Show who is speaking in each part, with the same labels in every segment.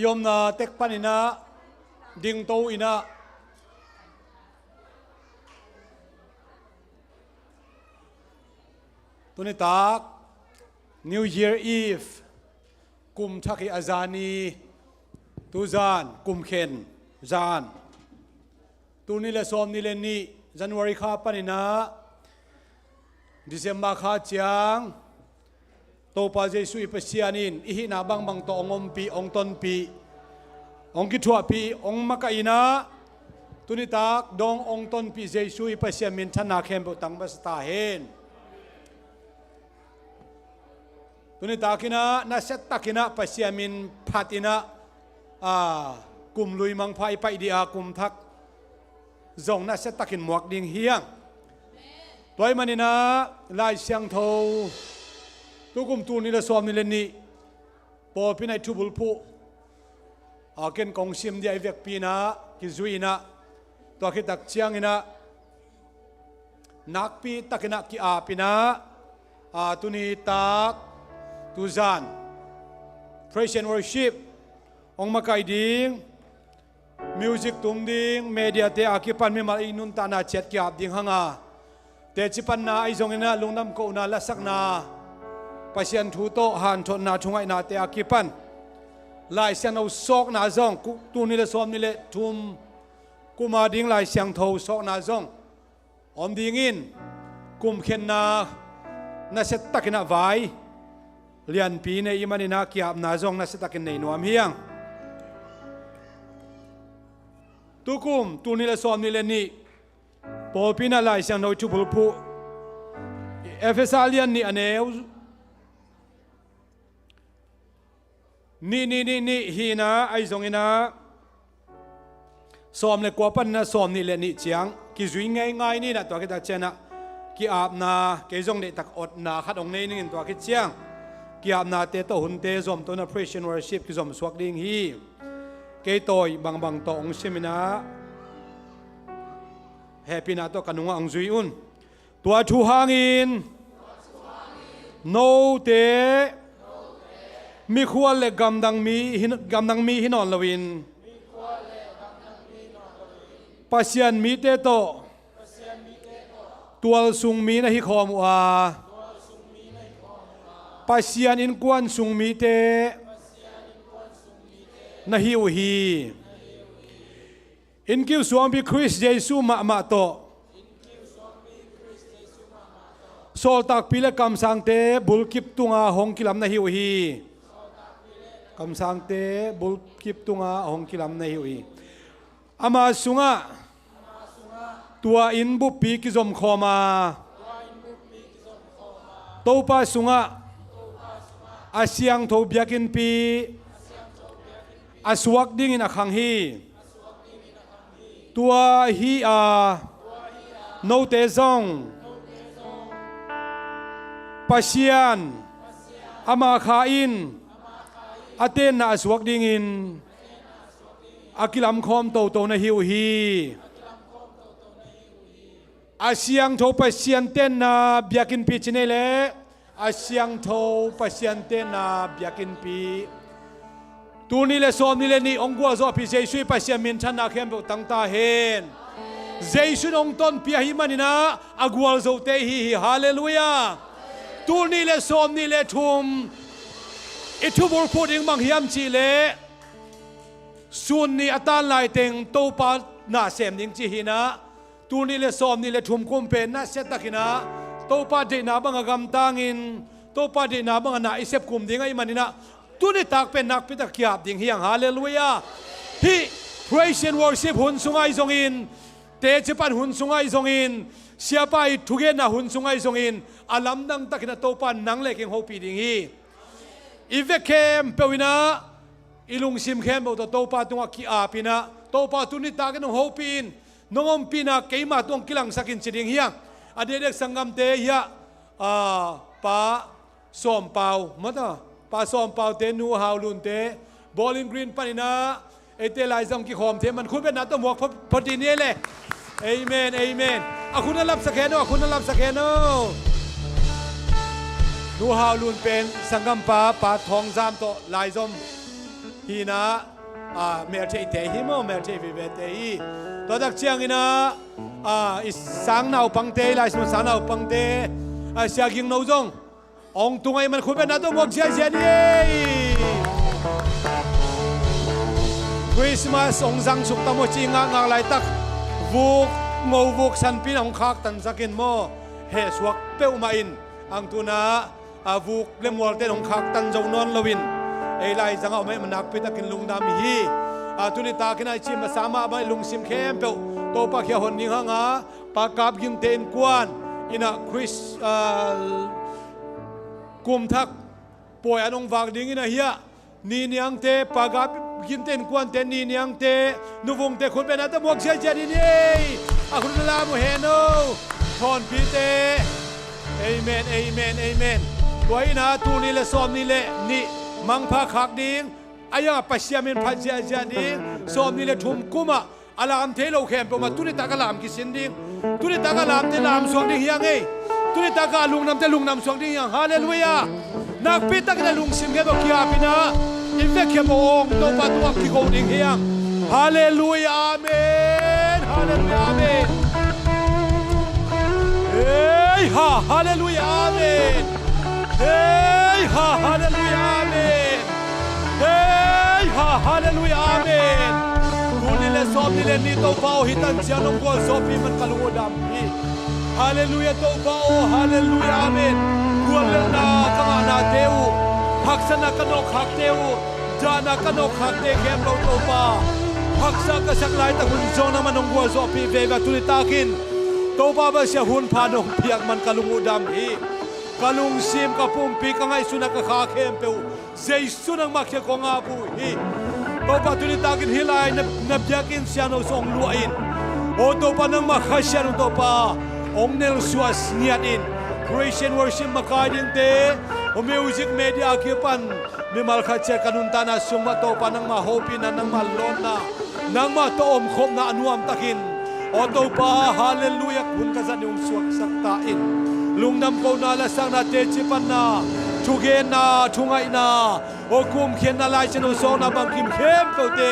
Speaker 1: ยมนาเต็กปันินะดิงโตอินะตุนิตาก New Year Eve กุมทักอาจานีตูจานกุมเข็นจานตูนี่เลสอมนี่เลนี่ January ข้าปันินะ December ข้าเจียงโตปาเจสุอิปเซียนินอิหินาบังบังโตองมปีองตนปีองกิทัวปีองมะกะอินะตุนิตากดององตนปีเจสุอิปเซียมินชนะเข้มบุตังบัสตาเฮนตุนิตากินะนัสตักินะปัสยามินพัตินะกุมลุยมังไพไปดีอากุมทักจงนัสตักินหมวกดิ่งเฮียงตัวมันนี่นะลายเสียงโทตุกุมตูนี่ละสวมนี่เลนี่พอพินัยทุบุลผู้เกินกองซิมเดียเวกปีนะกิจุยนะตัวคิดตักเชียงนะนักปีตักนะกิอาปีนะตุนิตักตูจาน praise and worship องมาไกดิ้ง music ตุงดิ้ง media เตอากิปันมีมาอินุนตานาเจ็ดกิอาบดิ้งฮังอาเตจิปันนาไอจงเนะลุงน้ำโกนาละสักนาปัศยันทูโตหันทนนาชงไอนาเตอากิปันลายเสียงเอาซอกนาจงตูนี่ละสอมนี่ละทุมกุมาดิ้งลายเสียงทูซอกนาจงอมดิ้งอินกุมเข็นนานาเสตตักนาไวเลียนปีในอิมันนาเกียบนาจงนาเสตตักในนวมเฮียงตุกุมตูนี่ละสอมนี่ละนี่พอปีน่าลายเสียงโนจุบุลผู้เอฟเอสอาเลียนนี่อันเอวนี่ฮีนะไอซงนะสอมเลยกว่าปันนะสอมนี่เลยนี่เจียงกิจุยง่ายนี่นะตัวกิตาเจนะกิอาบนากิจงเดตักอดนาขัดองนี่นี่ตัวกิเจียงกิอาบนาเตโตหุ่นเตซอมตัวนะ praise and worship กิจอมสวกดิ่งฮีเกยโตยบางโตองเชมินะแฮปปี้นาตัวกันงอังจุยอุนตัวชูหางอินโนเตมีขวดเล็กกำดังมีหินอนลวินปัสยันมีเตโตตัวสุงมีนะฮิคอมว่าปัสยันอินกวนสุงมีเตนะฮิวฮีอินคิวสวมบิคริสเยซูมาโตโซลตักพิเลกำสังเตบุลกิปตุงาหงกิลำนะฮิวฮีคำสั่งเตบุลกิปตุงาหงกิลำในหิวอามาสุงะตัวอินบุปีกิจอมคอมาตัวปาสุงะอาเซียงทบยากินปีอาสวักดิ่งอินขังฮีตัวฮีโนเตซองปัสยันอามาคาอินอาเตนนาสวักดิ่งอินอากิลำคอมโตนะฮิวฮีอาเซียงโทปัสยันเตนนาเบียกินปีชเนเลอาเซียงโทปัสยันเตนนาเบียกินปีตูนี่เลสอมนี่เลนี่องกัวจอพิเศษช่วยปัสยันมินชันนาเข้มตั้งตาเห็นเจสุนองต้นพิหิมันินะอากวลโจเตฮีฮาเลลูยาตูนี่เลสอมนี่เลทุมอิทุบุลพูดอิงบังฮิมจีเลส่วนนี้อัตานลายเต็งโตปาหน้าเสมดิงจีหินะตูนี่เลสอมนี่เลทุมคุมเป็นน่าเสตตะกินะโตปาเดนาบังกำตังอินโตปาเดนาบังนาอิเซบคุมดิงไอมันนี่นะตูนี่ตักเป็นนักพิทักษ์ยับดิงเฮียงฮาเลลูยาที่ praise and worship หุ่นสุงไอซงอินเตจิปันหุ่นสุงไอซงอินเสียไปทุกเย็นนะหุ่นสุงไอซงอินอาลัมดังตะกินะโตปานังเล็กยังโฮปีดิงฮีอีเวกเข้มเปวินะอีลุงซิมเข้มบอกตัวโตปาตุงกิอาปินะโตปาตุนิตากันงโฮปีนน้องอมปีนะเกยมาตุงกิลังสักินจิดิงเฮียอดีตเด็กสังกัมเตยะปาส้มเปามาต่อปาส้มเปาเตนูฮาวลุนเตบอลลินกรีนปานินะเอเตไลซังกิคอมเทมันคุณเป็นนักตัวหมวกพอดีนี่เลยเอเมนเอเมนคุณนั่นรับสักแค่โนคุณนั่นรับสักแค่โนนูฮาวลุนเป็นสังกัมปาทองซามโตลายซอม hi na mer thei te hi mo mer thei ve te hi to dak chiang ina sang nau pang te lai sum sang nau pang te sia ging no jong ong tungai man khu be na to mok sia sia ni Christmas ong zang suk tamo chi nga nga lai tak vuk ngô vuk san pin ong khak tan zakin mo he suak peu ma in ang tuna vuk lemwal ten ong khak tan zo non lowin ei lai zanga mai manak pi takin lungdam hi tuni takin ai chi masama mai lungsim khem peu to pa khia hon ning hanga pa kap gim ten kwan ina Chris kum thak poi anong wang ding ina hiya ni niang te pa kap gim ten kwan ten ni niang te nuvung te khun ben ata mok sia sia ni akun la mo heno thon pi te amen amen amen toi na tu ni le som ni le ni mang pha khak ding aya pasiamen pha sia sia ding som ni le thum kuma alam the lo khem pe ma tu ni ta ka lam ki sin ding tu ni ta ka lam te lam suang ding hiang ei tu ni ta ka lung nam te lung nam suang ding hiang hallelujah nak pi ta ka lung sim ge do kia pina in ve khem ong to pa tu ki go ding hiang hallelujah amen hallelujah amen hey ha hallelujah amen hey ha hallelujah amen hey ha hallelujah amen kuni le som ni le ni to pao hitan sia nong ko sofi man kalungo dam hi hallelujah to pao hallelujah amen kuam le na kanga na teu haksana kanok hak teu jana kanok hak te kem lo to pa haksa ka saklai ta hun zona manong ko sofi ve ga tuli takin to pa ba sia hun pha nong piak man kalungo dam hi kalung sim ka pumpi ka ngai suna ka kha khem peu jaisu nang ma khe ko nga pu hi to pa tuli takin hilai na biakin siano song luain o to pa nang ma kha siano to pa ong nel suas niat in Christian worship makading te o music media akipan mi mal kha che kanun tana suma to pa nang ma hopi na nang ma lon na nang ma to om khom na anuam takin o to pa hallelujah kun ka zan yung suak sakta in lungnam ko na la sang na te chipan na chugen na thungai na o kum khen na lai chenu so na bang kim khem to te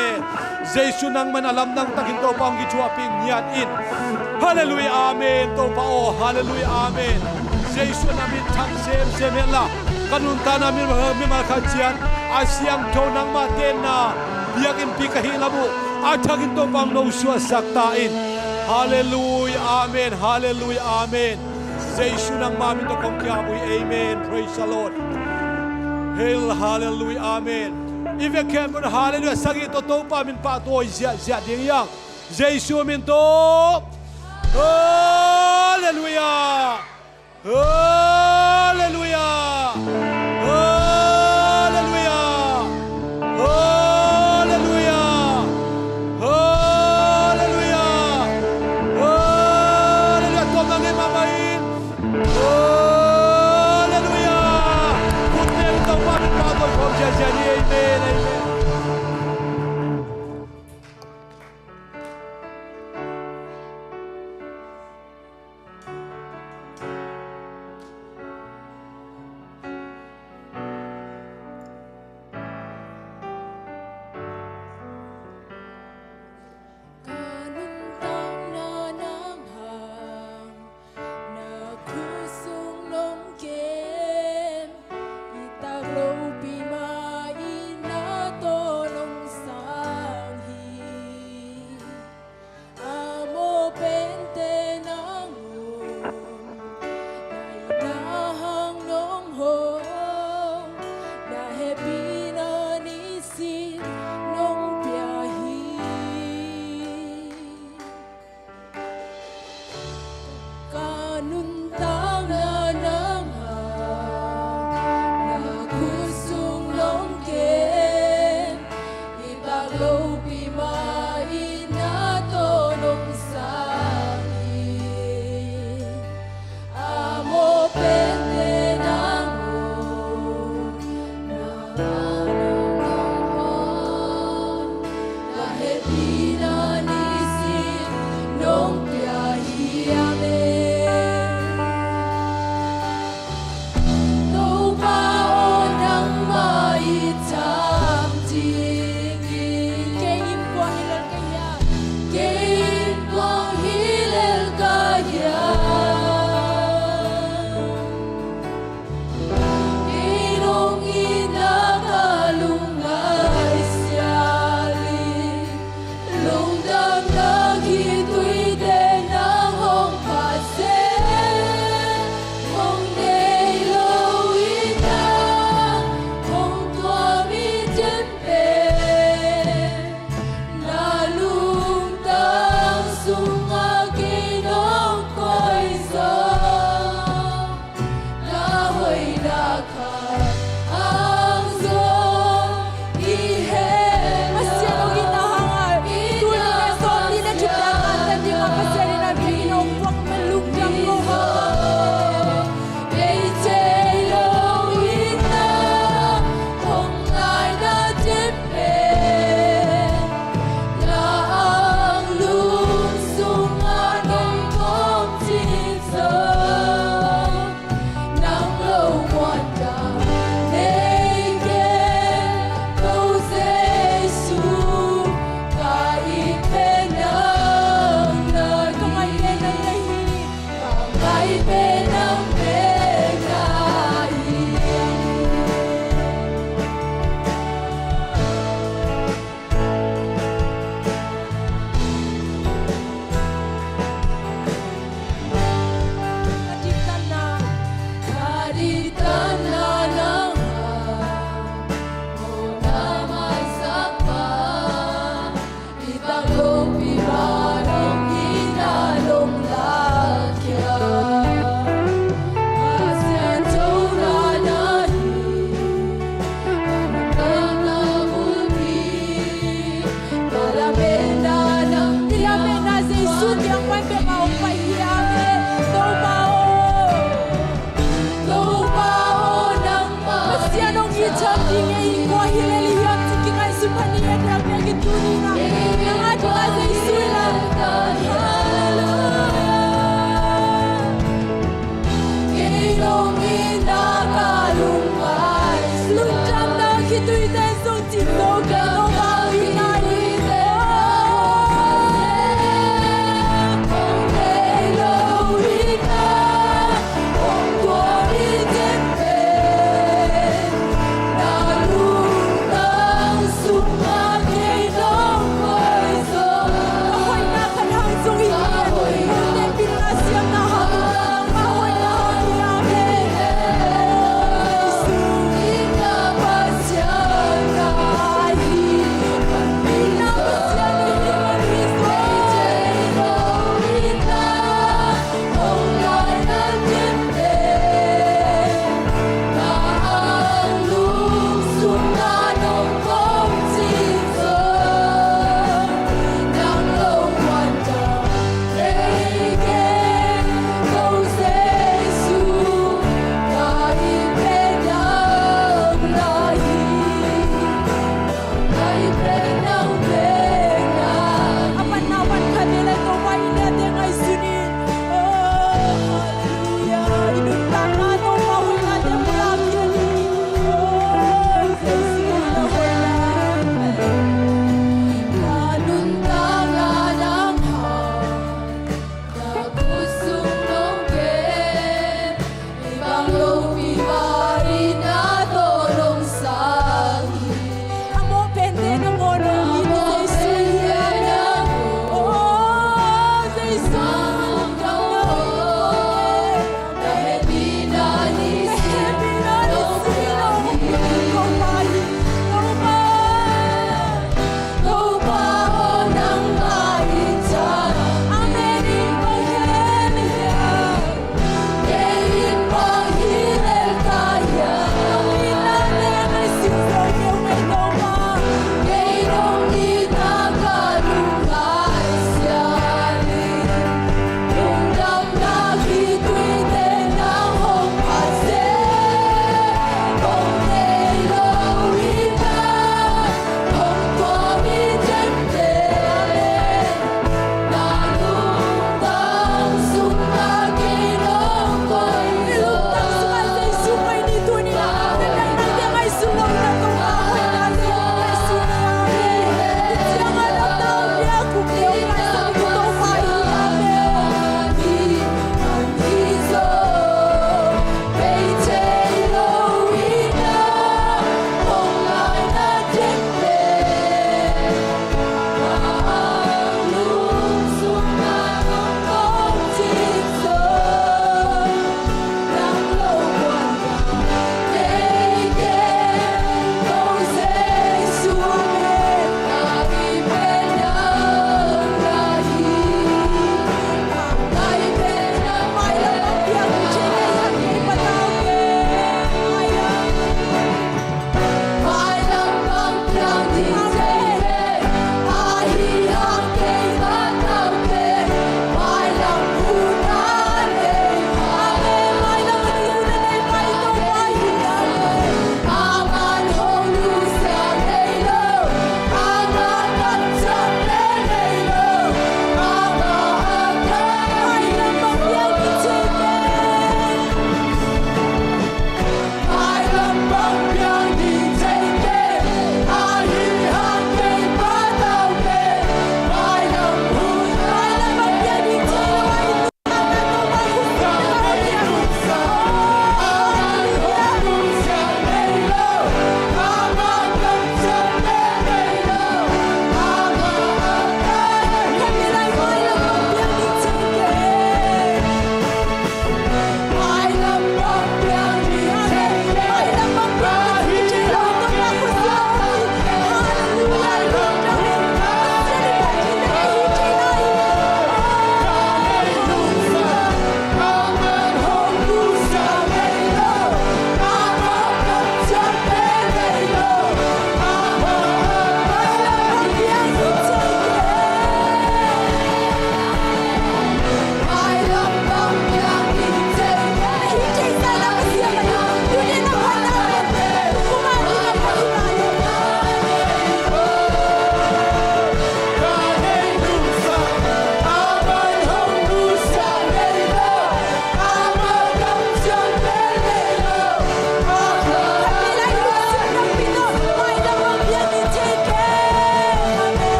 Speaker 1: jesu nang man alam nang takin to pang gi chua ping niat in hallelujah amen to pa o hallelujah amen jesu na min thang sem la kanun ta na mi ma kha chian asyang tho nang ma ten na biakin pi ka hi labu athakin to pang no su sakta in hallelujah amen hallelujah amen jesu nang ma min to kong kya bu amen praise the lord hail hallelujah amen if you can put hallelujah sagi to pa min pa to zia ding yang jesu min to hallelujah hallelujah hallelujah hallelujah hallelujah hallelujah to nang mamain hallelujah kutte to pa min pa to ko zia ni amen amen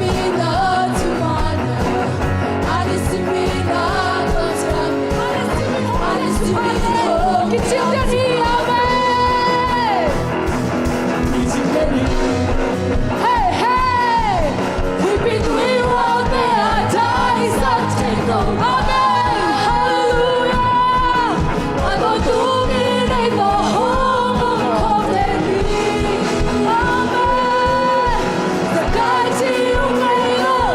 Speaker 2: 있습니다 주만은 안 있습니다 안 있습니다 기침자니 아멘 기침자니 Hey hey We've been doing what they are dying so take over Amen Hallelujah I'm not doing it the home of the need Amen The God to you may know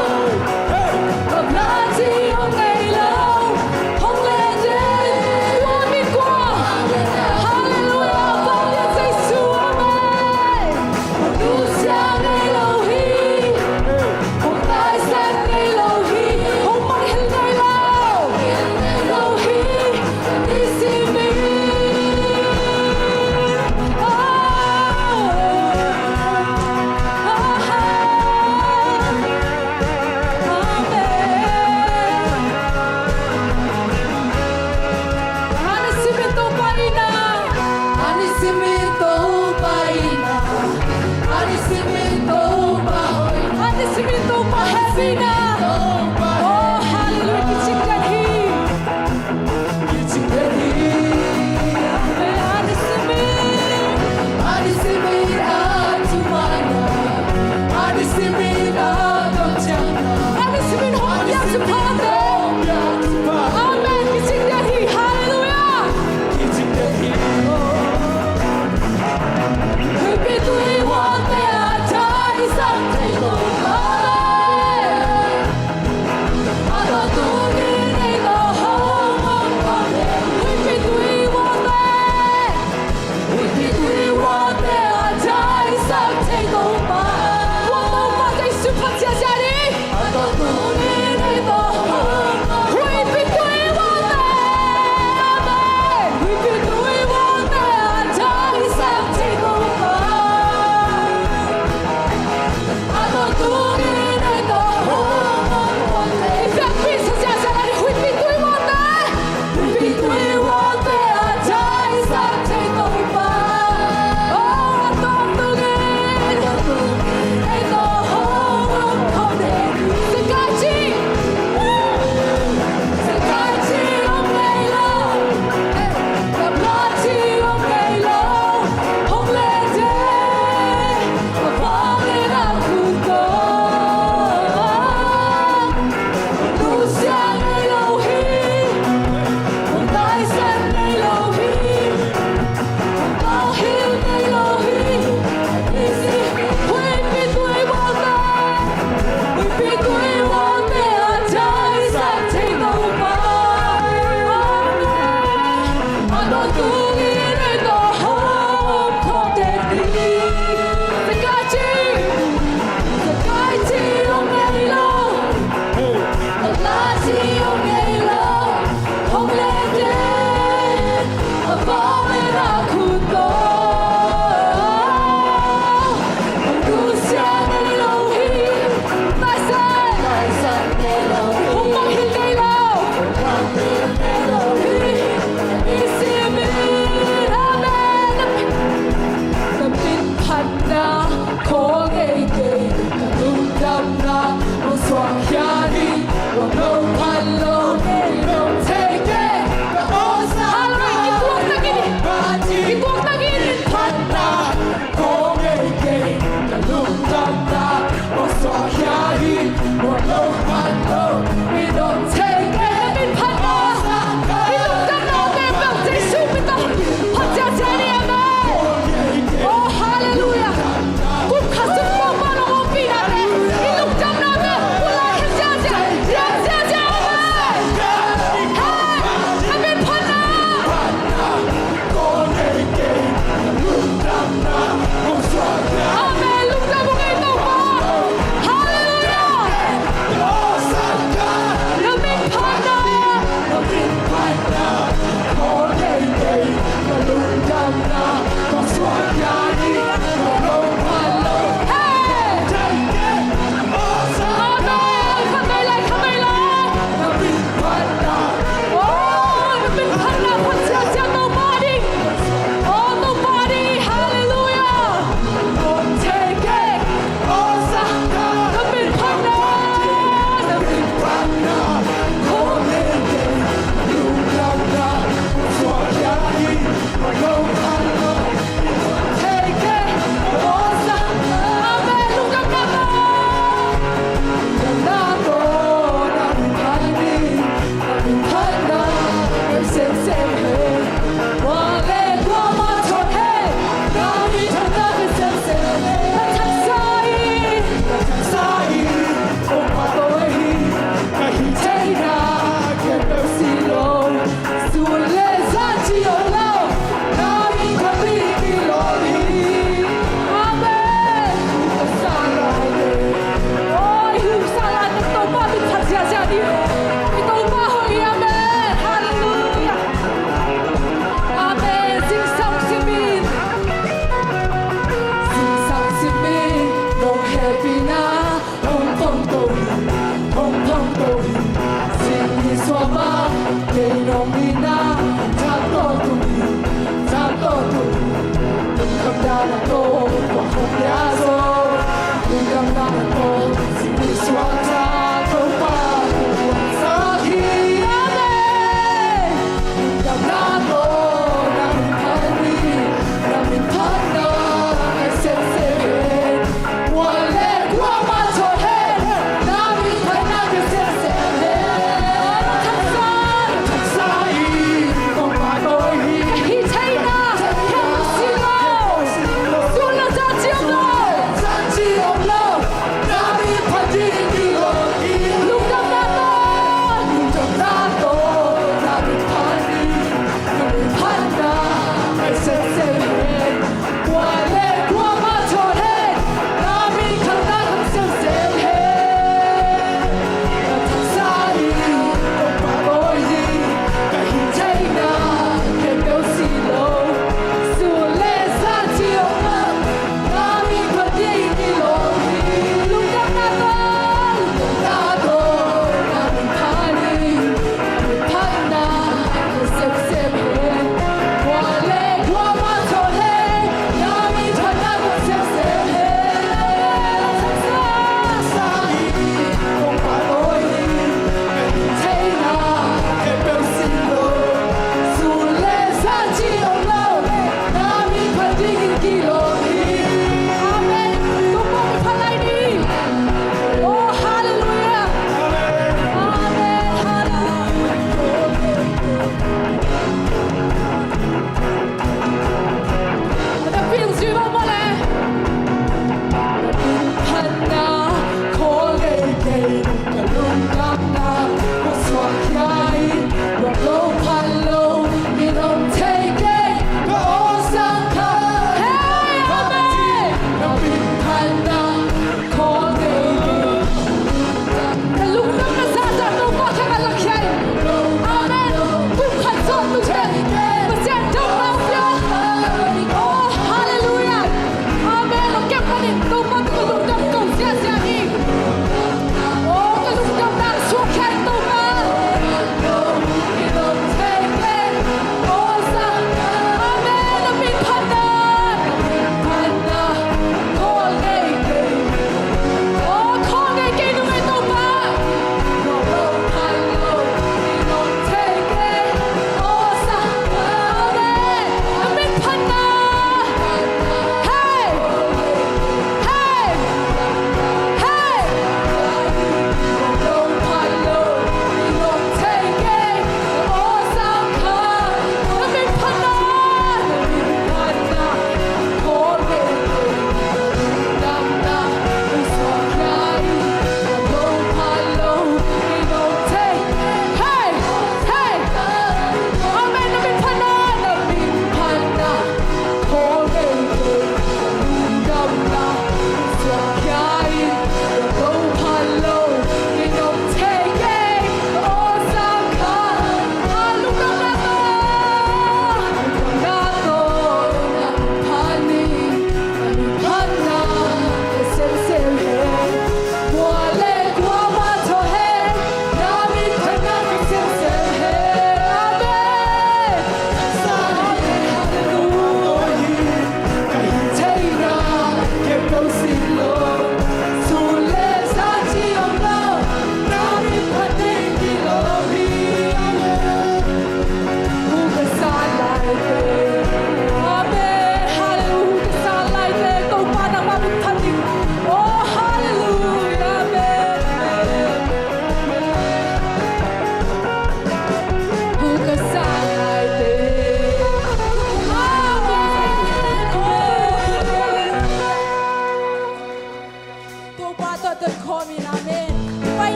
Speaker 2: The God to you may know Hồng lệ trên Chúa biết qua Hallelujah Phong điện dây Chúa Amen Một đu sáng ngày lâu hi Hồng tài sáng ngày lâu hi Hồng mặc hình ngày lâu hi Đi xin mình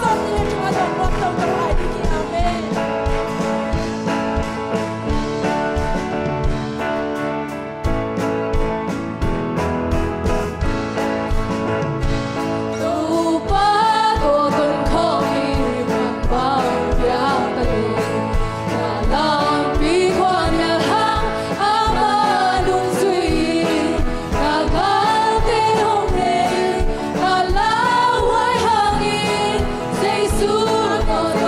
Speaker 2: son ni chunga dong nok tong ka pai ni amen Hãy subscribe cho kênh Ghiền Mì Gõ để không bỏ lỡ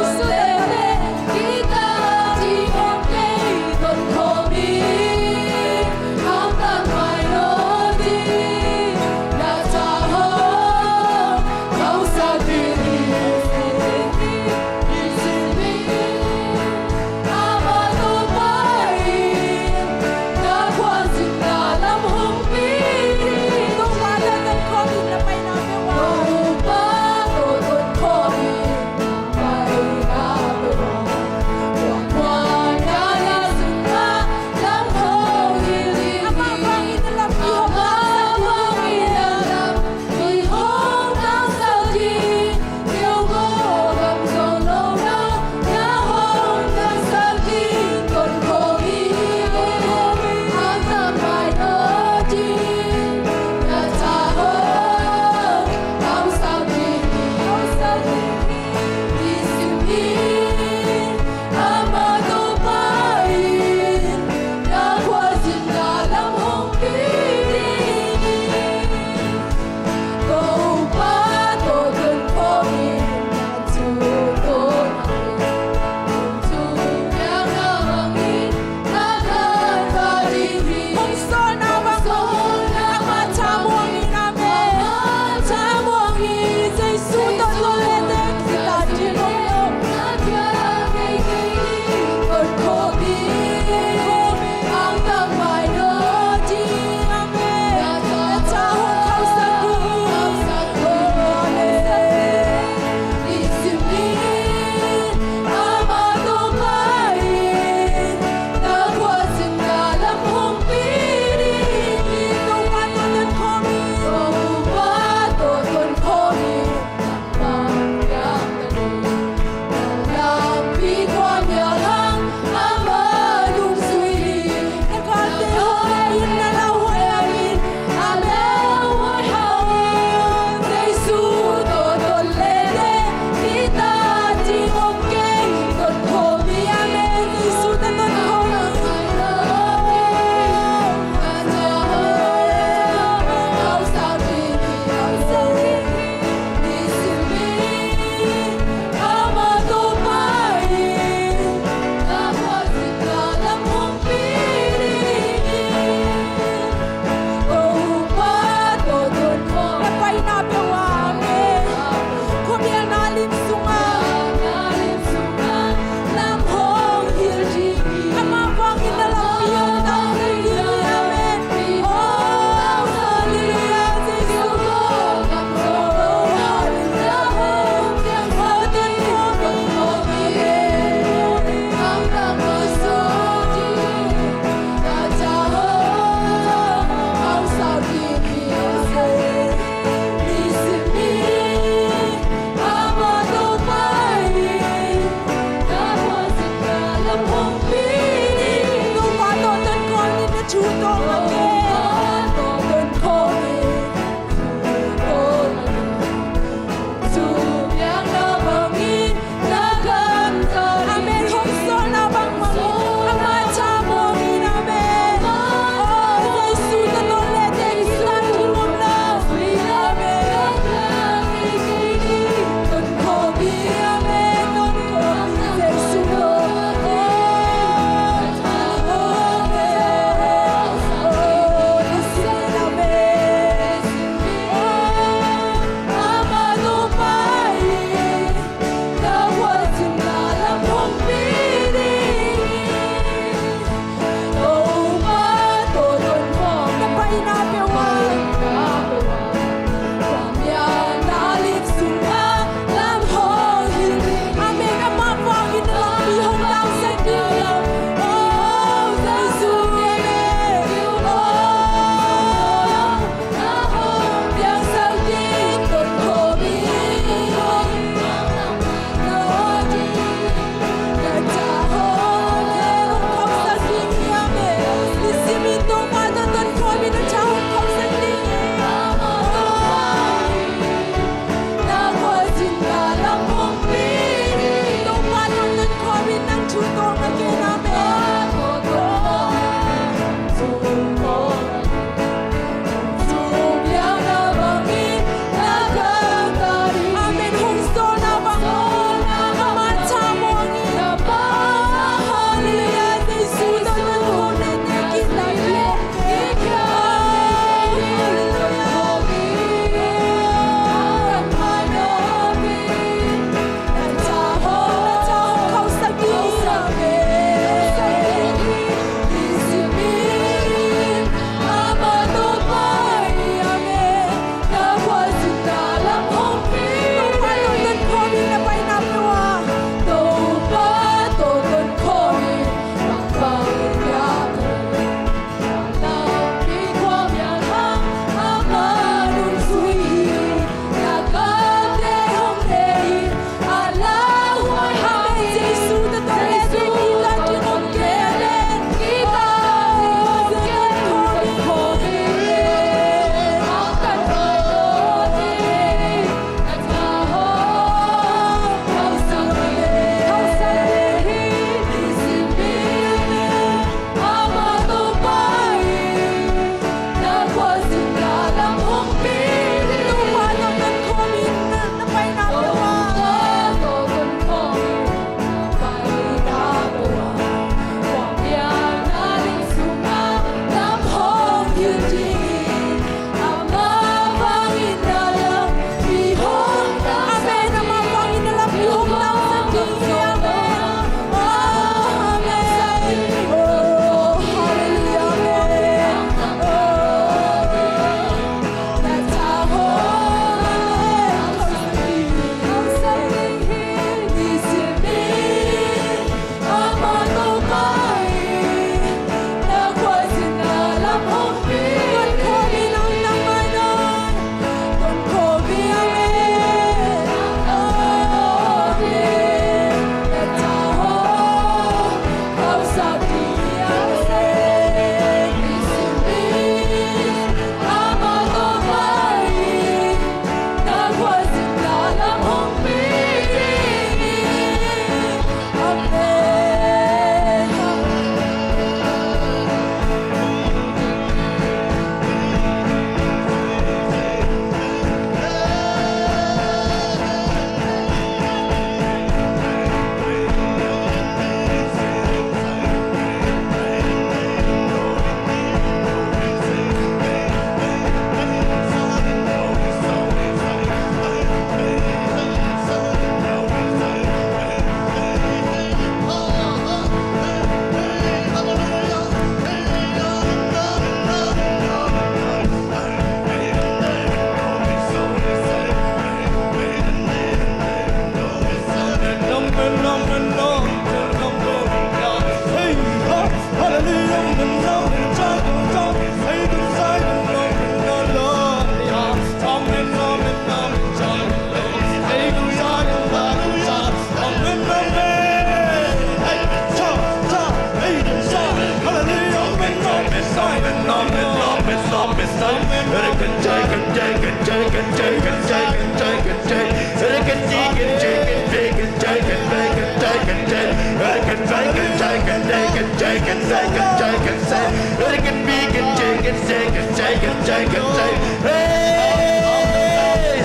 Speaker 3: take it, take. Hey,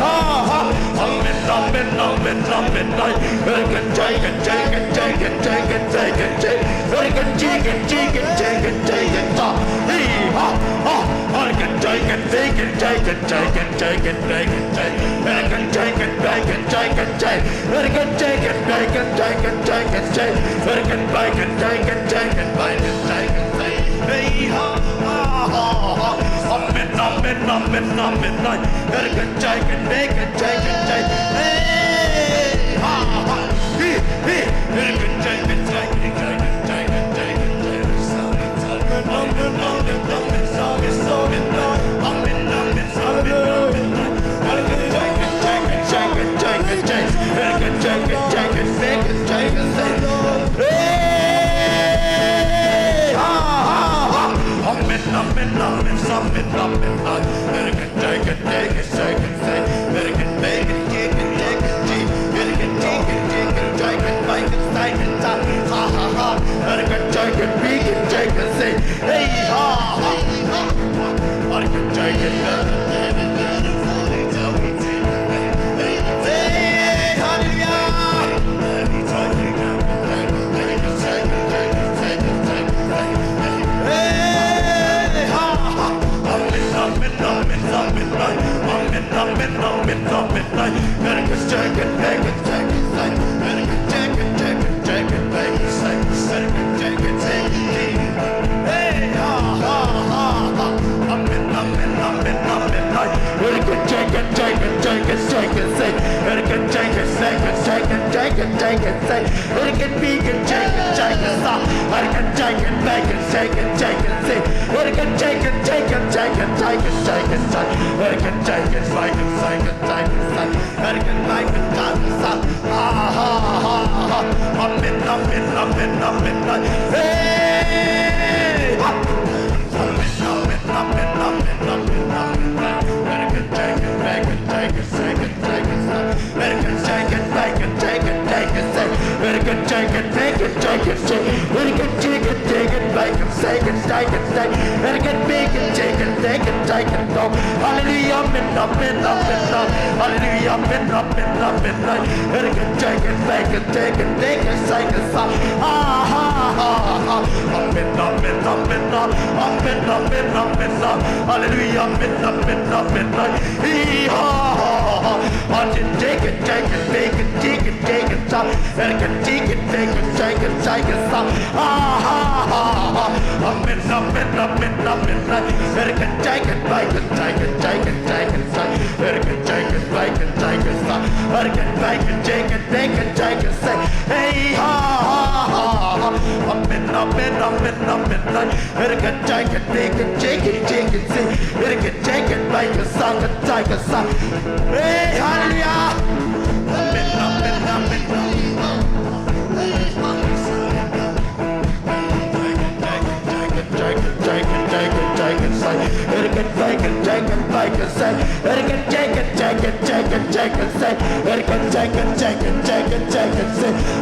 Speaker 3: ha, ha. Midnight. Very good, take it, take it, take it, take it, take it, take it. Very good, take it, take it, take it, take it. Ha, hey, ha, ha. Very good, take it, take it, take it, take it, take it, take it, take it. Very good, take it, take it, take it, take it. Very good, take it, take it, take it, take it, take it. Very good, take it, take it, take it, take it, take it, take it. Hey, ha, ha, ha, ha. Midnight. Very good, take it, take it, take it, take it. Hey, ha, ha. Hey, hey. Very good, take it, take it, take it, take it, take it, take it. Hey, ha, ha, I can take it. Hey, midnight. Better get take it, take it, take it, take it. Better get take it, take it, take it, take it, take it. Better get take it, take it, take it. Hey, ha, ha, ha, ha. Midnight. Better get take it, take it, take it, take it, take it. Better get take it, take it, take it, take it, take it, take it. Better get big and take it, take it, stop. Better get take it, make it, take it, take it, take it. Better get take it, take it, take it, take it, take it, take it. Better get take it, make it, take it, take it, take it. Better get make it, take it, stop. Ah, ha, ha, ha. Midnight. Hey, ha. Midnight. Better get take it, make it, take it, take it, take it, stop. Better get take it, make it, take it, take it, take it. Better get take it, make it, take it, take it. Better get take it, make it, take it, take it, take it. Better get big and take it, take it, go. Hallelujah, midnight. Hallelujah, midnight. Better get take it, make it, take it, take it, take it, stop. Ah, ha, ha, ha. Midnight. Hallelujah, midnight. Hee, ha, ha. I did take it, make it, take it, stop. Better get take it, make it, take it, stop. Ah, ha, ha. Midnight. Better get take it, make it, take it, stop. Better get take it, make it, take it, stop. Better get make it, take it, make it, take it, say. Hey, ha, ha. Midnight. Better get take it, make it, take it, say. Better get take it, make it, song, take it, stop. Hey, hallelujah. Midnight. Take it, say. Better get take it, say. Better get take it, say. Better get take it, say.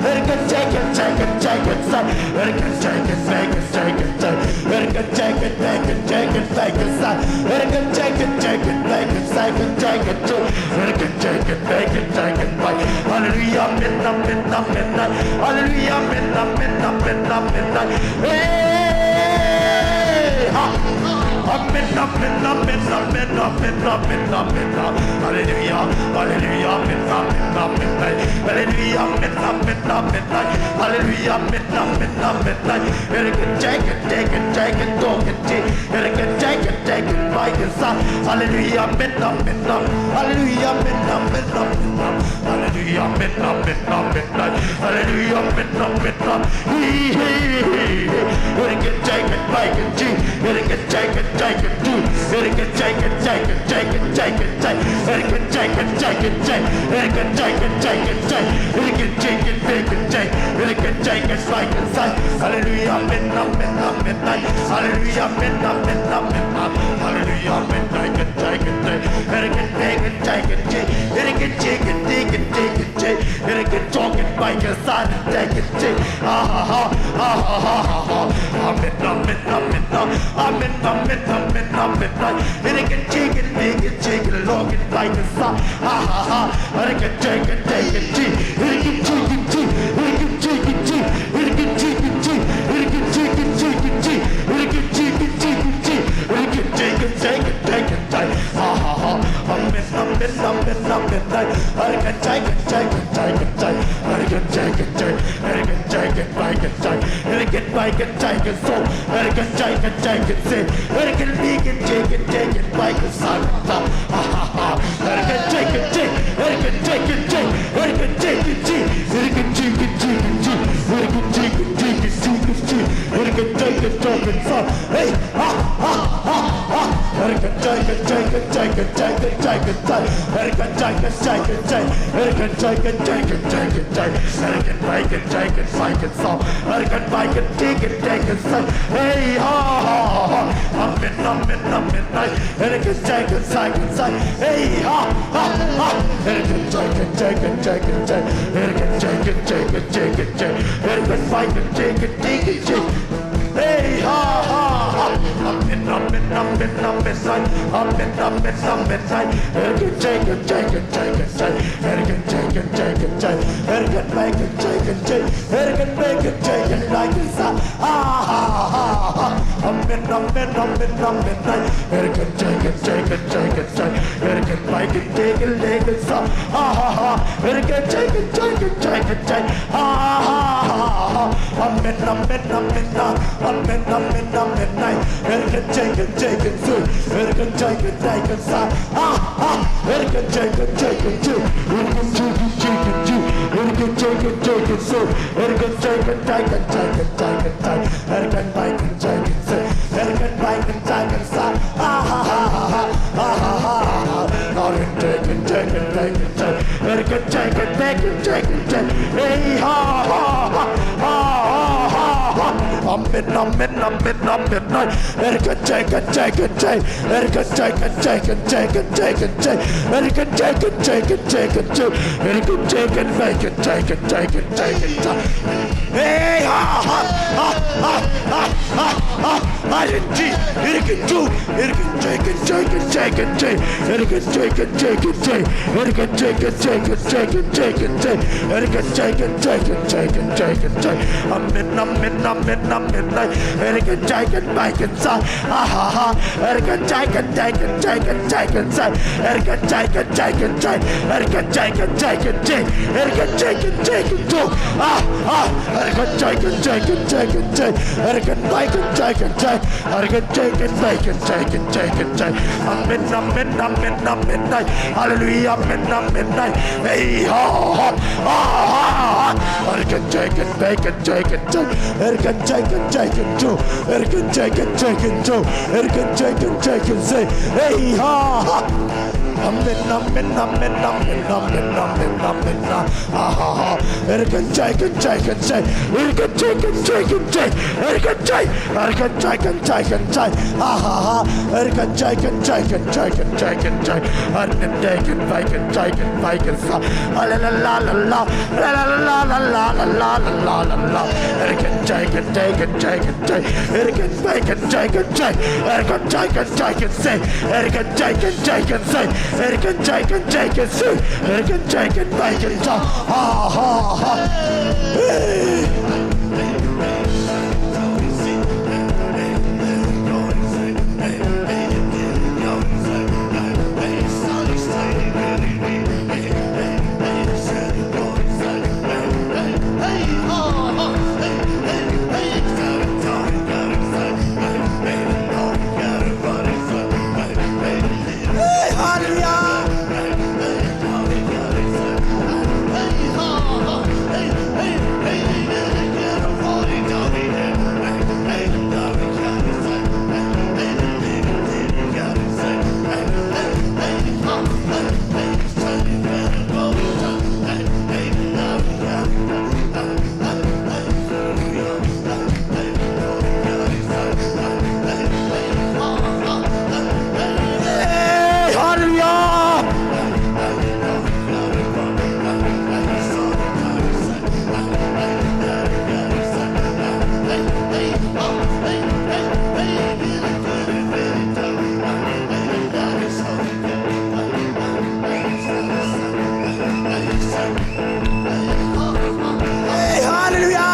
Speaker 3: Better get take it, say. Better get take it, say. Better get take it, make it, take it, say. Better get take it, make it, take it, say. Better get take it, make it, take it, take it, too. Better get take it, make it, take it, right. Hallelujah, midnight. Hallelujah, midnight. Hey, ha. Midnight. Hallelujah, midnight. Hallelujah, midnight. Hallelujah, midnight. Better get take it, don't get it. Better get take it, by the sun. Hallelujah, midnight. Hallelujah, midnight. Hallelujah, midnight. Hallelujah, midnight. Better get take it, make it, better get take it, do. Better get take it. Better get take it. Better get take it, make it, say. Hallelujah, midnight. Hallelujah, midnight. Hallelujah, midnight. Take it. Better get take it. Better get take it. Better get talking by your side and take it. Midnight. midnight. And it can take it, big and take it, long and like a song. Ha ha ha. And it can take it, take it, tea. And it can take it, tea. And it can take it, tea. And it can take it, tea. And it can take it, take it, tea. And it can take it, take it, tea. And it can take it, take it, take it, tea. Ha ha ha. Midnight. I can take it, take it, take it, take it. I can take it, take it. I can take it, take it, take it. I can take it, take it, so. I can take it, take it, say. I can take it, take it, take it, like a song. Ha ha ha. I can take it, take it. I can take it, take it. I can take it, take it. I can take it, take it, take it. I can take it, take it, take it, take it. I can take it, take it, so. Hey, ha ha ha ha. I can take it, take it, take it, take it, take it, take it. I can take it, take it, take it. I can take it, take it, take it, take it. I can make it, take it, make it, so. I can make it, take it, take it, so. Hey, ha ha ha. I'm midnight. And I can take it, take it, take it. Hey, ha ha ha. And I can take it, take it, take it, take it. And I can take it, take it, take it, take it. And I can make it, take it, take it, take it. Hey, ha ha ha. I'm midnight. And I can take it, take it, take it, take it. And I can take it, take it, take it. And I can make it, take it, take it. And I can make it, take it like this. Ha ha ha ha. I'm midnight. And I can take it, take it, take it, take it. And I can make it, take it, like this. Ha ha ha. And I can take it, take it, take it, take it. Ha ha ha. I'm midnight. And I can take it, take it, too. And I can take it, take it, so. Ha ha. And I can take it, too. And I can take it, too. And I can take it, so. And I can take it, take it, take it, take it, take it. And I can make it, take it, so. And I can make it, take it, so. Ha ha ha ha. Ha ha ha. I can take it, take it, take it, take it. And I can take it, make it, take it, take it. Hey, ha ha ha. Ha ha ha. I'm midnight. And I can take it, take it, take it. And I can take it, take it, take it, take it, take it. And I can take it, take it, take it, take it. And I can take it, make it, take it, take it, take it, take it. Hey, ha ha ha ha ha ha ha. I didn't see. And I can do. And I can take it, take it, take it, take it. And I can take it, take it, take it. And I can take it, take it, take it, take it, take it. And I can take it, take it, take it, take it, take it. I'm midnight. And I can take it, make it, so. Ha ha ha. And I can take it, take it, take it, take it, take it. And I can take it, take it, take it. And I can take it, take it, take it. And I can take it, take it, too. Ah ah. And I can take it, take it, take it, take it. And I can make it, take it, take it. And I can take it, make it, take it, take it, take it. I'm midnight. Hallelujah, midnight. Hey, ha ha ha ha. And I can take it, make it, take it, take it. And I can take it, too. And I can take it, too. And I can take it, say, hey, ha ha. I'm midnight. Ha ha ha. And I can take it, take it, take it. And I can take it, take it, take it. And I can take it, and I can take it, take it, take it. Ha ha ha. And I can take it, take it, take it, take it, take it. And I can take it, make it, take it, make it, so. La la la la la. La la la la la la la la la. And I can take it, take it, take it, take it. And I can make it, take it, take it. And I can take it, take it, say. And I can take it, take it, say. And I can take it, take it, say. And I can take it, make it, so. Ha ha ha. Hey. Hey, hallelujah.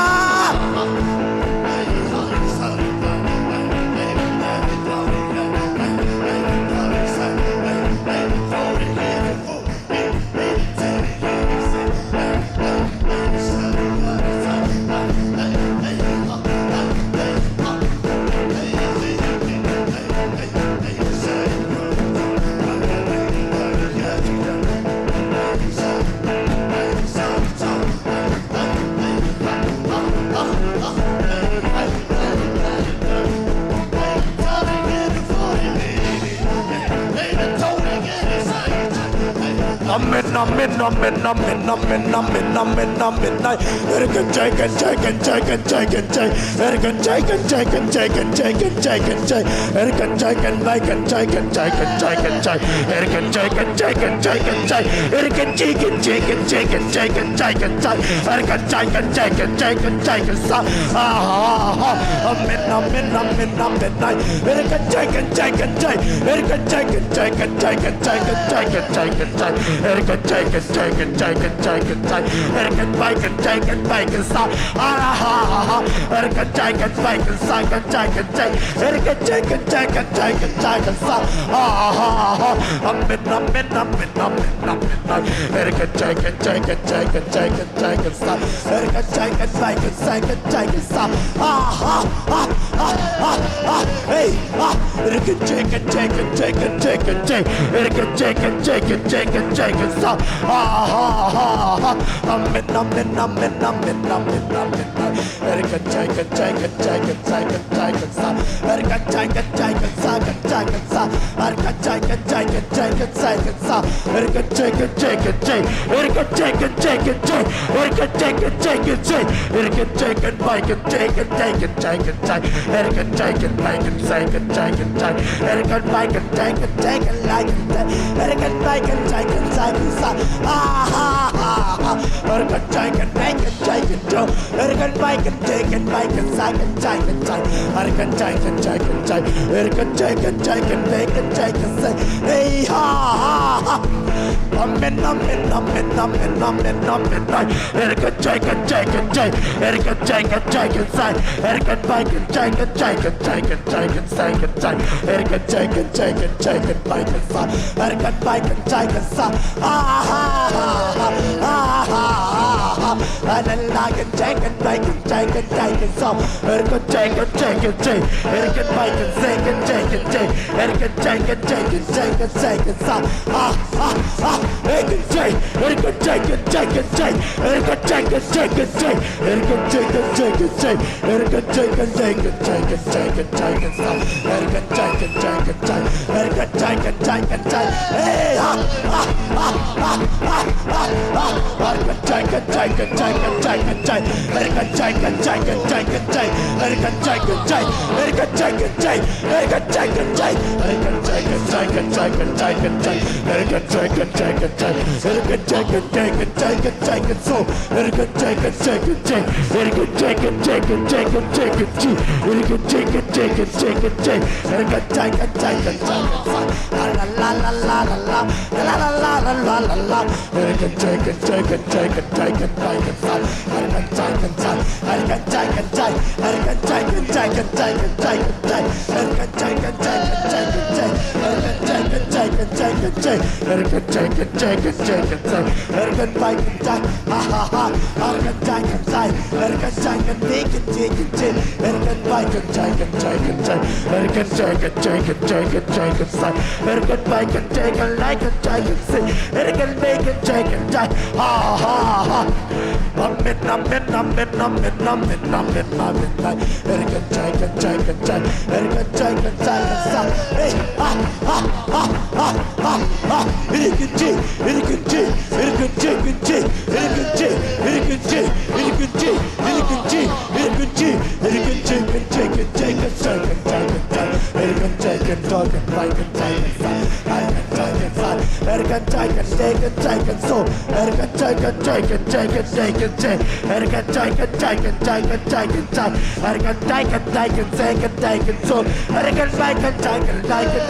Speaker 3: so.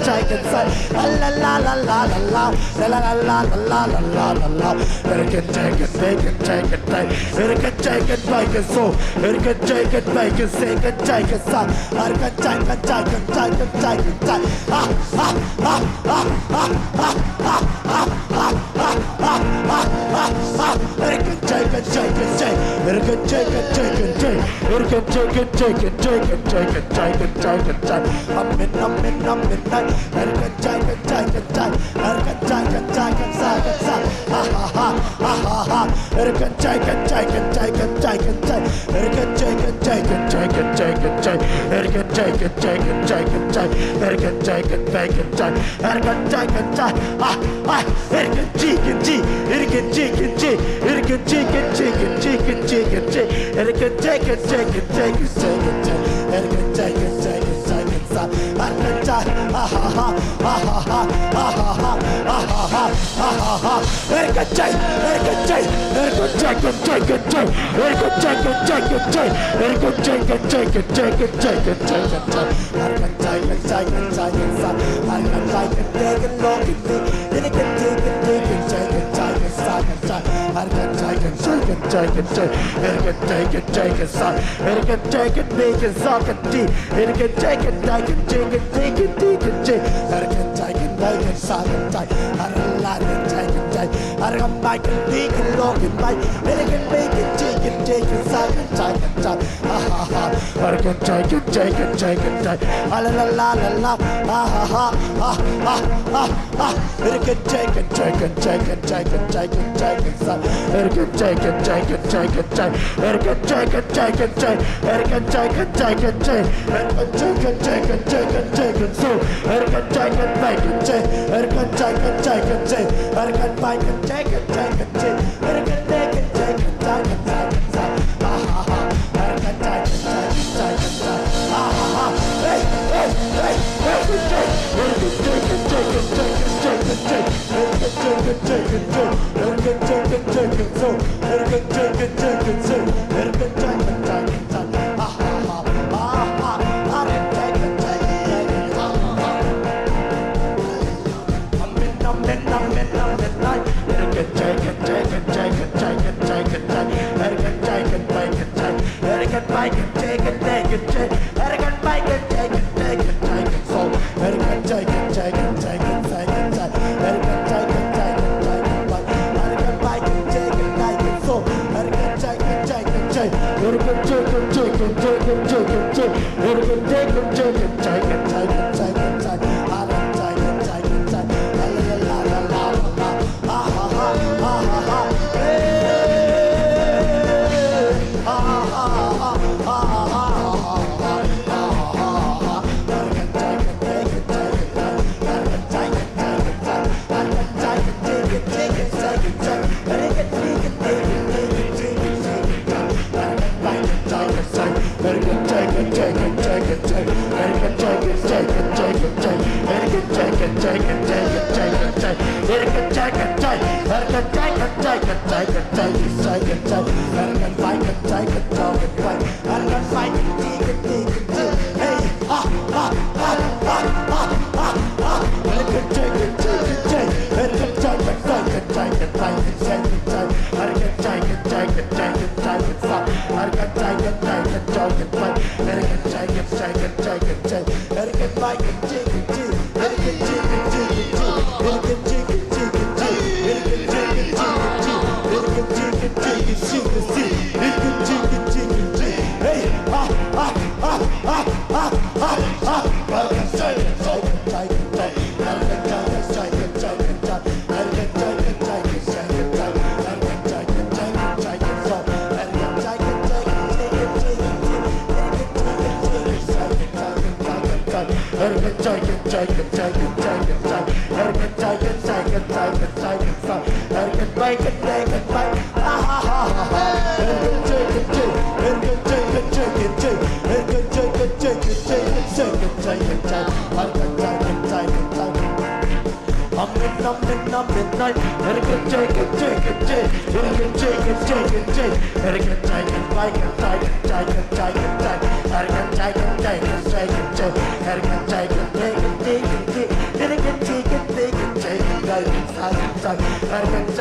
Speaker 3: Take it, so. La la la la la la la la la la la la la la. Take it, so. Take it, son. up midnight. And it can take it, take it, take it. And it can take it, take it, take it. And it can take it, take it, take it, take it, take it, take it. And it can take it, take it,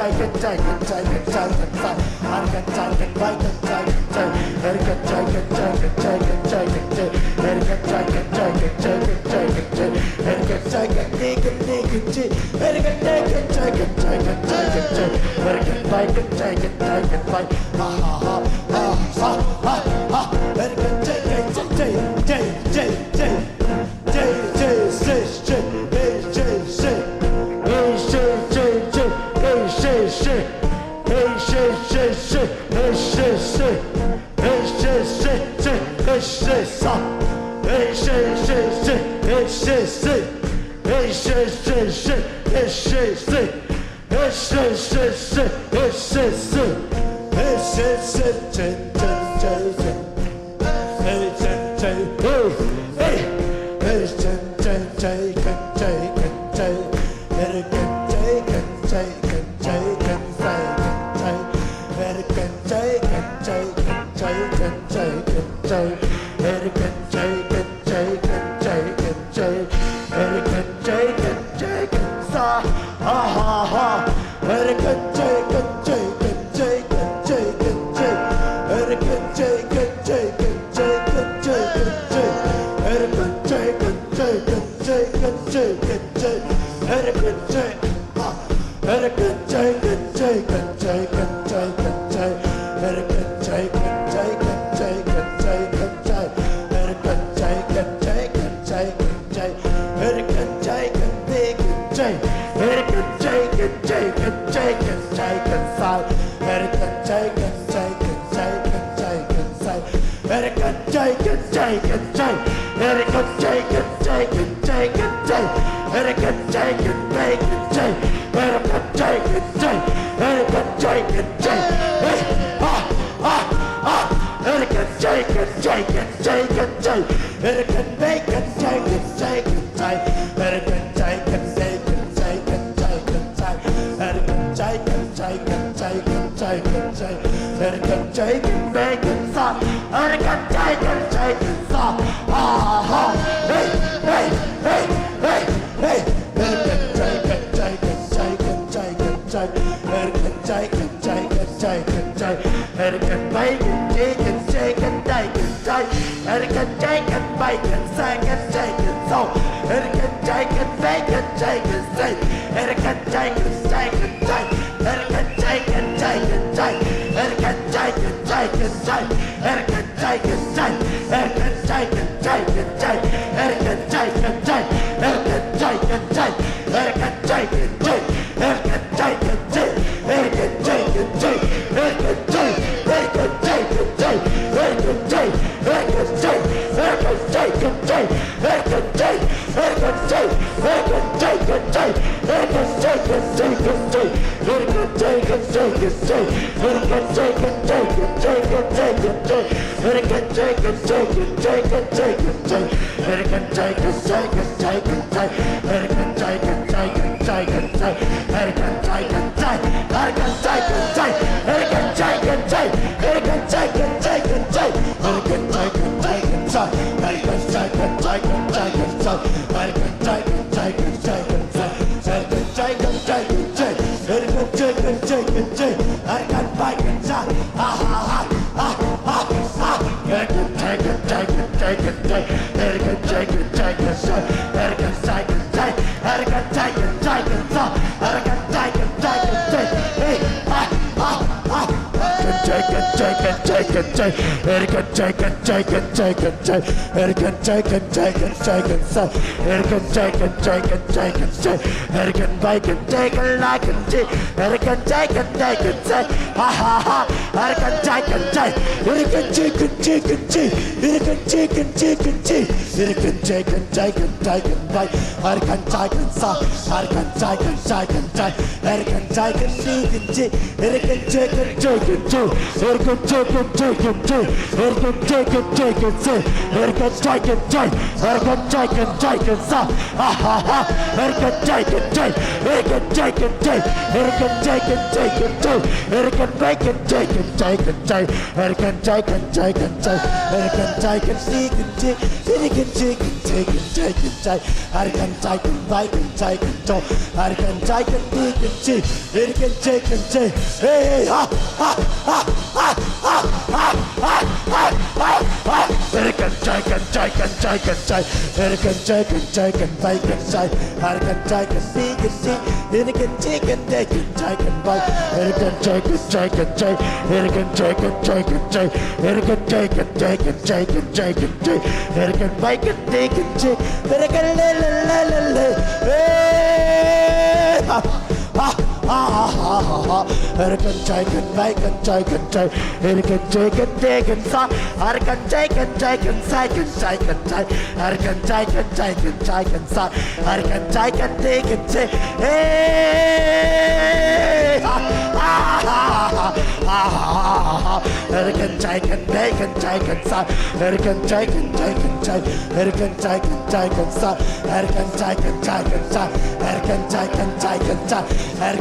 Speaker 3: take it, take it. And it can take it, take it, take it, take it. And it can take it, take it, take it, take it, take it, take it. And it can take it, take it, take it, take it, take it. And it can take it, take it, take it, take it. And it can take it, take it, take it, take it, take it. And it can take it, take it, take it, take it, take it. And it can take it, take it, take it, take it. And it can take it, take it, take it, take it, take it. And it can take it, take it, take it, take it. Ha ha ha ha ha ha ha. And it can take it, take it, take it, take it, take it. take it, take it can take it, take it, take it can make it, take it, take it, take it can take it, take it, take it can take it, take it, take it can take it, take it, take it, take it can take it, make it, take it, take it can take it, take it, take it can take it, take hey ha ha ha ha ha ha ha ha it can take it, take it, take it, take it can take it, take it, make it, take it can take it, take it, it can take it, take it, take it, make it can take it, take it, take it can take it, take it, take it can take it, take it, take it, take it, take it can make it, take it, take it can la la la la la hey ha ha ha ha ha it can take it, make it, take it, take it can take it, take it, it can take it, take it, take it, take it, take it can take it, take it, take it, it can take it, take it, take hey ha ha ha ha ha it can take it, take it, take it, it can take it, take it, take it can take it, take it, it can take it, take it, it can take it, take it, it can take it, take it, it can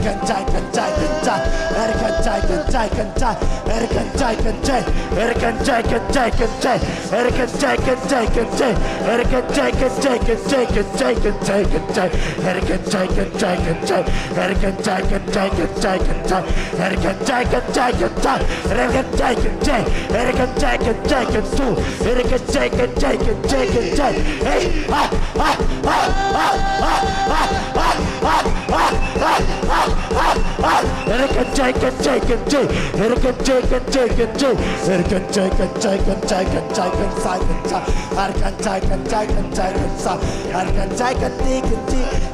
Speaker 3: take it, take it, it can take it, take it can take it, take it, it can take it, take it, it can take it, take it, take it, take it, take it, it can take it, take it, take it can take it, take it, take it, it can take it, take it, it can take it, take it can take it, take it too, it can take it, take it, take it, take hey ha ha ha ha ha ha ha it can take it, take it, take it can take it, take it, take it can take it, take it, take it, take it, take it, it can take it, take it, take it, it can take it, take it,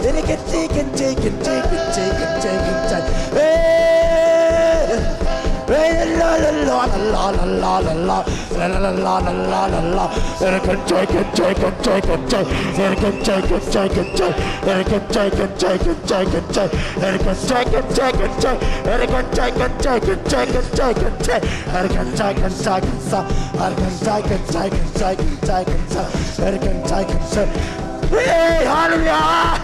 Speaker 3: it can take it, take it, take it, take it, take it, take hey la la la la la la la la la la la la la la it can take it, take it, take it, take it can take it, take it, take it can take it, take it, take it, take it can take it, take it, take it can take it, take it, take it, take it, take it can take it, take it, it can take it, take it, take it, take it can take it, hey hallelujah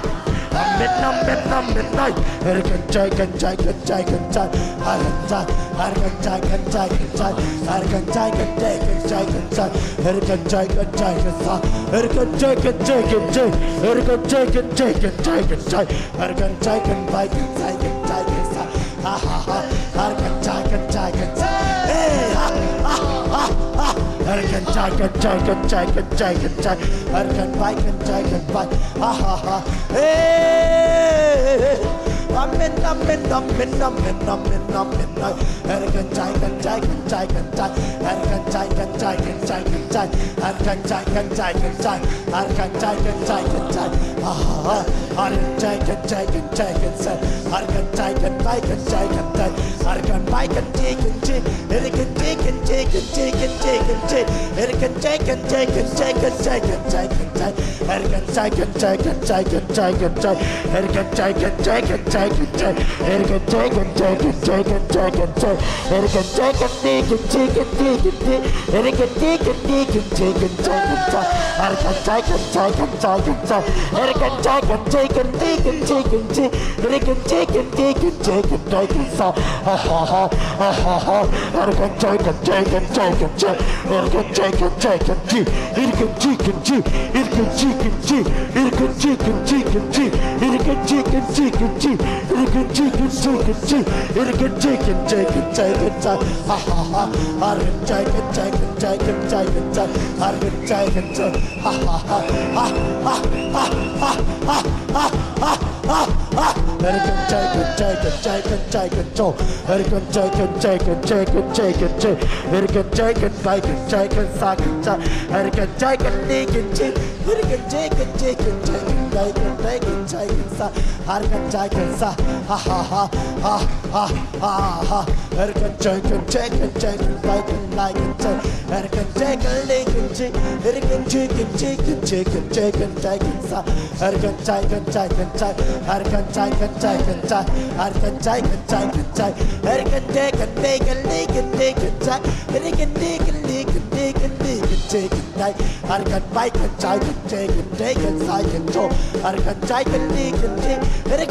Speaker 3: midnight, it can take it, take it, take it, take it, I can take it, take it, take it, I can take it, take it, take it, take it, it can take it, take it, it can take it, take it, take it can take it, take it, take it, take it can take it, make it, take it, take it, ha ha ha, I can take it, take it, hey ha ha ha ha. I can take it, take it, take it, take it, take it. I can bike and take it, bike. Ha ha ha. Hey, I'm in. I can take it, take it, take it, take it. I can take it, take it, take it, take it. I can take it, take it, take it. I can take it, take it, take it. Ha ha. I can take it, take it, take it, take it. I can take it, take it, take it, take it. I can bike and take it, take it. It can take it, take it, take it, take it, take it. It can take it, take it, take it, take it, take it, take it. It can take it, take it, take it, take it, take it. It can take it, take it, take it, take it. It can take it, take it, take it, take it, take it. It can take it, take it, take it, take it, take it. It can take it, take it, take it, take it, take it. It can take it, take it, take it, take it. It can take it, take it, take it, take it, take it. It can take it, take it, take it, take it. Ha ha ha, ha ha ha. It can take it, take it, take it, take it. It can take it, take it, take it. It can take it, take it. It can take it, take it. It can take it, take it, take it. It can take it, take it, take it. It can take it, take it, take it. It can take it, take it, take it, take it. Ha ha ha. I can take it, take it, take it, take it, take it. I can take it, take it. Ha ha ha. Ha ha ha ha ha ha ha ha ha. It can take it, take it, take it, take it, take it. It can take it, take it, take it, take it, take it. It can take it, make it, take it, suck it, suck it. It can take it, take it, take it. It can take it, take it, take it, make it, take it, take it, suck. It can take it, suck. Ha ha ha ha ha ha ha. It can take it, take it, take it, make it, like it, take it. It can take it, take it, take it. It can take it, take it, take it, take it, take it, suck. It can take it, take it, take it. It can take it, take it, take it. It can take it, take it, take it. It can take it, take it, take it, take it, take it. It can take it, take it, take it, take it. กันเจกันได้อาร์กันไปกันใจกันเจกันเจกันสายกันโจอาร์กันใจกันดีกันเจ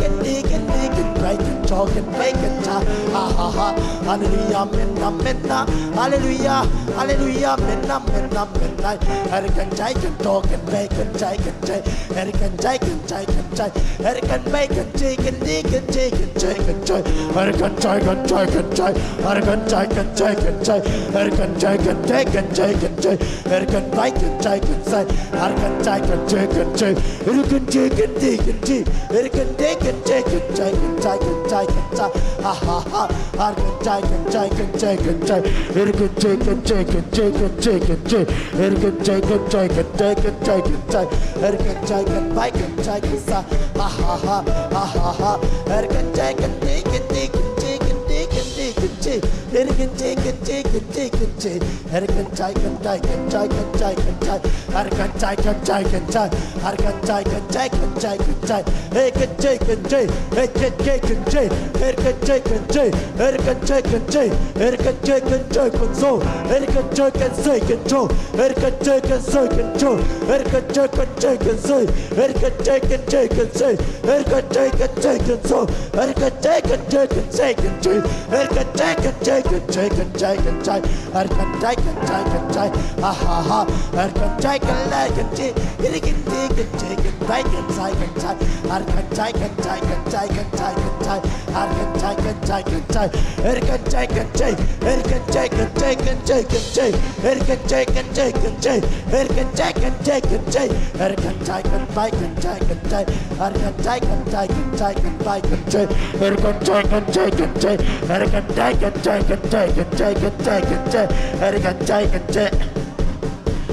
Speaker 3: กันดีกันดีกันไรกันโจกันไปกันจ้าฮ่าฮ่าฮ่าฮาเลลูยาเมนนะเมนนะฮาเลลูยาฮาเลลูยาเมนนะเมนนะเมนนะอาร์กันใจกันโตกันไปกันใจกันเจอาร์กันใจกันใจกันใจอาร์กันไปกันเจกันดีกันเจกันเจกันใจอาร์กันใจกันใจกันใจอาร์กันใจกันใจกันใจอาร์กันใจกันใจกันใจกันใจอาร์กันไปกันใจกันใจอาร์กันใจกันใจกันใจอาร์กันใจกันดีกันดีอาร์กันดีกันใจกันใจกันใจกันใจกันใจฮ่าฮ่าฮ่าอาร์กันใจกันใจกันใจกันใจอาร์กันใจกันใจกันใจกันใจกันใจอาร์กันใจกันใจกันใจกันใจกันใจอาร์กันใจกันไปกันใจกันใจฮ่าฮ่าฮ่าฮ่าฮ่าฮ่าอาร์กันใจกันดีกันดีกันใจกันดีกันดีกันใจอาร์กันใจกันใจกันใจกันใจอาร์กันใจกันใจกันใจกันใจกันใจอาร์กันใจกันใจกันใจอาร์กันใจกันใจกันใจกันใจเฮ้กันใจกันใจเฮ้กันใจกันใจเฮ้กันใจกันใจเฮ้กันใจกันใจเฮ้กันใจกันใจกันโซเฮ้กันใจกันใส่กันโจเฮ้กันใจกันใส่กันโจเฮ้กันใจกันใจกันใส่เฮ้กันใจกันใจกันใส่เฮ้กันใจกันใจกันโซเฮ้กันใจกันใจกันใส่กันโจเฮ้กันใจกันใจกันใจกันใจกันใจอาร์กันใจกันใจกันใจฮ่าฮ่าฮ่าอาร์กันใจกันเลยกันใจเฮ้กันใจกันใจกันไปกันใจกันใจอาร์กันใจกันใจกันใจกันใจกันใจอาร์กันใจกันใจกันใจเฮ้กันใจกันใจเฮ้กันใจกันใจกันใจกันใจเฮ้กันใจกันใจกันใจเฮ้กันใจกันใจกันใจเฮ้กันใจกันไปกันใจกันใจอาร์กันใจกันใจกันใจกันไปกันใจเฮ้กันใจกันใจกันใจเฮ้กันใจกันใจกันใจกันใจกันใจกันใจเฮ้กันใจกันใจ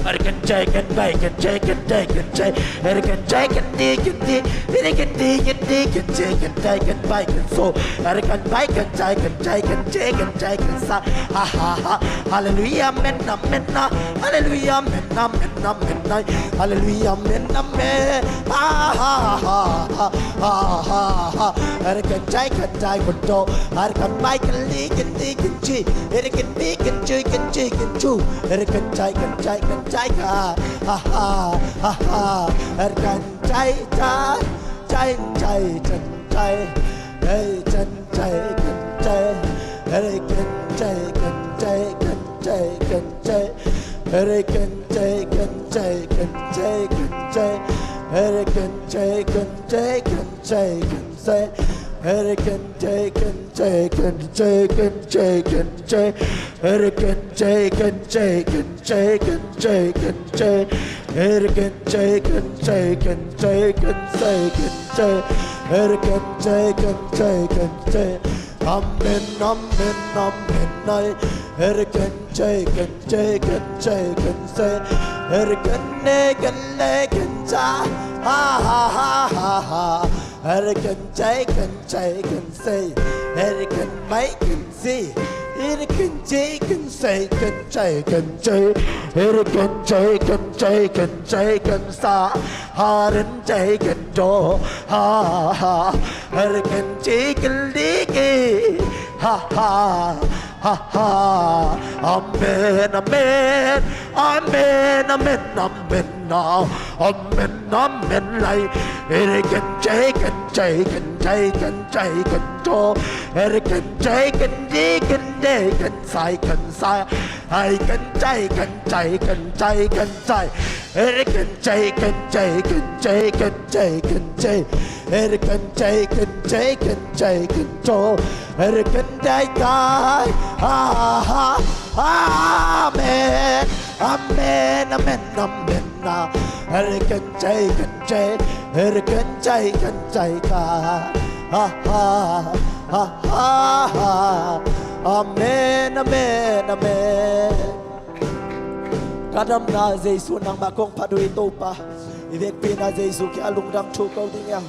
Speaker 3: อาร์กันใจกันไปกันใจกันใจกันใจอาร์กันใจกันดีกันดีกันดีกันดีกันใจกันใจกันไปกันโซอาร์กันไปกันใจกันใจกันใจกันใจกันซาฮ่าฮ่าฮ่าฮาเลลูยาเมนนะเมนนะฮาเลลูยาเมนนะเมนนะเมนนะฮาเลลูยาเมนนะเมฮ่าฮ่าฮ่าฮ่าฮ่าฮ่าฮ่าอาร์กันใจกันใจกันโตอาร์กันไปกันดีกันดีกันจีอาร์กันดีกันใจกันใจกันจูอาร์กันใจกันใจกันใจค่ะฮ่าฮ่าฮ่าฮ่าอาร์กันใจใจใจใจจันใจเฮ้ยจันใจกันใจเฮ้ยกันใจกันใจกันใจกันใจเฮ้ยกันใจกันใจกันใจกันใจเฮ้ยกันใจกันใจกันใจกันใจเฮ้ยกันใจกันใจกันใจกันใจกันใจเฮ้ยกันใจกันใจกันใจกันใจกันใจเฮ้ยกันใจกันใจกันใจกันใจกันใจเฮ้ยกันใจกันใจกันใจอาเมนอาเมนอาเมนไนเฮ้ยกันใจกันใจกันใจกันใจเฮ้ยกันเนกันเลกันจ้าฮ่าฮ่าฮ่าฮ่าฮ่าเฮ้ยกันใจกันใจกันใจเฮ้ยกันไม่กันสิเฮ้ยกันใจกันใจกันใจกันใจเฮ้ยกันใจกันใจกันใจกันสาฮารันใจกันโจฮ่าฮ่าเฮ้ยกันใจกันดีกีฮ่าฮ่าฮ่าฮ่าอาเมนอาเมนอาเมนอาเมนอาเมนนาอาเมนอาเมนไลเฮ้ยกันใจกันใจกันใจกันใจกันโตเฮ้ยกันใจกันดีกันเดกันใส่กันใส่ให้กันใจกันใจกันใจกันใจเฮ้ยกันใจกันใจกันใจกันใจกันใจเฮ้ยกันใจกันใจกันใจกันโตเฮ้ยกันได้ตายฮ่าฮ่าอาเมนอาเมนอาเมนอาเมนนะเฮ้ยกันใจกันใจเฮ้ยกันใจกันใจค่ะฮ่าฮ่าฮ่าฮ่าฮ่าอาเมนอาเมนอาเมนkadam na Yesu nang makong padui to pa ivek pina Yesu ki alungdam chukau dingya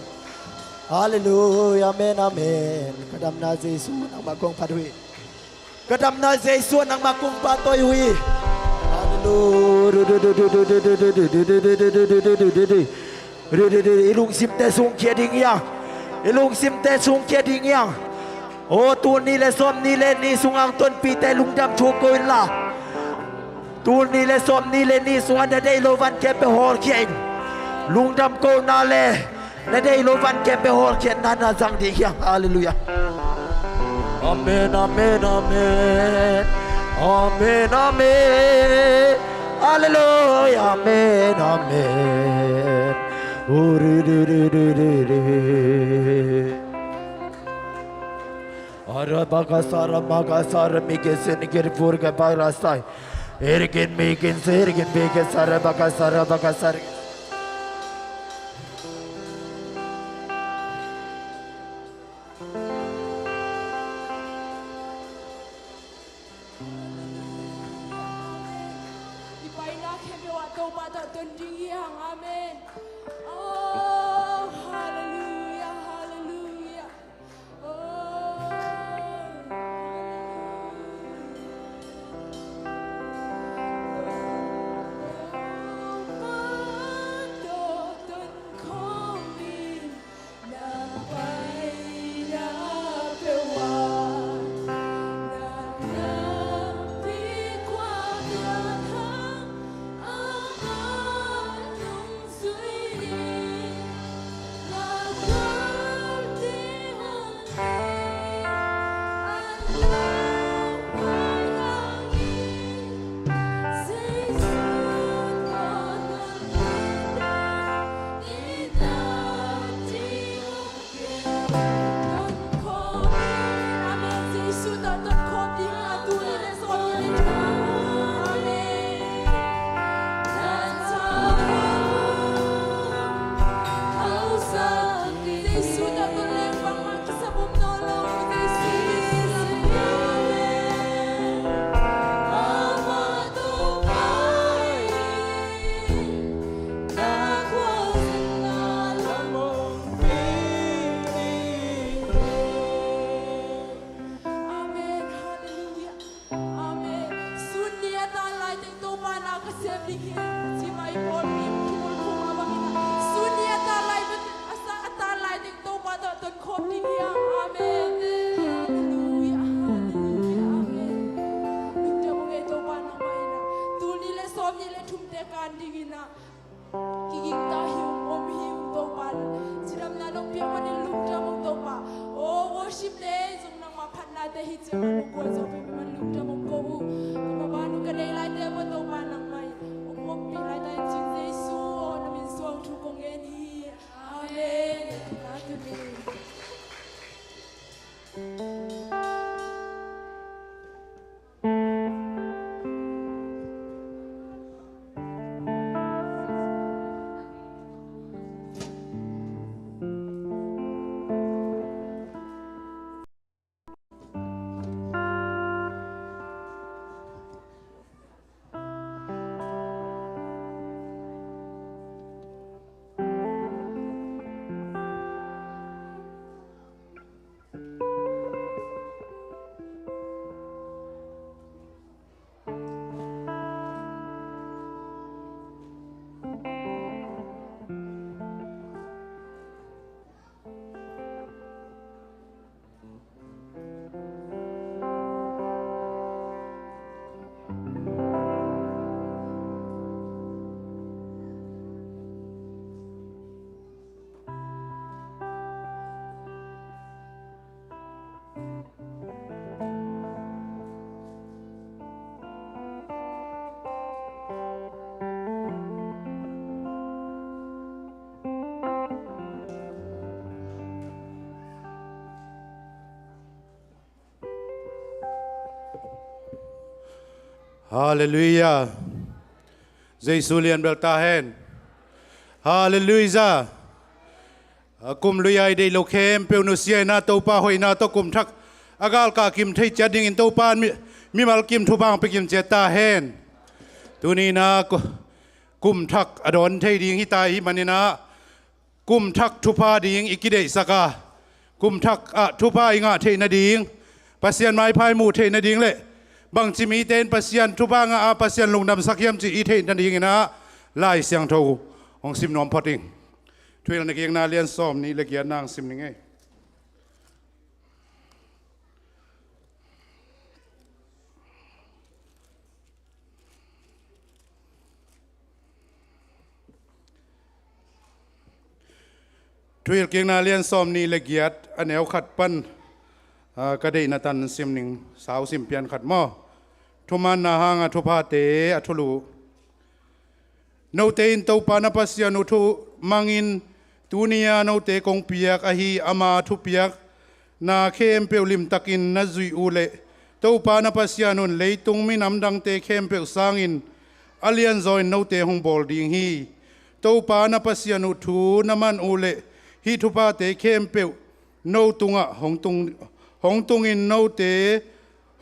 Speaker 3: hallelujah amen amen kadam na Yesu nang makong padui kadam na Yesu nang makong patoy hui hallelujah ilung sim te sung kia dingya ilung sim te sung kia dingya o tu ni le som ni le ni sung ang ton pi te lungdam chukau la tu ni le som ni le ni swan na dei lo van ke pe hol kien lung dam ko na le na dei lo van ke pe hol kien na na zang di ya hallelujah amen amen amen amen amen hallelujah amen amen Arabakasara magasara migesin girfurga bagrasai ergin migin sergin bigesara bakasara bakasara
Speaker 2: Ipaina kebe wa tau bata tunding yang amen. Oh hallelujah hallelujah.
Speaker 1: Hallelujah. Giêsu liền bel ta hen. Hallelujah. Kum luyai de lokem peunusia na to pa hoi na to kum thak agal ka kim thei chading in to pan mi mal kim thu bang pe kim che ta hen. Tu ni na kum thak adon thei ding hi tai hi manina kum thak thu pa ding ikide saka kum thak thu pa inga thei na ding pasian mai phai mu thei na ding le bang chi mi ten pasian thu ba nga pasian lungnam sakyam chi i thei na ding ina lai siang tho ong sim nom photing thuil na kiang na lian som ni le kian nang sim ni ngai
Speaker 4: ทุยเกียงนาเลียนซอมนีเลกียดอันแนวขัดปั้นกระเดนตันซิมหนึ่งสาวซิมเปียนขัดหม้อทุมันนาหางทุพาเตอทุลูโนเตอินเตาปานาปัสยานุทุมังอินตูเนียโนเตกงเปียกอหีอามาทุเปียกนาเข้มเปียวลิมตักินนาจุยอูเลเตาปานาปัสยานุนเลยตุงมินำดังเตเข้มเปียวสางอินอเลียนจอยโนเตหงบอลดิงฮีเตาปานาปัสยานุทูนามันอูเลฮีทุพาเตเข้มเปียวโนตุงะหงตุงอินโนเต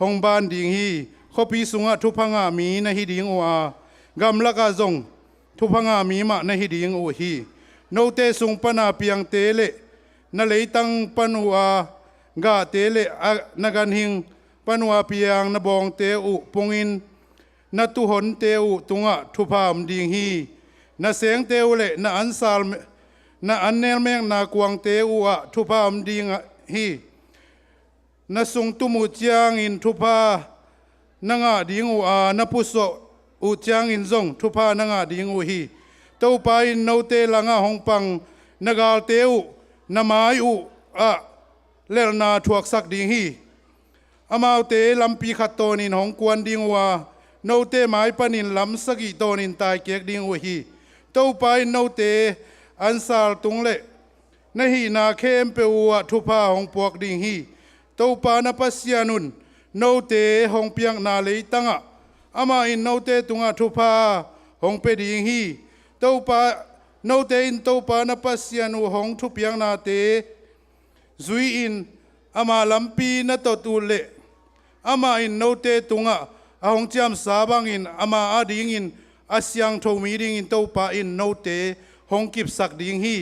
Speaker 4: หงบานดิงฮีขปีสุงะทุพังะมีนะฮีดิงโออากำลักาจงทุพังามีมาในฮิดิงโอฮีโนเตสุงปนาเปียงเตเลนเลยตังปนัวกาเตเลนกันหิงปนัวเปียงนบองเตอุปงอินนตุหนเตอุตุงะทุพามดิงฮีนเสียงเตอุเลนอันซาลนอันเนลเมงนากวงเตอุอะทุพามดิงฮีนสุงตุมุจยังอินทุพานงะดิงอุอะนปุโสอุจางอินซงทุพานงาดิงอุฮีเต้าไปโนเตลังาหงปังนกาลเตอุนามายอุอะเลลนาทวกสักดิงฮีอามาเตลำปีขัดโตนินหงกวนดิงวาโนเตหมายปนินลำสกิโตนินตายเกียกดิงอุฮีเต้าไปโนเตอันซาลตุงเลนฮีนาเข้มเปวัวทุพาหงปวกดิงฮีเต้าปานาปัสยานุนโนเตหงเปียงนาเลยตังะอามาอินโนเตตุงะทุพาหงเปดิงฮีเต้าปาโนเตอินเต้าปานาปัสยานุหงทุเปียงนาเตซุยอินอามาลัมปีนาตตุเลอามาอินโนเตตุงะอาหงจามสาบังอินอามาอาดิงอินอาเซียงโทมีดิงอินเต้าปาอินโนเตหงกิบสักดิงฮี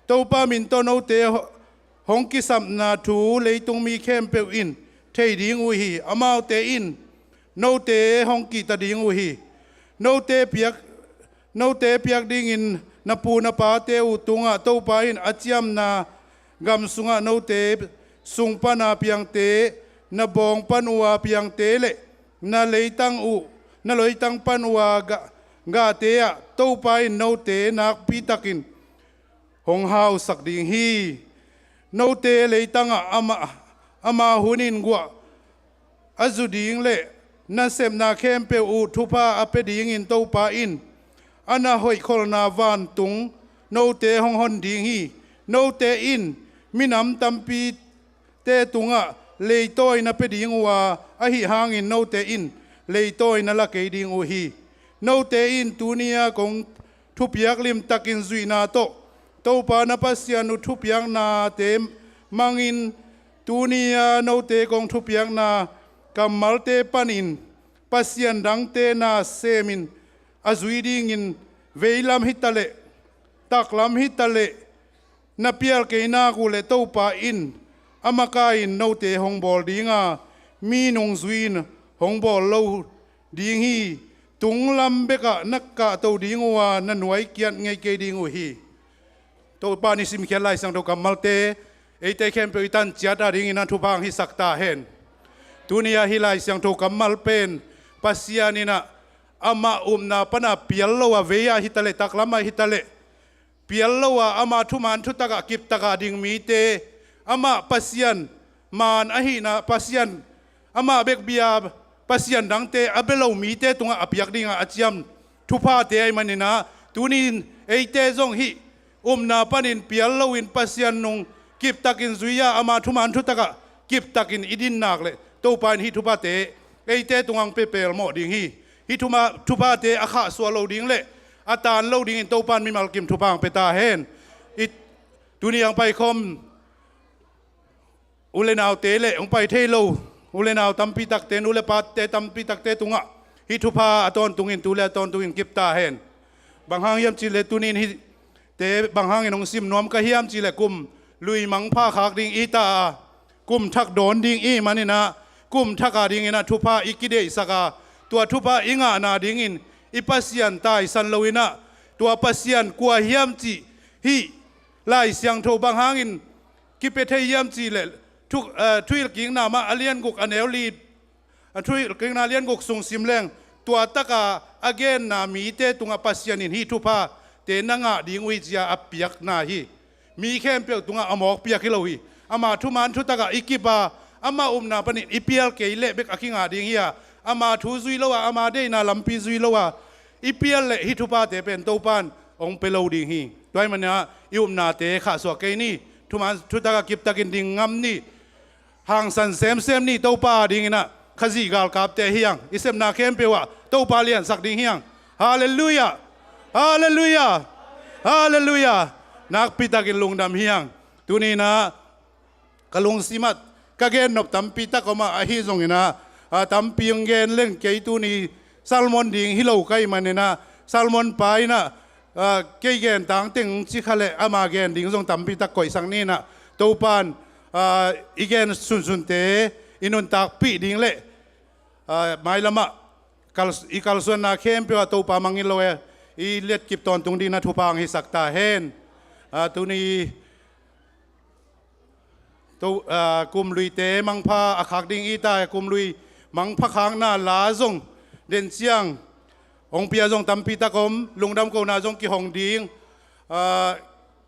Speaker 4: เต้าปามินโตโนเตหงกิสัมนาทูเลยตุงมีเข้มเปวอินเทดิงอุฮีอามาเตอินโนเตหงกีตาดิงอุฮีโนเตเปียกดิงอินนปูนปาเตอุตุงะเต้าปาอินอาจยมนากำสุงะโนเตสุงปนาเปียงเตนบองปันอัวเปียงเตเลนเลยตังอุนเลยตังปันอัวกาเตะเต้าปาอินโนเตนักปีตักินหงหาวสักดิงฮีโนเตเลยตังะอามาหุนินกัวอาจุดิงเลนาเซมนาเข้มเปอูทุพาอเปดิงอินเต้าปาอินอันนาหอยโคลนาวันตุงโนเตหงหอนดิงฮีโนเตอินมินำตัมปีเตตุงะเลยต้อยนาเปดิงวัวอหิหางอินโนเตอินเลยต้อยนาละเกดิงอุฮีโนเตอินตุเนียกงทุพยักลิมตักินซุยนาโตเต้าปานาปัสยานุทุพยักนาเตมังอินตุเนียโนเตกงทุพยักนากำมัลเตปันินปัสยันดังเตนาเซมินอาจุยดิงินเวลัมฮิตาเลตักลัมฮิตาเลนาเปียลเกนากูเลเต้าปาอินอามากาอินโนเตหงบอลดิงามีนงซุยนหงบอลโลดิงฮีตุงลัมเบกะนักกะเต้าดิงวานันไว้เกียนไงเกดิงอุฮีเต้าปานิสิมเขียนไลสังเต้ากำมัลเตเอเตเข้มเปอิตันเจียดาดิงินันทุพังฮิสักตาเห็นตุนียฮิลายเสียงโทกัมมัลเป็นปัสยานินะอามานาปนาเปียลโลวะเวียฮิตาเลตักลามาฮิตาเลเปียลโลวะอามาทุมันทุตกะกิบตกะดิงมีเตอามาปัสยันมานอหินะปัสยันอามาเบกเบียปัสยันดังเตอเบโลมีเตตุงะอภิยักดิงะอาจยมทุพาเตไอมันนินะตุนินเอเตซงฮินาปนินเปียลโลวินปัสยันนงกิบตะกินซุยยาอามาทุมันทุตกะกิบตะกินอิดินนักเลเต้าปานฮิทุพาเตเอเตตุงังเปเปลโมดิงฮีฮิทุพาเตอาคาสวาโลดิงเลอาตานโลดิงเต้าปานมิมัลกิมทุพังเปตาเฮนอิตุนียังไปคมอุเลนาวเตเลองไปเทโลอุเลนาวตัมปีตักเตนุเลปาเตตัมปีตักเตตุงะฮิทุพาอตอนตุงินตุเลอตอนตุงินกิบตาเฮนบางหางยามจิเลตุนินฮิเตบางหางนองซิมนอมกะเฮียมจิเลกุมลุยมังผ้าขากดิงอีตากุมทักโดนดิงอีมันนี่นะกุมทักอาดิงอินะทุพาอิกิเดสกาตัวทุพาอิงานาดิงอินอิปัสยันตายสันโลวินะตัวปัสยันกัวเฮียมจีฮีไล่เสียงโทบางหางอินกิเปเทเฮียมจีเลทุกทุยกิงนามาอเลียนกุกอเนลลีทุยกิงนาเลียนกุกส่งซิมแรงตัวตะกาอเกนนามีเตตุงปัสยันอินฮีทุพาเตนังอาดิงวิจยาอภิยักนาฮี มีแค่เปียกตุงอมอกเปียกฮิโลฮีอามาทุมันทุตกะอิกิบาอามานาปนิอิเปียลเกยเลเบกอคิงาดิงเฮียอามาทูซุยโลวาอามาเดนาลัมปีซุยโลวาอิเปียลเลฮิทุปาเตเป็นโตปานองเปโลดิงฮีด้วยมันเนี่ยนาเตขาสวกเกนี่ทุมันทุตกะกิบตะกินดิงงามนี่ห่างสันเซมนี่โตปาดิงนะขจีกาลกาบเตเฮียงอิเซมนาเข้มเปวะโตปาเลียนสักดิงเฮียงฮาเลลูยาฮาเลลูยาฮาเลลูยานักปิตากินลุงดำเฮียงตัวนี้นะกะลุงสิมัดกะเกนนบตำปิตาก็มาอาฮิซงนะตำปียงเกนเล่นเกยตัวนี้ซัลมอนดิงฮิโลไกมันเนี่ยนะซัลมอนไปนะเกยเกนต่างติงชิคาเลอามาเกนดิงซงตำปิตาก่อยสังนี่นะตัวปานอีเกนสุนเตอินุนตากปีดิงเล่ไม่ละมะอีกาลส่วนนาเข้มเปว่าตัวปามังอิโลเออีเลียดกิบตอนตรงดีนะทุพางฮิสักตาเฮนตัวนี้ตัวกุมลุยเตมังพาอักดิงอีตากุมลุยมังพักหางหน้าลาซงเด่นเสียงองเปียซงตัมปีตะกมลุงดำโกนาซงกิหงดิง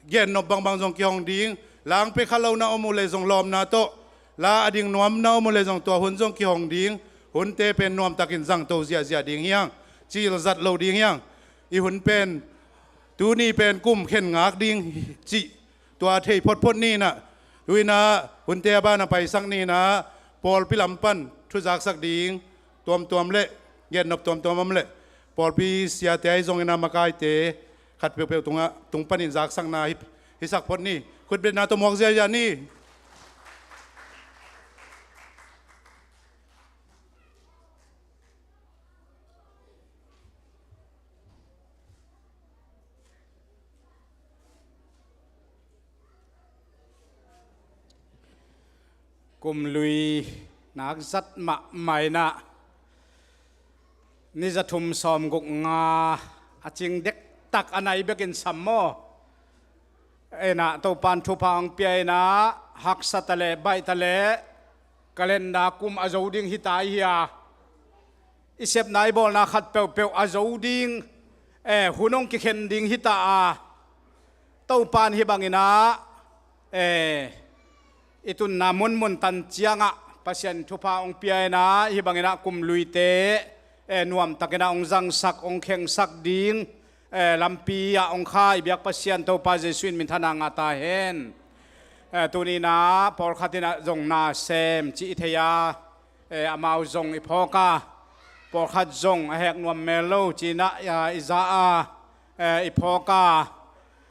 Speaker 4: เย็นนบบางซงกิหงดิงหลังไปข้าเรานาอมุเลซงลอมนาโตลาอดิงนวมนาอมุเลซงตัวหุ่นซงกิหงดิงหุ่นเตเป็นนวมตะกินซังโตเสียดิงเฮียงจีลจัดเราดิงเฮียงอีหุ่นเป็นตัวนี้เป็นกุ้มเข็นงากดิงจิตัวเทพพดนี่นะดูนะหุ่นเตบ้านไปสักนี่นะปอลพิลำปั้นทุจักสักดิงตัวเละเย็นนบตัวมันเละปอลพิเสียเตยทรงนามากายเตขัดเปลวตรงปันินจักสักนาฮิสักพดนี่คุณเป็นนาตัวมอกเสียยานี่
Speaker 5: กุมลุยนักจัดมาใหม่นะนี่จะทุ่มซ้อมกุกงาอาจิงเด็กตักอันไหนเบกินสัมโมนะตัวปันทุพังเปียนะหักสัตเลใบตะเลกเลนดากุมอาจูดิงฮิตายเฮียอิเซบนายบอลนะขัดเปียวอาจูดิงหุ่นงกิเข็นดิงฮิตาตัวปันฮิบังอินะitun namun tan cianga pasien thupa ong piai na hi bangena kum luite nuam takena ong jang sak ong kheng sak ding lampi ya ong khai biak pasien to pa jesuin min thana nga ta hen tuni na por khatina jong na sem chi theya amau jong iphoka por khat jong hek nuam melo chi na ya iza iphoka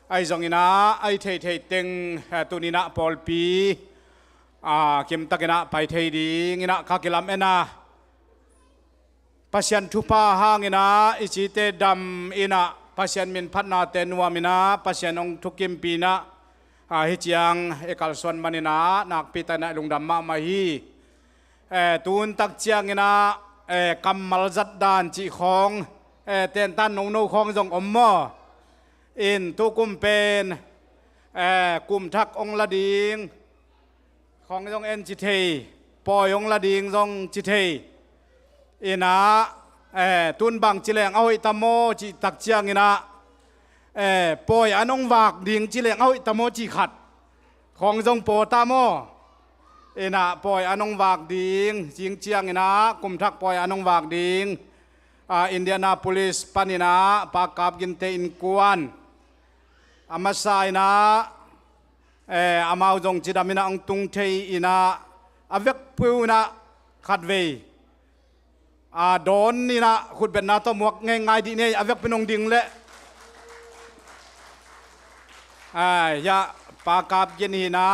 Speaker 5: ai jong ina ai thei teng tuni na pol pi kiam takena pai thei ding ina kakilam ena pasien thupa hangina ichite dam ina pasien min phatna te nuamina pasien ong thukim pina hi chiang ekal son manina nak pitana lungdam ma hi tun tak chiang ina kamal zat dan chi khong ten tan nong no khong jong ommo in tu kum pen kum thak ong la dingของจงเอ็นจิเทปอยงละดิงจงจิเทอินะตุนบังจิเลงเอาอิตาโมจิตักเจียงอินะปอยอันองวากดิงจิเลงเอาอิตาโมจิขัดของจงโปตาโมอินะปอยอันองวากดิงจิงเจียงอินะกุมทักปอยอันองวากดิงอินเดียนาโพลิสปานินะปากกับกินเตอินกวนอามาไซนะอามาจงจิดามินาองตุงเทอินาอเวกปูนะขัดเวโดนนี่นะขุดเป็นนาตัวหมวกง่ายๆดีเนี่ยอเวกเป็นองดิงเละยาปากาบเย็นหินะ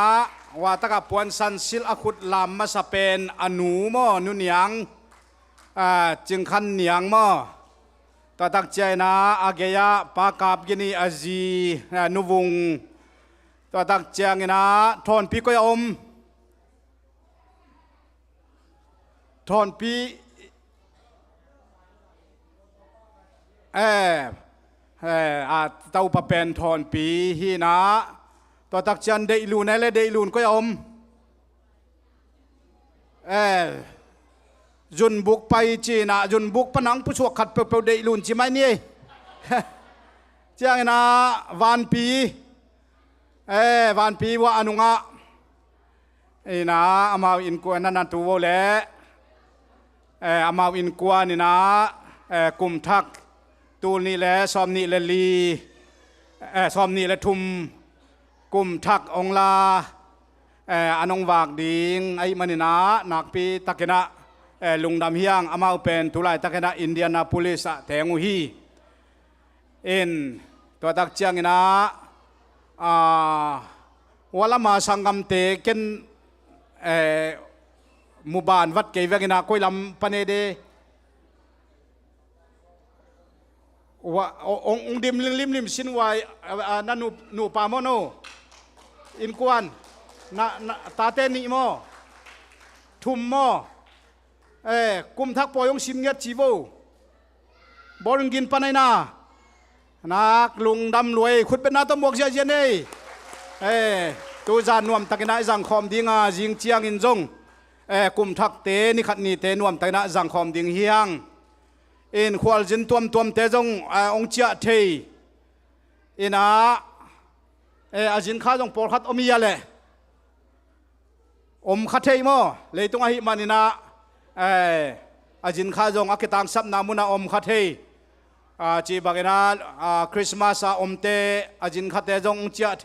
Speaker 5: ว่าตะกับปวนสันสิลอขุดลามมาสเปนอนูมอนุเนียงจึงคันเนียงมอตะตักใจนะอาเกียปากาบเย็นหิอาจีนุวงตัวตักเจียงนะทอนปีก็ยอมทอนปีเต้าปะเป็นทอนปีฮีนะตัวตักเจียนเดลูนอะไรเดลูนก็ยอมจุนบุกไปจีนะจุนบุกปนังผู้ชวกขัดเปลวเดลูนจีไม่นี่เจียงนะวันปี วันปีว่าอนุงะไอ้นะอามาอินกวนนันตัวแหละอามาอินกวนนี่นะกลุ่มทักตูนี่แหละซอมนี่แหละลีซอมนี่แหละทุมกลุ่มทักองลาอนงวากดิงไอ้มันนี่นะนักปีตะกนะลุงดำเฮียงอามาเป็นตุลายตะกนะอินเดียนาโพลิสแตงุฮีตัวตักเจียงนี่นะวลามาสังกัมเตกินหมู่บ้านวัดเกยเวกินาคุยลำปนเดว่าองดิมลิมสินไว้นั่นนูปามโนอินกวนตาเตนิโมทุมโมกุมทักปอยงสิมเงียจีโวบอลกินปนนานักลุงดำรวยขุดเป็นนาตมวกเจียนตัวจานนวมตะกินาจังคอมดิ้งจิงเจียงอินจงกุมทักเตนี่ขัดนี่เตนวมตะกินาจังคอมดิ้งเฮียงขวลจินตัวมเตจงองเจียเทอาจินข้าจงปอดขัดอมียาเลขัดเทยโมเลยตรงหิมันนี่นะอาจินข้าจงอักตังซับนามุนาขัดเทจีบักนะคริสต์มาสเตอาจินขัดเตจงเจียเท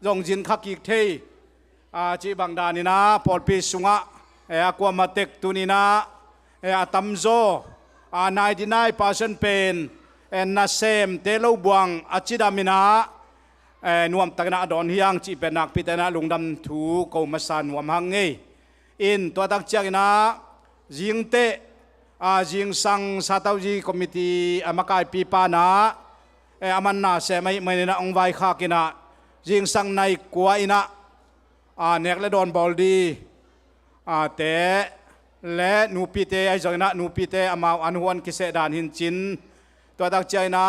Speaker 5: จงจินขักกิกเทจีบังดานี่นะปอดปีสุงะกวมาเต็กตุนี่นะตัมโซ99% เป็นนาเซมเตลูบวงอาจิดามินานวมตักนาดอนเฮียงจีเป็นนักพิจารณาลุงดำถูกมาสานวมหังเงตัวตักเจียงนะจิงเตจิงสังสาตาวจีคอมมิตี้มากายปีปานามันนาเซไม่นะองไวข้ากินะจิงสังในกัวอินะเนกเลดอนบอลดีเตและนูปีเตไอจอยนะนูปีเตอามาอันหวนกิเสดานหินจินตัวตักใจนะ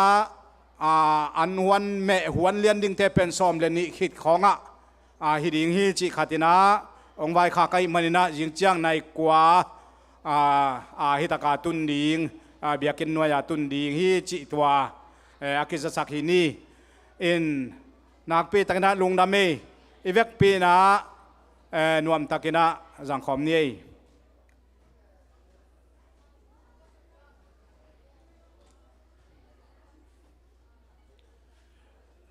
Speaker 5: อันหวนแม่หวนเลียนดิ่งเทเป็นซอมเลนิขิดของฮิดิงฮิจิขัตินะองไวข้าไกมันนะยิงเจียงในกัวฮิตากาตุนดิงเบียกินนวยตุนดิงฮิจิตัวอากิสสักฮินีนักปีตักนะลุงดำเมอีเวกปีนะนวมตักนะจังคอมนี้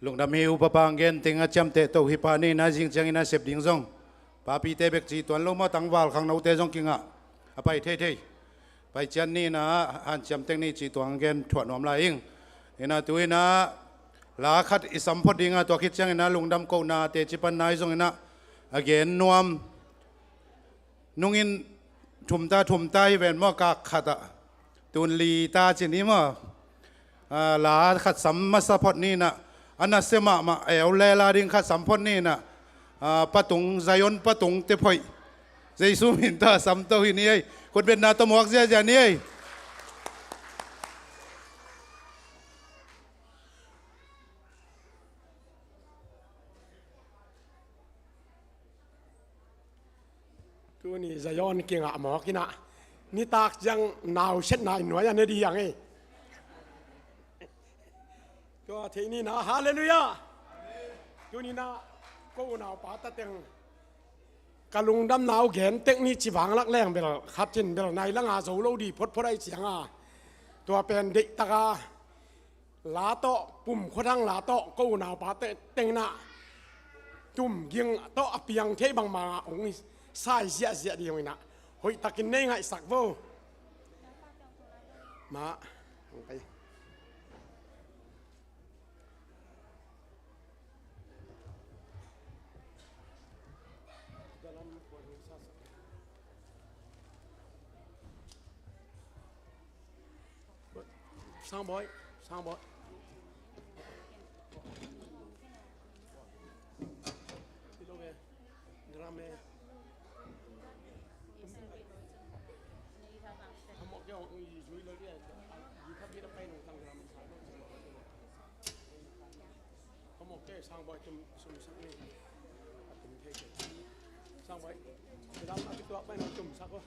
Speaker 4: ลุงดำฮิวปะปังเกนติงอาจำเตโตฮิปานีนาจิงจังอินาเสพดิงซงปาปีเตเบกจีตัวลงมาตั้งวาลขังนาเตจงกิงไปเท่ไปเจนนี่นะหันจำเตงนี่จีตัวเกนถวดนอมลายอิงตัวนะลาขัดอิสัมพดิงตัวคิดจังอินาลุงดำโกนาเตจิปันนายซงอินะเกนนวมนุ่งอินถุมตาเวนมอกากขัดตุนลีตาจินี้มาลาขัดสัมมาสพดนี่นะอันนั้นเสมาเลลาดิงขัดสัมพดนี่นะปะตุงใจยนปะตุงเตพอยใจสุมินตาสัมโตหินี่คนเป็นนาตมวกเสียจานี่
Speaker 6: ตัวนี้จะย้อนเก่งหมอกินะนี่ตากยังหนาวเช็ดหนาวหน่วยอันนี้ดีอย่างไงตัวทีนี้นะฮาเลลูยาตัวนี้นะก็หนาวปาตะเต็งกะลุงดำหนาวแขนเต็กนี่จีบังลักแรงไปแล้วครับจินไปแล้วในละงาโซโลดีพดพอได้เสียงตัวเป็นเด็กตะกาลาโตปุ่มขดังลาโตก็หนาวปาตะเต็งนะจุ่มยิงโตอเปียงเทบังมาองค์ใส่เสียดีอย่างนี้นะเฮ้ยตะกินได้ไงสักโวมาไปสร้างบอยที่โลเวดราม่ทำหมดเกี่ยวกับยุ้ยเลยเนี่ยยี่ทับยี่ทับไปหนุ่มตั้งดราม่ทำหมดเกี่ยวสร้างบอยจุ่มสักนี่จุ่มเทเกสร้างบอยดราม่ที่ตัวไปหนุ่มจุ่มสักวะ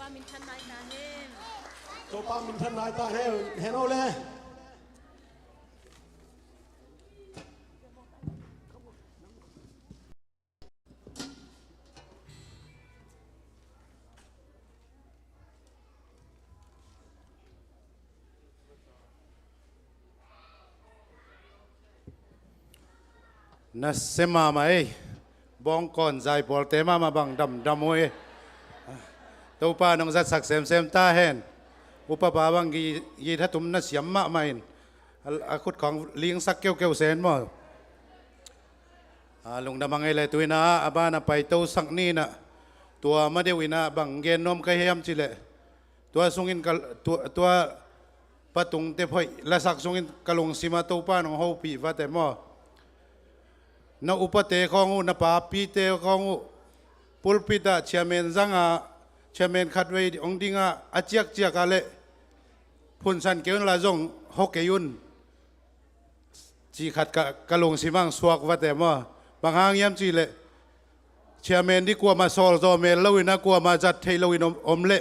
Speaker 2: pa min than nai ta hen
Speaker 6: โตปามินทนายตาเฮโนเลย
Speaker 4: นัสเซมาไหมบองก่อนใจปอลเตมาบังดำมวยตัวป้าน้องจัดสักเซมตาเห็นอุปปาบังยีถ้าตุมนัสยมมาไม่อาคุดของเลี้ยงสักเกี่ยวเซนมั้งลุงดำมังไงเลยตัวน่ะอาบ้านไปตัวสักนี่น่ะตัวมาเดวินะบังเกนนมก็เฮียมจิเลตัวสุงินตัวปะตุงเตพอยละสักสุงินกะลงสิมาตัวป้าน้องฮูปีว่าแต่มั้งna upate kongu na pa pite kongu pulpita chairman zanga chairman khatwei ongdinga achiak chiak ale phunsan keun la jong hokeyun chi khat ka kalong simang suak wate ma banghang yam chi le chairman di kwa ma sol zo me lowina kwa ma jat thei lowin omle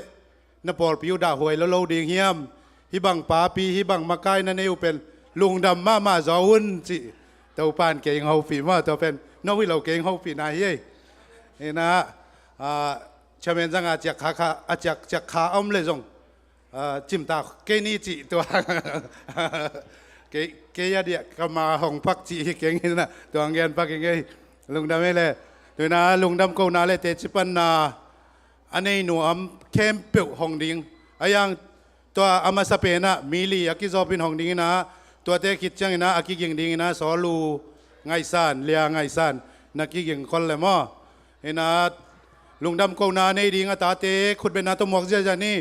Speaker 4: na pol piu da hoi lo ding hiam hi bang pa pi hi bang makai na neu pen lung dam ma zo hun chiตัวปานเก่งเขาฝีมาตัวเป็นนอกวิเราเก่งเขาฝีนายเฮ้ยนะชาวเมืองจังอาจากขาอ้อมเลยจงจิมตาเกนี่จีตัวเกยเดียก็มาห้องพักจีเก่งนะตัวเงียนพักเก่งลุงดำไม่เลยตัวนะลุงดำกูน่าเลยเตจิปันนาอันนี้หนูอำเข้มเปียวห้องดิ่งไอ้ยังตัวอามาสเปนะมิลีอากิจอบเป็นห้องดิ่งนะตัวเตคิดจังนะอากิยิงดิ่งนะสอลูไงสันเลียไงสันนักกิยิงคนเลยมั้งเห็นนะลุงดำกูน่าในดิ่งตาเตขุดเป็นนาตัวหมวกเจ้านี่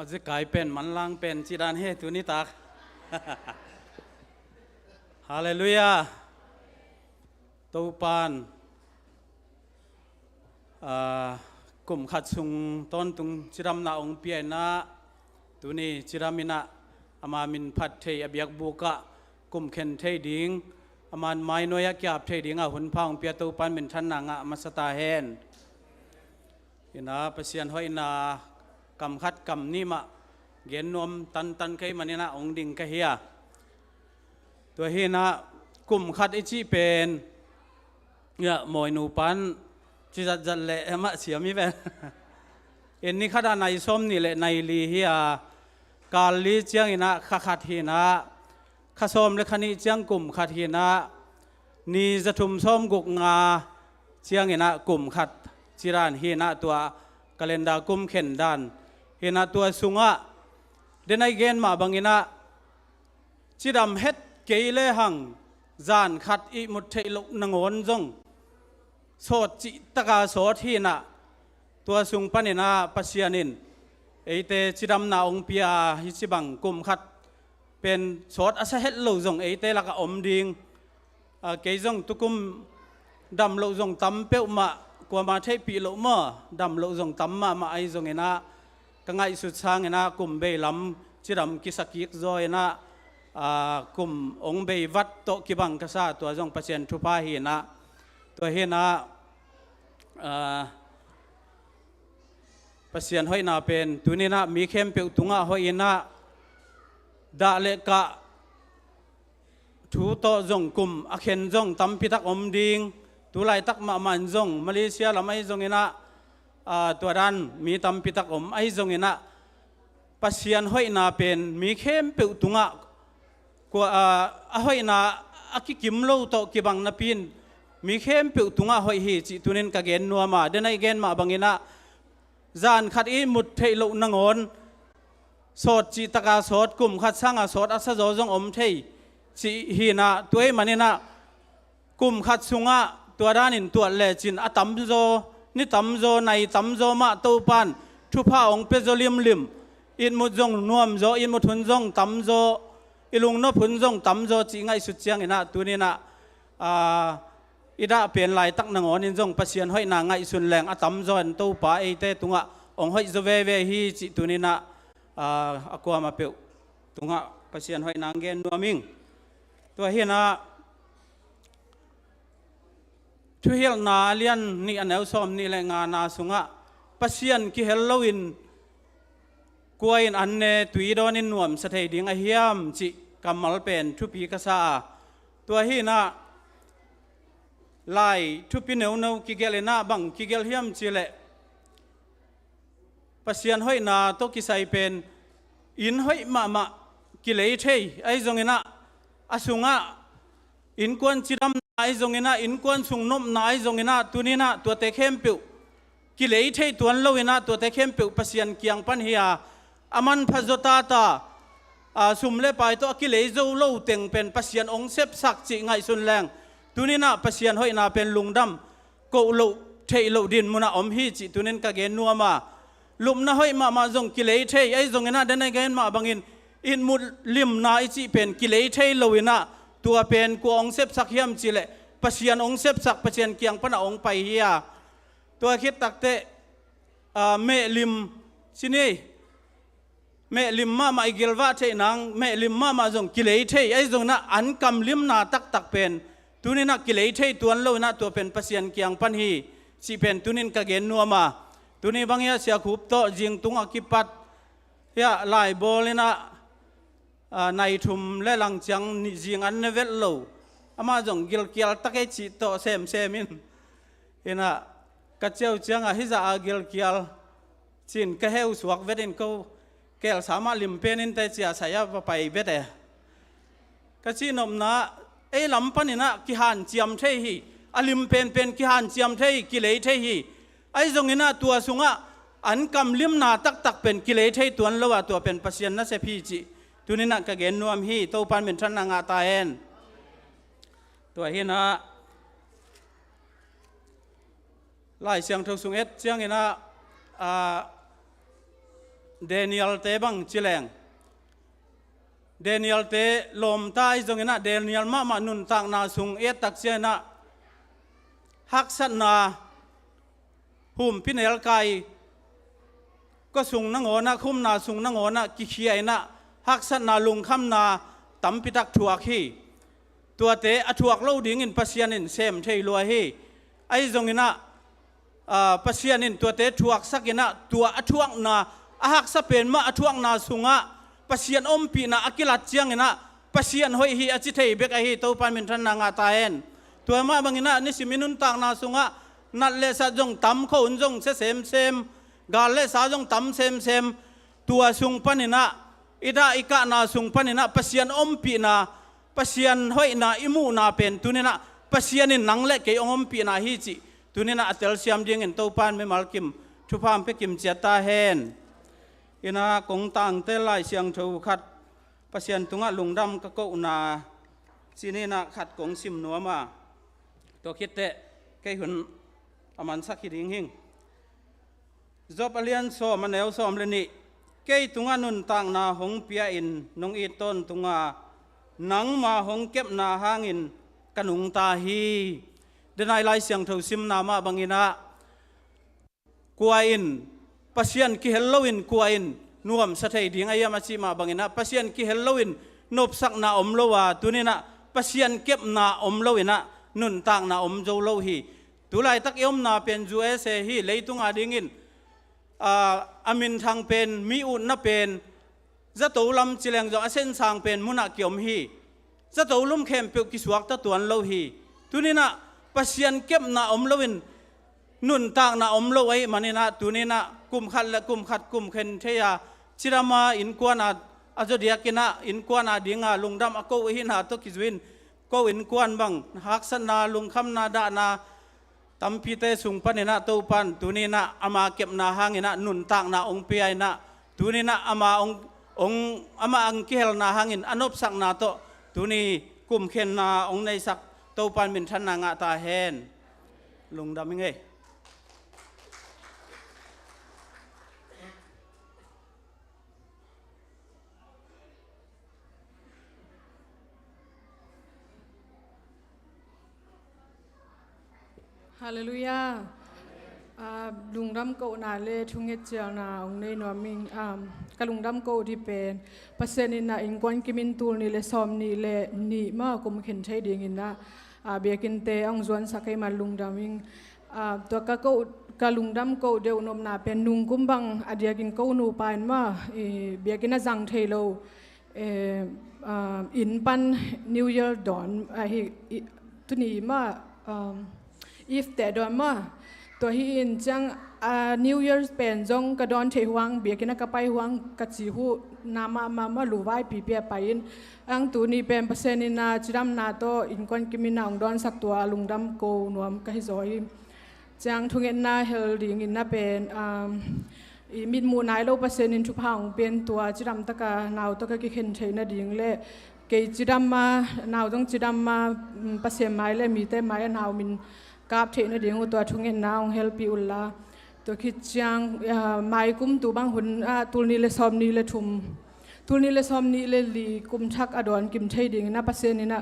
Speaker 7: อาจจะกลายเป็นมันลังเป็นจีดานเฮตุนิตัก ฮาเลลูยาตูปานกลุ่มขัดสุงต้นตุงจิรำนาองเปียนะตุนี้จิรามินะอามามินพัดเทยเบียกบุกะกลุ่มเข็นเทยดิงอามันไม้น้อยกยาบเทยดิงหุ่นพังเปียตูปานเป็นทันนางมาสตาเฮนอินะประเสียนห้อยนากำคัดกำนี่มาเกณฑ์นวมตันใครมันนี่นะองดิ่งกะเฮียตัวเฮียนะกลุ่มคัดอิจิเป็นเนี่ยมวยนูปันจิจัดเละมาเสียมิเป็นเอ็นนี่ขัดในส้มนี่แหละในลีเฮียการลีเจียงอินะขัดเฮียนะข้าส้มและขันนี้เจียงกลุ่มขัดเฮียนะนี่จะทุ่มส้มกุกงาเจียงอินะกลุ่มขัดจิรานเฮียนะตัวกาเลนดากุมเข็นดานเห็นตัวสุงะเดนไอเกนมาบังอินะจิดำเฮ็ดเกยเลหังจานขัดอิมุทเทลุนงอนจงโสดจิตกาโสที่นะตัวสุงปันินะปัสยานินเอเตจิดำนาองเปียฮิจิบังกุมขัดเป็นโสดอาศัยเฮ็ดโลจงเอเตลักอมดิงเกยจงตุกุมดำโลจงตำเปียวมากว่ามาเทปีโลมาดำโลจงตำมาไอจงเอนะกังไงสุดช่างเอนะกุมเบลำจิดำกิสกิกจอยนะกุมองเบวัดโตกิบังกษาตัวจงปัจเจนทุพาหินะตัวเฮนะปัจเจนห้อยนาเป็นตัวนี้นะมีเข้มเปียวตุงะห้อยนะดาเลกะทูโตจงกุมอเข็นจงตำพิทักอมดิงตัวไล่ตักมามันจงมาเลเซียละไม่จงเอนะตัวดันมีตำพิทักอมไอจงเอนะปัจเจียนห้อยนาเป็นมีเข้มเปียวตุงะกว่าห้อยนาอากิกิมโลโตกิบังนาปินมีเข้มเปียวตุงะห้อยฮีจิตุนินกะเกนนัวมาเดนไอเกนมาบังเอนะจานขัดอีมุดเทลุนงอนโสดจิตกาโสดกลุ่มขัดสร้างโสดอัศจรจงอมเทจิฮีนาตัวเอมันนี่นะกลุ่มขัดสุงะตัวด้านินตัวเลจินอตัมโซนี่ตัมโซในตัมโซมาตูปันทุพาองเปโซลิมลิมอินมุดจงนวมโซอินมุดทุนจงตัมโซ อิลุงนพุนจงตำโจจีไงสุดเจียงอินะตัวนี้นะอิดาเปลี่ยนลายตักนางอนินจงปัสยันห้อยนางไงสุนแรงอะตำโจนตู้ป่าเอเตตุงะองห้อยจะเวฮีจิตัวนี้นะอากวามาเปียวตุงะปัสยันห้อยนางเกนนัวมิงตัวเฮียนะช่วยเฮลนาเลียนนี่อันเอลซอมนี่แหละงานนาสุงะปัสยันกิเฮลโลวินกวยอันเนตุยโดนินนวมสเตดิงอเฮียมจิกำมัลเป็นทุปีกษาตัวเฮียนะไล่ทุปีเนวเนวกิเกลน่าบังกิเกลเฮียมจิเลปัสยันห้อยนาโตกิไซเป็นอินห้อยมากิเลเทไอจงเนะอสุงะอินกวนจิรำนายจงเนะอินกวนสุงนมนายจงเนะตัวนี้นะตัวเตเข้มปิวกิเลเทตัวนั้นเราเนะตัวเตเข้มปิวปัสยันเกียงปันเฮียอามันพจตาตาสุมเลไปตัวกิเลสโลเต็งเป็นปัสยันองเซบสักจิไงสุนแรงตัวนี้นะปัสยันห้อยนาเป็นลุงดำโกโลเทโลดินมุนาอมฮีจิตัวนี้กะเกนัวมาลุมนะห้อยมาจงกิเลเทไอจงเนะเดนเกนมาบังอินมุดลิมนาอิจิเป็นกิเลเทโลวินะตัวเป็นกวองเซบสักเฮียมจิเลปัสยันองเซบสักปัสยันเกียงปนาองไปเฮียตัวคิดตักเตเมลิมสินี่เมลิมมาอีกลวาเทนังเมลิมมาจงกิเลเทไอจงนะอันกำลิมนาตักเป็นตัวนี้นะกิเลเทตัวนั้นนะตัวเป็นปัสยันเกียงปันฮีสิเป็นตัวนี้กะเกนนัวมาตัวนี้บางอย่างเสียขุบโตจิงตุงอกิปัดเฮียลายบอลนะในทุ่มและหลังจังจิงอันเนเวลโลอามาจงกิลเกียลตะเกจิโตเซมินเห็นนะกัจเจ้าจังฮิจากิลเกียลจินกะเฮวสวกเวดินเขาแกลสามารถลิมเป็นนินแต่เจียสายไปเบ็ดก็ชีนมนะไอ้ลำปันนี่นะกิฮันเจียมเทฮีอลิมเป็นกิฮันเจียมเทฮีกิเลเทฮีไอ้ตรงนี้นะตัวสุงะอันกำลิมนาตักเป็นกิเลเทตัวนั้นแล้วตัวเป็นปัสยันนะเสพีจิตัวนี้นะกะเกนนวมฮีโตปันเป็นทันนางาตาเอนตัวเฮนะไล่เสียงทุกสุงเอ็ดเสียงเฮนะเดนิเอลเตบังจิเลงเดนิเอลเตลมตายจงนะเดนิเอลมานุนตักนาสุงเอตักเสียนะฮักสันนาหุ่มพินเอลไกก็สุงนังโอนะคุ้มนาสุงนังโอนะกิเขียนะฮักสันนาลุงคำนาตั้มพิทักถวกฮีตัวเตอถวกเล่าดิ่งอินปัสยานินเซมเทลัวฮีไอจงนะปัสยานินตัวเตถวกสักนะตัวอถวกนาอาหักสเปนมาอทวงนาสุงะปัสยันอมปีนาอกิลัดเจียงนะปัสยันหอยฮีอจิเทเบกฮีตัวปันมินทันนางาตาเอนตัวมาบางนะนิสิมินุนตางนาสุงะนัดเลสาจงตั้มเขาอุนจงเซมกาเลสาจงตั้มเซมตัวสุงปันนะอิดาอิกะนาสุงปันนะปัสยันอมปีนาปัสยันหอยนาอิมูนาเป็นตัวนี้นะปัสยันนินังเล็กเกยอมปีนาฮีจิตัวนี้นะอัตลเซียมเจียงเงินตัวปันไม่มาลกิมทุพามเปกิมเจตาเฮนอินากงตังเตลายเสียงทูขัดปัสยันตุงะลุงดำกะโกอุนาสินีนะขัดกงซิมนัวมาตัวคิดเตะแกหุ่นอามันสักขิดิงหิงจบเลียนโซมันแนวโซมเลนี่แกตุงะนุนตังนาหงเปียอินนงอีต้นตุงะหนังมาหงเก็บนาหางอินกะนุงตาฮีเดนายลายเสียงทูซิมนามาบังอินะกวอินปัสยันกิเฮลโลวินกวอินนวมสะเทดิงอายามาชิมาบังอินะปัสยันกิเฮลโลวินนบสักนาอมโลวาตุนินะปัสยันเก็บนาอมโลวินะนุนต่างนาอมโจโลฮีตุไลตักยอมนาเป็นจูเอเซฮีเลยตุงอาดิงินอามินทางเป็นมีอุนนาเป็นจะตูลำจิเลงจงอาเซนสางเป็นมุนักยมฮีจะตูลุ่มเข้มเปียวกิสวักตะตัวนโลฮีตุนินะปัสยันเก็บนาอมโลวินนุนต่างนาอมโลไว้มันนี่นะตัวนี้นะกุมขัดและกุมขัดกุมเข็นเทียจิรามาอินกวนอาจจะเดียกินะอินกวนดิงาลุงดำอโกหินาตุกิจวินก็อินกวนบังฮักษนาลุงคำนาดานาตัมพีเตสุงปันนี่นะตัวปันตัวนี้นะอามาเก็บนาหางนะนุนต่างนาองเปียนะตัวนี้นะอามาองอามาอังเกลนาหางอนบสักนาโตตัวนี้กุมเข็นนาองในสักตัวปันเป็นทันนางาตาเฮนลุงดำยังไง
Speaker 2: ฮาเลลูยาลุงดำโกนาเลทุงเงเจียนาองในนวมิงกลุงดำโกที่เป็นเปอร์เซ็นต์น่ะอินกวนกิมินตูนี่เลซอมนี่เลนี่มากุมเข็นใช้ดิ่งนะเบียกินเตองจวนสักให้มาลุงดำมิงตัวกลุงดำโกเดียวนมนาเป็นนุงกุมบังอดียกินโกนูปานมาเบียกินน่ะจังเทโลอินปันนิวเยียร์ดอนตุนีมาอีฟแต่ดอนมาตัวฮินจังนิวเยียร์เป็นจงกระดอนเทหวังเบียกินกระไปหวังกัดสีหูนามาลูไว้ปีเปียไปอินอังตัวนี้เป็นเปอร์เซ็นต์นาจิรัมนาโตอินควันกิมินาองดอนสักตัวลุงดำโกนวมกะฮิซอยจังทุงเงินนาเฮลดิงินนาเป็นมิดมูนายโลเปอร์เซ็นต์อินทุพางเป็นตัวจิรัมตะกานาวตะกะกิเข็นเทนาดิงเล่เกจิรัมมานาวต้องจิรัมมาเปอร์เซ็นต์ไม้เล่มีแต่ไม้นาวมินกาบเทนาดิงตัวทุงเงินนาองเฮลปิอุลลาตัวคิดจังไม้กุมตัวบางหุ่นตุลนีเลซอมนีเลทุมตุลนีเลซอมนีเลลีกุมชักอดอนกิมเทดิงนะเปอร์เซ็นต์นี่นะ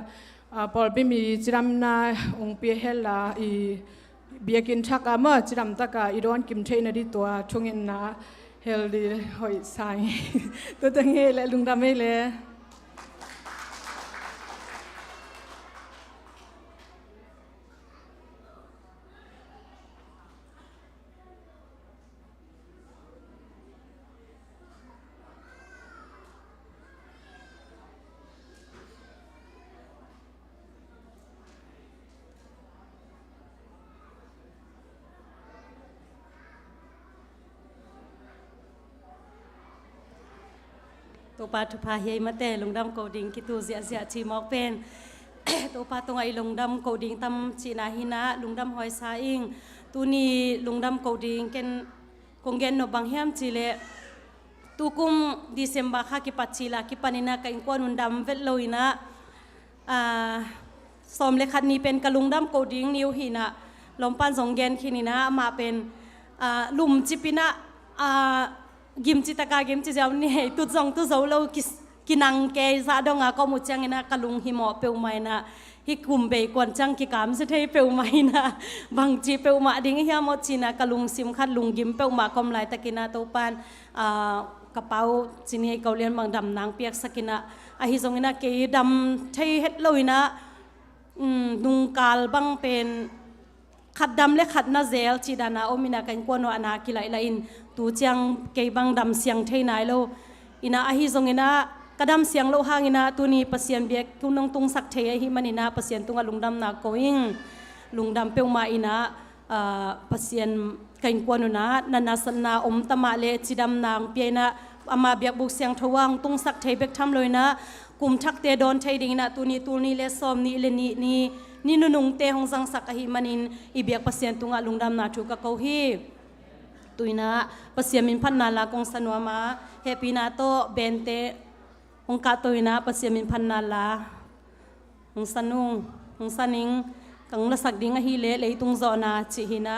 Speaker 2: พอไม่มีจิรัมนาองเปียเฮลลาเบียกินชักอามาจิรัมตะกาอีดอนกิมเทนดีตัวทุงเงินนาเฮลดีหอยสายตัวตั้งเฮลลุงดำเฮล
Speaker 8: ตัวปาทุพาเฮมาแต่ลงดำโกดิงคิตูเสียชีมอกเป็นตัวปาตรงไอลงดำโกดิงตำชีนาหินะลงดำหอยซาอิงตัวนี้ลงดำโกดิงเกนคงเกนนบังเฮียมจีเลตุกุมดิเซมบาค่ะกิปัจจิลากิปานินากังกวนุนดำเวทลอยนะสมเลขัดนี้เป็นกะลุงดำโกดิงนิวหินะลมปันสองเกนคินินะมาเป็นลุมจิปินะกิมจิตากากิมจิเจ้านี่ตุจงตุเจ้าเรากินังเกยซาดงอาก็มุจังนะกะลุงหิมอเปียวไม่นะฮิกุมเบกวนจังกิกามสุดท้ายเปียวไม่นะบางจีเปียวมาดิ้งเฮียมดจีนะกะลุงซิมคัดลุงกิมเปียวมากำไรตะกินาตัวปานกระเป๋าจีนี่เกาเลียนบางดำนางเปียกสกินะฮิจงนะเกยดำใช้เฮ็ดเลยนะนุงกาลบางเป็นขัดดำและขัดนาเซลจีดานาโอมินากันกวนวานากิไลไลน์ตูจังเกยบังดำเสียงเทนายโลอินาอหิจงอินากระดำเสียงโลหางอินาตัวนี้เปษียนเบียกตุนงตุงสักเทยหิมันอินาเปษียนตุงลุงดำนาโกอิงลุงดำเปียวมาอินาเปษียนกันกวนนานานาสนาอมตมาเลจีดำนางเปียนะอามาเบียกบุกเสียงทวังตุงสักเทเบกทำเลยนะกลุ่มทักเตดอนเทดิงนะตัวนี้เลซอมนี่เลนี่นุงเตหงสังสักหิมันินอีเบียกเปษียนตุงลุงดำนาถูกกะเกาฮีตุยนะเปษียนมินพันนาลากงสนวมาเฮปีนาโตเบนเตองกาตุยนะเปษียนมินพันนาลาองสนุงองสนิงกังละสักดิ้งฮิเลเลยตุงจอนาจิหินะ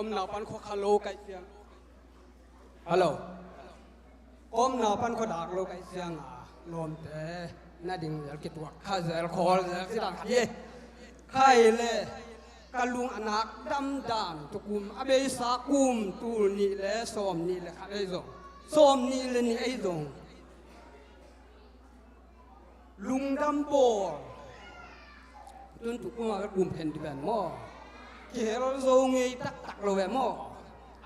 Speaker 9: om nào pan kho khalo cái xiang hello om nào pan kho dak lo cái xiang à lom te na ding zel kit wak kha zel khol zel sidan ye khai le kalung anak dam dam tukum abe sa kum tu ni le som ni le kha ei zong som ni le ni ei zong lung dam bo tun tukum a kum pen di ban mo ki hero zo ngi tak tak lo ve mo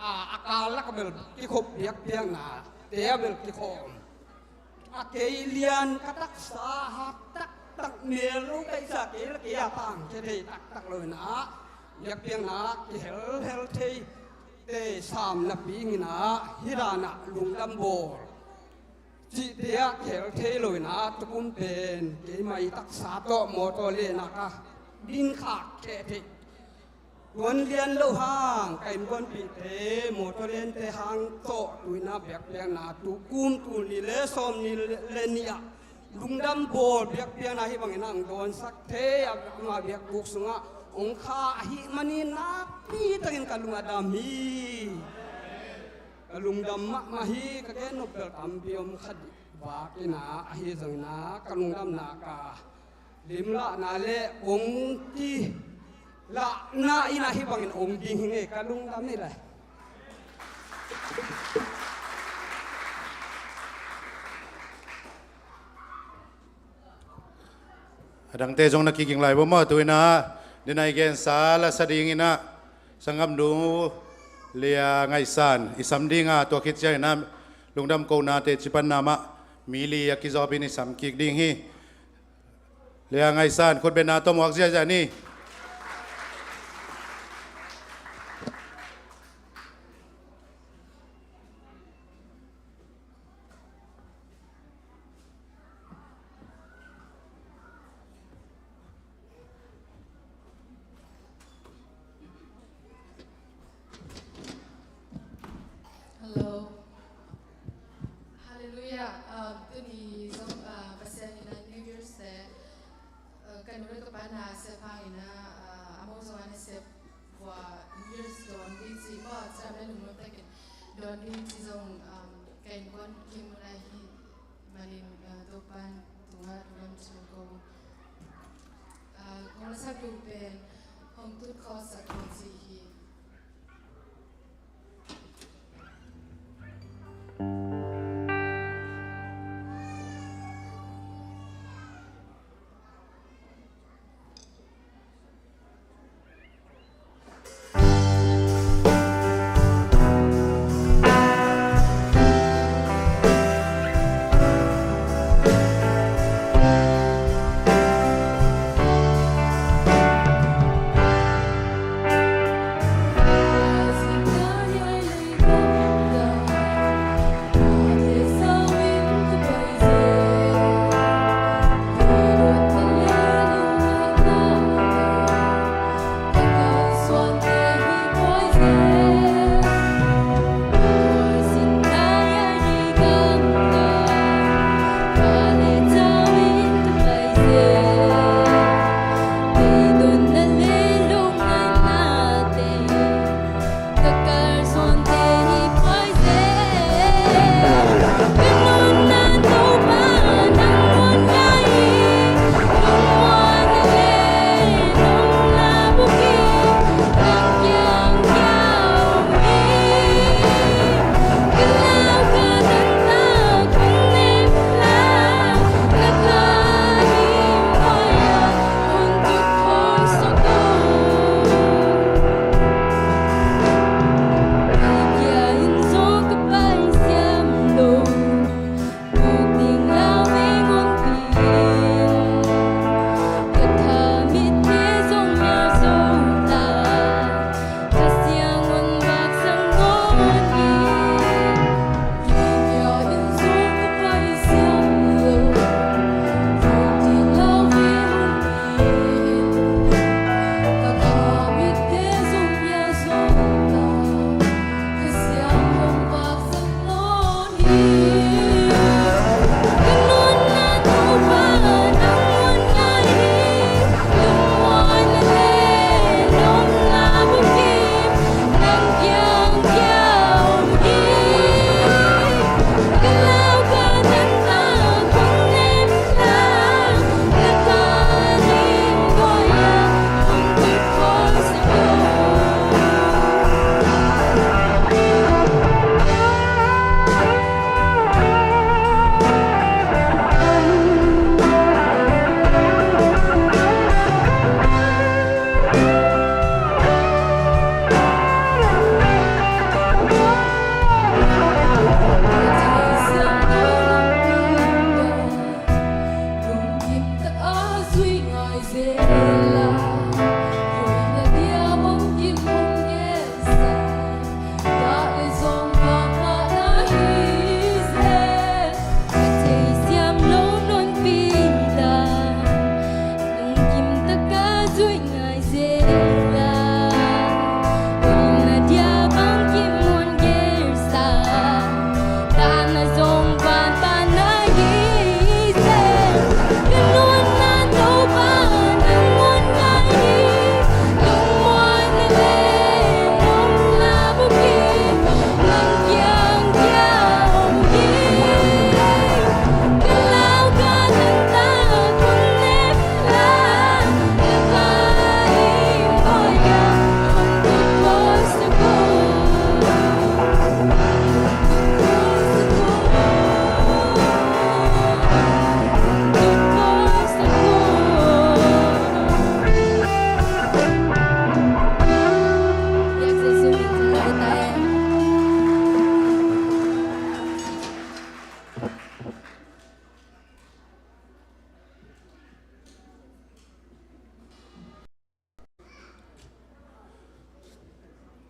Speaker 9: a akal lak bel ki khop biak piang na te bel ki khom a ke lian katak sa hat tak tak ne lu kai sa ke la ke a pang ke te tak tak lo na biak piang na ki hel hel te te sam na pi ngi na hirana lung dam bo chỉ tiếc hiểu thế rồi na tôi cũng bền cái mày tắc xá to mò to lên na cả đinh khạc kệ thì quân liên lâu hàng cái quân bị thế mò to lên thế hàng to tụi na bẹt bẹt na tụ cung tụ ni lê xóm ni lên nia lung đâm bồ bẹt bẹt na hi bằng năng đồn sắc thế mà bẹt buộc xuống á ông kha hi mani na pi tagin kalung adam hi kalung dam ma hi ka ke no pel tam biom khad ba ki na hi zang na kalung dam na ka lim la na le ong ti la na ina hi bangin ong ding nge kalung dam ni lai
Speaker 4: ดังเตจงนักกิ่งไหลบ่มาตัวนะเดนายเกนสาละสดิงินะสังกำดูเลียไงสันอิสัมดิงาตัวคิดใจนะลุงดำโกนาเตจิปันนามะมีลียกิจอบินิสัมกิกดิงฮีเลียไงสันคนเป็นนาตมวักเสียใจนี่
Speaker 2: Hello. Hallelujah. Tôi đi trong bác sĩ là New Year's Day. Cái nỗi của bạn là sẽ phải là Amazon sẽ qua New Year's Dawn đi chỉ có cho nên mình nói cái Dawn đi chỉ trong cái con kim lại hi mà đi tổ ban tổ hát làm cho cô con là sắc đủ bền không tụt khó sắc còn gì hi
Speaker 3: Hãy subscribe cho kênh Ghiền Mì Gõ để không bỏ lỡ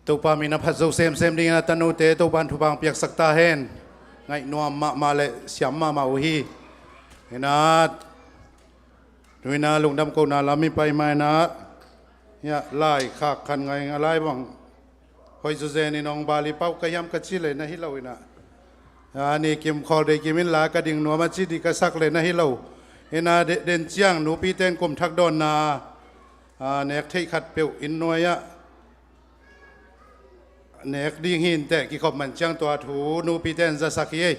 Speaker 4: ตัวปามีนพัดโซเซมดีนะตันูเตตัวบันทุบางเปียกสักตาเฮนไงนัวมาเลเสียมมาอุฮีเห็นนะด้วยนะลุงดำกูนาลามีไปมานะเนี่ยไล่ขากขันไงอะไรบ้างคอยสุเซนี่น้องบาลีเป้ากระยำกระชิเลยนะฮิเราอินะอันนี้กิมคอเดกิมินลากระดิ่งนัวมาชิดีกระซักเลยนะฮิเราเห็นนะเด่นเจียงหนูปีเต้นกลมทักดอนนาเนกที่ขัดเปียวอินนวยะเนกดิ้งหินแต่กี่ขบมันเจียงตัวถูนูปีเต้นจะสักยี่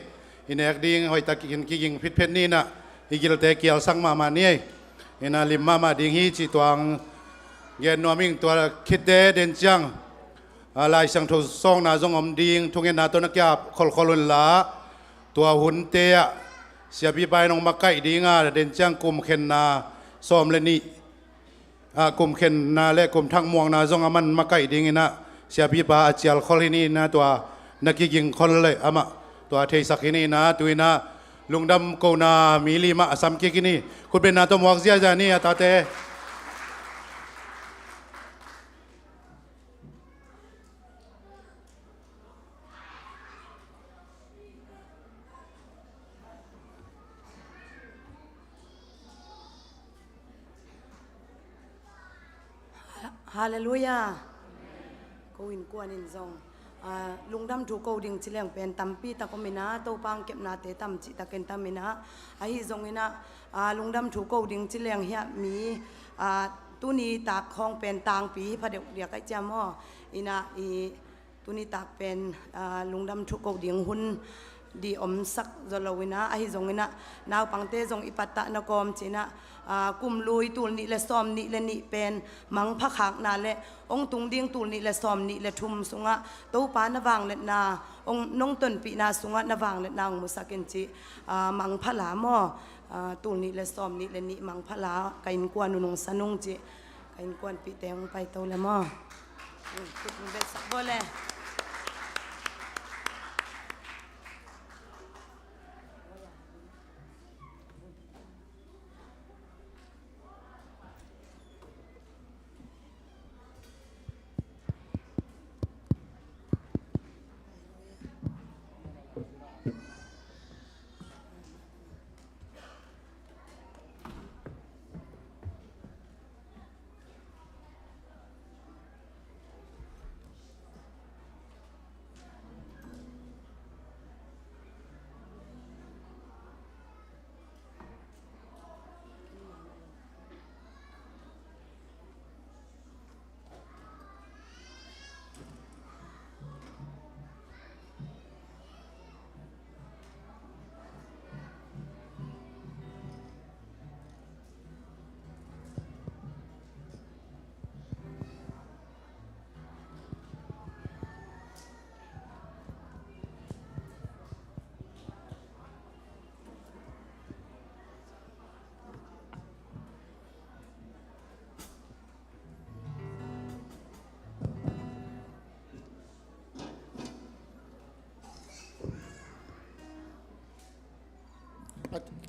Speaker 4: อินเนกดิ้งหอยตะกิงพิษเพชรนี่นะอีกิลเตเกียวสังมาเนี่ยเห็นนะลิมมาดิ้งฮีจีตัวเย็นนัวมิงตัวคิดเด่นเจียงลายสังทุซองนาจงอมดิ้งทุกเงินนาตัวนักยาบคอลุนละตัวหุ่นเตะเสียบีไปน้องมาไก่ดิ้งเด่นเจียงกลุ่มเข็นนาซ้อมเลยนี่กลุ่มเข็นนาและกลุ่มทั้งมวงนาจงอามันมาไก่ดิ้งนะเสียบีปาอาเจียลคอลินี่นะตัวนักยิงคนเลยอามาตัวเทสักนี่นะตัวนะลุงดำกูนามีลีมาสัมกิกินี่คุณเป็นนาตัวมวกเสียจานี่ตาเต
Speaker 2: ฮาเลลูยากูอินกวนอินซองลุงดำถูกกูดิ่งจิเลียงเป็นตัมปีตะกมินาโตปังเก็บนาเตตัมจิตะเก็นตัมมินาไอซองอินะลุงดำถูกกูดิ่งจิเลียงเฮียมีตุนีตากคองเป็นตางปีพระเดียกไอจามออินะตุนีตากเป็นลุงดำถูกกูดิ่งหุ่นดีอมสักจลวินะไอซองอินะนาวปังเตซองอิปัตตะนกอมจินะกุมลุยตูลนี่และซอมนี่และนี่เป็นมังพักหักนาและองตุงดิ้งตูลนี่และซอมนี่และทุมสุงะตู้ปานวางและนาองน้องต้นปีนาสุงะนวางและนางมุสกินจิมังพะลาหม้อตูลนี่และซอมนี่และนี่มังพะลาไก่กวนนุงสนุงจิไก่กวนปีแตงไปโตและหม้อคุณเบ็ดสักบ่เลย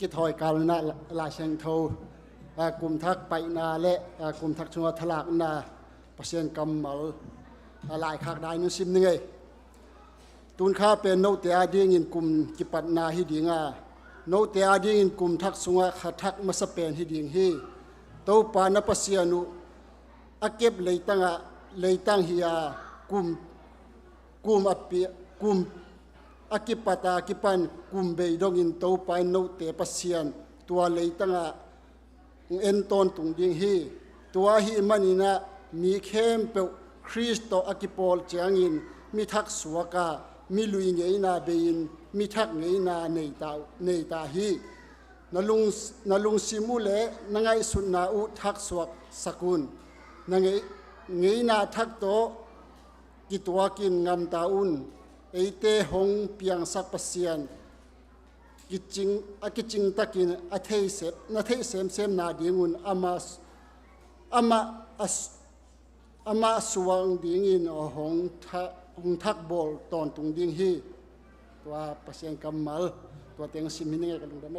Speaker 10: กิถอยการนาลาเชงโทกลุ่มทักไปนาและกลุ่มทักชงทลากนาเปอร์เซ็นต์กำมัลลายขากได้นุ่งซิมนึงไงตุนข้าเป็นโนเตียดิ้งอินกลุ่มกิปัตนาฮิดิงาโนเตียดิ้งอินกลุ่มทักชงขัดทักมาสเปนฮิดิงฮีโตปานปัสยานุอาเก็บเลยตั้งเฮียกลุ่มอภิกลุ่มอากิปตากิปันกุมเบยดงอินโตไปโนเตปัสเซียนตัวเลยตั้งเอ็นตอนตุงดิงฮีตัวฮีมันนี่นะมีเข้มเปคริสโตอากิปอลเจียงอินมีทักสวกามีลุยเงยนาเบยินมีทักเงยนาเนตาฮีนลุงซิมูเลนังไงสุนนาอุทักสวกสกุลนังเงยนาทักโตกิตัวกินงามตาอุนไอเตหงเปียงสักเปเซียนกิจิงตะกินอาเทเสพนาเทเสมนาดิงุนอามาสวงดิงินหงทักบอลตอนตุงดิงฮีตัวเปเซียนกำมัลตัวเตียงซิมินเงกันดูได้ไหม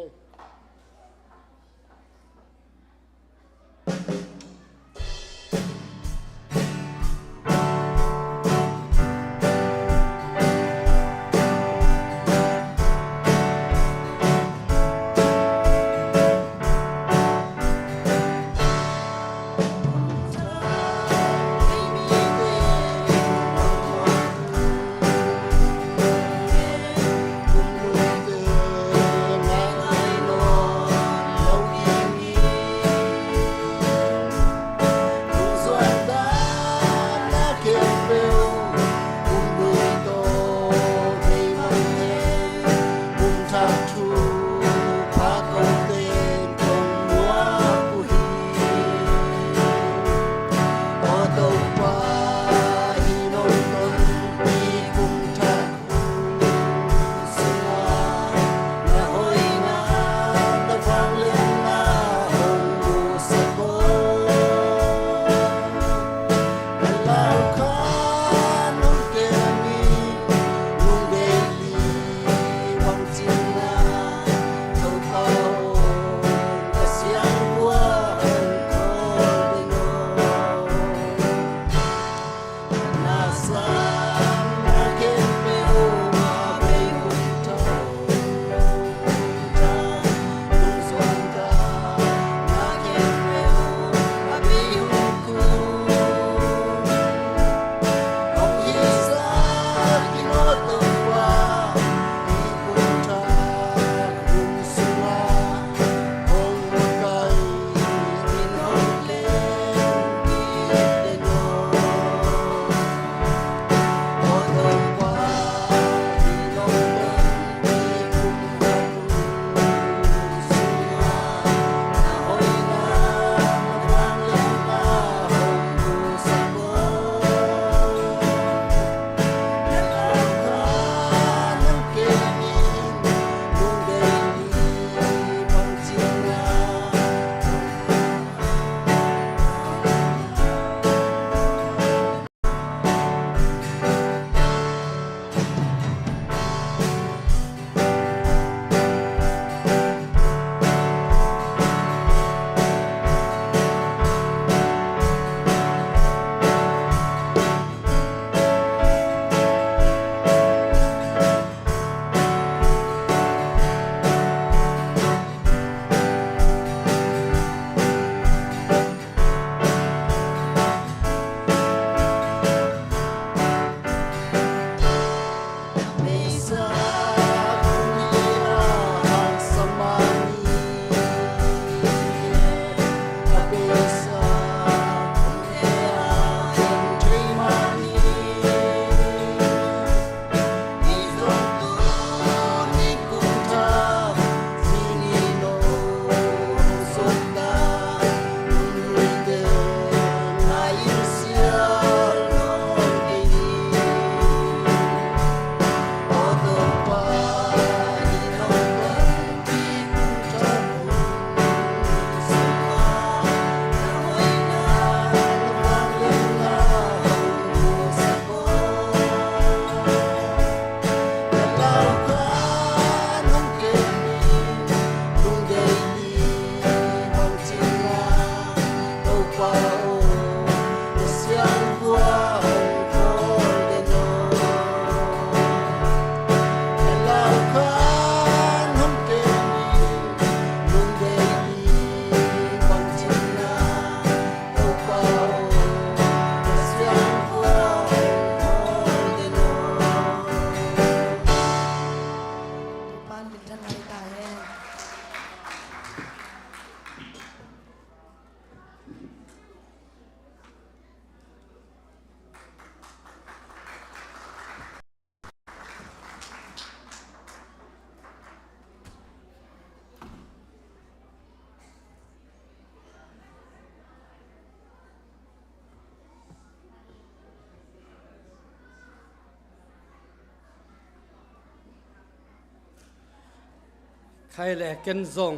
Speaker 9: ใครแหละเกินซง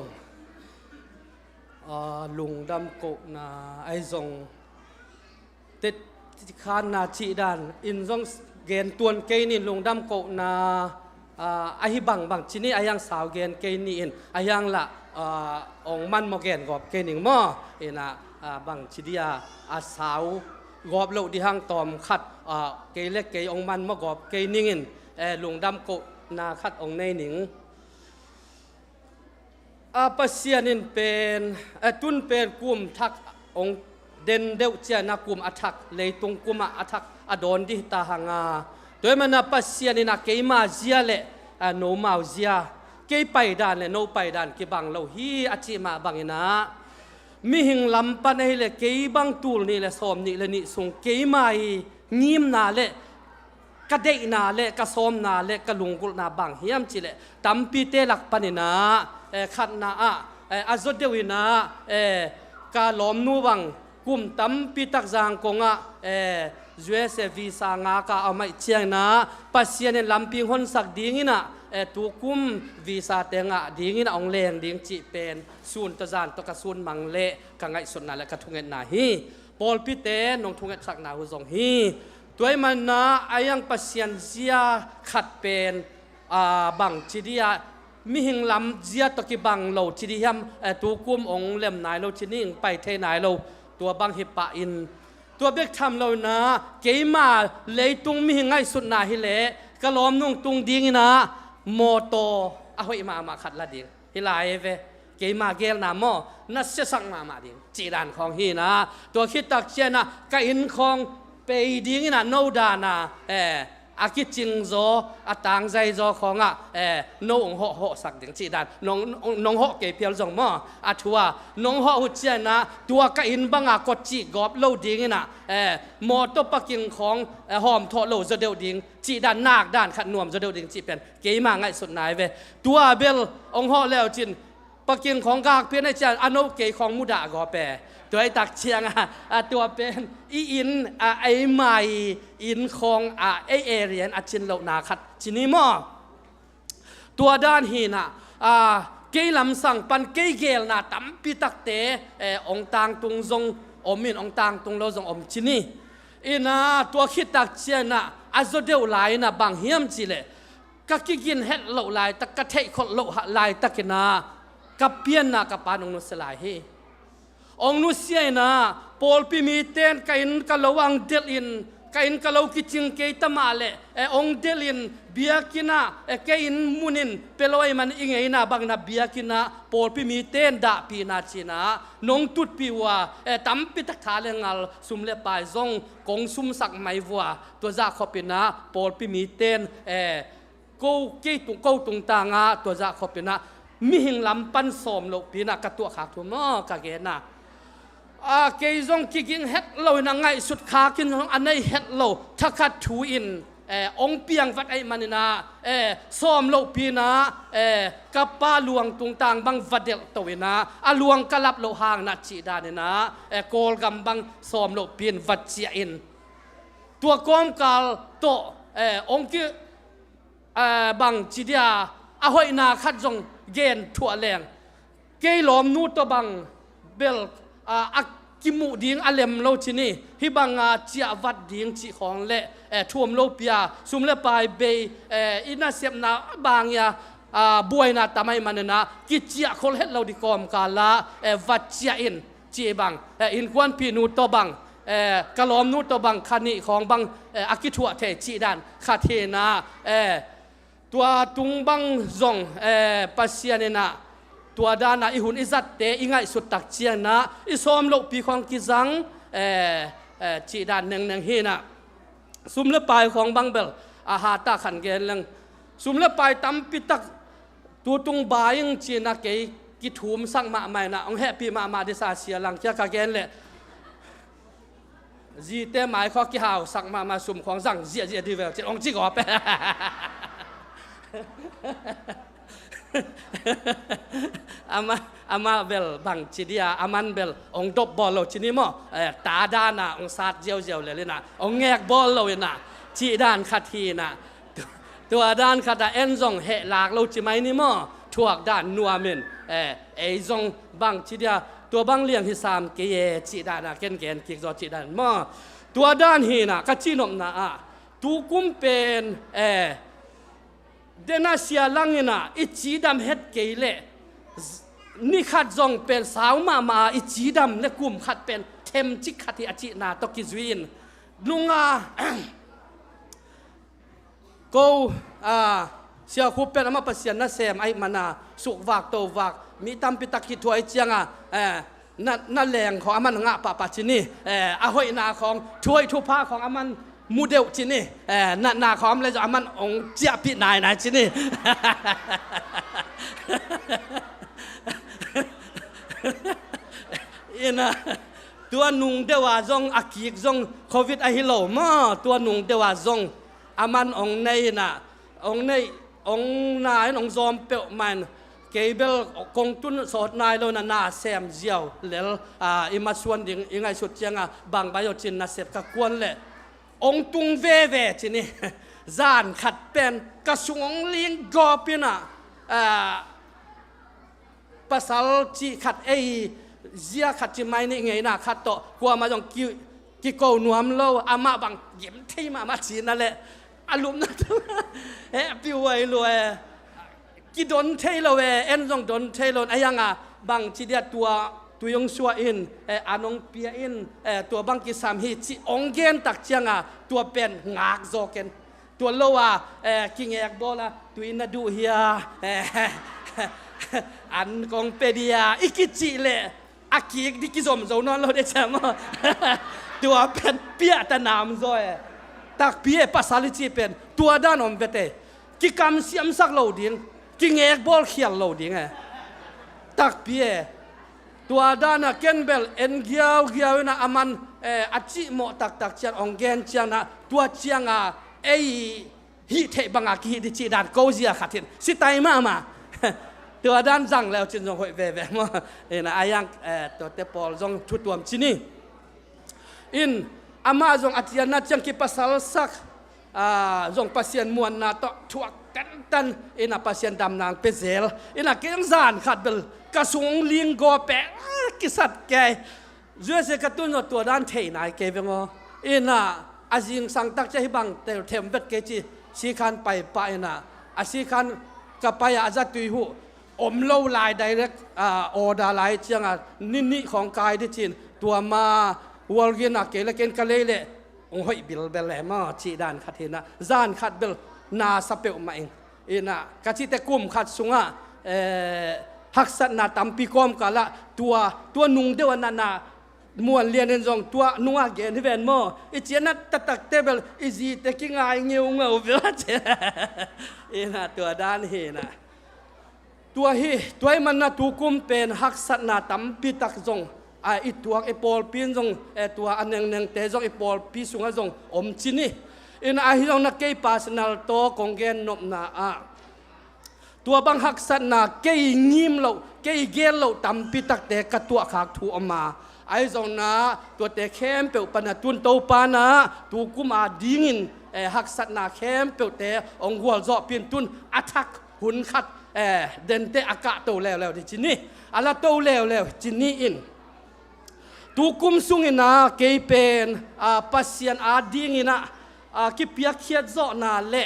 Speaker 9: ลุงดำโกนาไอซงติดขานนาชีดานอินซงเกนตวนเกนินลุงดำโกนาไอบังชินี่ไอยังสาวเกนเกนินไอยังละองมันโมเกนกอบเกนิงหม้อเอ็นะบังชิดียาสาวกอบเหลาดิหังตอมขัดเกเล็กเกองมันมากอบเกนิงินลุงดำโกนาขัดองในหนิงปัสยานินเป็นตุนเป็นกลุ่มทักองเด่นเดียวเจ้านักกลุ่มอัทักเลยตรงกลุ่มอัทักอดอนดิตาหังโดยมันปัสยานินะเกยมาเจียเละโนมาเจียเกยไปด่านเละโนไปด่านเกบังเราฮีอจิมาบังอินะมีหิงลำปันให้เละเกยบังตูลนี่เละสอมนี่เละนี่ส่งเกยมางิมนาเละกระเดนาเละกระสอมนาเละกระลุงกุลนาบังเฮียมจิเละตั้มปีเตลักปันนะขัดนาอาจจะเดียวนะกาล้อมนูบังกุมตั้มปีตักจางกงUS visa งากาเอาไม่เชียงนะปัสยานินลำพิงหนสักดิ้งนะตัวกุมวีซ่าเตงดิ้งนะองเลงดิ้งจีเป็นศูนย์ตะจานตะกะศูนย์มังเละกังไงสุดนั่นแหละกระทุงเงินนาฮีปอลพิเตนงทุงเงินสักนาหุซงฮีตัวมันนะอายังปัสยานเจียขัดเป็นบังจีดียมีหิงลำเจียตะกี้บังเราจีดียมตัวกุมองเล่มนายเราจีนิ่งไปเทนายเราตัวบังฮิปะอินตัวเบกทำเรานะเกยมาเลยตุงมีหิงไงสุดนาฮิเละกะล้อมนุ่งตุงดิ้งนะโมโตเอาไว้มาขัดละดิ้งฮิลายเวเกยมาเกลนามอนัสสังมาดิ้งจีดานของฮีนะตัวคิดตักเจนะกะอินของไปดิ้งนะโนดานะอากิจิงโซอาตางใจโซของน้องห่อสักดิ้งจีดานน้องห่อเกยเพียลจงมออาทัวน้องห่อหุ่นเจนะตัวกะอินบังกดจีกอบโลดิ้งนะโมโตปักกิ่งของหอมทอโลจะเดียวดิ้งจีด้านนาคด้านขัดนวมจะเดียวดิ้งจีเป็นเกยมาไงสุดนายเวตัวเบลองห่อแล้วจินปักกิ่งของกากเพียนไอจานอโนเกยของมุดากอเปตัวไอตักเชียงตัวเป็นอินไอใหม่อินของไอเอเรียนจินเหล่านาขัดจินี้มอตัวด้านหีน่ะเกยลำสั่งปันเกยเกลน่ะตั้มปีตักเตองตางตุงซงอมินองตางตุงเราซงอมจินีอินะตัวคิดตักเชียน่ะอาจจะเดียวลายน่ะบางเฮียมจิเลก็กินเห็ดเหล่าลายตะกะเทยคนเหล่าลายตะกินากับเพียนน่ะกับปานองนุสลายเฮองนุเซียนะปอลพิมีเตนกัยนกะลวังเดลินกัยนกะลาวกิจิงเกยตมาเลองเดลินเบียกินะกัยนมุนินเปลอยมันอิงไงนะบางนะเบียกินะปอลพิมีเตนดาปีนาชินะนงตุดปีวะตั้มปิตักทาเลงัลสุมเลปายซงกงสุมสักไม่วัวตัวจากขบินะปอลพิมีเตนกูเกยตุงกูตุงตางาตัวจากขบินะมีหิงลำปันสมโลปีนะกะตัวขาดตัวมอกะเกนะเกยซงกิกิงเฮ็ดโลนังไงสุดขากินของอันในเฮ็ดโลทักขัดทูอินองเปียงวัดไอมันนาซ้อมโลปีนะกับป้าหลวงตุงตางบังวัดเดลตัวนะหลวงกลับโลหางนัดจีดานนะโกลกำบังซ้อมโลปีนวัดเจียอินตัวกอมกาลโตองกิบังจีดียอาหอยนาขัดจงเกนถั่วแรงเกยหลอมนูตบังเบลอักกิมูดิ้งอเลมโลชินีฮิบังเจียวัดดิ้งจีของเละท่วมโลเปียซุมเละปายเบอินาเสียมนาบางยาบวยนาตามายมันนะกิเจียคนเฮ็ดเราดิกอมกาลาวัดเจียอินจีบังอินควันพีนูตบังกะลอมนูตบังคันนี้ของบังอากิทัวเทจีดานคาเทนาตัวตุงบังซงปัสยาเนนะตัวดานะอิหุนอิจัดเตอิงไงสุดตักเชียนนะอิสอมโลกปีของกิจังจีดานหนึ่งเฮนะซุมเลือปลายของบังเบลอาหาตาขันเกนลังซุมเลือปลายตั้มปิตักตัวตุงบายังจีนะเกยกิถุมสั่งมาใหม่นะองแฮปปี้มาดิซาเซียลังเจ้ากะเกนเลยจีเตหมายข้อกี่หาวสั่งมาซุมของสั่งเจียดีเวลจะองจีกอไปอามาเบลบังจีดียอามันเบลองดบบอลเราจีนี่มั้งตาด้านน่ะองซาดเจียวเลยนะองแงกบอลเราเนี่ยนะจีด้านขัดทีนะตัวด้านขัดเอ็นซงเหหลากเราจีไหมนี่มั้ง ทวกด้านนัวเมนไอซงบางทีเดียตัวบางเลี้ยงที่สามเกยจีดานะเกนเกนกิกจอจีดานมาตัวด้านฮีนะกัจจินมนะตูกุมเป็นเดนาเซียลังนะอิจีดำเฮ็ดเกยเลนี่ขัดจงเป็นสาวมาอิจีดำและกุมขัดเป็นเทมจิกขัดที่อจินาตกิจวินลุงกูเสียคูเป็นอามาปัสยานะเซมไอมานาสุกวากโตวากมีตามปิตาคิดถวยเจียงนั่นแรงของอามันงะปะจินี่อาหอยนาของช่วยทุพาของอามันมูเดลจินี่นาของเลยจะอามันองเจียปินายจินี่อินะตัวนุงเดวาจงอากิกจงโควิดไอฮิโลมาตัวนุงเดวาจงอามันองในน่ะองในองนายองซอมเปลมันเกเบลกงตุนสดนายโลนาแซมเจียวเลลอิมาชวนดิงยังไงสุดเจียงบางใบยจินนาเสพกับกวนเลยองตุงเวจินี่จานขัดเป็นกระสุงลิงกอปินะภาษาจีขัดเเจียขัดจิไม่นี่ไงนะขัดโตกลัวมาจงกิโกนวมโลอามาบังยิ้มที่มาจีนั่นแหละอารมณ์นั้นปิวไว้รวยกิดนเทโลเวเอ็นจงดนเทโลไอ้ยังบางทีเดียตัวยงชัวอินอานงเปียอินตัวบางกิสามฮิจิองเกนตักเจียงตัวเป็นงากโจเกนตัวโลวกิงเอกบอลตัวอินดูเฮียอันกองเปเดียอิกิจิเลอากิกดิกิสมโจนอนเราได้ใช่ไหมตัวเป็นเปียตะนามโจตักเปียภาษาลิจิเป็นตัวด้านอมเวเตกิกำเสียมสักเหล่าดิ้งกิงเอกบอลเขียนเหล่าดิ้งตักเปียตัวด้านเกนเบลเอ็นเกียวนะอามันอาจิโมตักเชียงองเกนเชียงนะตัวเชียงฮิเทบังอากิดิจิดานโกเซียขัดทินสิไตมาตัวด้านจังแล้วจินจงหอยเวมานะอายังตัวเตปอลจงชุดตัวมชินีอินอามาจงอาทิยานะจังกิปัสสาวสักจงปัสยันมวนนาตทวกตันอินาปัสยันดำนางเปเซลอินาเกงซานขัดเบลกระสุงลิงกอเปะกิสัดแกเรื่อเสกตุนตัวด้านเทนายเกวงอินาอาจิงสังตักจะให้บังเตลเทมเวตเกจิสีคันไปนะอาสีคันกับไปอาจัดตุยหูอมโลลายไดเรกออดาไลเชียงนี่ของกายที่จีนตัวมาวอลเกนักเกลเกนกะเลเลองหอยบิลเบลมาจีดานขัดเห็นะจานขัดเบลนาสเปลมาเองอินะกะจิเตกุมขัดสุงะหักสัตนาตัมปีกอมกะละตัวนุงเดวนามวนเรียนจงตัวนุงเกนที่เป็นมออิเจนัตตักเตเบลอิจีเตกิงายเงียวเงาเวลาเจอินะตัวด้านเฮนะตัวมันนะตุกุมเป็นหักสัตนาตัมปีตักจงอีตัวไอปอลปีนจงตัวอันหนึ่งเตจงไอปอลปีสุงจงอมจินี่อินอาฮิจงนักเกย์ปาสนาลโตกงเกนนบนาตัวบางหักสัตนาเกย์งิมเราเกย์เกลเราตัมปีตักเตกตัวขากถูอมาไอจงนะตัวเตเข้มเปิลปนตุนโตปานะตุกุมาดิ้งินหักสัตนาเข้มเปิลเตองหัวจอปีนตุนอัทักหุนขัดเดินเตอากาศโตแล้วที่จินี่อะไรโตแล้วจินี่อินตุกุมสุงอินะเกย์เป็นปัสยันดิ้งินะกิเปียกเขียดโจนาเล่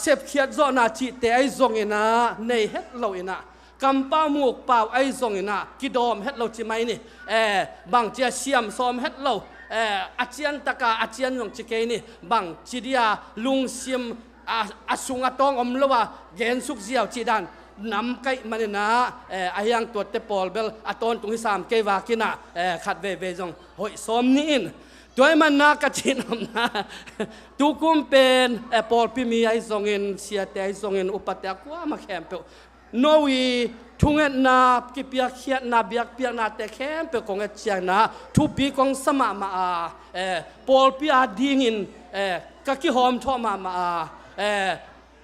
Speaker 9: เสพเขียดโจนาจิเตไอจงอินะในเฮ็ดเราอินะกำป้าหมวกเปล่าไอจงอินะกิดอมเฮ็ดเราจิไหมนี่บางเจียเสียมซ้อมเฮ็ดเราอาเจียนตะกาอาเจียนจงจิเกนี่บางจิเดียลุงเสียมอาสุงอาตองอมละว่าเย็นสุกเจียวจีดันนำไก่มันนะอายังตัวเตปอลเบลอาตอนตรงที่สามเกวากินะขัดเวจงหอยซ้อมนี่อินตัวมันนักจินอมนะตุกุมเป็นปอลพิมีไอซงอินเสียแต่ไอซงอินอุปถัมภ์กว่ามาแคมเปลโนวีทุ่งเอ็นนากิเปียกเขียดนาเบียกเปียกนาแต่แคมเปลของเอเชียนะทุปีของสมามาปอลพิอาดิ้งินกักิหอมทอมา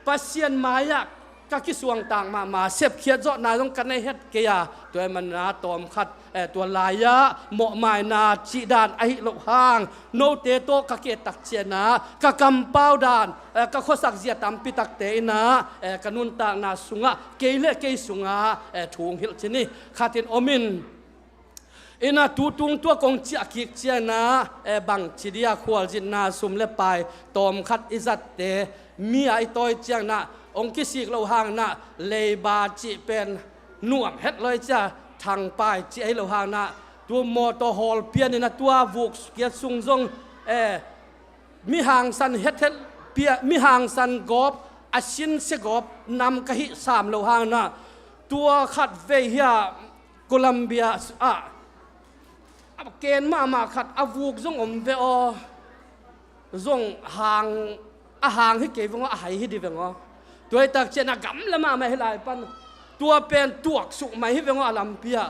Speaker 9: ปัสยันมายักกักิสวงต่างมาเสพเขียดจอดนาต้องกันในเฮ็ดเกียตัวมันนาตอมขัด ตัวลายะหมอหมายนาจีดานไอโลหางโนเตโตกะเกตักเจนากะกำเป้าดานกะข้อสักเจียตามปิตักเตนะกะนุนตางนาสุงะเกเลเกสุงะถุงหิลชนี่ขาตินอมินอินาตูตุงตัวกงเจียกิกเจียนะบังจิเดียขวลจินนาสุมเลไปตอมขัดอิจัดเตมีไอตอยเจียงนะองกิสิกโลหางนะเลบาจิเป็นหน่วมเฮ็ดเลยจ้ะทางไปจีไอโลหางนะตัวมอเตอร์ฮอลเปียนนะตัววุกเกียซุงซงมีหางสันเฮ็ดเปียมีหางสันกอบอาชินเสกอบนำกะหิสามโลหางนะตัวขัดเวียโคลัมเบียเกณฑ์มาขัดอาวุกซงอมเวอซงหางให้เก็บว่าหายให้ดีเวงตัวตักเจนกำละมาไม่ให้ลายปันตัวเป็นตัวสุกไม่ให้เวงอลัมเปีย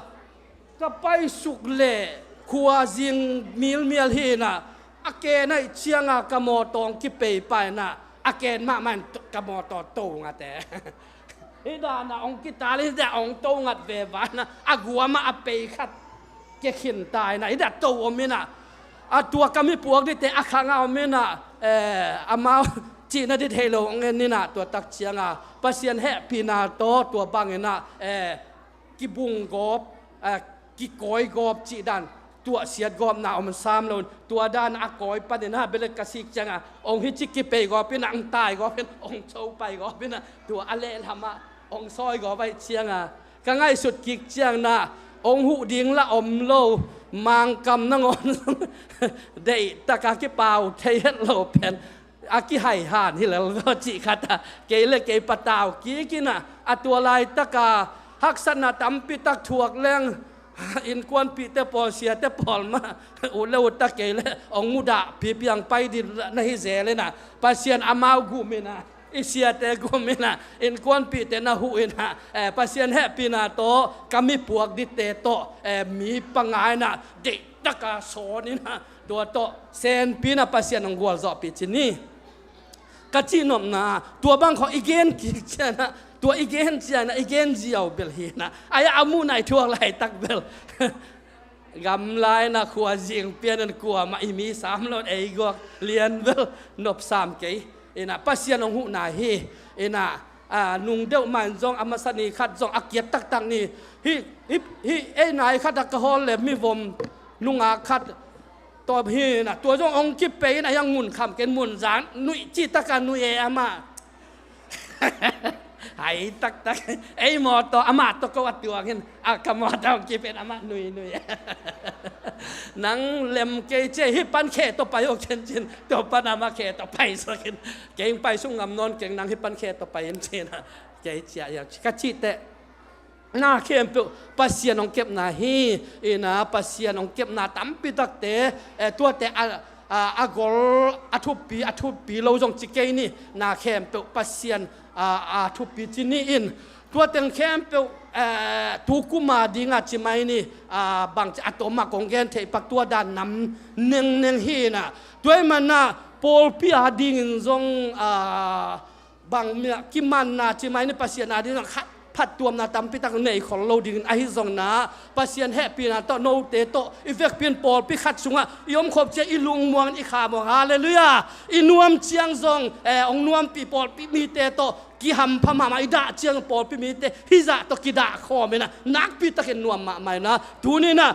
Speaker 9: ก็ไปสุกเล่ขวาจิงมิลฮีน่ะอาเกณฑ์ในเชียงกมอตองกิเปย์ไปน่ะอาเกณฑ์มามันกมอตอโตงะแต่ฮิดานะองกิตาลิดาองโตงัดเววานะอากัวมาอเปย์ขัดเกขินตายนะอิดาโตอมินะตัวกำมิปวกดิเตอขังเอามินะอามาจีนดิเทโลงเงินนี่นะตัวตักเชียงปัสยันแห่ปีนาโตตัวบางเงินนะกิบุงกอบกิกอยกอบจีดันตัวเสียดกอบนาอมันสามโลนตัวด้านอากอยปันนะเบลกสิกจังองฮิจิกิเปกอบเป็นอังตายกอบเป็นองโชไปกอบเป็นตัวอเลทำองซอยกอบไปเชียงก็ง่ายสุดกิกเชียงนะองหูดิงละอมโลมังกำนงอนเดตะกากิเปาเทยโลเป็นอากิไห่หานที่แล้วก็จิขัดเกลเกปตาวกีกินะตัวลายตะกาฮักษณะตำปิตักถวกแรงอินควนปีเตปอเสียเตปอลมาอุเลวตะเกลองมุดาปีเปียงไปดิในเซเลยนะปัสเซียนอามาวกูมินะอิเสียเตกูมินะอินควนปีเตนะหูอินะปัสเซียนแฮปีนาโตกามิปวกดิเตโตมีปังไงนะเด็กตะกาโซนี่นะตัวโตเซนปีนะปัสเซียนองกัวจอปีจินี่กะจีนมนาตัวบางของอีเกนกิจนะตัวอีเกนเจียนะอีเกนเจียวเบลฮีนะอายอามูนายทั่วไหลตักเบลกำไลนะขวาจิงเปียนันกลัวมาอีมีสามโลเอโกเลียนเบลนบสามเกยนะปัสยานองหูนาฮีนะนุงเดวมันจงอามาสนีขัดจงอาเกียตักตังนี่ฮินายขัดกะฮอลเลมีวมนุงอาขัดตัวพี่นะตัวจงองกิเปย์นะยังมุนคำเกณฑ์มุนจานนุยจิตกันนุยอามาไอ้ตักไอ้หมอตัวอามาตัวก็วัดตัวเห็นกะหมอตัวกิเป็นอามานุยนังเล็มเกยเจฮิปันเขตัวไปโอเคนจินตัวปนามาเขตัวไปสักเก่งไปสุ่งงำนอนเก่งนังฮิปันเขตัวไปเห็นเจนะเกยเจียอย่างกะจิเตนาเข้มเปิลปัสยานองเก็บนาฮีนะปัสยานองเก็บนาตั้มปิตักเตตัวเตอากอลอทุปีเราจงจิเกนี่นาเข้มเปิลปัสยานทุปีจินี่อินตัวเต็งเข้มเปิลทุกุมาดีงาจิไม่นี่บางจะอัตมากงเกนเทปักตัวด้านน้ำเน่งฮีนะด้วยมันนะโพลปีอาดิงจงบางเมียกิมันนะจิไม่นี่ปัสยานาดีนะพัดตัวนาตามพิตักในของเราดิ่งไอซองนาปัสยันแฮปีนาโตโนเตโตอีเฟกเปียนปอลพิขัดสุงะยอมขบเจอีลุงมวงอีขาบงฮาเลลูยาอีนวมเชียงซององนวมปีปอลปีมีเตโตกิหัมพม่าอีดาเชียงปอลปีมีเตฮิซาโตกิดาข้อเมนะนักพิตักนวมมาไม่นะตูนี่นะ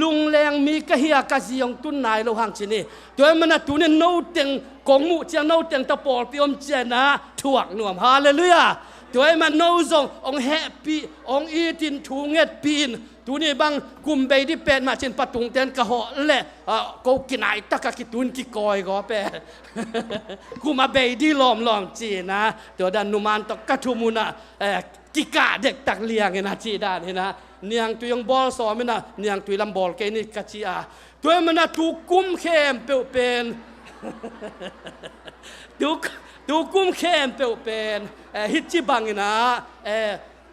Speaker 9: ลุงแรงมีกะเฮียกะซียงตุนนายเราหังชินีตัวมันนะตูนี่โนเต็งกงมูเชียงโนเต็งตะปอลปีอมเจนะถวกนวมฮาเลลูยาตัวมันโนซงองแฮปปี้องอีตินทูเงตปีนตัวนี้บางกุมเบย์ที่เป็นมาเช่นปะตุงเตนกะหอเละกูกินไอตะกะกิตุนกิกอยก็เป็นกูมาเบย์ที่ล้อมจีนะตัวดันนุมันตกะทุมุนะกิกาเด็กตักเลียงนะจีดานนะเนียงตัวยังบอลสอมนะเนียงตัวลำบอลแกนี่กะจีอาตัวมันนะถูกกุมเข้มเป็นดูกุมเข้มเป็นฮิตจิบังนะ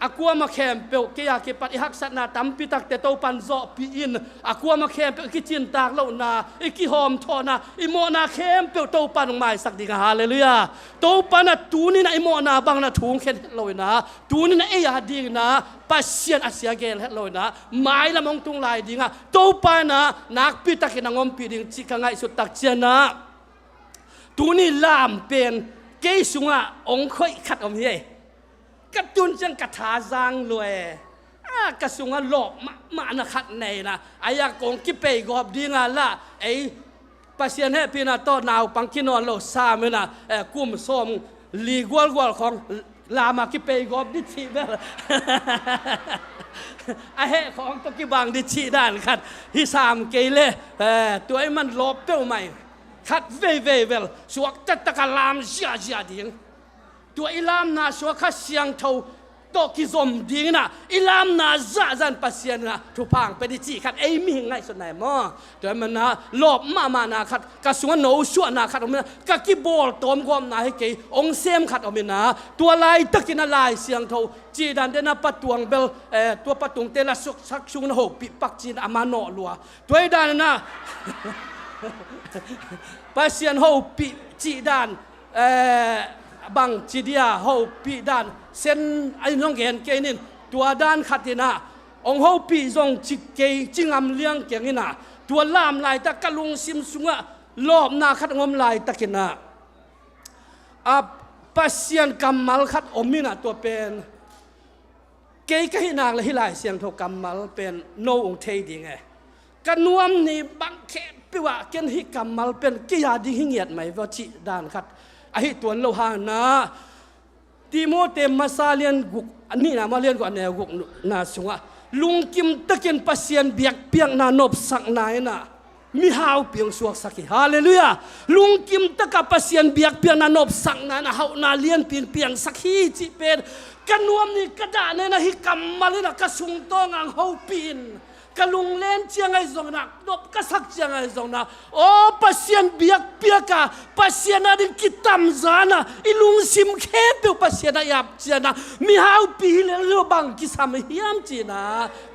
Speaker 9: aqua ma khem pe ke ya ke pat hak sat na tam pi tak te to pan zo pi in aqua ma khem pe ki chin tak lo na e ki hom tho na i mo na khem pe to pan mai sak ding hallelujah to pan tu ni na i mo na bang na thung khen lo na tu ni na e ya ding na pasien asia gel het lo na mai la mong tung lai ding to pan na nak pi tak na ngom pi ding chi ka ngai su tak chen na tu ni lam pen ke sunga ong khoi khat om yeกระตุนจังกระถาจางรวยกระสุงหลอกมานะขัดในนะอายากงกิเปย์กอบดีงานละไอ้ปัสยานให้พี่นาต้อนาวปังกินอนโลซาเมนะกุมส้มลีกวลของลามากิเปย์กอบดิชีเบลไอ้เหตุของตะกี้บางดิชีด้านขัดฮิสามเกเลตัวไอ้มันลบเป้าใหม่ขัดเวลสวกจัตตะกลามเสียดิ้งตัวอิลามนาชัวข้าเสียงเท่าโตกิซอมดิ้งนะอิลามนาจันปัสยานะทุพังเป็นจีขัดไอ้มีไงส่วนไหนมั้งตัวมันนะหลบมานะขัดกระสุนโนชัวนะขัดออกมาก็กีบอลต้มความนะให้เกยองเซมขัดออกมานะตัวลายตะกินลายเสียงเท่าจีดันเดนะปัตวงเบลตัวปัตวงเตละสักชุงนะโหปิปักจีนอามาโนลัวตัวดันนะปัสยานโหปิจีดันบางจีเดียเขาปีด้านเส้นไอ้น้องเห็นเกนินตัวด้านขัดนะองเขาปีทรงจิเกจิงอำเลี้ยงเกียงนี่นะตัวลามลายตะกะลุงซิมสุงะลอบนาขัดงมลายตะกินะปัสยานกำมัลขัดอมินะตัวเป็นเกยก็ให้นางเลยให้ลายเสียงโทกำมัลเป็นโนองเทดีไงกันนวมนี่บังเขปปิวะเกณฑ์ฮิกำมัลเป็นกิยาดีหิเงียดไหมว่าจิด้านขัดไอ้ตัวเราหานะติโมเตมาซาเลียนกุกอันนี้นะมาเลียนกว่าแนวกุกนาสุงะลุงกิมตะเกียนปัสยานเบียกเปียงนานบสักนายนะมีหาวเปียงสวกสักฮาเลลูยาลุงกิมตะกับปัสยานเบียกเปียงนานบสักนายนะเฮานาเลียนเปียงสักฮีจิเป็นกันนวมนี่กระดาเนี่ยนะฮิกำมาเลยนะกระสุงตองอังเฮาปีนกะลุงเล่นเชียงไอ้ทรงนักนบกษักเชียงไอ้ทรงนักโอ้ปัสยานเบียกเปียกะปัสยานดิกิตามจานะอีลุงซิมเคเปียวปัสยานยับเชียนะมีหาวปีเลเรือบังกิสามเฮียมจีนะ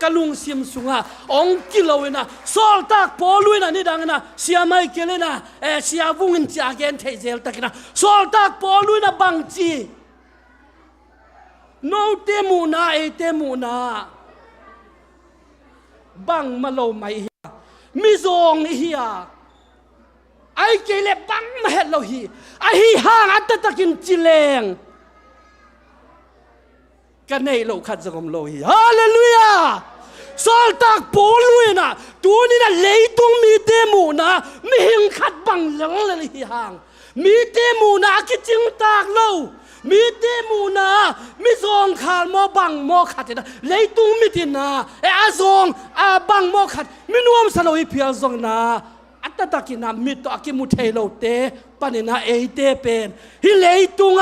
Speaker 9: กะลุงซิมสุงะองกิโลนะโซลตักโปลุยนะนี่ดังนะเสียไม่เกลนะเสียวุ้งจากเกนเทเจลตักนะโซลตักโปลุยนะบังจีโนเตมูนาเอเตมูนาบังมาโลไม่เฮียมิซองเฮียไอ้เกลบังมาเห็ดเราฮีไอ้ฮีห่างอัตตะกินจิเลงกันในโลขัดสงมโลฮีฮาเลลูยาสอลตักโปลุยนะตัวนี้นะเลยตรงมีเตมูนะมีหิงขัดบังหลังเลยฮีห่างมีเตมูนะคิดจึงตากโลมีเตมูนามีซองขาดมอบังมอขัดนะเลยตุงมีตินาอาซองบังมอขัดมีนวมสลอยเพียซองนาอัตตะกินามีตัวกิมุเทโลเตปนินาเอเตเป็นฮิเลยตุง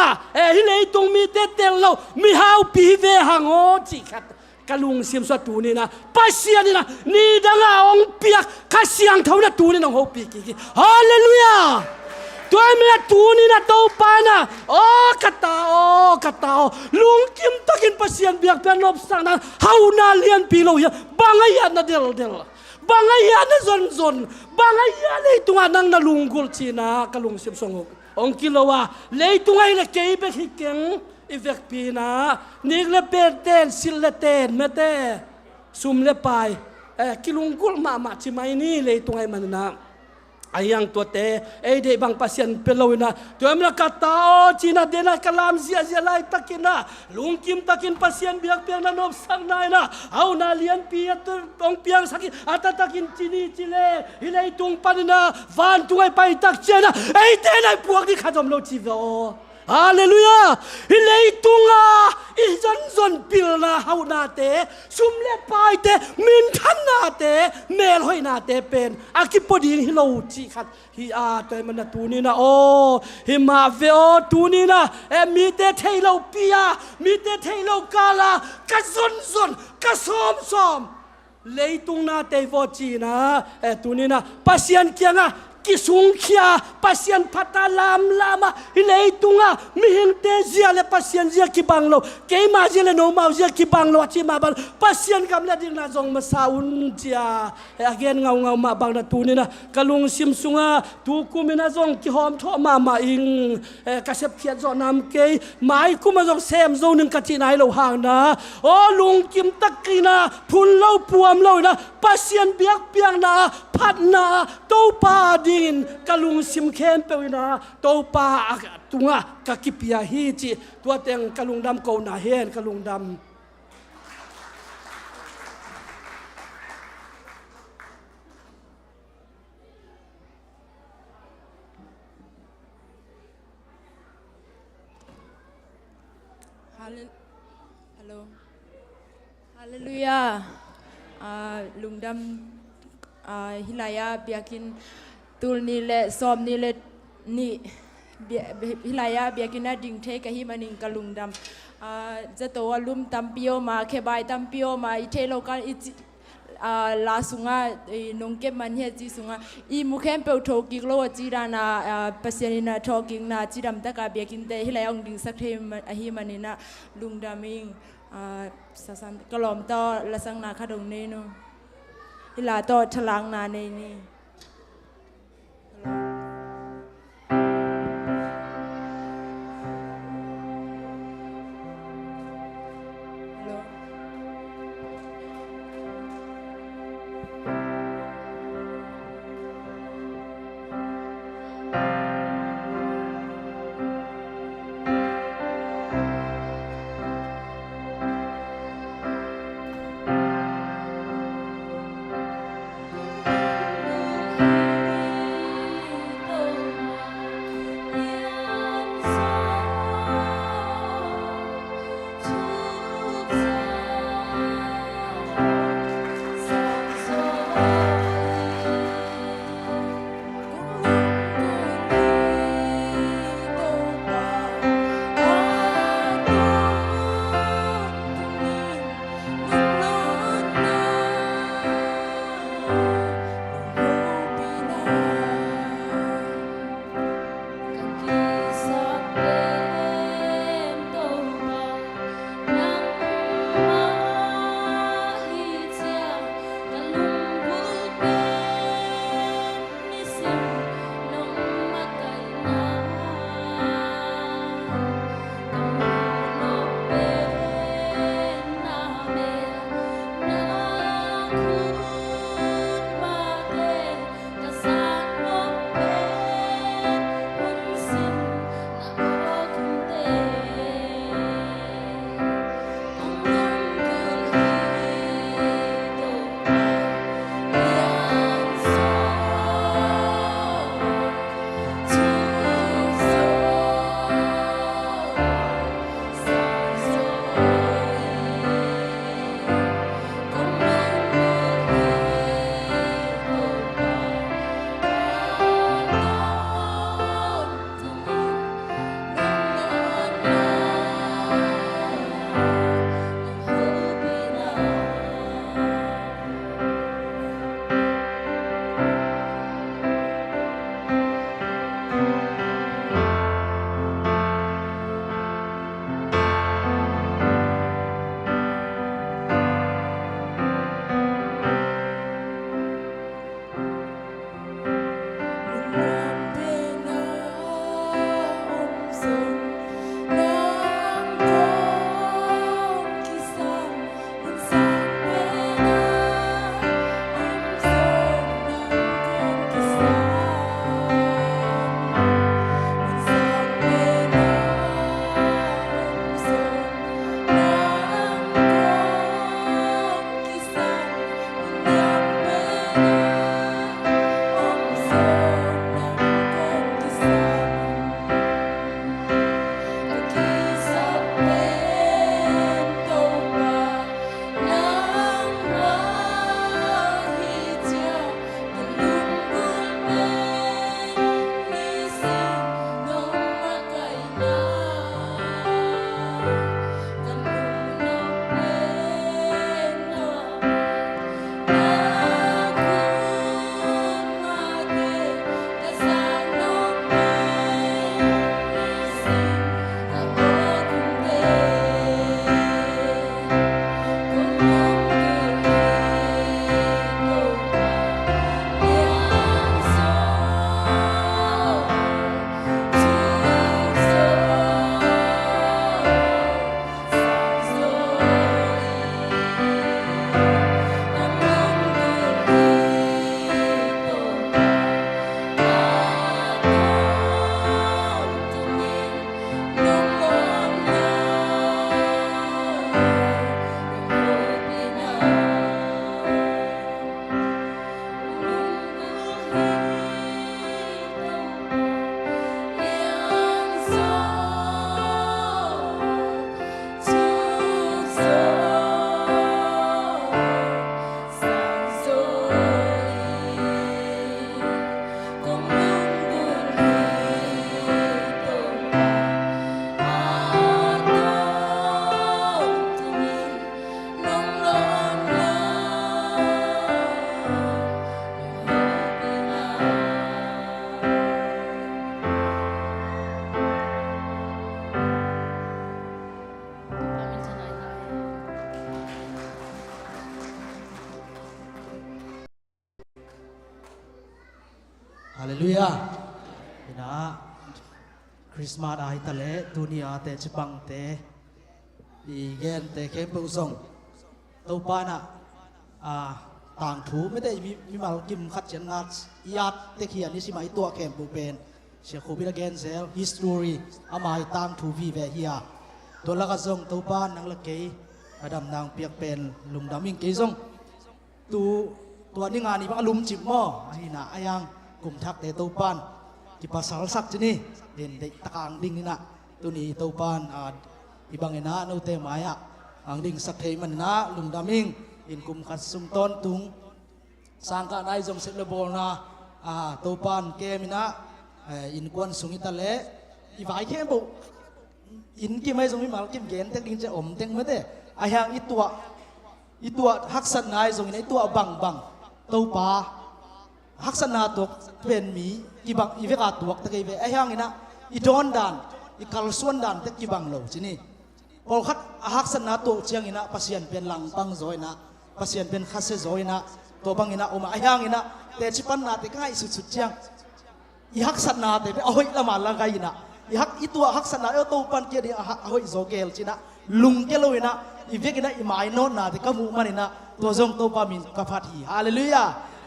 Speaker 9: ฮิเลยตุงมีเตเตลโลมีฮาวปีเวหังโอจิขัดกะลุงเสียมสตูนี่นะปัสยานี่นะนี่ดังองเปียกข้าเสียงเท่านั้นตูนี่น้องโฮปีกิฮาเลลูยาตัวเมียตูนี่นะโตปานะโอ้กะตาลุงกิมตะกินปัสยานเบียกเป็นนบสังนะเฮานาเลียนปีโลยบางไอ้ยันนะเดลบางไอ้ยันนะซนบางไอ้ยันไอ้ตัวนังนะลุงกุลชีนะกะลุงสิบสององกิโลวะเลยตัวไอ้ละเกยเบกฮิเกงอีเวกปีนะนิกเลเปเตนซิลเลเตนเมเตซุมเลปายกิลุงกุลมาชิไม่นี่เลยตัวไอ้มันนะayang tua te de bang pasien pelowina tua mena kata Cina dena kalam zia lai takina lungkim takin pasien biak piang na nop sang na au na lian pia tong piang sakit ata takin cini cile hilai tung panina van tungai pai tak cena de nai puak di khadom lo chivo haleluya hilai tunga izon pilna hauna te sumle pai te min thanna te mel hoina te pen akipoding hilo chi khat hi te man tu ni na o hi ma ve o tu ni na mi te thailo pia mi te thailo kala ka zon ka som leitung na te vo chi na tu ni na pasien kianga กิสุงเขียปัสยันพัตาลามลามาฮิเลตุงะมิหิงเตเจียเลปัสยันเจียกิบังโลเกมาเจียเลโนมาเจียกิบังโลจิมาบังปัสยันกำลังดิ่งนาจงมาสาวุนเจียอาเกนเงามาบังนาตูนี่นะกะลุงซิมซุงะตูกุมินาจงกิหอมทอมาอิงกะเสบเขียนจอนำเกยหมายกุมาจงเซมโซนึงกะจีนายโลหางนะโอ้ลุงกิมตักกีนะพุนเล่าปวมเล่านะปัสยันเบียกเปียงนะพัดนะโตปาดินกะลุงซิมเข้มเปวินะโตปาตุงะกะกิปยาฮีจิตัวเต็งกะลุงดำโกนาเฮนกะลุงดำ
Speaker 2: ฮัลโหลฮาเลลูยาลุงดำฮิลายาเบียกินตูลนี่แหละซอมนี่แหละนี่ฮิลายาเบียกินน่าดิ่งเทกะฮิมันนิงกะลุงดำจะตัวลุมตัมปิโอมาเคบายตัมปิโอมาอิเทโลกันอิลาสุงะนงเก็บมันเฮจีสุงะอีมุเข้มเปลโทกิกโลจีรานาปัสยานินาทอกิงนาจีดำตะกาเบียกินเตฮิลายองดิ่งสักเทมอหิมันนินะลุงดามิงสันกลอมต่อละสังนาคดงเนโนฮิลาต่อฉลางนาเนนี่
Speaker 11: ริสต์มาสอาฮิตะเลตุนีอาเตจิบังเตอีเกนเตเข้มปุซงตัวปานะต่างถูไม่ได้มีมากิมขัดเชนนัดยาดเตขียนนี่สิมาตัวเข้มปุเป็นเชียคูบิลเกนเซล history อามาต่างถูวีเวฮียตัวละก็ซงตัวปานนังละเกยอดัมนางเปียกเป็นลุงดามิงเกยซงตัวนี้งานนี้พังลุมจิบหม้อนี่นะอายังกลุ่มทักเตตัวปานกิปัสสาวสักจีนี่เด่นเด็กตะกางดิ่งนี่นะตัวนี้ตัวปานอีบางเงินนะนูเตมายะอังดิ่งสักเทมันนะลุงดามิงอินกลุ่มขัดซุมต้นตุงสร้างการได้จงเสร็จระบบนะตัวปานเกมินะอินกวนสุงิตะเละอีฝ่ายเข้มบุอินกิไม่ทรงมีมากิมเกนเต็งดิงจะอมเต็งไม่ได้อายังอีตัวฮักษณาทรงในตัวบังตัวปาฮักษณาตัวเป็นมีกีบังอีเวกาตัวตะกี้เวอายังนี่นะอีดอนดันอีคัลส่วนดันตะกี้บังโลจีนี่พอคัดฮักษณาตัวเชียงนี่นะปัสยันเป็นหลังปังจอยนะปัสยันเป็นคัสเซจอยนะตัวบังนี่นะอมอายังนี่นะแต่ชิปันนาเตง่ายสุดๆเชียงอีฮักษณาเตไปเอาไว้ละมาละไงนะอีฮักอีตัวฮักษณาเอาตัวปันเกียร์เอาไว้โซเกลจีนะลุงเกลวินะอีเวกินะอีไม้โนนาเตก็มูมันนะตัวจงตัวปามินกับพัดฮีฮาเลลูยา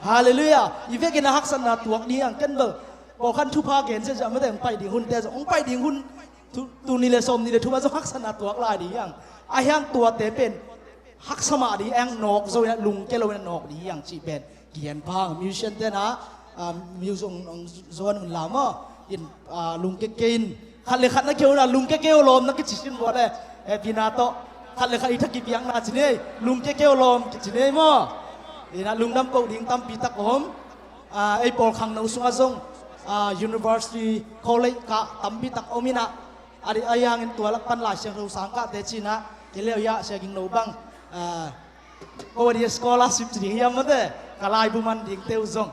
Speaker 11: ฮาเลลูยาอีเวกินะฮักษณาตัวนี้อังกันเบอร์พอขันทุพาเกณฑ์จะไม่ได้ไปดิ่งหุ่นแต่จะองไปดิ่งหุ่นตัวนี้เลยสมนี่เลยทุพาจะฮักษณาตัวลายดีอย่างไอ้ยังตัวเตเป็นฮักสมาดีแองนอกโซนลุงเกลวินะนอกดีอย่างจีเป็นเกียนพังมิวเชนเตนะมิวซงโซนมันลามอ่ะอินลุงเกกินขัดเลยขัดนักเกี่ยวนะลุงเกเกี่ยวลมนักกิจชินวัวเลยพีนาโตขัดเลยขัดอีทักกิบยังนาจีเน่ลุงเกเกี่ยวลมจีเน่มั่วนี่นะลุงดำโกดิ่งตั้มปีตะกอมไอ้ปอลขังนอุสุงอาซงUniversity College กะตั้มปีตะกอมินะอะไรอย่างอินตัวลักปันลายเชียงรูสังกะเตจินะเกลียวยาเชียงโนบังโอเดียสกอลาสิบจียามมันเดกลายบุมันดิ่งเตวซง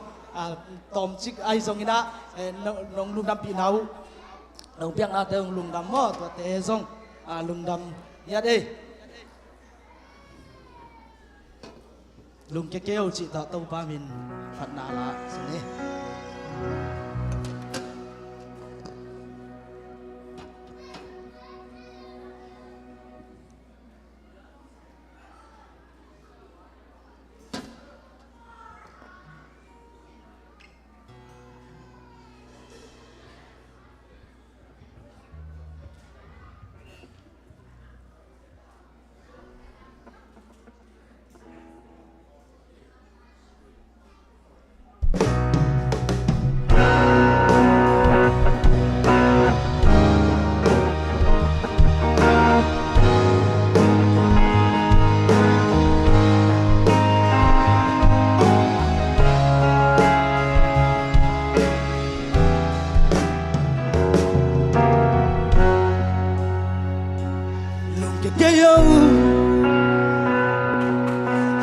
Speaker 11: ตอมจิกไอซงอินะน้องลุงดำปีนาวน้องเปียกนาเตวลุงดำมั่วตัวเตซงลุงดำยัดลุงเกลจิตตะปามินพัดนาละสิเน่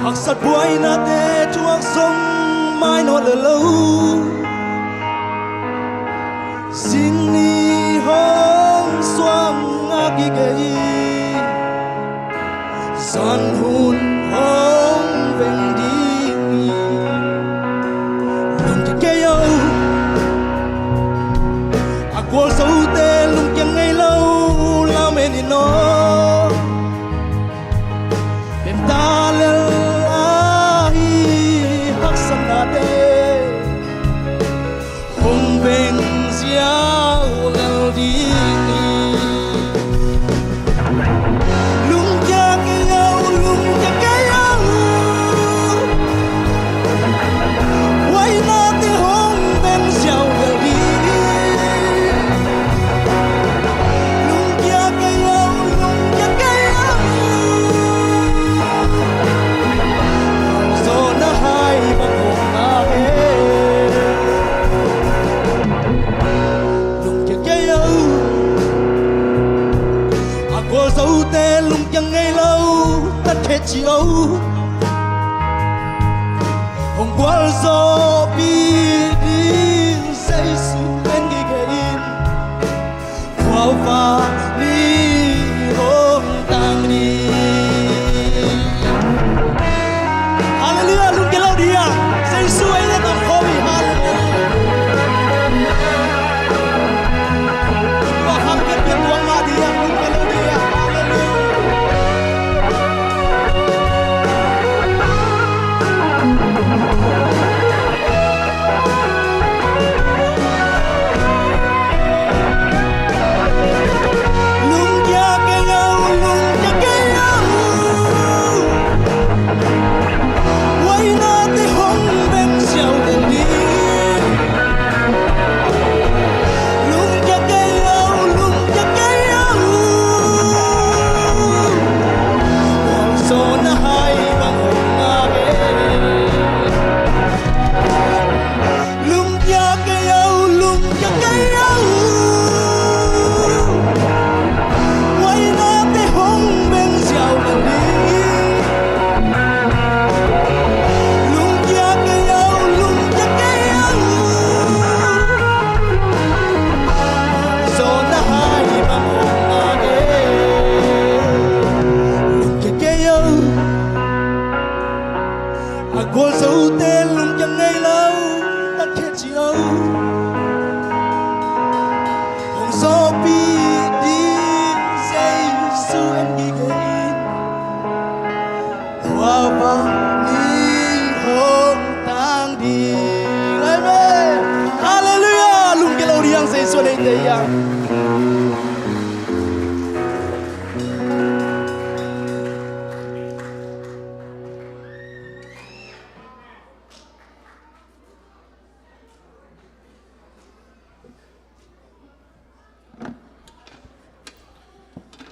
Speaker 11: หักสัตว์บวยนาเตทวงทรงไม่นอนเลยลูสิ่งนี้ห้องสว่างอากิเกยสันหุ่นห้องเป็นดีลุงจะเกยอากวลสูเตลุงยังไงเล่าลาเมนิโนเป็นตาเลchiều hồng quang gió bi đi say sưa bên ghi ghiền hoa và đi ôm tang đi Hallelujah luôn cái lâu đi à say sưa ấy là còn khó bị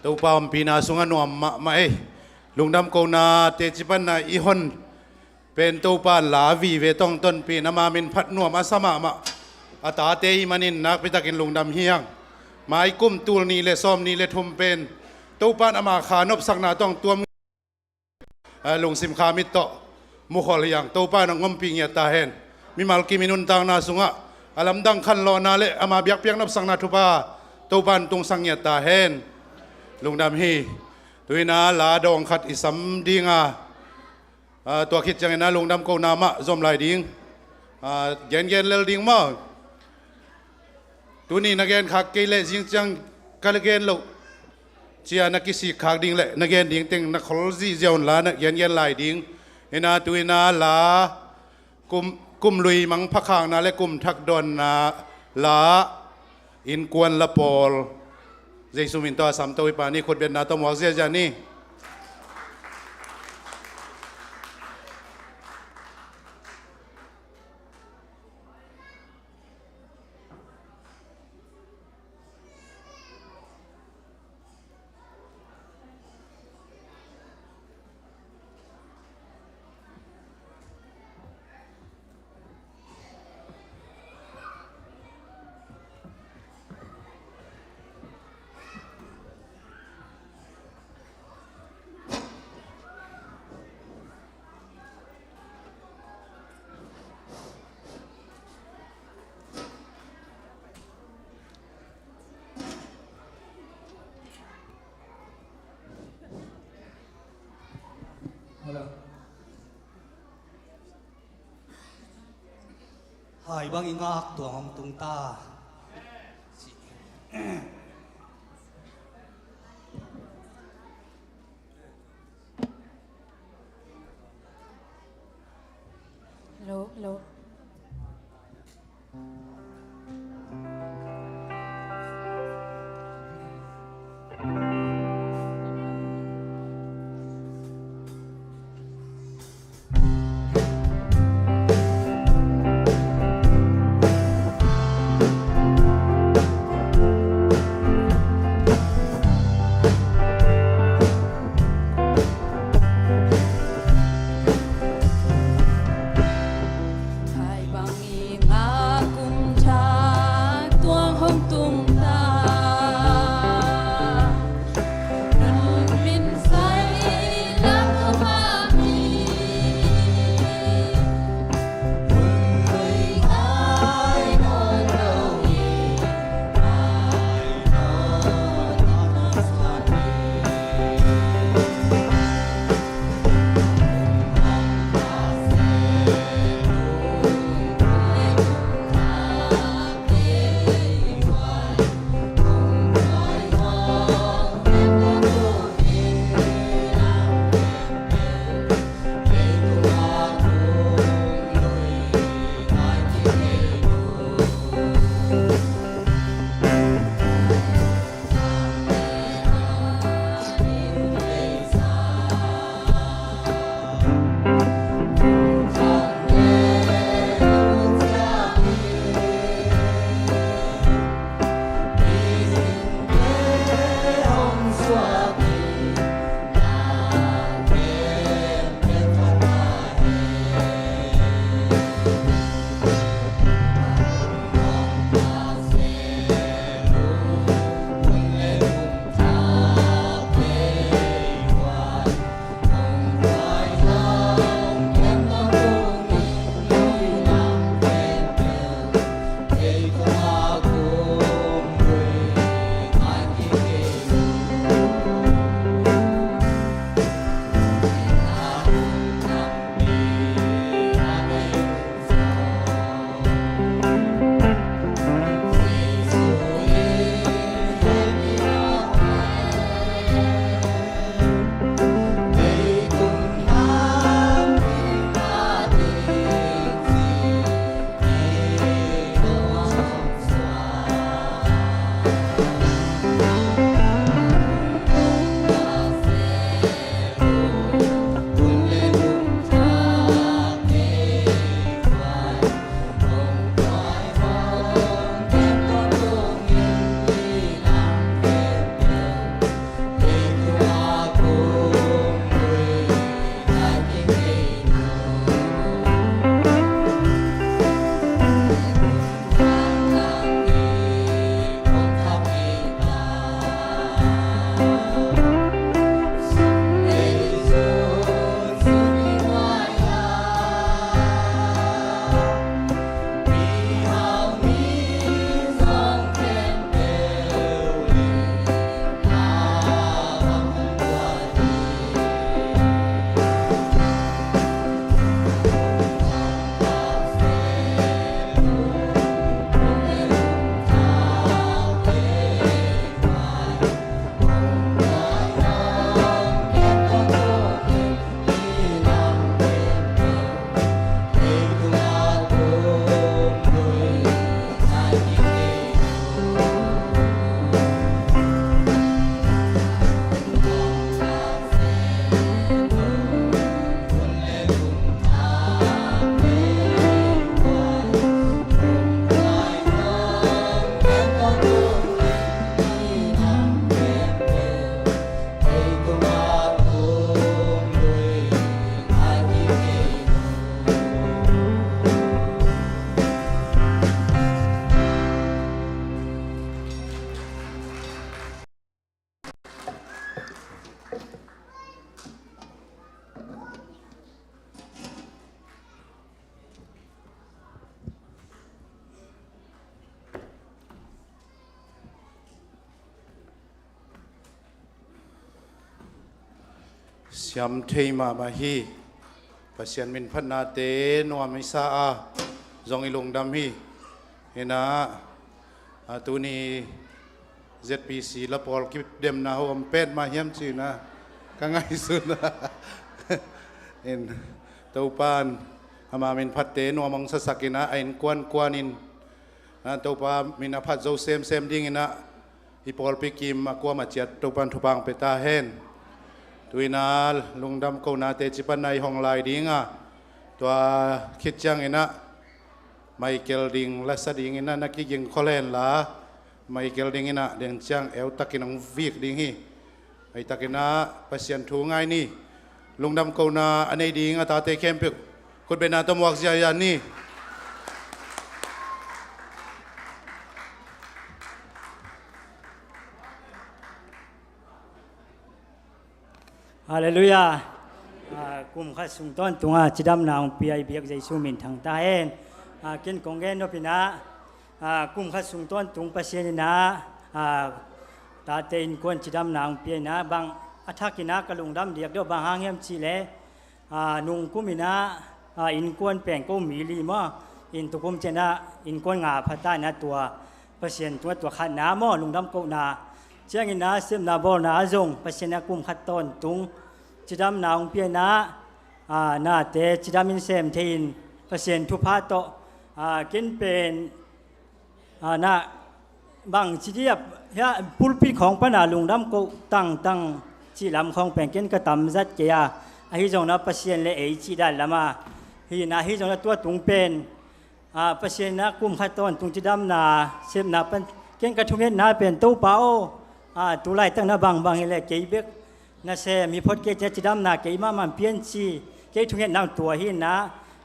Speaker 4: ตัวปามปีนาสุงานุมมาลุงดำโกนาเตจิปันนาอีฮอนเป็นตัวปานลาวีเวต้องต้นปีนามามินพัดนัวมาสมามาอาตาเตยมันินนักพิตากินลุงดำเฮียงไม้กุ้มตูนีเลซ้อมนีเลทุมเป็นตัวปานอามาขานบสักนาต้องตัวลุงสิมขามิตโตมุขลยังตัวปานงมปิงยาตาเห็นมีมัลกิมินุนตางนาสุงะอาลัมดังขันโลนาเลอามาเบียกเปียงนับสังนาทุปาตัวปานตุงสังยาตาเห็นลุงดำฮีตัวนาลาดองขัดอิสัมดิงาตัวคิดจังนะลุงดำโกนามะจอมลายดิงเย็นเย็นเลลดิงมาตัวนี้นักเรียนขักเกลจิงจังกัลเกนลูกเชียนักกิสิขักดิงเลยนักเรียนดิงเต็งนักขลุ่ยเจ้าหน้าเย็นเย็นลายดิงเห็นนะตัวนาลากุมลุยมังพักขางนาและกุมทักดอนนาลาอินกวนละปอลเจสุมินตัวสามตัวปานี่คนเป็นนาตมวกเสียจานี่
Speaker 11: หายบางอีงากตัวของตุงตา
Speaker 2: โลโล
Speaker 4: เสียมเทมาฮีปัสยันมินพัฒนาเตนัวมิซาอาจงอิลงดำฮีเห็นนะตัวนี้ ZPC ละปอลกิบเดมนาหัวเป็ดมาเยี่ยมจีนะก็ง่ายสุดนะเห็นตัวปานอามามินพัดเตนัวมังสสักินะไอ้กวนนินนะตัวปามินพัดโจเซมดิ้งนะอีปอลปิกิมมากว่ามาเจียดตัวปานทุบังเปตาเฮนตัวนาลุงดำกูนาเตจิปันในห้องลายดิ้งอ่ะตัวคิดจังนะไมเคิลดิ้งและสดิ้งนะนักยิงคอเลนละไมเคิลดิ้งนะเดินจังเอวตักินังวิกดิ้งฮีไอตักินะปัสยันทูง่ายนี่ลุงดำกูนาอันนี้ดิ้งอ่ะตาเตเข้มพิกคุณเป็นนาตมวักใจยันนี่
Speaker 12: ฮาเลลูยากลุ่มข้าสุงต้นตัวจิดำนางปีไอเบียกใจสูมินทางตาเองกินกงเกนนพินะกลุ่มข้าสุงต้นตุงปัสเยนนะตาเตนกวนจิดำนางปีนะบางอัฐกินะกลุงดำเดียกเดียวบางหางเฮมชีเลนุงกุมินะอินกวนแปลงก็มีลีมออินตุกุมเจนะอินกวนงาพัตตานะตัวปัสเยนตัวขันน้ามอลุงดำกูนาเจ้ากินนาเสียมนาบอนาจงปัสยากุมขัดต้นตุงจิดำนาองเปียนานาเตจิดามินเซมเทนปัสยาทุพาโตกินเป็นนาบางจิเดียบฮะปุลปิของปนาลุงดำกูตั้งจีลำของแปลงกินกระตำจัดเกียฮิจงนาปัสยาเลเอจีได้ละมาฮิจงนาตัวตุงเป็นปัสยานากุมขัดต้นตุงจิดำนาเสียมนาเป็นกินกระทุเงินนาเป็นตู้เปล่าตุไลตั้งนาบางเฮเลเกยเบกนาเซมีพอดเกจจิดำนาเกยมามันเปลี่ยนชีเกยทุเงินนำตัวหินนะ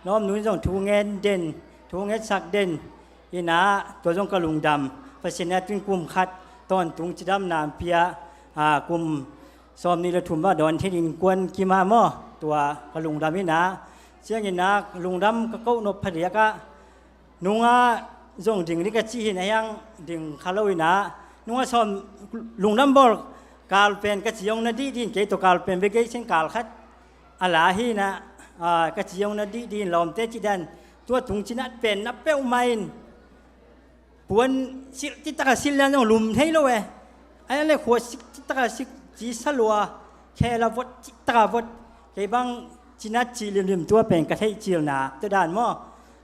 Speaker 12: น้อมนุ่นจงทุเงินเด่นทุเงินสักเด่นหินนะตัวจงกระลุงดำเพราะฉะนั้นตุงกุมขัดตอนตุงจิดำนาเปียกุมซ้อมนิรทุมว่าดอนเทดินกวนกิมาหม้อตัวกระลุงดำหินนะเสียงหินนะลุงดำก็เก้านบพเดียกะนุงจงดิ่งนี่ก็จีหินยังดิ่งคาร์ลวินะนัวชมลุงน้ำบอลกาลเป็นกระจิยงนาดีดินเกยตัวกาลเป็นเบเกยเช่นกาลคัดอะไรฮีนะกระจิยงนาดีดินลอมเตจิดันตัวถุงจินัดเป็นนับเป้าไม่ปวนจิตตะกสิลแล้วน้องลุมเทโลเอไอ้เรื่องหัวจิตตะกสิจีสลัวแค่ละวดจิตตะวดเกยบังจินัดจีลิมตัวเป็นกระเทยจีลนาตัวด่านหม้อ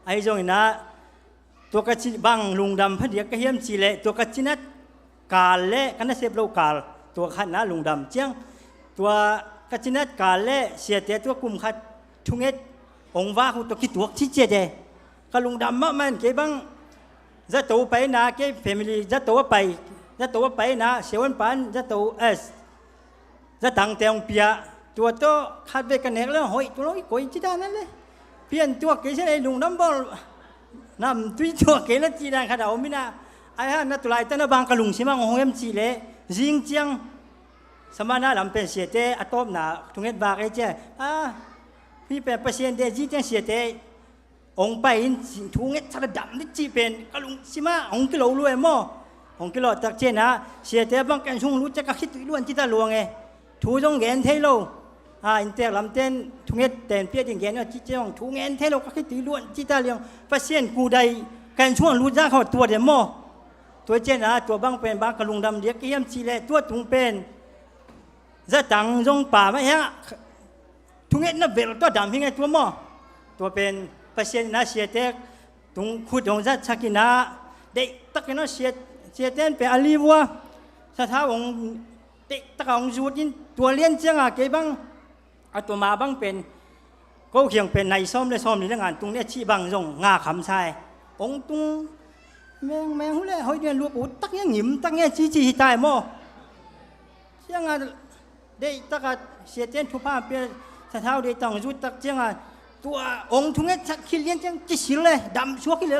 Speaker 12: ไอ้จงนะตัวกระจิบังลุงดำพเดียกระเฮียมจีเล่ตัวกระจินัดกาลเล่กันเสพโลกาลตัวขันนะลุงดำเจียงตัวกัจจินัดกาลเล่เสียแต่ตัวกุมขัดทุงเอ็ดองว่าคุณตัวคิดตัวที่เจเจกลุงดำมันเก็บังจะตัวไปนะเก็บแฟมิลี่จะตัวไปนะเสียวันปันจะตัวจะตั้งแต่องเปียตัวโตขัดไปกันเองแล้วหอยตัวน้อยโกยจีด้านนั่นเลยเปลี่ยนตัวเกยเช่นไอ้ลุงดำบอลนำตุ้ยตัวเกยแล้วจีด้านขัดเอาไม่น่าไอ้ฮะนัตุลายตั้งแต่บางกะลุงใช่ไหมของเอ็มจีเล่จิงเจียงสมานาลำเป็นเสียเตอตบหนาทุงเงินบากไอ้เจ้พี่เป็นเปอร์เซ็นต์เดจิงเจียงเสียเตองไปทุงเงินชาดำนี่จีเป็นกะลุงใช่ไหมองกิโลรวยมั้งองกิโลตักเจนะเสียเตบางกันช่วงรู้จักคิดล้วนจิตตาลวงไงทูจงเงินเทโลอินเตอร์ลำเต้นทุงเงินเต้นเปียจิงเงินว่าจิตจงทุงเงินเทโลก็คิดล้วนจิตตาเลียงเปอร์เซ็นต์กูได้กันช่วงรู้จักเขาตัวเดียวมั้งตัวเจนะตัวบางเป็นบางกระลุงดำเดียกเยี่ยมชีเลตัวถุงเป็นจะตังจงป่าไหมฮะถุงเอ็นน่ะเบลตัวดำยังไงตัวหม้อตัวเป็นเปอร์เซ็นต์นะเสียเตกถุงขุดของจะชักินะเด็กตักนะเสียเต้นเป็นอาลีวัวสถาของเด็กตักของจูดินตัวเลี้ยนเจ้าเก็บังตัวมาบังเป็นก็เขียงเป็นในซ้อมในซ้อมในเรื่องงานตรงนี้ชี้บังจงงาคำชายองตุงแมงหุ่นเลยหอยเดือนลูกอุดตักยังหยิมตักยังจีตายหม้อเจ้าได้ตักเสียเต้นทุพาเปียสะเท้าได้ต้องจุดตักเจ้าตัวองทุงเงี้ยชักขี้เลี้ยนจังจีสิเลยดำชัวขี้เลย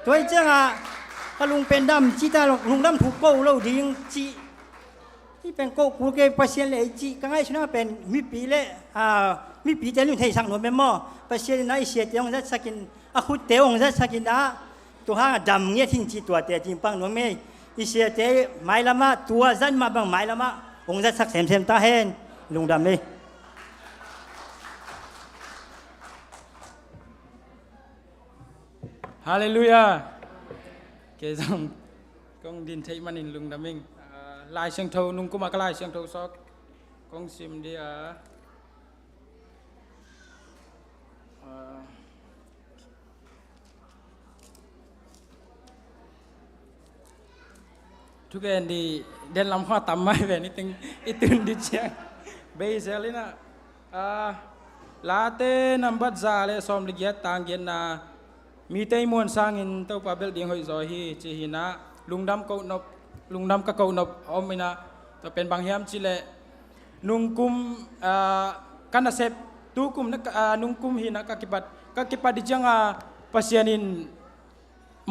Speaker 12: ตัวเจ้าก็ลุงเป็นดำจีตาลุงดำถูกโก้เราดีงจีที่เป็นโก้กูเก็บเปอร์เซ็นต์เลยจีก็ง่ายชนะเป็นมีปีเลยมีปีจะลุ่นไทยสั่งหน่วยเป็นหม้อเปอร์เซ็นต์นั้นเสียเต้องจะสักินขุดเต้องจะสักินนะตัวห้าดำเงี้ยทิ้งจีตัวแต่จริงปังหนูไม่อิเสียเตะไม้ละมาตัวจันมาบังไม้ละมาองค์จะสักเซมตาเห็นลุงดำเลย
Speaker 13: Hallelujah. Kể rằng con din thấy màn hình lùng đam mình lại sang thâu nung cũng mà cái lại sang thâu sóc con sim điทุกคนดีเดินลำข้อต่ำไม่แบบนี้ตึงอีตื่นดิเชียงเบย์เซลินะลาเต้นำบัดซาเลสอมลิเกียต่างเย็นนามีเตยมวนสร้างอินเต้าปาเบลดิ่งหอยจอยฮีจีหินะลุงดำเกานบลุงดำกะเกานบอมมินะตัวเป็นบางเฮียมจิเลนุงกุมกันนาเซปตูกุมนักนุงกุมหินะกะกิปัดดิจังpasienin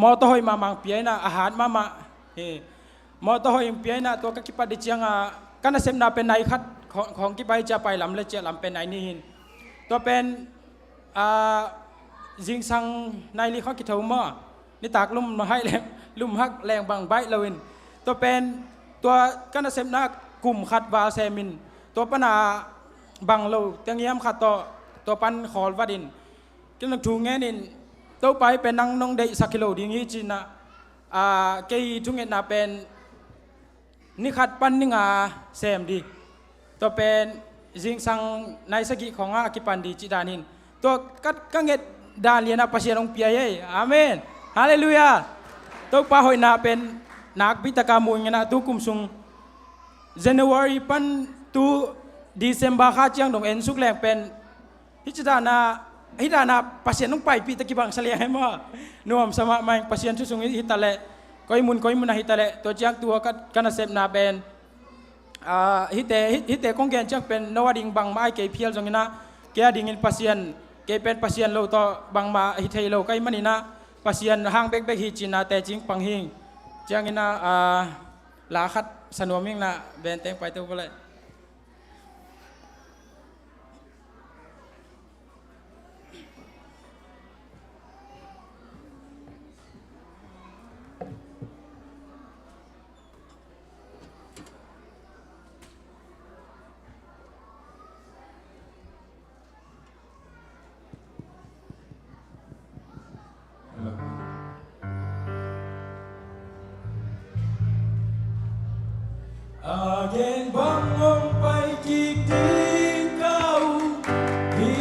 Speaker 13: มอตหอยมามังเปียนะอาหารมามอตหอยเปียนะตัวกะกิปัดดิจังกันนาเซปนาเป็นไหนคัดของกิไปจะไปลำเลเจลำเป็นไหนนี่หินตัวเป็นจิงสังในลีข้อกิจมานี่ตากลุ่มมาให้แรงลุ่มฮักแรงบางใบเลวินตัวเป็นตัวกันเซมนักกลุ่มขัดวาเซมินตัวปนาบางโลเตียงเยี่ยมขัดตัวปันขอลวาดินกินนักทูงเงินินตัวไปเป็นนังนองเดสักกิโลดิ่งฮีจินะเกยทุงเงินนาเป็นนี่ขัดปันนิงเซมดีตัวเป็นจิงสังในสกิของอากิปันดีจิดานินตัวกังเงินดาเลียนาปัสยาลงเปียเยอาเมนฮาเลลูยาตัวป้าหอยนาเป็นนักพิตกามุงนะตัวกุมซุง January ปันตัว December ข้าเจียงดงเอ็นสุกแรงเป็นฮิจดานาปัสยาลงไปพิตกิบังเสลียให้มาโน้มสมัครมาปัสยาชุสุงฮิตาเลก้อยมุนนะฮิตาเลตัวเจียงตัวกันเซมนาเป็นฮิตเตคงเกนเจียงเป็นนวดิ่งบังไม้เกยเพียลจงนะเกียดิ่งปัสยาเกเป็นpasien lo to bang ma hitei lo kai manina pasien hang bek hi china te jing pang hing chiang ina la khat sanoming na ben teng pai tu bole Again bangun pagi tingkau di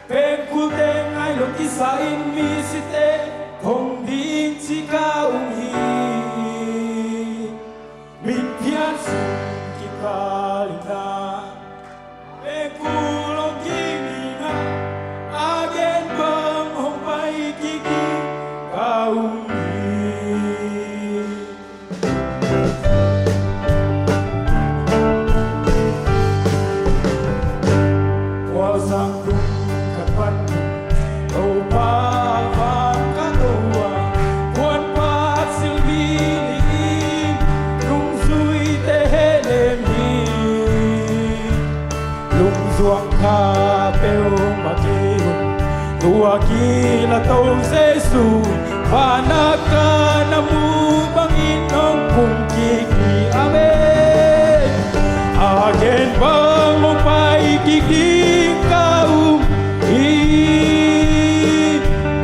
Speaker 13: Pengku tengai lukisain misite Kong ding cikau hi Mithian sung kikalina Pengku longkimina Again bangun pagi tingkau Kila tau Jesu Panaka namu bangin ang pungkiki Amen Agen bang mong paikiging kaum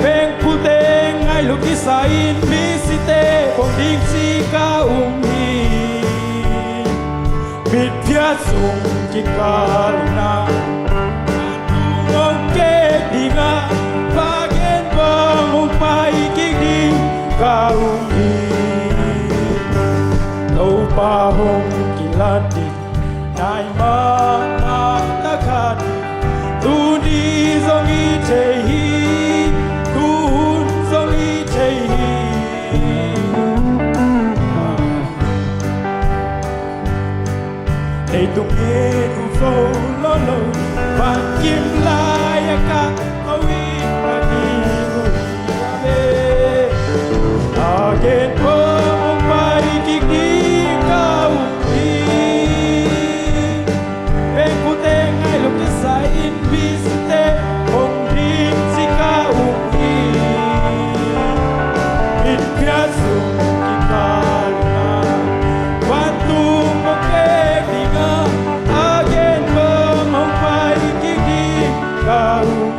Speaker 13: Beng puteng ay lukisain Misite kong ding si kaum Mitya sung kikal na Anong kekdinga Bagen bangun paikiging kaum Tau pahong kilati Nai manakakati Tuni zong itehi Tun zong itehi Nei tung ngin u so lo lo Van kim lai ka Awi Again bang paikiging kaum Pengku tengai lukisain bisite Kong ding si kaum Mithiasung kikalna Wantung mokekdinga Again bang paikiging kaum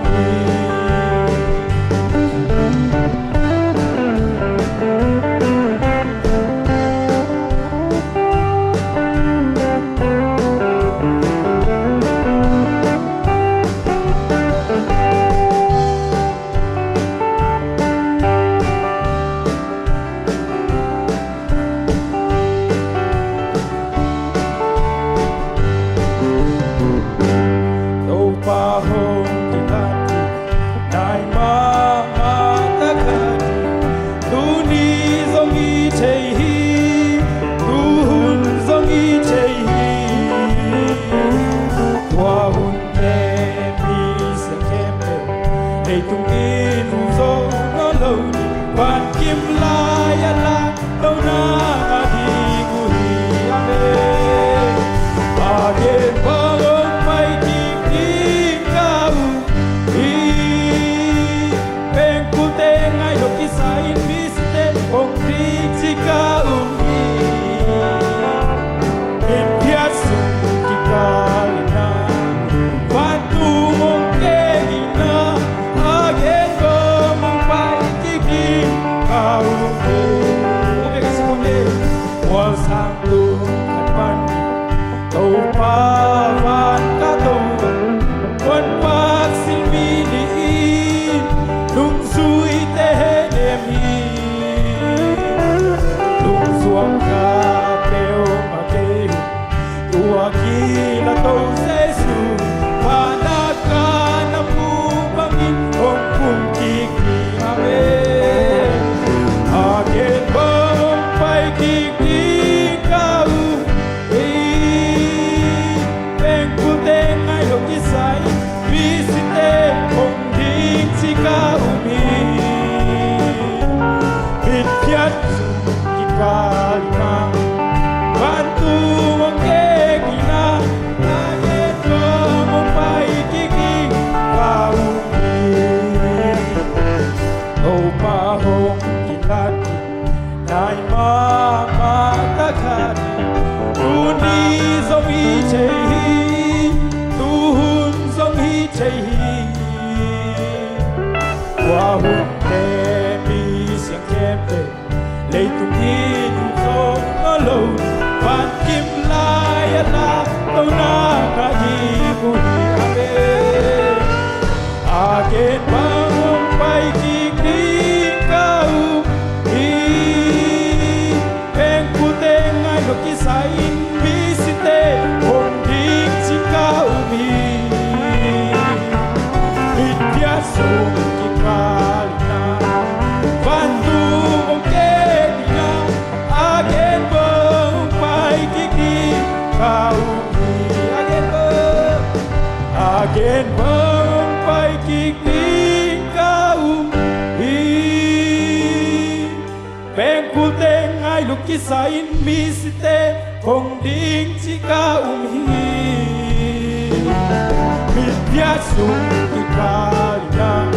Speaker 13: lukisain bisite kung di ikaw Bidyasong kikalina Bantu mong kedina Agen bang paikiki Kaumi Agen bang paikiki Kaumi Pengkuteng ay lukisain bisite Kung ding chika Bidyasong kikalina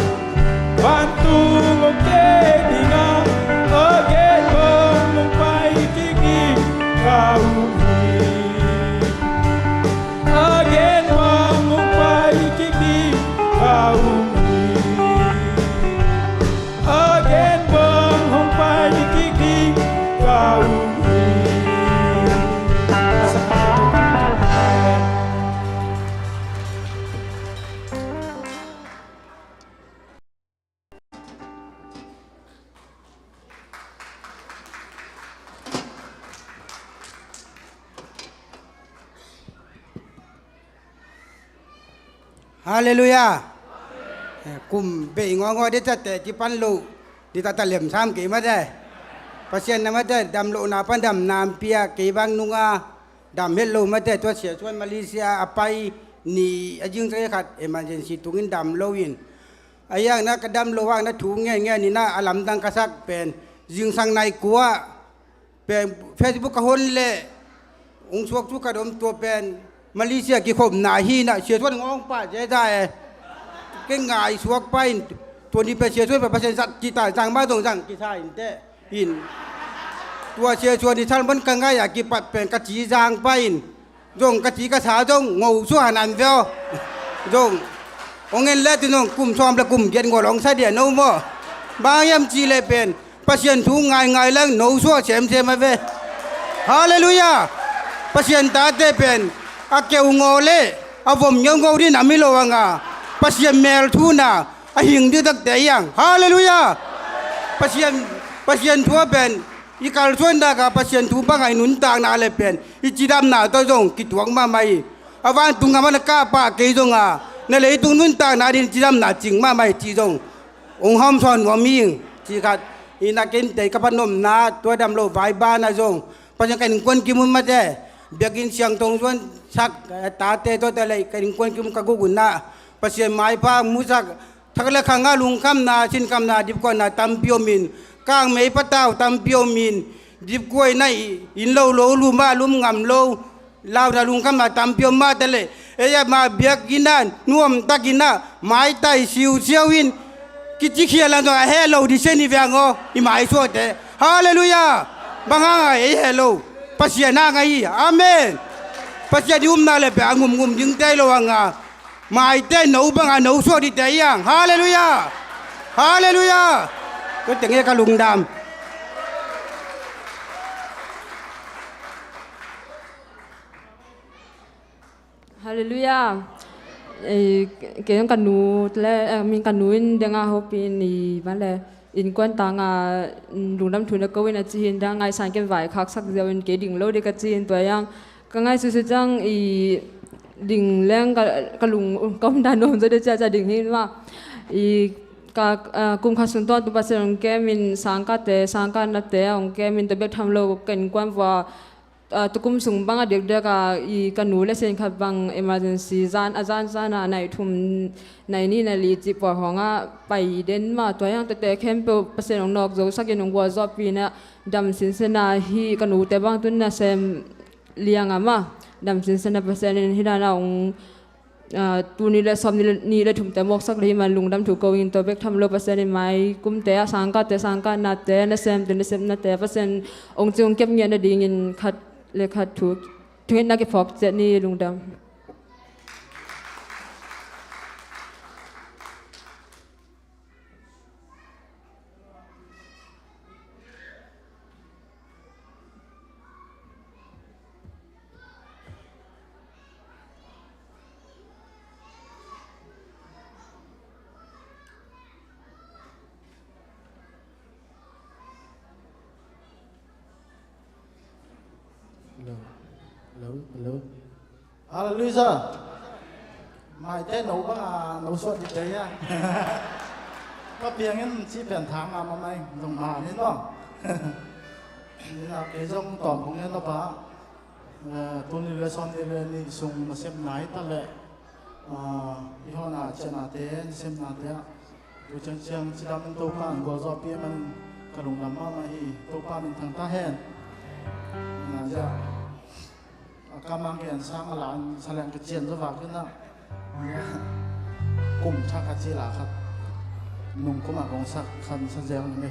Speaker 13: Bantu mong kedina Agen bang mong paikiki Kaumi Agen bang mong paikiki Kaumi Agen bang mong paikiki Kaumi
Speaker 9: Hallelujah. Kum be ngong de tate ti pan lu di tata lem sam ke ma de. Pasien na ma de dam lu na pan dam nam pia ke bang nunga dam hello ma de to sia chuan Malaysia apai ni ajing sai khat emergency tungin dam lo in. Ayang na ka dam lo wang na thu nge nge ni na alam dang kasak pen jing sang nai kwa pen Facebook ka hon le ung suak chu ka dom to pen Malaysia ki khom na hi na sia chuan ngong pa je da cái ngài suốt bay tuần đi về xe suốt về bắt xe giặt chỉ tải rằng ba đồng rằng kỳ sai thế in tua xe chuột đi thằng vẫn càng ngay à kỳ bật bèn cái chỉ rằng bay dùng cái chỉ cái tháo dùng ngầu xuống hàn ăn vô dùng ông nghe lẽ thì nó cùng xóm là cùng kiện ngồi lòng sai điện nấu mò ba em chỉ lệ bèn bắt xe thu ngài ngài lên nấu xuống xem mà về Hallelujah bắt xe ta thế bèn à kêu ngô lệ à vùng nhau ngô đi nằm mi lô à pasien mel tuna ahing di tak tayang hallelujah pasien tua ben ikal suanda ka pasien tu bangai nun tang na le pen ichidam na to jong kituang ma mai awan tunga man ka pa ke jong a na le tung nun tang na din chidam na ching ma mai chi jong ong ham son wa ming chi khat inakin te ka panom na to dam lo vai ba na jong pasien kan kon ki mun ma de biakin siang tong suan sak ta te to te le kan kon ki mun ka gugun na pasien mai pa musak thakla khanga lung kam na sin kam na dip ko na tampio min kang mei pataw tampio min dip koi nai in lo lo lu ma lum ngam lo lao na lung kam na tampio ma tele eya ma biak ginan nuam takina mai tai siu siawin kichi khiala no hello di seni viango i mai so te hallelujah banga e hello pasien na ngai amen pasien di na le pe ngum jing tai lo anga mai te nấu bằng à nấu xua đi tế yang hallelujah hallelujah có tiếng nghe cả lùng đàm
Speaker 2: Hallelujah cái con nú lẽ mình con nú in đang học in thì vấn đề in quan tang à lùng đàm thun có in chỉ in đang ngay sang cái vải khác sắc giờ in cái đỉnh lâu đi cái chỉ in tuổi yang cái ngay sự chăng đình leng ka lung kom dan nom zo de cha ding hin ma I ka kum kha sun ton tu pa serong ke min sangka na te ong ke min te bek tham lo ken kwan wa tu kum sung bang adek de ka I kanu le sen kha bang emergency azan sana nai thum nai ni na li chi por honga pai den ma to yang te khem pe pa serong nok zo sakin ong wa zo pi na dam sin sena hi kanu te bang tun na sem liang ama dam sin sana pasen hidana ong tu ni le som ni le thum te mok sak le man lung dam thu ko in to bek tham lo pasen mai kum te sangka na te na sem na te pasen ong chung kem nge na ding in khat le khat thu thuen na ke phok che ni lung dam
Speaker 11: Hello. Hallelujah. Mai te nấu ba nấu suốt thì đấy á. Có tiếng em chỉ biển tháng mà mày dùng mà nên đó. Nên là cái dòng tỏm của em nó bả. Tôi đi lên son đi lên sung mà xem nái ta lệ. Đi họ nào chơi nào thế xem nào thế. Tôi chẳng chỉ làm mình tô pan của gió bia mình cả lùng làm mà hi tô pan mình thằng ta hèn. Là giờ. Kamang kian sang alan salang kecil tu fakir na, kum cak kecil lah kat, nung kum agong sak kan sejauh ni.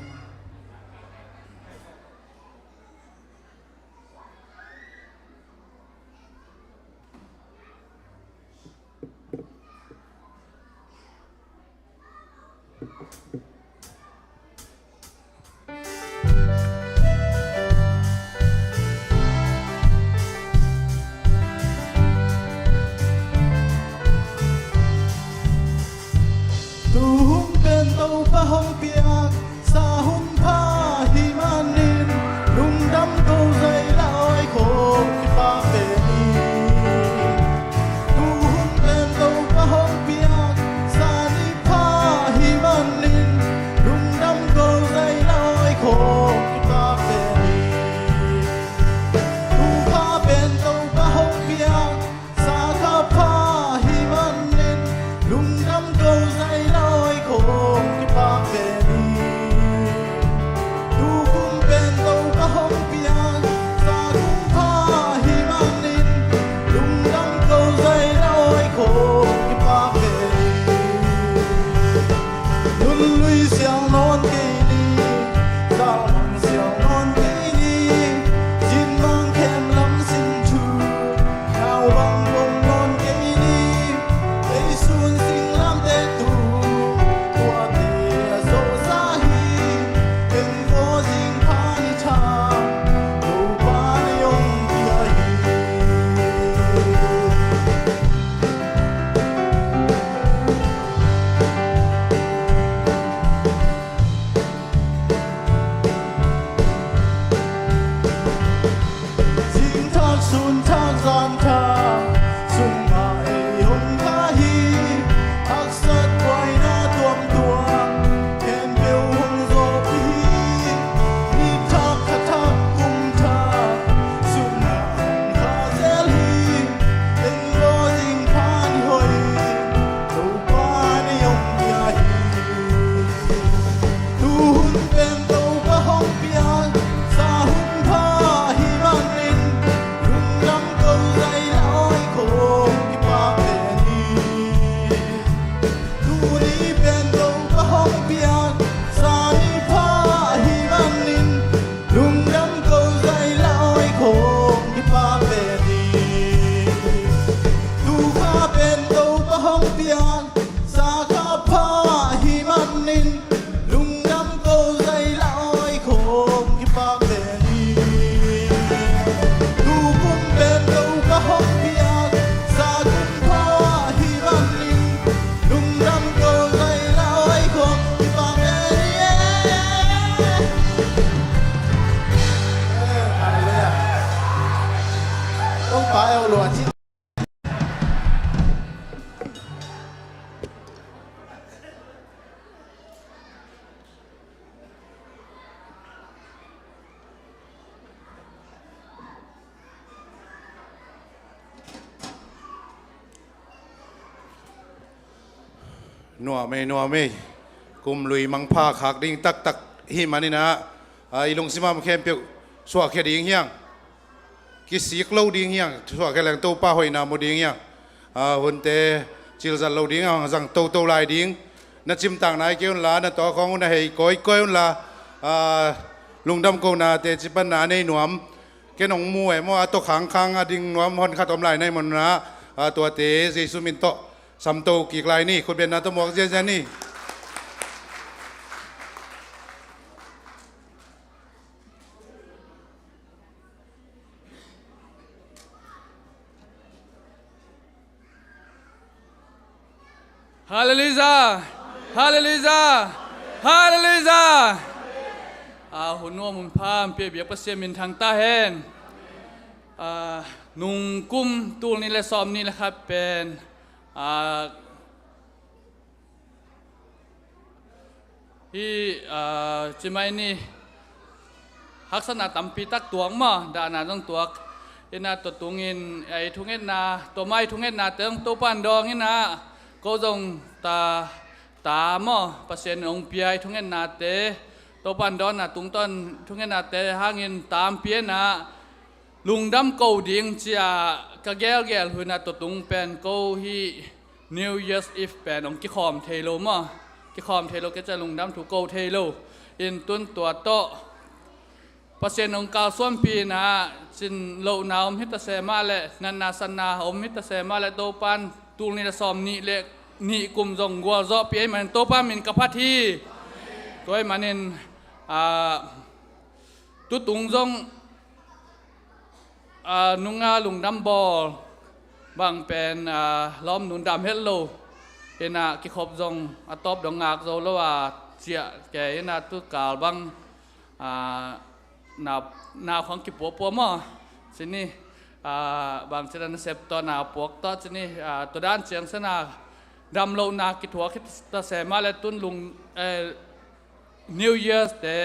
Speaker 11: Hong piak sa hun pa hi manin lung dam ko zai lai ko ki pa pe ni tu hun pen to pa hong piak sa ni pa hi manin lung dam ko zai lai ko ki pa pe ni tu pa pen to pa hong piak sa ka pa hi manin lung dam ko zai lai ko pa pe ni tu kum pen to ka hong pian sa kum pa hi manin lung dam ko zai noi ko ki pa pe nun lui xiang non ke ni da mang xiang non ke ni jin mang kem lam sin chu nao bang bong non ke ni ei sun sing lam te tu
Speaker 4: นัวไม่กุมลุยมังพาขากดิ้งตักหิมันนี่นะอีลงสิมาแคมเปียวสวกแค่ดิ้งเฮียงกิสีกเล่าดิ้งเฮียงสวกแค่แหลงโตป้าหอยนาโมดิ้งเฮียงวันเตจิลจันเล่าดิ้งจังโตลายดิ้งนัดจิมต่างนายเกี่ยวลานัดต่อของนัดให้ก้อยลาลุงดำโกนาเตจิปันนาในหนวมแกน้องมวยมั่วตัวขังดิ้งหนวมฮอนขัดอมลายในมันนะตัวเตเจสุมินโตสัมโตกี่กลายนี่คนเป็นนาตมวกเจนนี่
Speaker 13: ฮาเลลูยาฮาเลลูยาฮาเลลูยาหุ่นนัวมุนพามเปียเบียกประเสียมินทางตาแหน
Speaker 14: นุงกุมตูนี่และซ้อมนี่แหละครับเป็นที่จิไม่นี่ลักษณะตำปีตักตัวมาด่านาต้องตัวอินาตัวตุงินไอทุงเงินนาตัวไม้ทุงเงินนาเติงตัวปันดองนี่นะก็จงตาหม้อเปอร์เซ็นต์องเปียทุงเงินนาเตตัวปันดอนนะตุงต้นทุงเงินนาเตหาเงินตามเปียนะลุงดำเกาดิ่งจะกะแกลหือนาตัวตุงเป็นเกาฮี New Year's Eve เป็นองกิคอมเทโลมากิคอมเทโลก็จะลุงดำถูกเกาเทโลอินตุนตัวโตเปอร์เซ็นต์องกาส่วนปีนะจินโลนาอมฮิตเสมาและนันนาสันนาอมฮิตเสมาและโตปันตูนี่ละซอมนี่เล็กนี่กุมจงกัวซอปีมันโตปันมินกับพัทธีตัวมันนินตุตุงจงนุงาลุงดำบอลบางเป็นล้อมนุนดำเฮลโลเอ็นะกิขบจงตอบดงงากโซโลว่าเจียแกเอ็นะตุกาลบางนาของกิปัวปัวมั่สินี่บางเจริญเสพตัวนาปวกต่อสินี่ตัวด้านเสียงสนาดำโลนากิถัวคิดตะเสมาและตุนลุงNew Year's แต่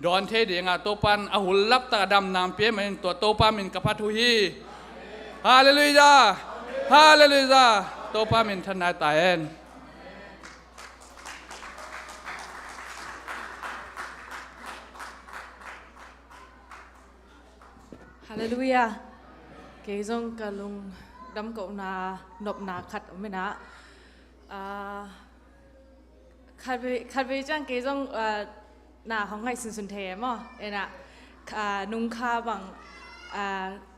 Speaker 14: ดอนเทเดียงตัวปันอาหุลลับตาดำนามเปียมันตัวโตปามินกับพัทุฮีฮาเลลูยาฮาเลลูยาโตปามินทนายตายเอง
Speaker 2: ฮาเลลูยาเกยงกะลุงดำกนานบนาขัดไม่นะขัดไปจังเกยงนาของไงสุนเทมอ่ะเอ็นะนุ่งข้าบัง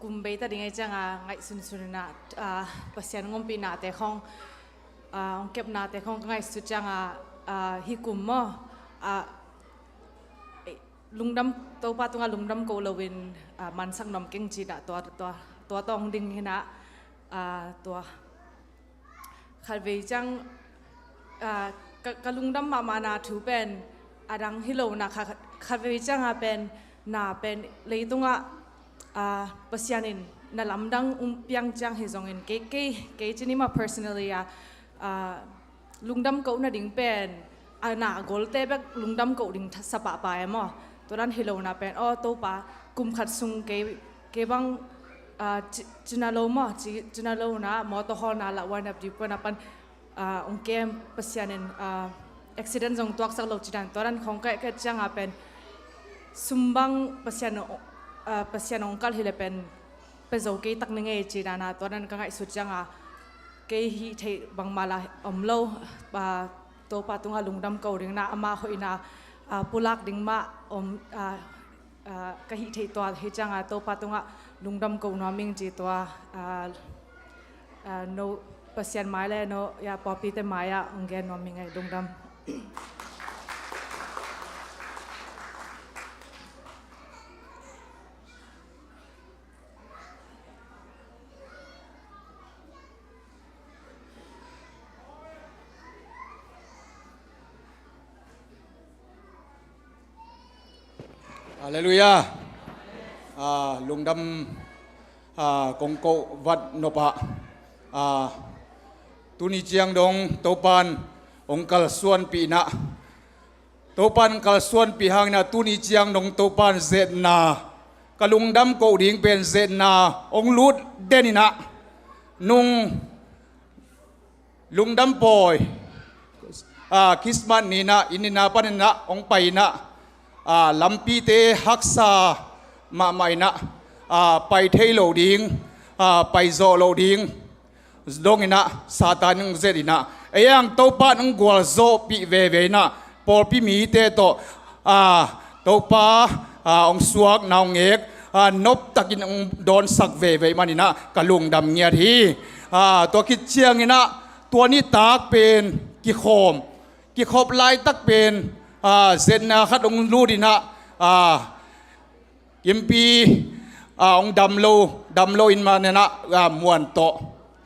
Speaker 2: กุมเบต้าดิ่งไงจังไงสุนนะปัสยานงมปีนาแต่ของเก็บนาแต่ของไงสุดจังฮิกุมอ่ะลุงดำตัวป้าตัวลุงดำโกลวินมันสักนมเก่งจีดตัวตองดิ่งนะตัวขัดไปจังกะลุงดำมานาถือเป็นดังฮิโลนะค่ะขัดไปจังเป็นนาเป็นเลยตรงปัสยานินนาลำดังยังจังเฮซองอินเก๋จีนี่มา personally ลุงดำเก่าน่ะดิ่งเป็นนาโกลเต้แบบลุงดำเก่าดิ่งสปะไปมั้งตัวนั้นฮิโลนะเป็นตัวป้ากุมขัดซุงเก๋บังจินาโลมั้งจินาโลนะมอเตอร์ฮอลน่ะละวันแบบดีกว่านะเป็นองเกมปัสยานินaccident จงตัวสักโลจิดันตัวนั้นของก็จังเป็นสุมบังปัสยานองกัลฮิเลเป็นโจเกตักนึงเอจิดานะตัวนั้นก็ไงสุดจังเกฮิเทบังมาลาโลตัวปาตุงลุงดำเกาดิงนะอามาหอยนะปุลักดิงมาก็ฮิเทตัวเฮจังตัวปาตุงลุงดำเกาหนอมิงจีตัวโนปัสยานไม้เลยโนยาปอปีเตไม้องเกนหนอมิงไงลุงดำ
Speaker 15: ฮาเลลูยาลุงดำกงโกวัดนปะตุนิเจียงดงโตปันองกัลส่วนปีนะโตปันกัลส่วนปีหางนะตุนิเจียงดงโตปันเซนากะลุงดำโกดิ่งเป็นเซนาองลูดเดนินะนุงลุงดำปอยคริสต์มาสนี่นะอินินาปันนะองไปนะลำปีเตฮักษามาไม่นะไปเทโลดิงไปโซโลดิงดงนะซาตานึงเจดินะเอียงโตปานึงกัวโซปีเวเวนะพอปีมีเตโตโตปาองสวกนาวเงกนบตะกินองโดนสักเวเวมานี่นะกะลุงดำเงียทีตัวคิดเชียงนี่นะตัวนี้ตากเป็นกิโคมลายตักเป็นเซนนาคัดองรูดินะยิมปีองดำโลอินมาเนี่ยนะมวนโต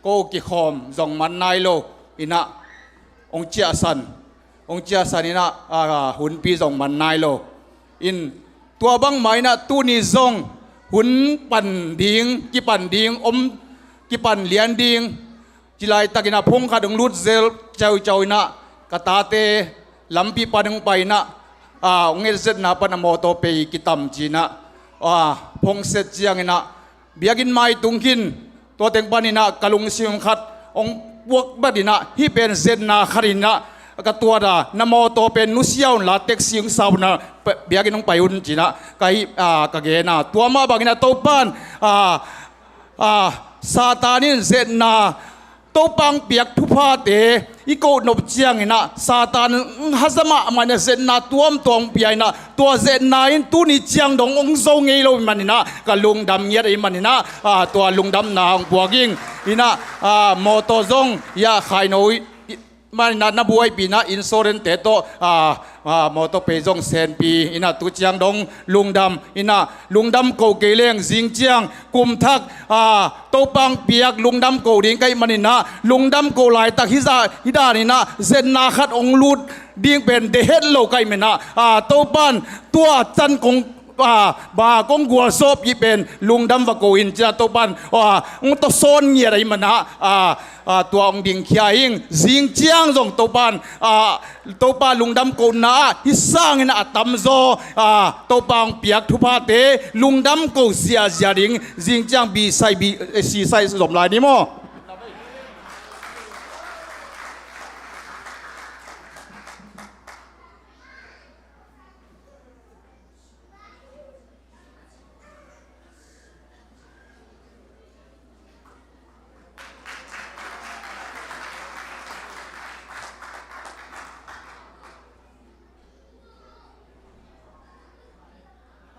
Speaker 15: โกกิคอมจงมันนายโลอินะองเจียสันนี่นะหุ่นปีจงมันนายโลอินตัวบังไม้นะตู้นี้จง หุ่นปั่นดิงกีปั่นดิงอมกีปั่นเลียนดิงจิไลตะกินาพงขัดงลุดเซลเจ้าเจ้านะกตาเตลำปีปันงไปนะองเอเซนะปนโมโตเปกิตัมจีนะพงเซจียงนะเบียกินไม้ตุงกินตัวเต็งปานินะกะลุงซิมขัดองพวกบัดินะที่เป็นเซนนาคารินะกตัวดานโมโตเป็นนุสยาวลาเต็กซิงสาวนะเบียกินงไปอุนจีนะไกกะเกนะตัวมาบักินะโตปันซาตานินเซนนาโตปังเปียกทุพาเตอีโกนบเจียงนะซาตานฮัสมามันเซนนาตัวมตองเปียนะตัวเซนนาอินตุนิเจียงดงองโซงเอโลมันนะกะลุงดำเงียดอิมันนะตัวลุงดำนางบัวกิงอินะมอโตซงยาไข่โนยมันนับวยปีนะอินโซเรนเตโตมอโตเปซงเซนปีอินะตุเจียงดงลุงดำอินะลุงดำโกเกเลงจิงเจียงกุมทักโตปังเปียกลุงดำโกดิ้งไกมันนะลุงดำโกลายตักฮิดานี่นะเซนนาขัดองลูดดิ้งเป็นเดเฮดโลไกมันนะโตปันตัวจันกงบากงกัวซบยี่เป็นลุงดำวะโกอินจะโตปันองตโซนเงียอะไรมันนะตัวองดิ่งเขียอิงจิงเจียงจงโตปันลุงดำโกนาฮิสร้างนะตำโซโตปังเปียกทุพาเตลุงดำโกเสียเสียดิ่งจิงเจียงบีไซบีสีไซสมลายนี่มั้ง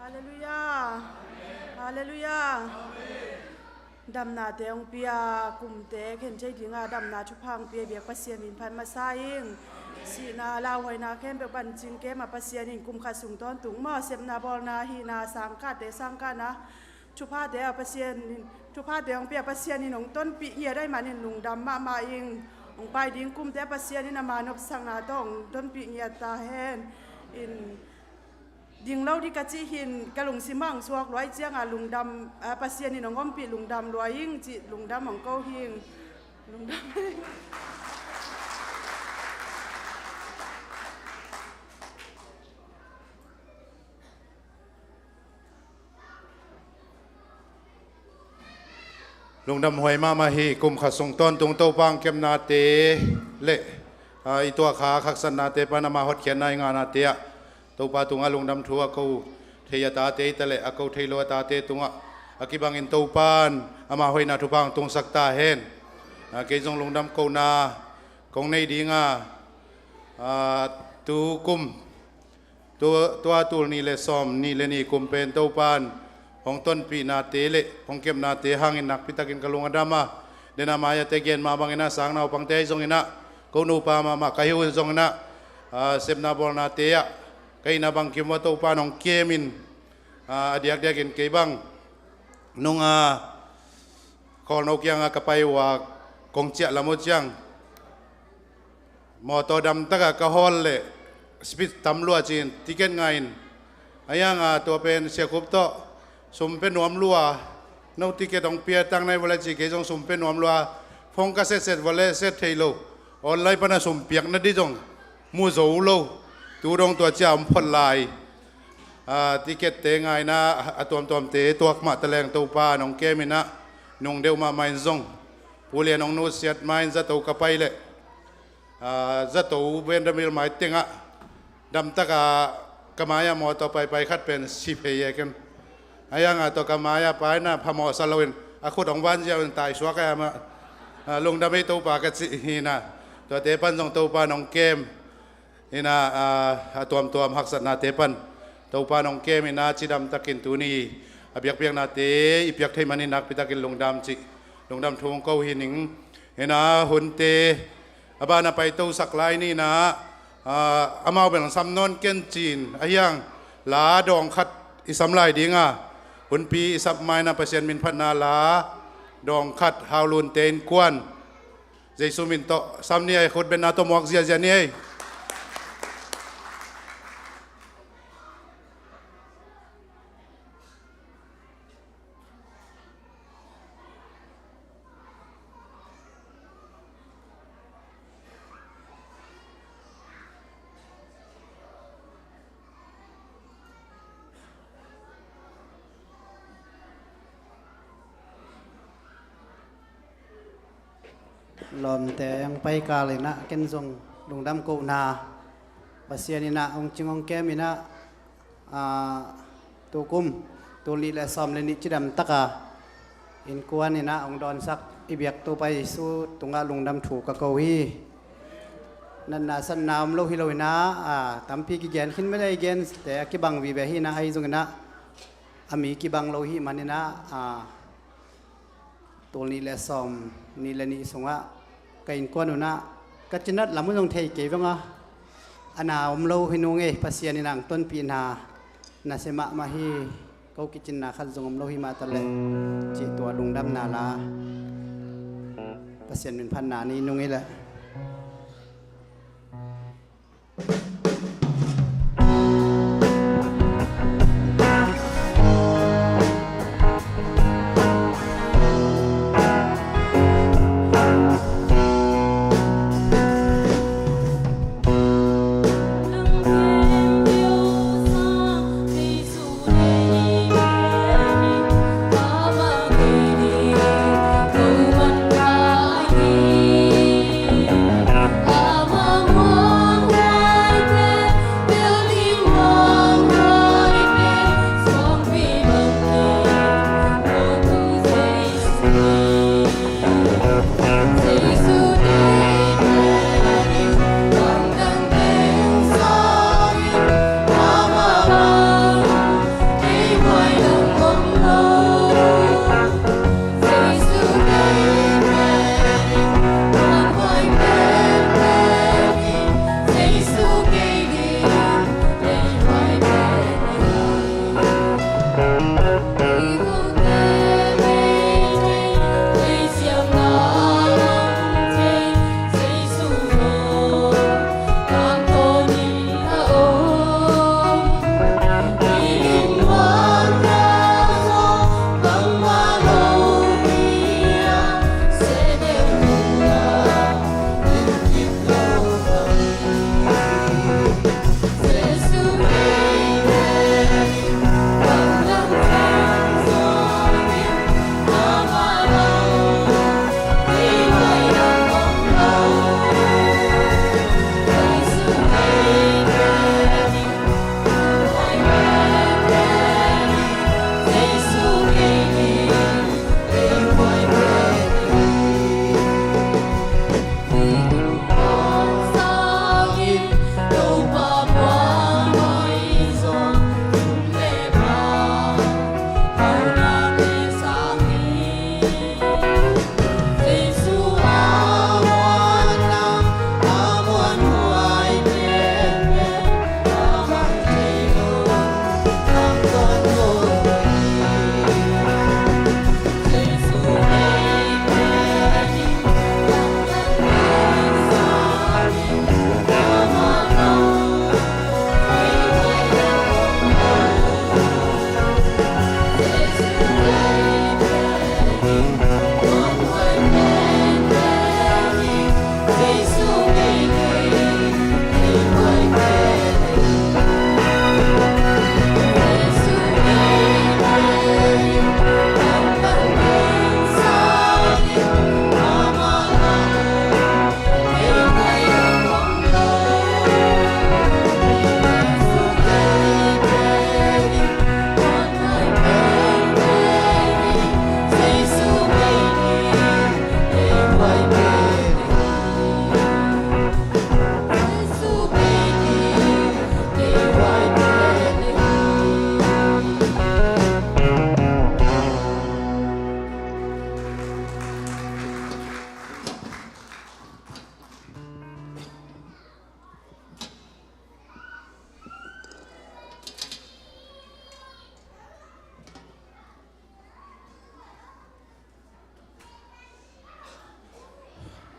Speaker 2: ฮาเลลูยา ฮาเลลูยา ดำนาเตองเปียกุมเตเข็นใจถึงดำนาชุพังเปียเบียกปัสเซียนินพันมาซาอิงสีนาลาวไวนาเข้มเบบันจิงเกมาปัสเซียนินกุมขัดสุงต้นตุงมอเสมนาบอลนาฮีนาสังกาเตสังกานะชุพาเตอปัสเซียนินชุพาเตองเปียปัสเซียนินองต้นปีเอียได้มานินลุงดำมาอิงองไปดิ้งกุมเตปัสเซียนินมานบสังนาต้องต้นปีเอียตาแหนอินดิ่งเล่าที่กะจีหินกะลุงสิมังสวกร้อยเจียงลุงดำปัสเซียนี่น้องอ้อมปีลุงดำรวยยิ่งจิลุงดำของเก้าหิงลุงดำ
Speaker 4: ลุงดำหวยมาฮีกุมขัดส่งต้นตุงโตปังเก็มนาเตเละอีตัวขาขักสันนาเตปานามาฮดเขียนในงานนาเตะตัวปาตุงลุงดำทัวกูเทียตาเตตะเละกูเทโลตาเตตุงอากิบังอินตัวปานอามาหวยนาทุบังตุงสักตาเฮนเกจงลุงดำกูนากงในดีงาตูกุมตัวตูนี่เลซอมนี่เลนี่กุมเป็นตัวปานของต้นปีนาเตเละของเก็บนาเตหางอินนักพิตากินกะลุงอดามาเดนามายาเตเกียนมาบังอินาสังนาปังเตยจงอินะกูนูปามาไกฮิวจงอินะเซมนาบอลนาเตยไกนาบังคิมว่าตัวปานของเกมินเดียกกินเกบังนุงคอนกยังกะไปว่ากงเจียละมุจังมอตัวดำตะกะฮอลเล่สปิดตำลัวจีนติเกนไงน์อายังตัวเป็นเสียคุบโตสมเป็นหนวมลัวนูติเกตองเปียตั้งในเวลาจีเกจงสมเป็นหนวมลัวฟงกเสร็จวันเล่เสร็จเทโลออนไลน์ปนสมเปียกนั่นดิจงมูโซโลตูดงตัวเจ้าพลายติเกตเตงไงนะตัวเตตัวมาตะแลงตัวปลาน้องเกมินะน้องเดียวมาไม่ซงผู้เรียนน้องนูเสียดไม่จะตัวกระไปเลยจะตัวเวนดมิลไม่เต็งดำตะกะมายามอต่อไปคัดเป็นสิเพยกันอายังตัวกะมายาไปนะพมอสลาวินคุดของบ้านเจ้าตายสวกแกมาลงดำไม่ตัวปลากระสิฮีนะตัวเตปันส่งตัวปลาน้องเกมนี่นะตัวหักสัตนาเตปันตัวปลาน้องเกมนะจีดำตะกินตัวนี้เปียกนาเตอีเปียกไทยมันนี่นักพิตากินลงดำจิลงดำทงเก้าหินิงเห็นนะหุ่นเตบ้านไปตัวสักลายนี่นะอามาเป็นซ้ำนอนเกนจีนอายังหลาดองคัดอิสำลายดีงาหุ่นปีอิสับไม้นะเปอร์เซ็นต์มินพัฒนาหลาดองคัดฮาวลุนเตนกวนใจสุมินโตซ้ำนี่ไอ้คนเป็นนาโตมอกเสียนี่
Speaker 16: lom te yang pai ka le na ken zong lung dam ko na pasian ina ong chingong kem ina tu kum tu li la som le ni chidam taka in kuan ina ong don sak ibiak tu pai su tunga lung dam thu ka ko hi nan na san nam lo hi lo ina tampi ki gen khin me dai gen te ki bang vi be hi na ai zong ina ami ki bang lo hi manina tu li la som ni la ni songa kain kuan una ka chinat lamu jong thei ke banga ana lo hi nu nge pasian ina ton pi na na sema ma hi kau kicin na khal zong lo hi ma ta le chi to lung dam na la pasien min phan na ni nu nge la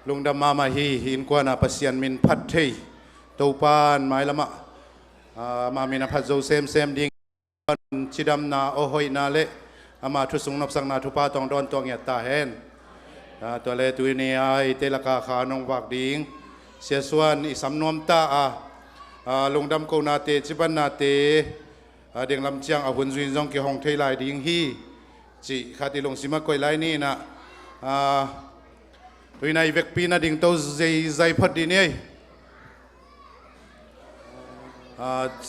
Speaker 4: lung dam ma ma hi hin kwa na pasian min phat thei to pan mai lama ma min phat zo sem ding chidam na o hoi na le ama thu sung nop sang na thu pa tong don tong ya ta hen to le tu ni ai te la ka kha nong wak ding sia suan i sam nom ta lung dam ko na te chiban na te ding lam chiang a hun zuin jong ki hong thei lai ding hi chi khati long sima koi lai ni na ตุยในเวกปีนาดิ่งโตใจพัดดีนี่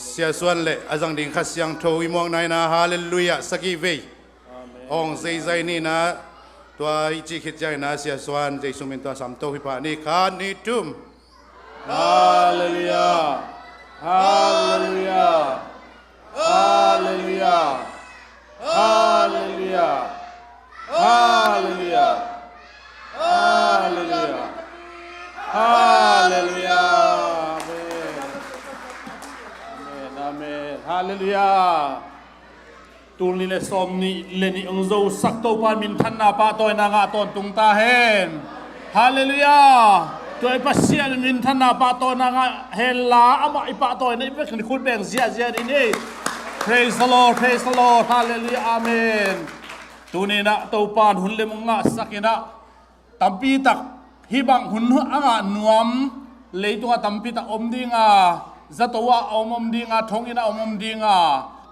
Speaker 4: เสียส่วนเละอาจังดิ่งขัดเสียงโทวิมองในนะฮาเลลูยาสักีเวองใจนี่นะตัวอิจิคิดใจนะเสียส่วนใจสุมินตัวสามโตหิปานี่ขานี่ทุ่มฮาเลลูยาฮาเลลูยาฮาเลลูยาฮาเลลูยาฮาเลลูยาฮาเลลูยาฮาเลลูยาอาเมนฮาเลลูยาตูนี่เลสอมนี่เลนี่องโซสักโตปามินทันนาปาตอยนางาตอนตุงตาเฮนฮาเลลูยาตัวไอ้ปัสเซียนมินทันนาปาตอยนางาเฮลาอามาไอ้ปาตอยนี่เป็นคนคุณแบ่งเสียดีนี่ praise the Lord praise the Lord ฮาเลลูยาอาเมนตูนี่นะตัวปานหุ่นเลมงะสักนะตัมปีตักฮิบังหุ่นอ่างนวมเลยตัวตัมปีตักอมดิงาจะตัวอมดิงาทงอินะอมดิงา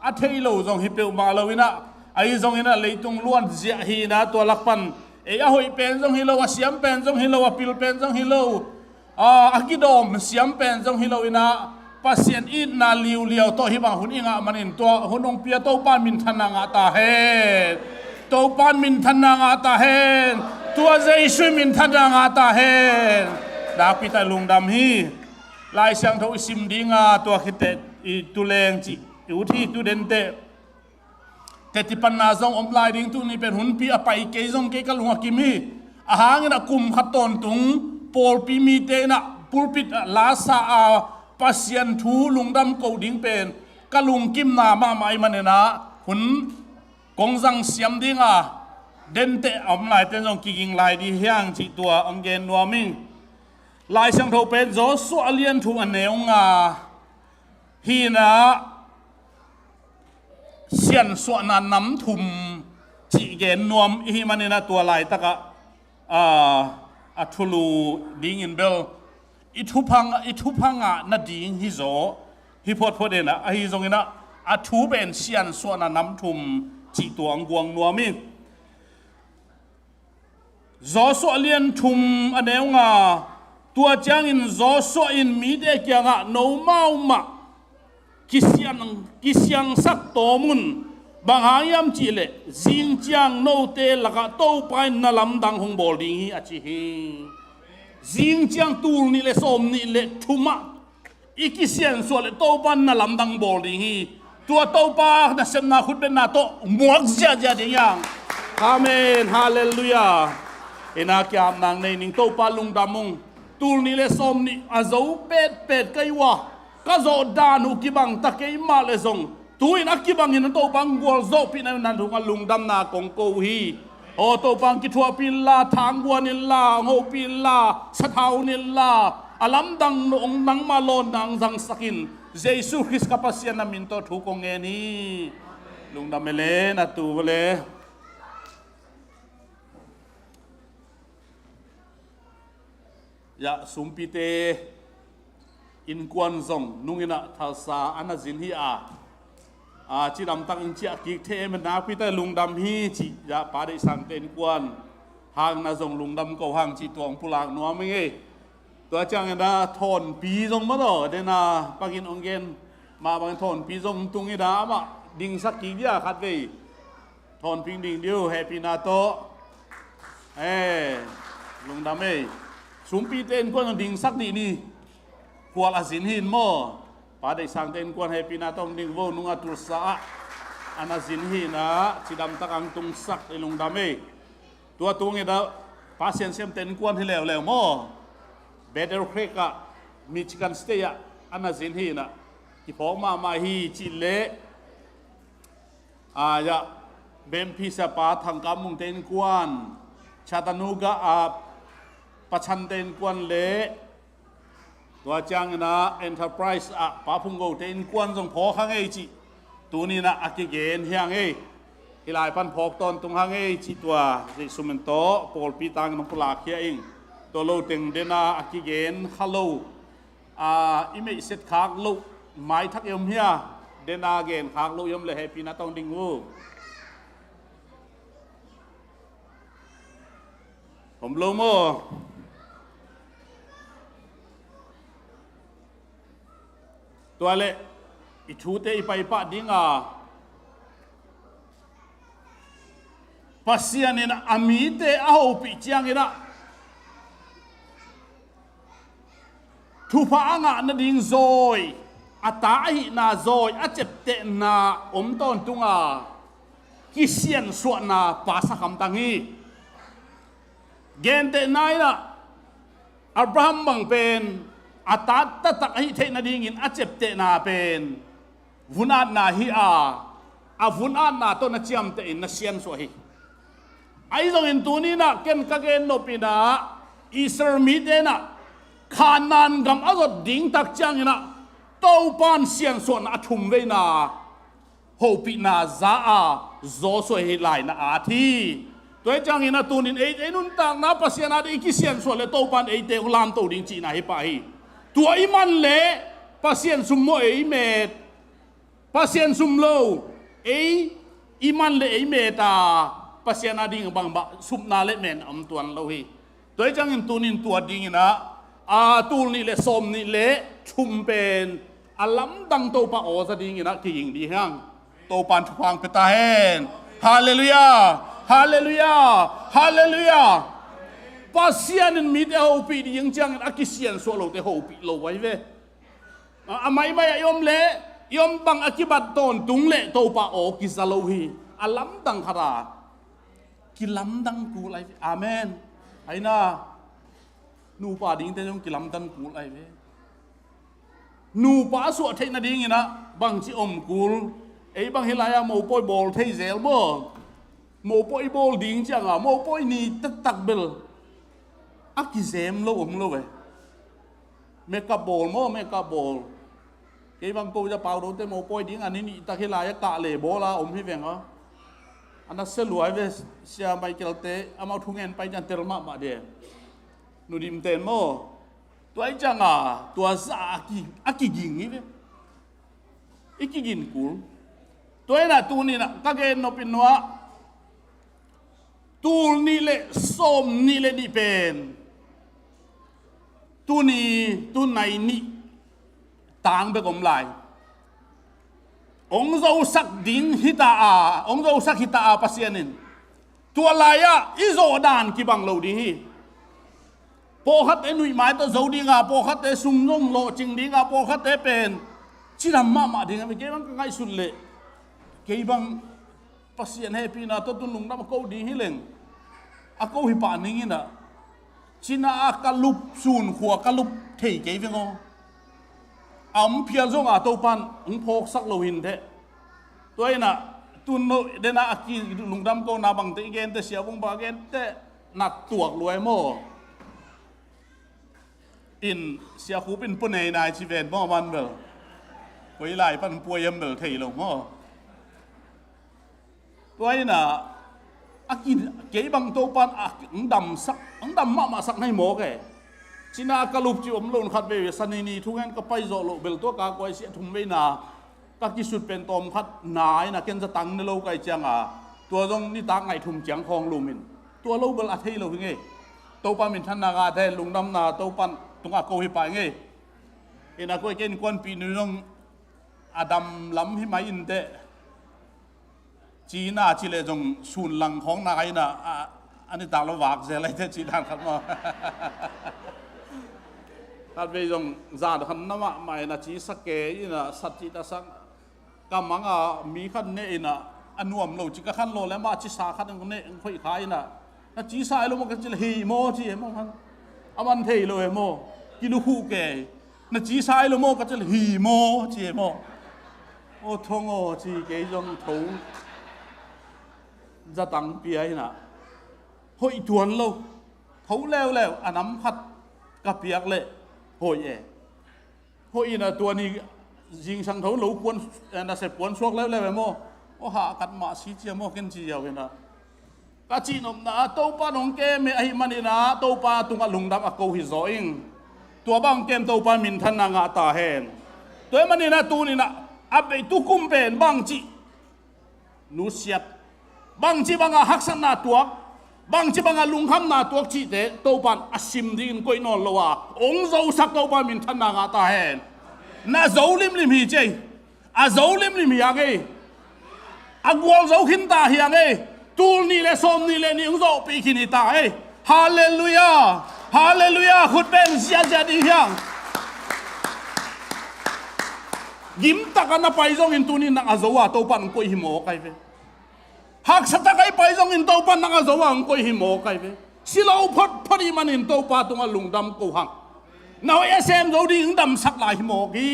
Speaker 4: อัฐิโลจงฮิเปลมาลวินะไอจงอินะเลยตรงล้วนเสียฮีนะตัวลักปันเอ้ยหอยเป็นจงฮิโลวะเสียมเป็นจงฮิโลวะปิลเป็นจงฮิโลอากิดอมเสียมเป็นจงฮิโลวินะปัสเซียนอินนาลิวเลียวตัวฮิบังหุ่นอิงามันอินตัวหุ่นองเปียตัวปานมินทันนางาตาเฮตัวปานมินทันนางาตาเฮตัวเจสุมินทันนางาตาเฮดาปิตาลุงดำฮีลายเสียงเขาอิมดิงาตัวคิดเตอีตุเลงจีอยู่ที่ตุเดนเตแต่ที่ปัญนาจงอมลายดิ้งตุนี่เป็นหุ่นปีอไปเกยจงเกยกลุงกิมีอาหารนักกุมขัดตอนตุงปอลปีมีเตนะปูปิดลาซาปัสยันทูลุงดำกูดิ้งเป็นกลุงกิมนามาไม่มันนะหุ่นกงจังเสียมดิ้งเดนเตอมลายเป็นจงกิงลายดีเฮียงจีตัวอังเกนนัวมิงลายเสียงเขาเป็นโจสุอเลียนทูอันเนองฮีนะเสียนส่วนนั้นน้ำทุ่มจีเกนนวมอีมันนี่นะตัวลายตะกะอัทุลูดิ้งอินเบลอิทุพังนัดดิ้งฮิโซฮิพอดพอดเดนะฮิโซงินะอัทุเป็นเสียนส่วนนั้นน้ำทุ่มจีตัวอังกวงนัวมิโจสุอเลียนทุ่มอันเนองตัวจางอินโจสุอินมีเด็กยังโนมาอุมากิเสียงสักโตมุนบางหายามจีเลจิงจางโนเตลกะโตไปนลำดังหงบอลดิงฮีอาจิฮีจิงจางตูลนี่เลสอมนี่เลทุมะอีกิเสียงส่วนเลโตปันนลำดังบอลดิงฮีตัวโตปานะเซมนาขุดเป็นนาโตหมวกเสียจดิยังอาเมนฮาเลลูยาเอ็นาคิามนางในนิงโตปาลุงดามงตูลนี่เลสอมนี่อาโจเป็ดไกวะก็โจดานุกิบังตะเกยมาเลซงตุยนักกิบังหินโตปังกัวโจปินันนันทุงลุงดำนากงโกฮีโอโตปังกิทัวปิลลาทางกัวนิลลาโงปิลลาสะเทานิลลาอลัมดังองนังมาโลนังสังสกินเยซูคริสต์กับปัสยานามินโตทุกองเงนีลุงดำเมเลนัตูเวเลยาสุมปิเตอินกวนซงนุงินะทาสาอันนั้นสินฮีจีดำตั้งอินเจียกิเทมันนาพิเตลุงดำฮีจียาปาได้สั่งเต็นกวนหางนาซงลุงดำก็หางจีตัวของผู้หลักนัวไม่เงตัวจังนะทนปีซงมาต่อเดนาปากินองเกนมาบางทนปีซงตุงอีดามาดิ่งสักกี่เดียขัดไปทนพิงดิ่งเดียวแฮปปี้นาโตลุงดำสุมปีเต็นกวนดิ่งสักดีนี่พวกอาศินหินโมปาได้สั่งเต็นกวนให้ปีนาต้องดิ่งโวนุงอัตุสะอานาศินหินะจีดำตะกังตุงสักไอลุงดำตัวตุงเอดาปาเซียนเซมเต็นกวนที่แล้วโมเบเดอร์เครกะมิชิกันสเตียอานาศินหินะที่พอมาฮีจิเลอยาเบมพิสปาทางกำมุงเต็นกวนชาตานุกะปัชันเต็นกวนเลตัวจังนะ enterprise ป้าพุงโกเต็นกวนส่งพอข้างเอจิตัวนี้นะอากิเกนเฮียงที่ลายพันพอกตอนตรงข้างเอจิตัวที่สุมันโตปอลปีตังน้องปลาเขียเองตัวโลเต็งเดน่าอากิเกนฮัลโหลอิเมจเซตขากลุไม้ทักยมเฮียเดน่าเกนขากลุยมเลยให้ปีนาต้องดิ่งวู ผมโลโมตัวเละอิชูเตอีไปปะดิ้งปัสยานินะอามีเตอาหูปิจยังนะทุพะงะนดิ้งโซยอาตาหินาโซยอาเจ็บเตนาอมต้นตุงกิเซียนสวนาภาษาคำตังฮีเกณฑ์เตนายนะอับราฮัมบังเป็นอาตาตะตักหิเทนดิ้งอาเจ็บเตนาเป็นวุนาดนาฮิอาวุนาดนาต้นเจียมเตนนเซียนสวฮีไอ้ตรงนี้ตัวนี้นะเกณฑ์ก็เกณฑ์นปินะอิสรามิเดนะขานันกำอัศดิ้งตักจังนะโตปานเซียนส่วนอาทุมเวนาโฮปินาซาโซสวยไหลนาอาทีตัวจังนะตัวนี้ไอ้นุ่นต่างนะปัสยานาอีกเซียนส่วนเลยโตปานไอ้เตอุลามโตดิ้งจีน่าฮิปะฮีตัวอิมันเล่ปัสยานสุมโมไอ้เมดปัสยานสุมโลไอ้อิมันเล่ไอ้เมตาปัสยานาดิ้งบางบะสุมนาเล่เมนอัมตัวนโลฮีตัวจังตัวนี้ตัวดิ้งนะตูนี่เละสมนี่เละชุมเป็นอลัมดังโตปะโอสดิ่งนะที่ยิงดีห้างโตปันทุพังเปตาเฮนฮาเลลูยาฮาเลลูยาฮาเลลูยาปัสยานินมิดเอโฮปีดียังจังอากิเซียนสวโลเตโฮปีโลไว้เวไม่ยอมเละยอมบังอากิบัตตนตุงเละโตปะโอกิซาโลฮีอลัมดังคารากิลัมดังกูไลอาเมนไอ้น่านูป่าดิ้งแต่ยังกิลำตันกูไอเวนูป่าสวดเทนดิ้งนะบางที่อมกูไอ้บางเฮลายาโมปอยบอลเทเซลบ่โมปอยบอลดิ้งจังโมปอยนี่ตักเบลอักกิเซมโลอมโลเวเมกะบอลโมเมกะบอลไอ้บางปูจะเป่าโดนแต่โมปอยดิ้งอันนี้นี่ตะเฮลายากะเลยบอลาอมให้เวงเหรออันนั้นเสลวยเวเสียไปเกลเตะเอามาทุ่งเงินไปจันเตลมาเดียนูดิมเตนโมตัวไอ้จังตัวซาอากิยิงนี่เว้ยอีกิยิงกูตัวไอ้น่ะตัวนี้น่ะก็เกณฑ์นปินว่าตัวนี้เละส้มนี่เละนี่เป็นตัวนี้ตัวไหนนี่ต่างไปกำไรองค์เจ้าสักดิ้งฮิตาองค์เจ้าสักฮิตาปัสยานินตัวลายอิโซดานกีบังโลดีฮีพอขัดเอ็นุยหมายตัวโจดีงาพอขัดเอซุมนุ่งโลจิงดีงาพอขัดเอเป็นชิดำมาดีงาไม่เกี่ยงกันไงสุดเลยเกี่ยงปัสยานเฮปีน่ะตัวตุนลุงน้ำกูดีฮิเลงอากูฮิปานิงิน่ะชินาอากาลุบซูนขัวกาลุบเทเกี่ยงอ๋อเพียรจงตัวปันพกสักโลหินเทตัวน่ะตุนโนเดน่าอากีลุงดำกูนาบังเตเกนเตเสียบุงบาเกนเตนัดตัวรวยโมอินเสียคูเป็นปุ่นในนายชีเวนบ่มันเบลไว้ไล่ปันป่วยยมเบลเทยลงบ่ตัวนี้น่ะอากิเกี่ยบังโตปันอังดำสักอังดำมาสักให้หมอแกชินากระลุบจิวมลนขัดเบยสันนีทุกงั้นก็ไปโจโลเบลตัวกากวยเสียทุ่มเวนาตะกี้สุดเป็นตอมขัดนายน่ะเกณฑ์จะตั้งในโลกไก่เจียงตัวตรงนี่ตั้งไงทุ่มเจียงคลองลูมินตัวโลเบลอาเทยโลเป็นไงโตปันมินทันนากาแทนลุงดำนาโตปันตรงอากูฮิปายไงเอ็นอากูเกณฑ์กวนปีนึงอาดัมล้ำให้มาอินเตจีน่าชิเลจงสูนหลังของนายน่ะอันนี้ต่างระหว่างเสียอะไรเท่จีน่าครับมาถ้าไปจงจาดขันน้ำใหม่น่ะจีสักเกยน่ะสัตจิตาสังกำมังมีขันเนี่ยน่ะอันนวมโลจิกขันโลแล้วมาจีสาขันเนี่ยค่อยขายน่ะน่ะจีสายโลมันก็จะฮีโมจีโมมันอามันเทยเลยโมกินุคู่แกน่ะจีสายโลโมก็จะฮีโมจีโมโอ้ทงโอจีเกยจงถูจะตั้งเปียน่ะหอยทวนโลเขาแล้วอันน้ำพัดกับเปียกเลยหอยหอยน่ะตัวนี้ยิงสังเขาหลูควนน่ะเสพควนช่วงแล้วแบบโมโอ้หากัดมาสีเจียโมกินจีเดียวน่ะกะจีนมน่ะโตปาหนองเกมไอ้มันนี่นะโตปาตุงลุงดำอโกหิโซอิงตัวบางเกมโตปามินทันนางาตาเฮนตัวมันนี่นะตัวนี่นะอับไปตุกุมเป็นบางจีนูเสียบบางจีบางหักษณะตัว
Speaker 17: บางบางลุงคำนาตัวชีเตโตปันอสิมดินก้อยนอนละว่าองค์เจ้าสักโตปันมินทันนางาตาเห็นน่าเจ้าลิมลิมฮีเจเจ้าลิมลิมฮียังไงกวลเจ้าขินตาฮียังไงตูลนี่เลยสมนี่เลยนี่องค์เจ้าปีขินิตาเฮ้ฮาเลลูยาฮาเลลูยาขุดเป็นเสียใจดียังยิ้มตะกันนะไปจงอินตูนี่นักอาโจวาโตปันก้อยหิมโอไกเวหากสัตย์ไกไปจงอินโตปันนักอาโจวาก้อยหิมโอไกเวสิเราพอดีมันอินโตปันตรงลุงดำกูหังนาเอสเอ็มเราดีอินดำสักหลายหิมโอกี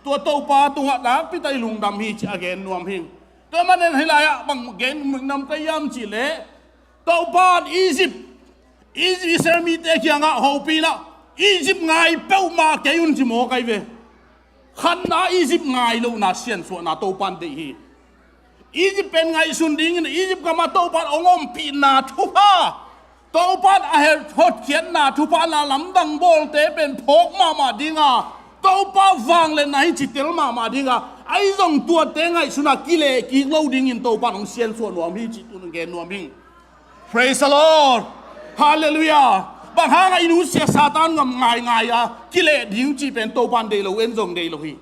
Speaker 17: ตัวโตปันตรงนักพิไตลุงดำฮีจีอเกนนวมหิงตัวมันเห็นให้ไรอะบางเกนมึงนำไปยามจีเล่โตปันอียิปต์อิสราเอลมีแต่ยังอะฮาวปีละอียิปต์ไงเป้ามาเกยุนจิโมไกเวขันนาอียิปต์ไงลูกนาเซียนส่วนนาโตปันเดียอียิปต์เป็นไงสุนดิ้งอียิปต์ก็มาโตปันองอมปีนาทุพาโตปันอาเหตุหดเขียนนาทุพานาลำดังโบลเตเป็นพกมาดิงาโตปันฟังเลยนายจิตเตลมาดิงาไอ้จงตัวเตงไงสุนัขกิเลกิโลดิ้งโตปันองเซียนส่วนนวมฮีจิตุนเกนนวมหิง Praise the Lord Hallelujah บางครั้งไอ้หนูเสียซาตานกับง่ายอะกิเลสดิ้งจีเป็นโตปันเดลเวนจงเดลฮี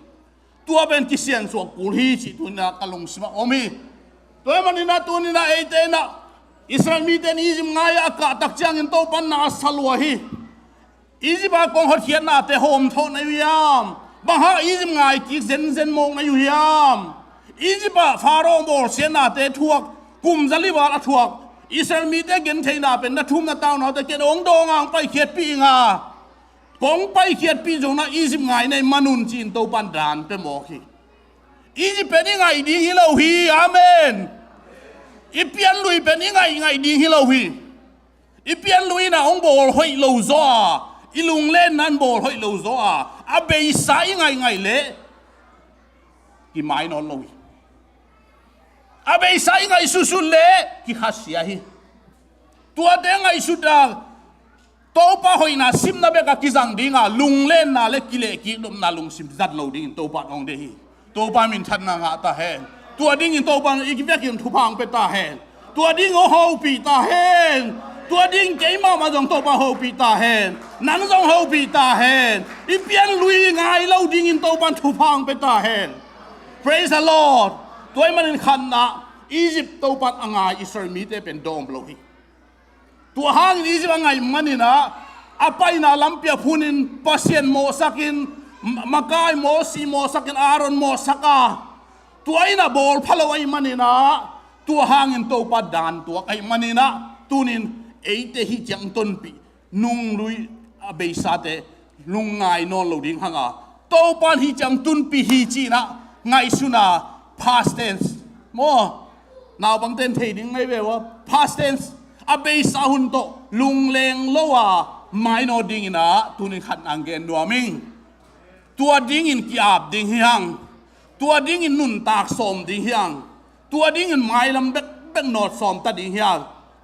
Speaker 17: ตัวเป็นกิเซียนส่วนกุลีจิตุนกะลงสมาอมีตัวมันนี่นะตัวนี่นะเอเตนะอิสราเอลมีเตนอีจิปต์ง่ายอากาศตักจังอินโตปันนาสลัวฮีอียิปต์กองหัดเขียนนาเตโฮมโทในวิยามบางครั้งอียิปต์ง่ายกิเซนมงในวิยามอียิปต์ฟาโรห์บอกเสียนาเตทวกกุมซาลิบาลทวกอิสราเอลมีแต่เกินเทนาเป็นนัทุ่มนัตาวนาแต่เกินองดองอ่างไปเขียดปีงากองไปเขียดปีจงนะอียิปต์ไงในมนุนจีนโตปันดานเป็นหมอคีอียิปต์เป็นยังไงดีฮิโลฮีอาเมนอีเปียนลุยเป็นยังไงดีฮิโลฮีอีเปียนลุยนะองโบลหอยโลโซอาอีลุงเล่นนั้นโบลหอยโลโซอาอาเบยสายไงเละกี่ไม้นอนลุยอาเบยสายไงสุดเละกี่ขัดเสียฮีตัวเด้งไงสุดาโตปะหอยนาซิมนาเบกกิจังดิงาลุงเล่นนาเล็กกิเลกิลมนาลุงซิมจัดโลดิ้งโตปะองเดฮีโตปะมินทันนางาตาเฮนตัวดิ้งโตปะอีกเวกิมทุพังเปตาเฮนตัวดิ้งโอฮาวปีตาเฮนตัวดิ้งเกยมาจงโตปะฮาวปีตาเฮนนันจงฮาวปีตาเฮนอีเปียนลุยไงเราดิ้งโตปะทุพังเปตาเฮน Praise the Lord ตัวมันขันนะอียิปต์โตปะอ่างอิสราเอลมีแต่เป็นโดมโลหิตัวห้างนี้จะว่าไงมันนี่นะอาไปนาลัมเปียพูนินปัสเซียนโมสักินมากายโมซีโมสักินอารอนโมสักาตัวไอ้น่ะบอลพลวัยมันนี่นะตัวห้างอินโตปัดดานตัวไอ้มันนี่นะตัวนินเอเตฮิจังต้นปีนุ่งลุยอาเบสาเตลุงไงนอนโลดิ้งห้างอ่ะโตปันฮิจังต้นปีฮิจีนะไงสุนา past tense โมนาวบังเต็นเทดิ้งไงเว้ยว่า past tenseอาเบสาหุนโตลุงเลงโลวาไม่นอดิ้งนะตัวนี้ขัดอังเกนดัวมิงตัวดิ้งอินกีอาบดิ้งเฮียงตัวดิ้งอินนุนตากสมดิ้งเฮียงตัวดิ้งอินไม้ลำเบ็กนอดสมตัดดิ้งเฮียง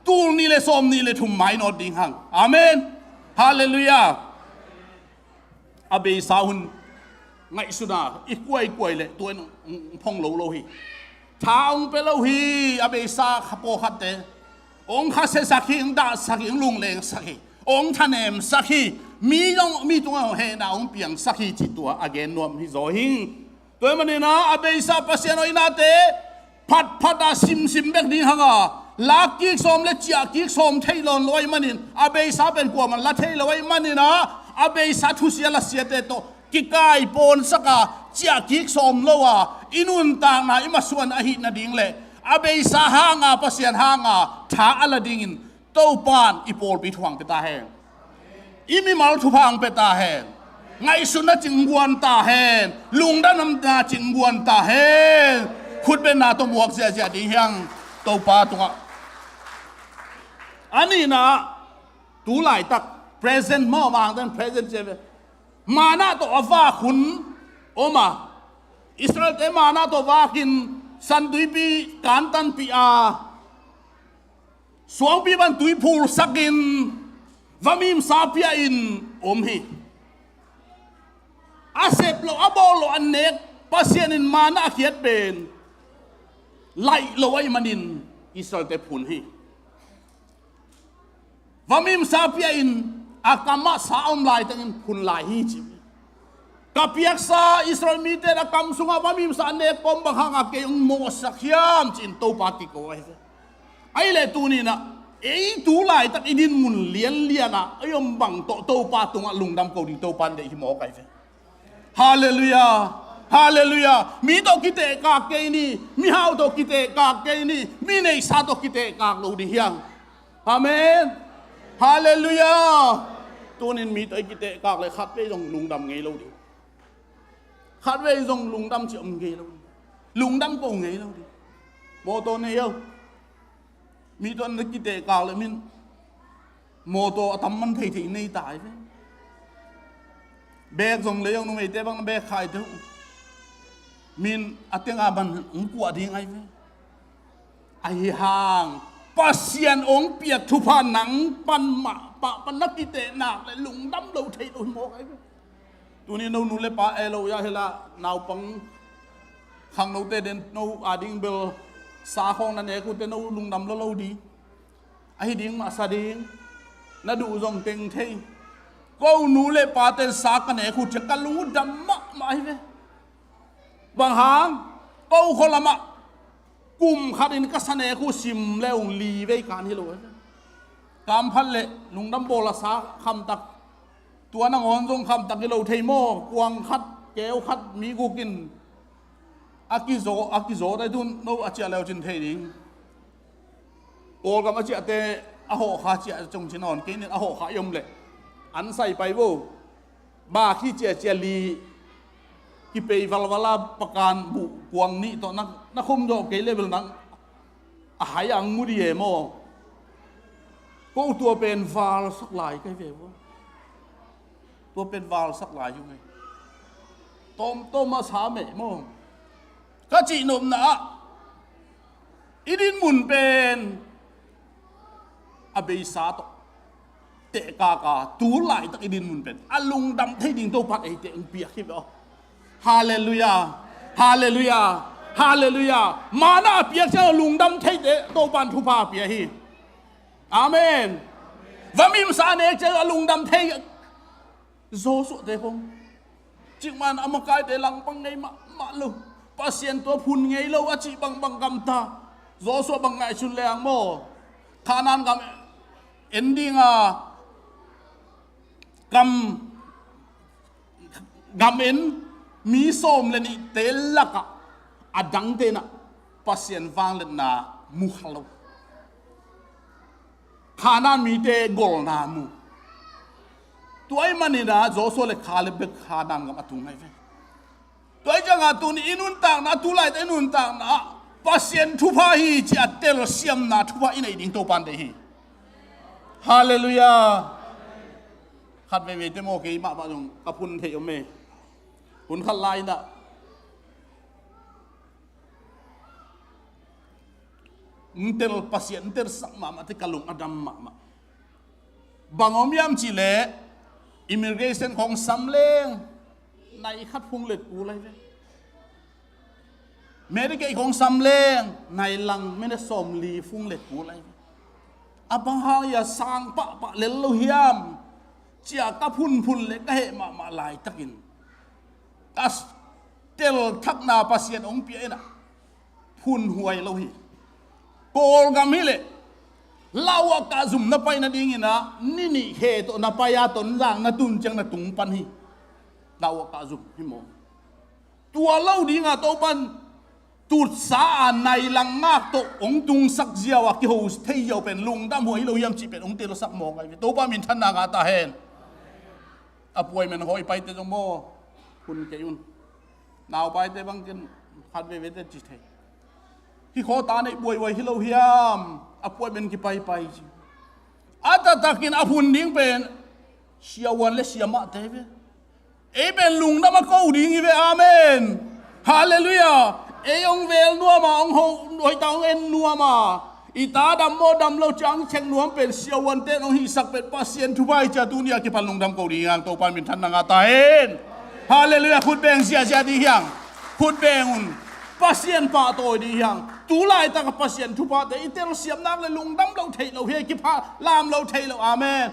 Speaker 17: ตูนี่เลยสมนี่เลยทุ่มไม้นอดดิ้งหังอาเมนฮาเลลูยาอาเบสาหุนไงสุดาอีกกวยเลยตัวนั้นพองโลฮีท้าองเปโลฮีอาเบสาขโปขัดเตองค์ข้าเสสักฮีองดาสักฮีองลุงเลงสักฮีองค์ท่านเอ็มสักฮีมีตัวเฮนาองเปียงสักฮีจิตตัวอเกนนวมฮิโซหิงตัวมันนี่นะอาเบสาปัสเซนอยนาเตพัดซิมเบกดิ้งฮังอ่ะลักกิกสมเลจียกิกสมเทลอนลอยมันนี่อาเบสาเป็นกว่ามันละเทลอยมันนี่นะอาเบสาทุเสียละเสียเตโตกิกายปนสักจียกิกสมโลวะอินุนต่างนะอิมาส่วนอหินาดิ้งเลยอาเบสาหางาปัสเซียนหางาท้าอะไรดิ้งโตปานอีโปลปีทวงเปตาแหงอีมีมาลทุพังเปตาแหงไงสุนัขจิงบวนตาแหงลุงด้านน้ำตาจิงบวนตาแหงขุดเป็นนาตัวบวกเสียดิ้งยังโตปาตัวอันนี้นะตูหลายตัก present มาวางตั้ง present เจมาหน้าตัวว่าคุณโอมาอิสราเอลเตมาหน้าตัวว่ากินสันตุยปีการตันปีอาสวงปีบันตุยพูลสักินวามิมซาพิอินอมฮีอาเซปโลอาบอลอันเนกปัสเซียนินมาหน้าเขียดเป็นไล่โลไว้มันินอิสราเอลเตพูนฮี vamim sapia in akama sa lai tangin phun lai hi chi kapiak sa Israel mi te akam sunga vamim sa ne pom bang hanga ke ung mo sakhiam chin to pati ko ai le tu ni na ei tu lai tak idin mun lian na ayom bang to pa tunga lungdam ko ding to pan de hi mo kai fe hallelujah hallelujah mi to kite ka ke ni mi hau to kite ka ke ni mi nei sa to kite ka lo di hiang amen hallelujah tunin mi to kite ka le khat pe jong lungdam ngei lo di khat ve jong lungdam chi ngei lo di lungdam ko ngei lo di bo to ne yo mi to na kite ka le min mo to atam man thei thei nei tai ve bek jong le yong no mei te bang bek khai tu min ateng aban ungku ading ai ve ai hang pasian ong piak thu pha nang pan ma pa pan nak kite na le lung dam lo thei lo mo ai ve tu ni no nu le pa elo ya hela naw pang khang no te den no ading bel sa khong na ne ku te no lung dam lo lo di ai ding ma sa ding na du jong teng thei ko nu le pa te sa ka ne ku che ka lu dam ma mai ve bang hang ko kholama kum kharin ka sane ku sim leung li ve kan hi lo kam phal le lungdam bola sa kham tak tua na ngon jong kham tak lo thei mo kwang khat keu khat mi gu kin akizo dai dun no achia leo chin thei ding ol kam achia te a ho kha chia chong chin on ke ni a ho kha yom le an sai pai bo ba khi chia li ki pe valvala pakan bu kuang ni to na khum do ke level nang a hai ang mu di mo ko tua pen val sak lai kai ve bo tua pen val sak lai yu ngai tom ma sa me mo ka chi nom na idin mun pen abei sa to te ka tu lai tak idin mun pen alung dam thei ding to pat ei te ung piak hi bo hallelujah hallelujah hallelujah mana piak cha lungdam thei de to pan thu pa pia hi amen vamim sa ne cha lungdam thei zo so de phong ching man amakai de lang pang nei ma lu pasien to phun ngei lo achi bang kam ta zo so bang ngai chun leang mo khanan kam ending a gam in mi som le ni te laka adang te na pasien wang le na mu khalo khanan mi te gol na mu tuai mani na zo so le khale be khanan ngam atung ngai ve tuai janga tu ni inun tang na tu lai te inun tang na pasien thu pha hi chi atel siam na thu pha inai ding to pan de hi hallelujah khat ve te mo ke ma ba jong kapun the yo me hun khal lai na ntel pasien ntel sak ma te kalung adam ma bangom yam chi le immigration khong samleng nai khat phung let pu lai ve medical khong samleng nai lang mena som li phung let pu lai abang ha ya sang pa le lo hiam chia ka phun le ka he ma lai takin as tel thak na pasien ong pi na phun huai lo hi kol gam hi le lawa ka zum na pai na ding ina ni he to na pa ya ton lang na tun chang na tung pan hi lawa ka zum hi mo tua lo ding a to pan tut sa nai lang ngak to ong tung sak jiawa ki ho thei yo pen lung dam huai lo yam chi pen ong tel sak mo ngai to pa min than na ga ta hen apoi men hoi pai te jong mo kun ke yun nào pai te bang kin khat ve te chi thei hi kho ta nei boi wai hi lo hiam apoi men ki pai chi ata takin apun ding pen siawan le siama te ve e ben lung da ma ko ding ve amen hallelujah e ong vel nuwa ma ong hoi tang en nuwa ma ita dam mo dam lo chang cheng nuam pen siawan te ong hi sak pet pasien thu bai cha tu nia ki pan lung dam ko ding ang to pan min than nga ta hen hallelujah khut beng sia di hiang khut beng un pasien pa to di hiang tu lai ta ka pasien thu pa te itel siam nak le lung dam lo thei lo he ki pha lam lo thei lo amen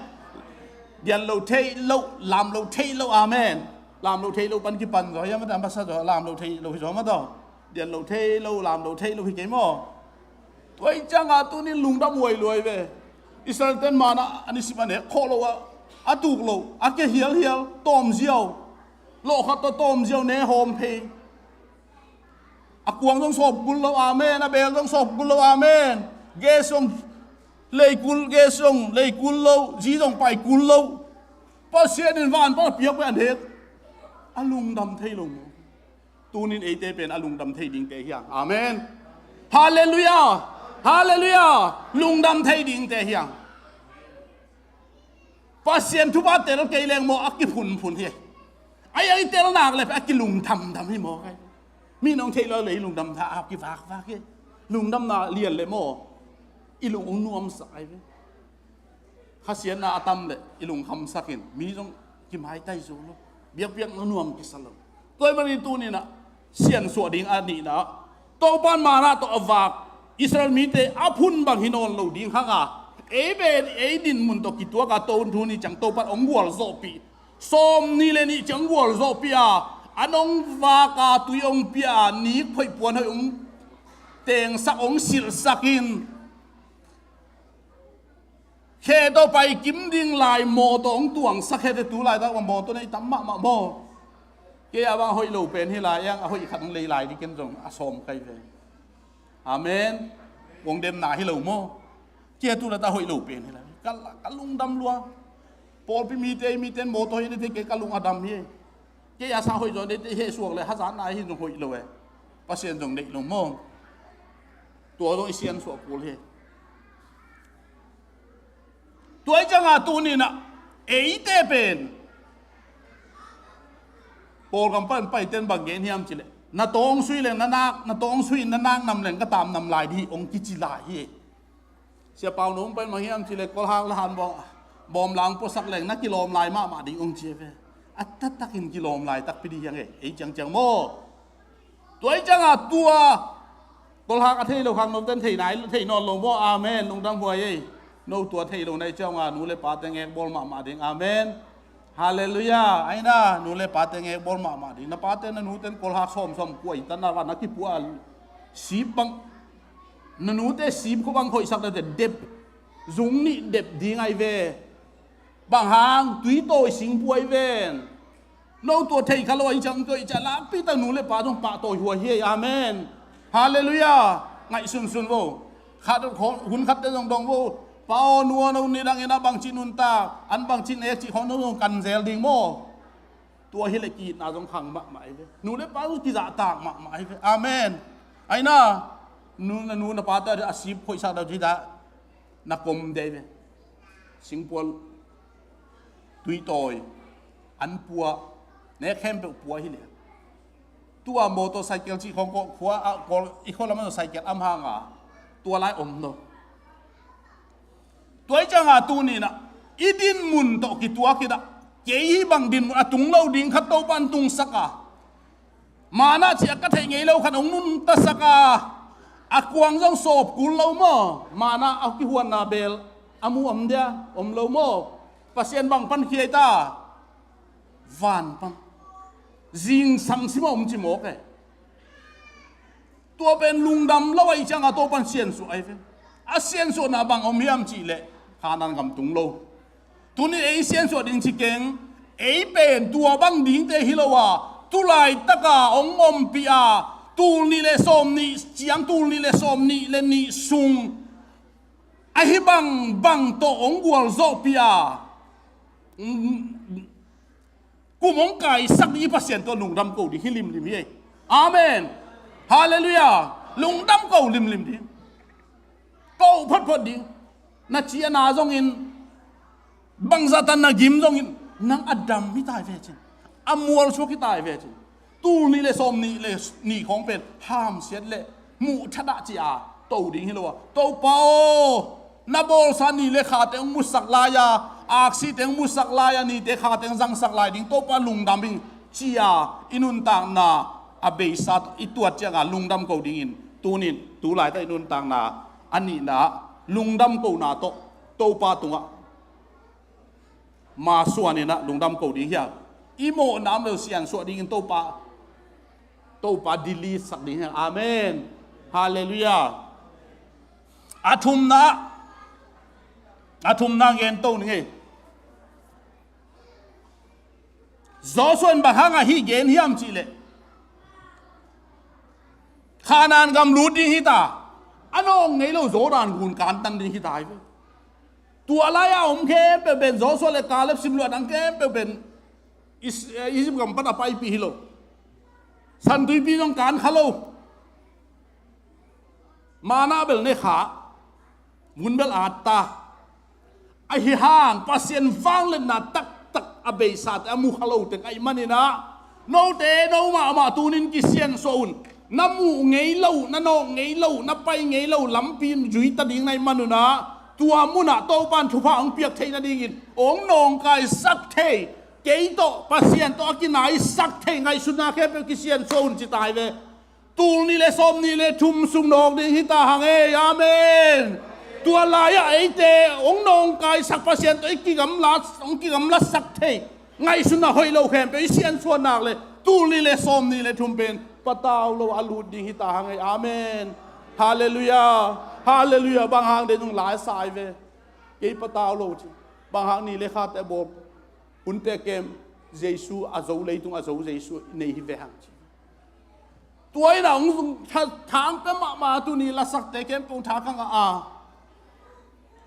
Speaker 17: dian lo thei lo lam lo thei lo amen lam lo thei lo pan ki pan rồi mà ta ba sa rồi lam lo thei lo rồi mà đó dian lo thei lo lam lo thei lo hi cái mo tôi chẳng à tôi nên lung đâm mồi lùi về Israel tên mà na anh sĩ mà nè khó lâu à tụt lâu à cái hiel tôm diều lộ khát tôm diều nè hôm phe à quăng trong sọp cún lâu amen à bèo trong sọp cún lâu amen ghê sông lây cún lâu dí trong bài cún lâu bao xe đến van bao piếc với anh hết à lung đâm thấy lung tôi nên ấy tên à lung đâm thấy đình cái hiang amen hallelujah hallelujah lung đâm thấy đình thế hiang pasien thu ba tel cây leng mo akki phun he ai tel nak le akki lung thầm hi mo cái mi nong thấy lo lấy lung đâm tha akki vak cái lung đâm na liền le mo i lung ong nuam sai ve khasian na atam le i lung kham sakin mi jong ki mai tai zo lo biak no nuam ki salo toy mani tu ni na sian so ding ani na to pan ma na to avak Israel mi te aphun bang hinon lo ding hanga e ben e din mun to ki tua ka to thu ni chang to pat ong wal zo pi som ni le ni chang wal zo pi a anong va ka tu ong pi a ni phoi puan hoi ong teng sak ong sil sakin khe to pai kim ding lai mo to ong tuang sak he te tu lai da mo to nei tam ma mo ke awang hoi lo pen hi lai yang a hoi khat ong lei lai di ken jong a som kai ve amen wong dem na hi lo mo chia tu là ta hội lục biển này là cả lung đâm luôn Paul bị mi tên mô tô này thì cái cả lung Adam hi cái nhà xã hội rồi đấy hệ xuống lại hát gián này thì dùng hội lục ấy bác sĩ dùng định lùng mông tuổi rồi xiên xuống Paul hi tuổi chẳng à tu ni nè ấy thế bên Paul cầm pan bay tên bằng gen hiam chỉ lệ na tông suy lên na tông suy na nang nằm lên cái tam nằm lại đi ông chỉ lại hiเสียเปล่าหนุ่มเป็นมาเฮียมทีเล็กก็ห่างละหันบอมหลังพวกสักแหล่งนักกิโลมลายมาดิ่งองเชียเวอัตตักกินกิโลมลายตักไปดียังไงไอ้จังโม่ตัวไอ้จังอ่ะตัวก็ห่างอาเทเราห่างนมเต้นเทไหนเทนอนลงบ่อาเมนลงดังหัวยัยโน้ตัวเทลงในเจ้างานหนูเลยปาเตงเอกบอลมาดิ่งอาเมนฮาเลลูยาไอ้น่ะหนูเลยปาเตงเอกบอลมาดิ่งนะปาเตงหนูเต้นก็ห่างส้มกล้วยตันนาวันนักกิปัวสีบังนั่นนู้นแต่สีเขาบางคนสักแต่เด็บจุงนี่เด็บดีไงเวบางหางตุยโตสิงป่วยเวนโน้ตัวเทยขลอยจังตัวจะลาปีตั้งนู้นเลยป่าต้องป่าโตหัวเฮียอาเมนฮาเลลูยาไงซุนโวขัดหุ่นขัดได้ดงโวป่านัวนู่นนี่ดังเงินบางชินุนตาอันบางชินเอจิของนู้นกันเซลดิงโมตัวเฮเลกีน่าจงขังมากมายเวนู้นเลยป่าต้องกิจตากมากมายเวอาเมนไอ้น่ะนูนปาตาอาชีพคนสักดาวที่ดานักกรมเดวสิงปัวตุยโตยอันปัวเนี่ยเข้มเป็นปัวที่เหลือตัวมอเตอร์ไซค์ที่ของขัวอีกคนละมอเตอร์ไซค์อัมฮังอ่ะตัวไล่อมโนตัวไอ้จังอ่ะตัวนี้นะอีดินมุนโตกี่ตัวกี่ดะเกี่ยบังดินมุนตุงเล่าดิ่งขัดโตปันตุงสักอ่ะมาหน้าเชียกระเทงไงเล่าขัดองนุนตะสักอ่ะAkuang jong sop kul lau mo mana aku huan nabel amu dia lau mo pasien bang pan kita van pan jing sang sima ci mo ke tua ben lung dam lawai chang ato pan sien su ai fe a sien so na bang hiam chi le hanan gam tung lo tuni ei sien so ding chi keng ei pen tua bang ding te hilowa tulai taka om pia tu ni le som ni chiang tu ni le som ni le ni sung ai bang to ong gwal zo pia ku mong kai sak ni pasien to lung dam ko di hilim ye amen hallelujah lung dam ko lim di ko phot di na chia na jong in bang zatan na gim jong in nang adam mi tai ve chin amol so ki tai ve chin tu ni le som ni le ni ของเป็นห้ามเสียดเลยมุทดะจีอาโตดิ่งฮิโลวะโตเปานาบอลซานีเลขาเตงมุสักลายาอักซิเตงมุสักลายานี่เตขาเตงจังสักลายดิ่งโตปาลุงดำบิงจีอาอินุนต่างนาอเบซัตอิตัวเจ้าลุงดำกูดิ่งอิน ตูนินตูหลายแต่นุนต่างนาอันนี้นะลุงดำกูนาโตปาตุงะมาส่วนนี่นะลุงดำกูดีเฮียอีโมน้ำเราเสียนส่วนดีกินโตปาดิลีสักดีเฮียอาเมนฮาเลลูยาอาทุมนะเงินโตนี่ไงจอส่วนบางหางฮีเกนเฮียมจีเลขานานกำรูดีฮิตาอันองไงเราโจรานกุนการตันดีฮิตาตัวอะไรอะผมเข้มเป็นจอส่วนเลกาเล็บสิบล้วนอังเข้มเป็นอิสิบกำปั้นไปปีฮิโลสันตุยปีต้องการขะโลมาหน้าเบลเนขามุนเบลอาตาไอฮิฮังปัสยันฟังเลนนาตักอเบยสัตอามุขะโลแต่ไอมันนี่นะโนเตโนมาตูนินกิเซียนโซนน้ำมูไงเล่าน้ำนองไงเล่าน้ำไปไงเล่าลำปีนจุยตัดดิ่งในมนุษย์นะตัวมุนะโตปานทุพาองเปียกเทนัดดิ่งองนองกายสักเทเกยโตปัสยันโตกินไหนสักเทไงสุนัขแค่เป็นกิเซียนโซนจิตายเวตูนี่เลสอมนี่เลทุมสุงนองดิ่งฮิตาหังเออาเมนตัวลายไอเตองนองกายสักปัสยันตัวกิกำลัดสักเทไงสุนัขหอยโลแคมเป็นกิเซียนโซนนักเลยตูนี่เลสอมนี่เลทุมเป็นปะตาวเราอาลูดีฮิตาหังไออาเมนฮาเลลูยาบางหางเดินตรงหลายสายเวกี่ปะตาวเราจีบางหางนี่เลขาแต่บอกอุนเตเกมเยซูอาโจเลยตรงอาโจเยซูในฮิเวหังจีตัวไอ้เราถามก็มาตัวนี้ละสักแต่เกมตรงทางข้าง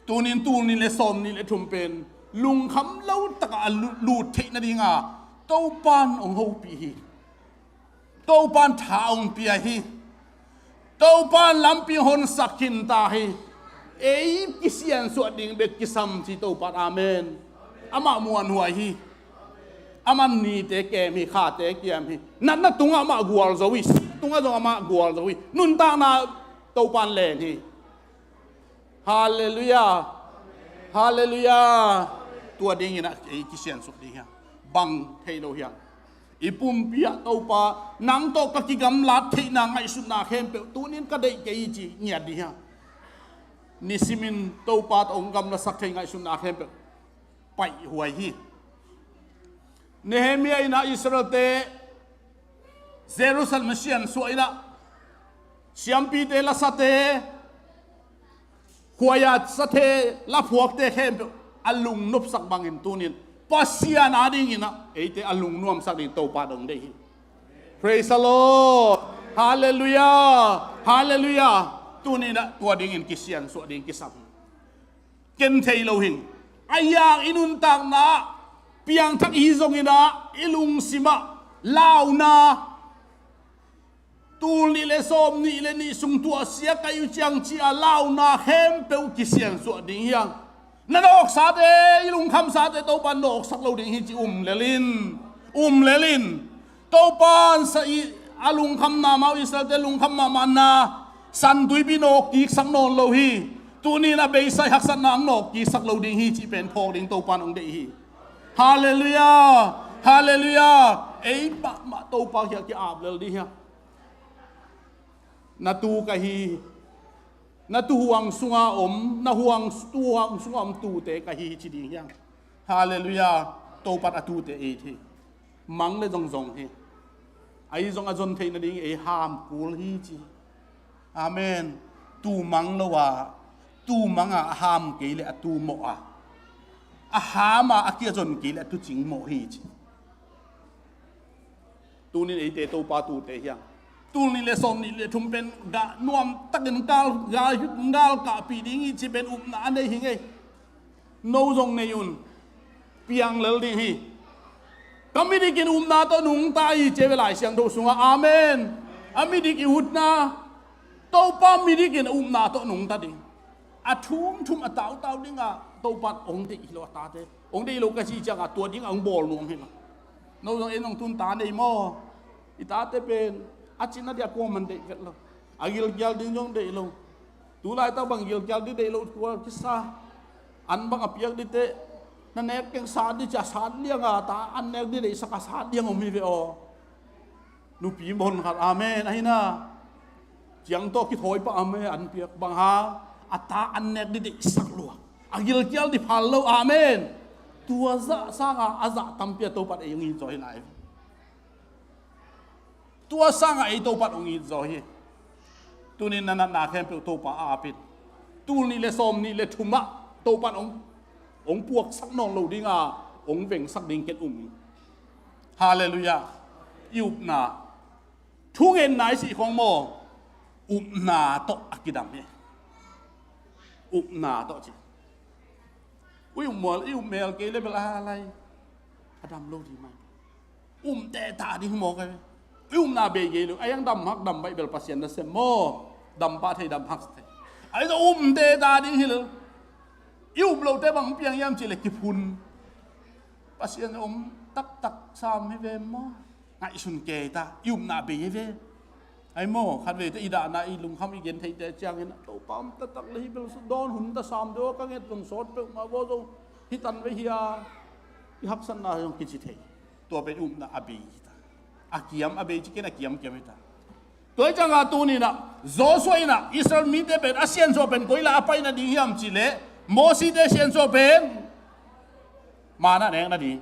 Speaker 17: ตัวนี้เลสอมนี่เลทุมเป็นลุงคำเล่าตะกะลูดเทนดีงาโตปานองหูปีโตปานท้าองเปียฮีโตปานลำปีหนสักขินตาฮีกิเซียนสวดดิ่งเบกกิซัมที่โตปานอาเมนอามามวนหัวฮีอามันนีเตเกมีขาเตเกียมฮีนั่นตุงอามากวลซวิตุงอาจงอามากวลซวินุนตานาโตปานเลนฮีฮาเลลูยาตัวดิ่งนะกิเซียนสวดดิ่งบังเทโลเฮียอีปุ่มเปียโตปานังโตกะกิกำลัดที่นางไอสุนาเข้มเปตัวนี้ก็ได้เกยจีเงียดีฮะนิสิมินโตปาองกำลัดสักที่ไอสุนาเข้มเปไปหัวฮีเนเฮมียนะอิสราเอลเยรูซาเล็มเชียนสวยละเชียมปีเตละสัตเตหัวยาสัตเตละพวกเตเข้มเปอลุงนุบสักบังอินตัวนี้ปัสยานาดิ่งนะเอเตอลุงนุ่มสักดิ่งโตปาดงได้ฮี Praise the Lord Hallelujah ตัวนี้นะตัวดิ่งอินกิเซียนส่วนดิ่งกิสับเกนเทโลหิงอายางอินุนตักนะเปียงทักอีซงอินะอิลุงสิมาลาวนาตูนี่เลสอมนี่เลนี่สุงตัวเสียกัยจังจีอาลาวนาเฮมเปวกิเซียนส่วนดิ่งยังนั่นออกสาเตยลุงคำสาเตโตปันออกสักเราดิ่งฮิจิเลลินโตปันสอีอาลุงคำนามาอิสราเอลลุงคำมามันนาสันตุยบินอกกีสักนอนโลฮีตัวนี้นะเบย์ไซหักสันนางนอกกีสักเราดิ่งฮิจิเป็นพอดิ่งโตปันองเดฮีฮาเลลูยาเอ้ยปะมาโตปันอยากจะอาบเลยดิฮะนาตูกะฮีนาtu huang sunga na huang sunga tu te ka hi chi ding yang hallelujah to pat atu te e thi mang le jong he ai jong a jon the na ding e ham kul hi chi amen tu mang lo wa tu mang a ham ke le atu mo a hama a kia jon ke le atu ching mo hi chi tu ni e te to pa tu te yangตูนี่เลสอมนี่เลทุมเป็นกะนวมตักเงินกาลกายุดกาลกะปีดิ้งอีจีเป็นอุปนาได้หิงไงโนจงในยุนเปียงเลลดิ้งฮีก็ไม่ได้กินอุปนาตัวหนุ่งตายเจเวลาเสียงโดสุงอาเมนอาไม่ได้กินอุปนาตัวป้าไม่ได้กินอุปนาตัวหนุ่งตาดิ้งอาทุ่มอาเต่าดิ้งอ่ะตัวปัดองค์ที่อิโลตาเตองค์ที่อิโลกะชีจังอ่ะตัวดิ้งอ่ะองบอลลงเห็นไหมโนจงเอ็นองทุนตาในหม้ออิตาเตเป็นอาชินาเดียกวมันเด็กกันเลยอากิลเกลดิ้งยองเด็กลงตุลาตาบังกิลเกลดิ้งเด็กลงตัวคิดซาอันบังอภิยกดิเตนั่นเองเก่งสาดิจ่าสาดเลี้ยงอ่ะตาอันเองดิเด็กสักสาดเลี้ยงอมีเวอนูปีบนขัดอาเมนไอ้น่ะ chiang to ki thoi pa ame an piak bang ha ata an nek di sak lu agil kial di phalo amen tua za sanga aza tampia to pat ayong in joy lai tua sanga ai to pat ong in joy tunin na na khem pe to pa apit tu ni le som ni le thuma to pat ong puak sak nong lo dinga ong veng sak ding ket hallelujah yup na thungen nai si khong mo na to akidam he na to chi mol mel ke le bela lai adam lo di mai te ta di mo ka na be ye lu ayang dam hak dam bai bel pasien na se mo dam pa thai dam hak se ai do te ta di hi lu lo te bang piang yam chi le ki phun pasien tak sam he ve mo ngai sun ke ta na be ye ve ai mo khat ve te ida na i lung kham i gen thei te chang en to pam ta tak le hi bel don hun ta sam do ka nget kum sot pe ma bo zo hi tan ve hiya i hak san na yong ki chi thei to pe na abi ta akiam abe chi ken akiam ke ta toy chang a tu ni na zo soi na israel mi te pe asian so pen koila apai na ding hiam chi le mo si te sian so pen mana neng na di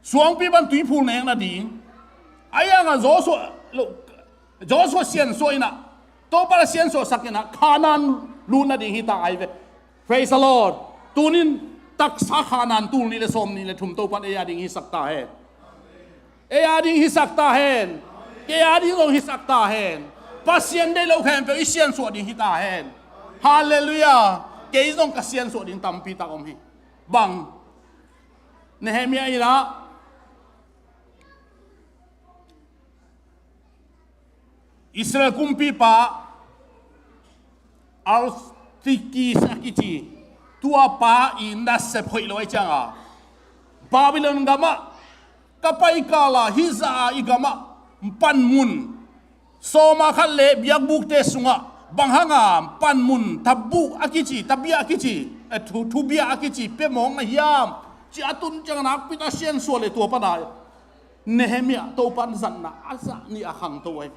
Speaker 17: suang pi ban tui phul neng na di ayang a zo so sian so ina to para sian so sakina khanan lu na di hita ai ve praise the lord tunin tak sa khanan tul ni le som ni le thum to pan e ya ding hi sakta he e ya ding hi sakta hen ke ya ding lo hi sakta hen pasien de lo khem pe sian so ding hita hen hallelujah ke zong ka sian so ding tam pi ta om hi bang Nehemia ina Israel kumpi pa al tiki sakiti tua pa inda se phoi loi changa Babylon gama kapai kala hiza igama pan mun soma khalle biak buk te sunga banghanga pan mun tabu akichi tabia akichi thu bia akichi pe mong na hiam chi atun chang na pita sian so le to pa na Nehemia to pan zan na asa ni akhang to wai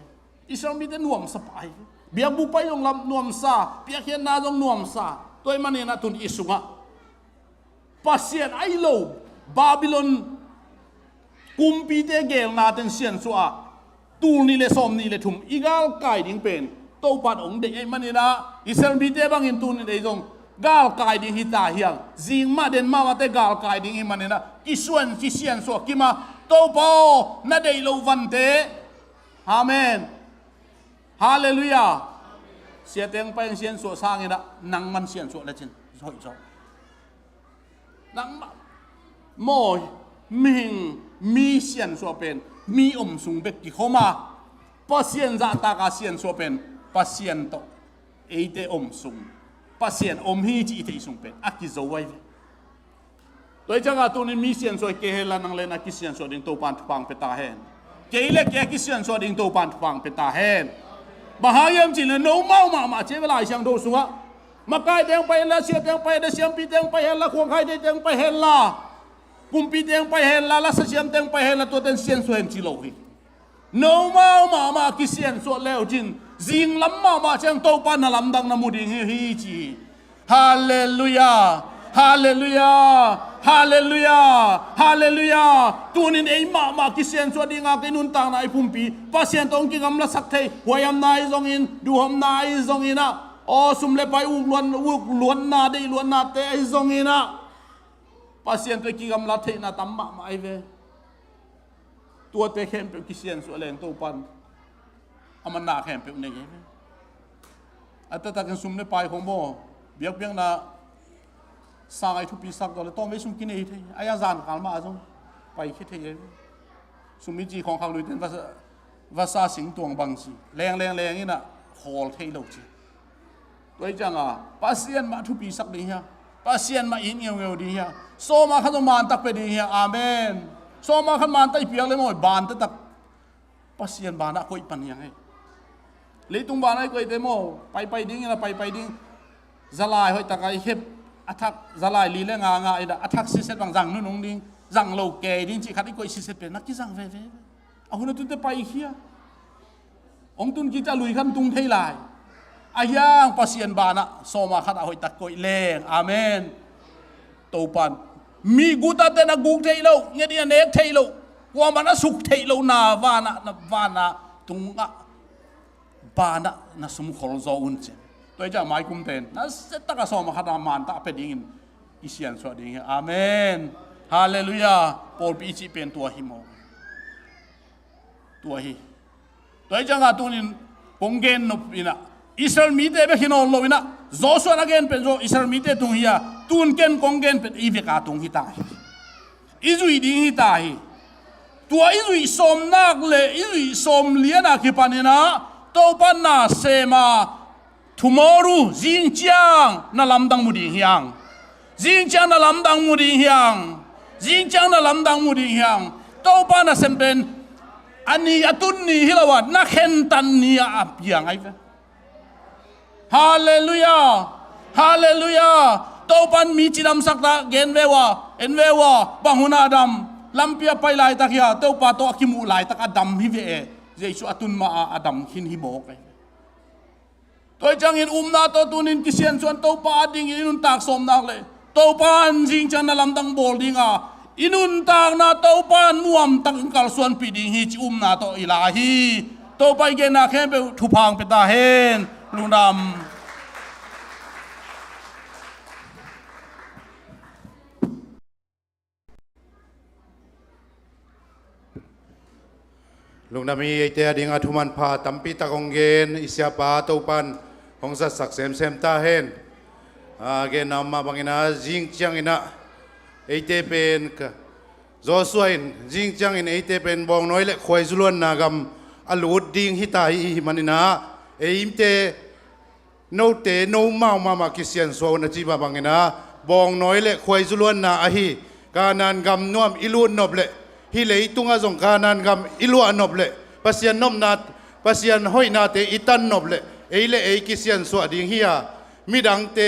Speaker 17: Israel mi te nuam sa pai biak bu pai yong lam nuam sa piak hian na jong nuam sa toy mani na tun isunga pasien ai lo Babylon kumpi te gel na ten sian so a tul ni le som ni le thum igal kai ding pen to pat ong de ai mani na Israel mi te bang in tun ni jong gal kai ding hita hiang jing ma den ma te gal kai ding i mani na isuan si sian so kima to po na dei lo van te amen hallelujah sia teng pa sian so sang ina nang man sian so la chin hoi so nang mo ming mi sian so pen mi sung bek ki khoma pasien za ta ka sian so pen pasien to eite sung pasien hi chi te sung pen aki zo wai toy changa tu ni mi sian so ke hela nang le na ki sian so ding to pan pang pe ta hen ke le ke ki sian so ding to pan pang pe ta hen bahayam chin le no mau ma che bai siang do sunga ma kai teng pai la sia teng pai da siam pi teng pai hela khong khai de teng pai hela kum pi teng pai hela la sa siam teng pai hela to ten sian so hem chi lo hi no mau ma ki sian so leo jin jing lam ma chang to pan na lam dang na mu ding hi chi hallelujah hallelujah hallelujah hallelujah tunin ei ma ki sian so dinga ke nun tang na ai pumpi pasien tong ki ngam la sak thei hoyam nai zong in du hom nai zong ina o sum le pai u luan na de luan na te ai zong ina pasien to ki ngam la thei na tam ma ai ve tua te khem pe ki sian so leng to pan aman na khem pe ne ge ata ta kan sum le pai khong mo biak biak na sang ai thu pi sak dole tom ve sum kin ei the aya zan kal ma azong pai khi the sum mi ji khong khang lui ten va sa sing tuang bang si leng ina hol thei lo chi toi chang a pasien ma thu pi sak ding ya pasien ma in ngeu di ya so ma khan man tak pe ding ya amen so ma khan man tai piang le mo ban ta tak pasien bana koi pan yang ai le tung ban ai koi te mo pai ding ina pai ding zalai hoi takai hep athak zalai li le nga ida athak si set bang jang nu nong ding jang lo ke ding chi khat i koi si set pe nak ki jang ve ahuna tu te pai khia องตุนกิจะลุยขันตุงเทลายอายังปัสยันบานะโซมาขัดเอาไว้ตะโกยเลงอาเมนตัวปันมีกูตัดแต่นักกูเทโลเงี้ยเนกเทโลว่ามันสุขเทโลนาวานะตุงอะบานะนะสมุขรโซอุนเจตัวจะไม่คุ้มเต็นนะเสตกะโซมาขัดอามันตาเป็นดิ่งอิเซียนสวัสดีอาเมนฮาเลลูยาปอลปีจิเป็นตัวหิโมตัวหิตัวจังหวะตัวนี้ปงเกนนบินะอิสราเอลมีเตเบขินอลโลวินะโจชัวนักเกนเป็นโจอิสราเอลมีเตตุงฮิยาตุนเกนกงเกนเป็นอีเวกาตุงฮิตาฮิอิจุยดิ่งฮิตาฮิตัวอิจุยสมนักเลอิจุยสมเลียนักฮิปานินะตัวปันนาเซมา tomorrow จิงจังนาลำดังมุดิฮิยังจิงจังนาลำดังมุดิฮิยังจิงจังนาลำดังมุดิฮิยังตัวปันนาเซมเป็นอันนี้อัตุนนี้ฮิลาวะนักเห็นตันนี้อับยังไงเว้ฮาเลลูยาฮาเลลูยาตัวปันมีจิตดำสักตาเกนเววะเอ็นเววะบังหุนาดำลำเปียไปลายตะเกียตัวปันตัวคิมูลายตะกัดดำฮิเวเจสุอัตุนมาอดำหินฮิโบกตัวจังอินนาตัวตุนินกิเซียนส่วนตัวปันดิ่งอินุนตากสมนักเลยตัวปันจิงจันนาลำดังโบลดิ่งอ่ะอินุนตากนาตัวปันนวมตักกัลส่วนปีดิ่งฮิจินาตัวอิลาฮีตัวไปเกนาแค่ไปทุพังไปตาเฮนลุงดำ
Speaker 4: ลุงนามีไอเตียดิ่งอาทุมันพาตัมปีตะกงเกนอิสยาปาตัวปันของสัตสักเซมตาเฮนเกนนามาบังอินาจิงจังอินะไอเตเป็นโจสวยจิงจังอินไอเตเป็นบองน้อยเล็กคอยจุลวนนากำอลูดดิ่งฮิตาฮิมันอินะไออิมเตโนเตโนมาคิเซียนโซนจีบาบังอินะบองน้อยเล็กคอยจุลวนนาอหิการนันกำนวมอิลูนนบเล็ฮิเลตุงอาสงการนันกำอิลูอันนบเล่ปัสยันนมนาปัสยันห้อยนาเตอิตันนบเล่เอเลเอกิเซียนสวดดิ่งฮิยามิดังเต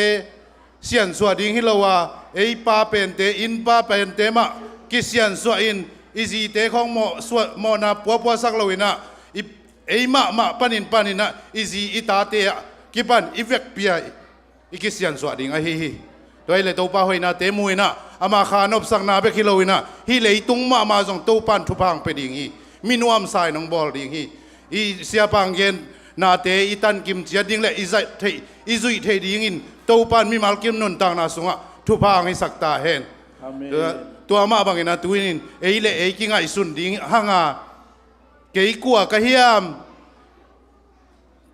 Speaker 4: เซียนสวดดิ่งฮิลาวาเอปาเป็นเตอินปาเป็นเตมะกิเซียนสวดอินอิซีเตของโมสวดโมนาปัวสักลาวินะเอมะปานินนะอิซีอิตาเตะกิปันอิเวกเปียอิกิเซียนสวดดิ่งอหิโดยเลตัวป้าห้อยนาเตมุยนะอามาขานบสักนาเบคิโลวินะฮิเลยตุงมาส่งตัวปันทุพังไปดิ่งฮีมินวมสายน้องบอลดิ่งฮีอีเสียปังเย็นนาเตอีตันกิมเจียดิ่งเลยอีจุยเทดิ่งอินตัวปันมีมาลกิมนุนต่างนาสุงะทุพังให้สักตาเห็นตัวมาบังเงินตัวนินเอเลเอกิงไอสุนดิ่งห่างาเกยกัวกะเฮียม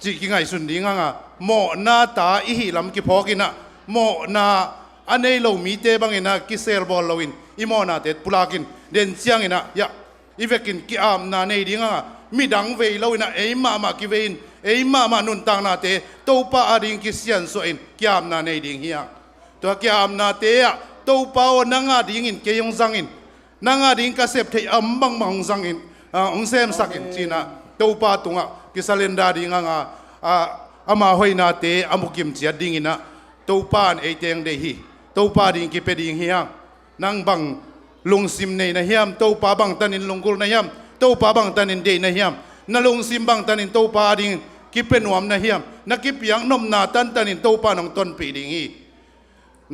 Speaker 4: จิกิงไอสุนดิ่งห่างาโมนาตาอีหิลำกิพอกินะโมนาอันนี้เรามีเตบังเงินกิเซลบอลเราอินอิโมนาเตปุลากินเด่นเสียงอินะยะอีเวกินกิอามนาเนดิ่งห่างมีดังเวเราอินะเอมากิเวอินเอมานุนต่างนาเตตัวป้าอดิ่งกิเซียนสวยอินกิอามนาเนดิ่งเฮียตัวกิอามนาเตะตัวป้านางาดิ่งอินเกยงซังอินนางาดิ่งกเสพเทอัมบังซังอินองเซมสักอินจีน่าตัวป้าตุงะกิสเลนดาดิ่งห่างอามาหอยนาเตอามุกิมเจียดิ่งอินะตัวป้าเอเตงเดฮีตัวป้าดิ่งกิเปดิ่งเฮียนางบังลุงซิมในนะเฮียมตัวป้าบังตันินลุงกุลนะเฮียมตัวป้าบังตันินเดนะเฮียมนาลุงซิมบังตันินตัวป้าดิ่งกิเป็นหวมนะเฮียมนักกิปยังนมนาตันนินตัวป้าน้องต้นปีดิ่งฮี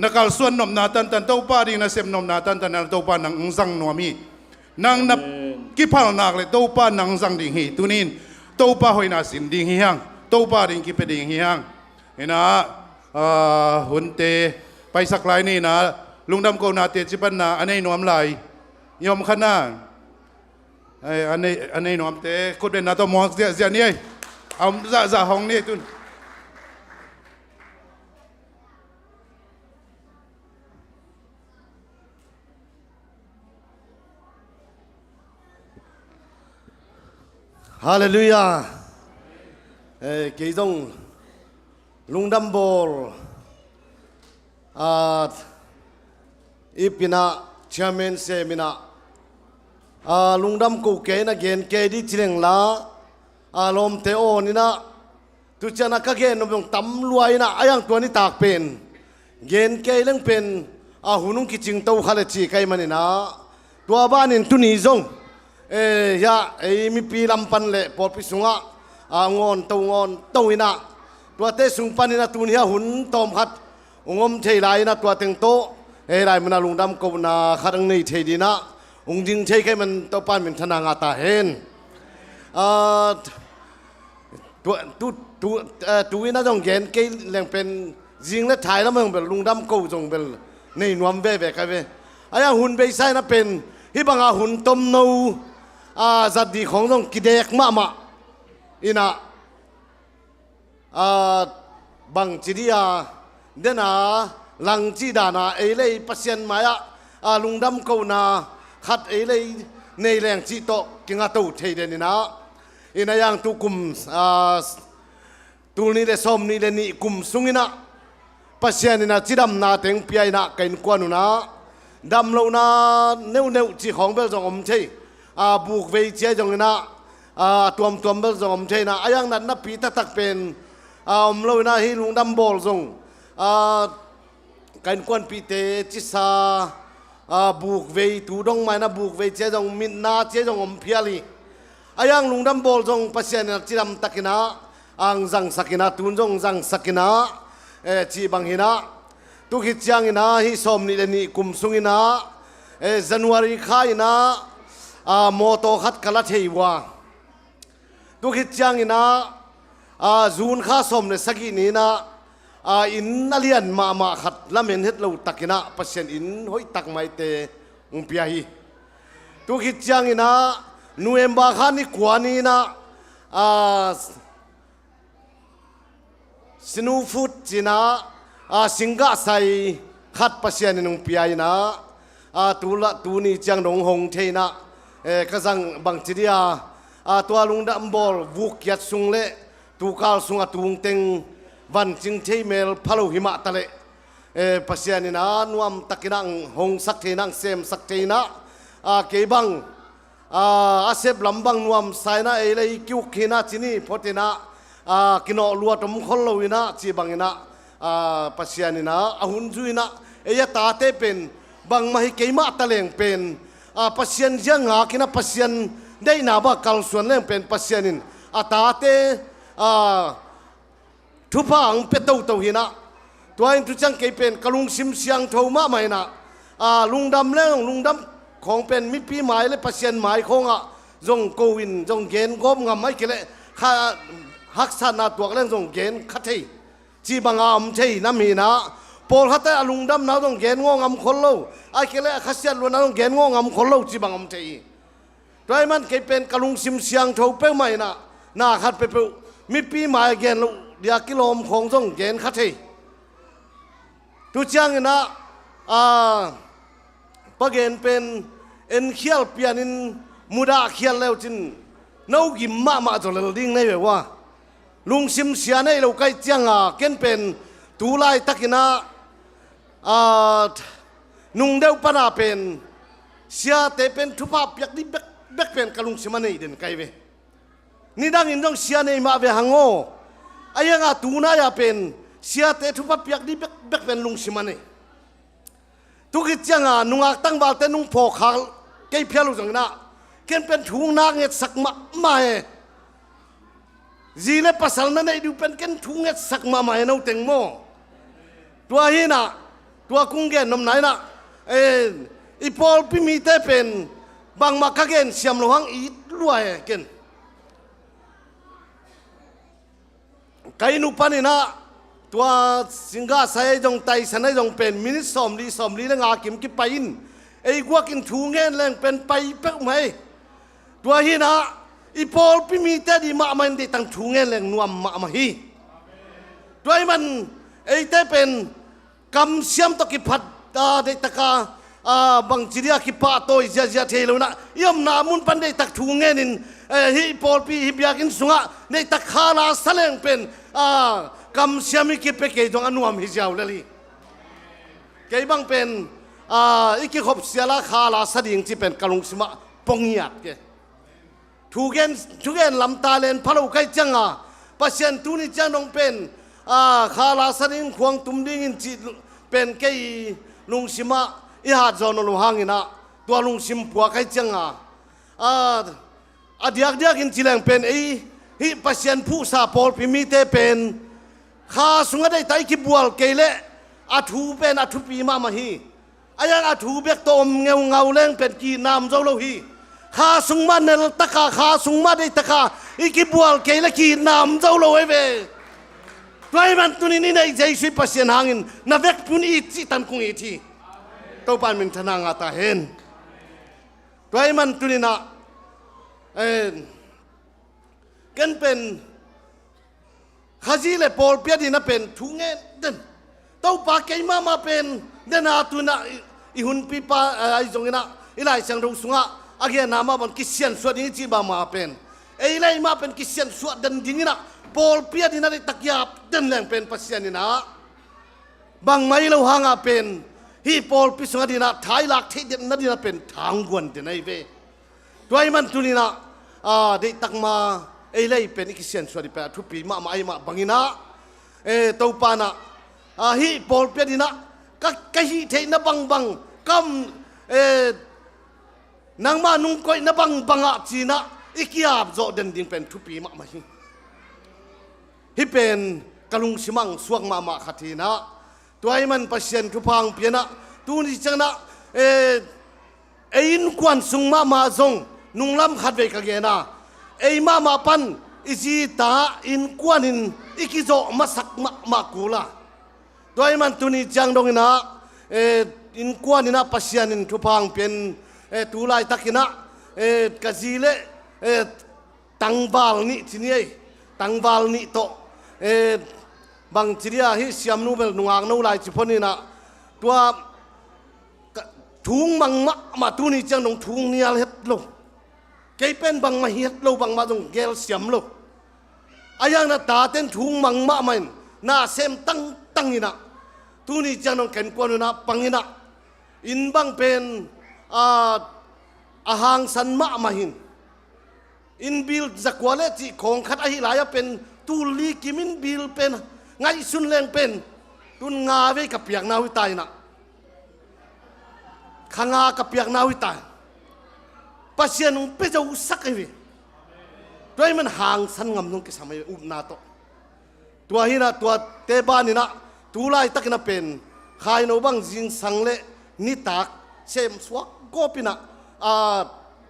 Speaker 4: นักการส่วนนมนาตันตัวป้าดิ่งนะเสมนมนาตันนันตัวป้านางสังนวมีนางนับกิพัลนักเลยตัวป้านางสังดิ่งฮีตุนินตัวป้าหอยนาสินดิ่งเฮียงตัวป้าดิ่งกิเป็นดิ่งเฮียงเห็นนะหุ่นเตไปสักลายนี่นะลุงดำโกนาเตจิปันนาอันนี้นวมลายยอมขนาอันนี้นวมเตคุดเป็นนาตัวมองเสียนี่เอาจะห้องนี่ตุน
Speaker 3: ฮาเลลูยาเกี่ยงลุงดำโบลอีพินาเชียร์แมนเซมินาลุงดำกูเกย์นะเกณฑ์เกย์ดิจิเลงลาลมเทโอนี่นะตุจนักเกณฑ์นบงตำรวยนะอายังตัวนี้ตากเป็นเกณฑ์เกย์เรื่องเป็นหุ่นุ่งกิจิงเต้าขลัดจีไกมันนี่นะตัวบ้านนี่ตุนีซงยาไอมีปีลำปันเละปอดพิสุงะ งอนเตางอนเตวินะตัวเตสุงปันนะตุนเฮียหุ่นตอมขัดงมเทไลนะตัวเต็งโตเฮไลมันลุงดำกบนาขัดอังนี้เทดีนะจิงเทแค่มันตัวปานเป็นธนางาตาเห็นตัวน่าจงเห็นเกี่ยแรงเป็นยิงและถ่ายแล้วมึงเป็นลุงดำกูจงเป็นในนวมเว่แบบกันเว้ไอ้หุ่นไปใส่นะเป็นที่บางหุ่นต้มนูจัดดีของจงกิเดกมาอินะบางจีดีเดน่าลังจีดานาเอเลยปัสยันมายลุงดำกูนาขัดเอเลยในแรงจีโตกิงาตูเทเดนี่นะอินะยังตุกุมตูนี่เลสอมนี่เลนี่กุมสุงินะปัสยันนี่นะจีดำนาเต็งปียนะกันกวนุนะดำเรานะเนื้อจีของเบลจงอมเทบุกเวจีจงนะตัวเบลจงอมเทนะยังนั้นนับปีตักเป็นเรานะให้ลุงดำบอลจงกันกวนปีเตจิสาบุกเวตูดงไม้นะบุกเวจีจงมินนาจีจงอมเพียลียังลุงดำบอลจงปัสยันนี่จีดำตักนะอังจังสักนะตุนจงจังสักนะจีบังหินะตุกิจยังหินะฮิสอมนี่เลนี่กุมสุงินะJanuary ข้าหินะโมโตขัดกะละเทวะตุกิจยังหินะจูนข้าสมเนี่ยสักนี้นะอินนัเลียนมาขัดละเมนเฮ็ดเราตักหินะปัสยันอินหอยตักไม่เตอุปยาฮีตุกิจยังหินะนูเอ็มบาขานี่กว่านี้นะสนูฟุตจีน่าสิงกะใส่ขัดปัสยานินุงปียนะตูนี่จังหงหงเทนะกษังบางจีเดียตัวลุงดำบอลวุกยัดสุงเละตูกาลสุงตุงเต็งวันจิงเทเมลพะโลหิมะตะเละปัสยานินะนวมตะกินังหงสักเทนังเซมสักเทนะเกบังอาเซบลำบังนวมไซนะเอเลยคิวขีนะจีนี่พอเทนะกินอลัวตมคนเราวินะจีบังนะปัสยานินะหุ่นจุยนะยตาเตเป็นบางมาให้เกมาตะเลงเป็นปัสยันยังหากินะปัสยันได้นาบะกัลส่วนเล่งเป็นปัสยานินตาเตทุพางเป็ดเต่าหินะตัวเองทุจังเกเป็นกลุงซิมเสียงเท่ามาไม่นะลุงดำเล่งลุงดำของเป็นมิปีหมายและปัสยันหมายของจงโกวินจงเกณฑ์ก้มงำไม่เกละข้าฮักษานาตัวเล่นจงเกณฑ์คัดให้จีบังอามเทน้ำมีนะปอลฮัตแต่ลุงดำนาจงเกณฑ์งงำคนเล่าไอ้เกละขัดเสียล้วนนาจงเกณฑ์งงำคนเล่าจีบังอามเทโดยมันเกเป็นกลุงซิมเสียงเท่าเป้าไม่นะน่าขัดเป้ามีปีหมายเกณฑ์เดียกิโลมของจงเกณฑ์คัดให้ทุกอย่างนะปะเกณฑ์เป็นเอ็นเขียลเปียนินมุดาเขียลแล้วจินน้ากิมมาจนเราดิ้งในแบบว่าลุงซิมเสียในเราใกล้เจียงเกณฑ์เป็นตูไลตักินะนุ่งเดวปนาเป็นเสียแต่เป็นทุบยักษ์ดิเบกเป็นกลุงซิมันในเดินไกลเวนี่ดังอินต้องเสียในมาเวหังโง่ไอ้ยังตูน่าจะเป็นเสียแต่ทุบยักษ์ดิเบกเป็นลุงซิมันในทุกอย่างนุ่งตั้งบาลแต่นุ่งพอขาเกี่ยเพียลุจังนะเกณฑ์เป็นถุงนางเงสักมาจีเล่ภาษานั้นไอ้ดูเป็นเกณฑ์ถุงเงสักมาเราเต็งโมตัวฮีน่ะตัวกุ้งเกณฑ์นมไหนน่ะอีพอลพิมีเตเป็นบางมาคักเกณฑ์เสียมหลวงอีรวยเกณฑ์ไก่นุปันนี่นะตัวสิงห์ใส่จงไตสันให้จงเป็นมินิสอมลีและงากิมกิไปอินไอ้กว่ากินถุงเงินแรงเป็นไปเป๊กไหมตัวฮีนะอีพอลพิมีเตดีมามันได้ตั้งถุงเงินแรงนวมมาฮีตัวมันไอ้เตเป็นกำเสียมตะกิพัดได้ตะกาบางจีเรียกิปะโตยเจียเทลนะย่อมนามุนปันได้ตักถุงเงินฮีพอลพิฮิบยากินสุงะได้ตักขาลาสเลงเป็นกำเสียมิกิเปเกจงอนุมฮิจาวเลยเกยบังเป็นอีกขบเสียละขาลาสดิ่งที่เป็นกลุงสมะปงยัดเกทุกเงินลำตาเลนพะเราใกล้จังปัสยันตุนี่จังนงเป็นขาลาสดิ่งควงตุ้มดิ่งจิเป็นเกยลุงสมะอีหาจอนลุงหางินะตัวลุงสมปัวใกล้จังเดียกอินจิเลงเป็น ฮิปัสยันผู้สาปอลพิมิเตเป็นข้าสุงได้ไตกิบวลเกเลอาทูเป็นอาทูปีมาฮีอายังอาทูเบียกตอมเงาเงาแรงเป็นกีนามเจ้าโลฮีข้าสุงมาเนลตะกาข้าสุงมาได้ตะกาอีกิบวลเกเลกีนามเจ้าโลเอเวไว้มันตุนี้ในใจสุปัสยันหางินนาเวกปุนีจิตันคงอีทีตัวปานมินทนางาตาเห็นไว้มันตุนี้นะกันเป็นข้าจีเลปอลเปียดีนะเป็นทุงเงินเดินเต้าปากเกยมาเป็นเดินอาตุนะอีหุ่นปีปาไอ้จงนะอีไลเสียงรุ่งสุงะอาเกียนามาเป็นกิเซียนสวดนี้จีบามาเป็นไอ้ไลมาเป็นกิเซียนสวดเดินดิ้งนะปอลเปียดีนะได้ตักยาบเดินแรงเป็นปัสยานีนะบางไม่เราหางเป็นฮีปอลพิสุงะดีนะท้ายหลักที่เดินนั่นดีนะเป็นทางกวนเดินไอเวด้วยมันตุนีนะได้ตักมาไอ้เล่เป็นกิเซียนสวัสดิเป็นทุกปีมาไอ้มาบังอินะตัวปานะฮีปอลเปียดีนะก็ฮีเทนะบังกำนางมานุ่งก้อยนะบังจีนะอีกยาบโจเดินดิ้งเป็นทุกปีมาฮีเป็นกะลุงชิมังสวงมาขัดทีนะตัวไอ้มันปัสยันทุพังเปียนะตัวนี้จังนะไอ้อินควันสุงมาจงนุ่งล้ำขัดเวกเกนะไอ้มาปันอิจิตาอินกวนินอิกิโจมาสักมากูละโดยมันตุนีจังดงนะอินกวนินะปัสยานินทุพังเป็นตุลายตักินะกะจีเลตังบาลนี่ที่นี่ตังบาลนี่โตบางทีเดียฮิสยามนูเบลนุ่งอ่างนูลายจิพนี่นะตัวทุ่งมังมาตุนีจังดงทุ่งนี่อะไรโลเกยเป็นบางมาเฮียดโลบางมาตรงเกลเสียมโลอายังน่ะตาเต้นทุ่งมังมามันน่าเซมตั้งนี่นะตุนี้จังน้องเข็นกวนนะปังนี่นะอินบังเป็นอาหางสันมาหินอินบิลจักวาเลจิของขัดอหิลายเป็นตูลีกิมินบิลเป็นไงสุนแรงเป็นตุนงาเวกับเปียกนาวิตายนะขางากับเปียกนาวิตายปัสยานุเปจะอุสักเอวีด้วยมันห่างสันงำนุงกิสมัยอุบนาโตตัวหินะตัวเตบานินะตุลายตักนะเป็นขายโนบังจิงสังเลนิตักเซมสวกโกปินะ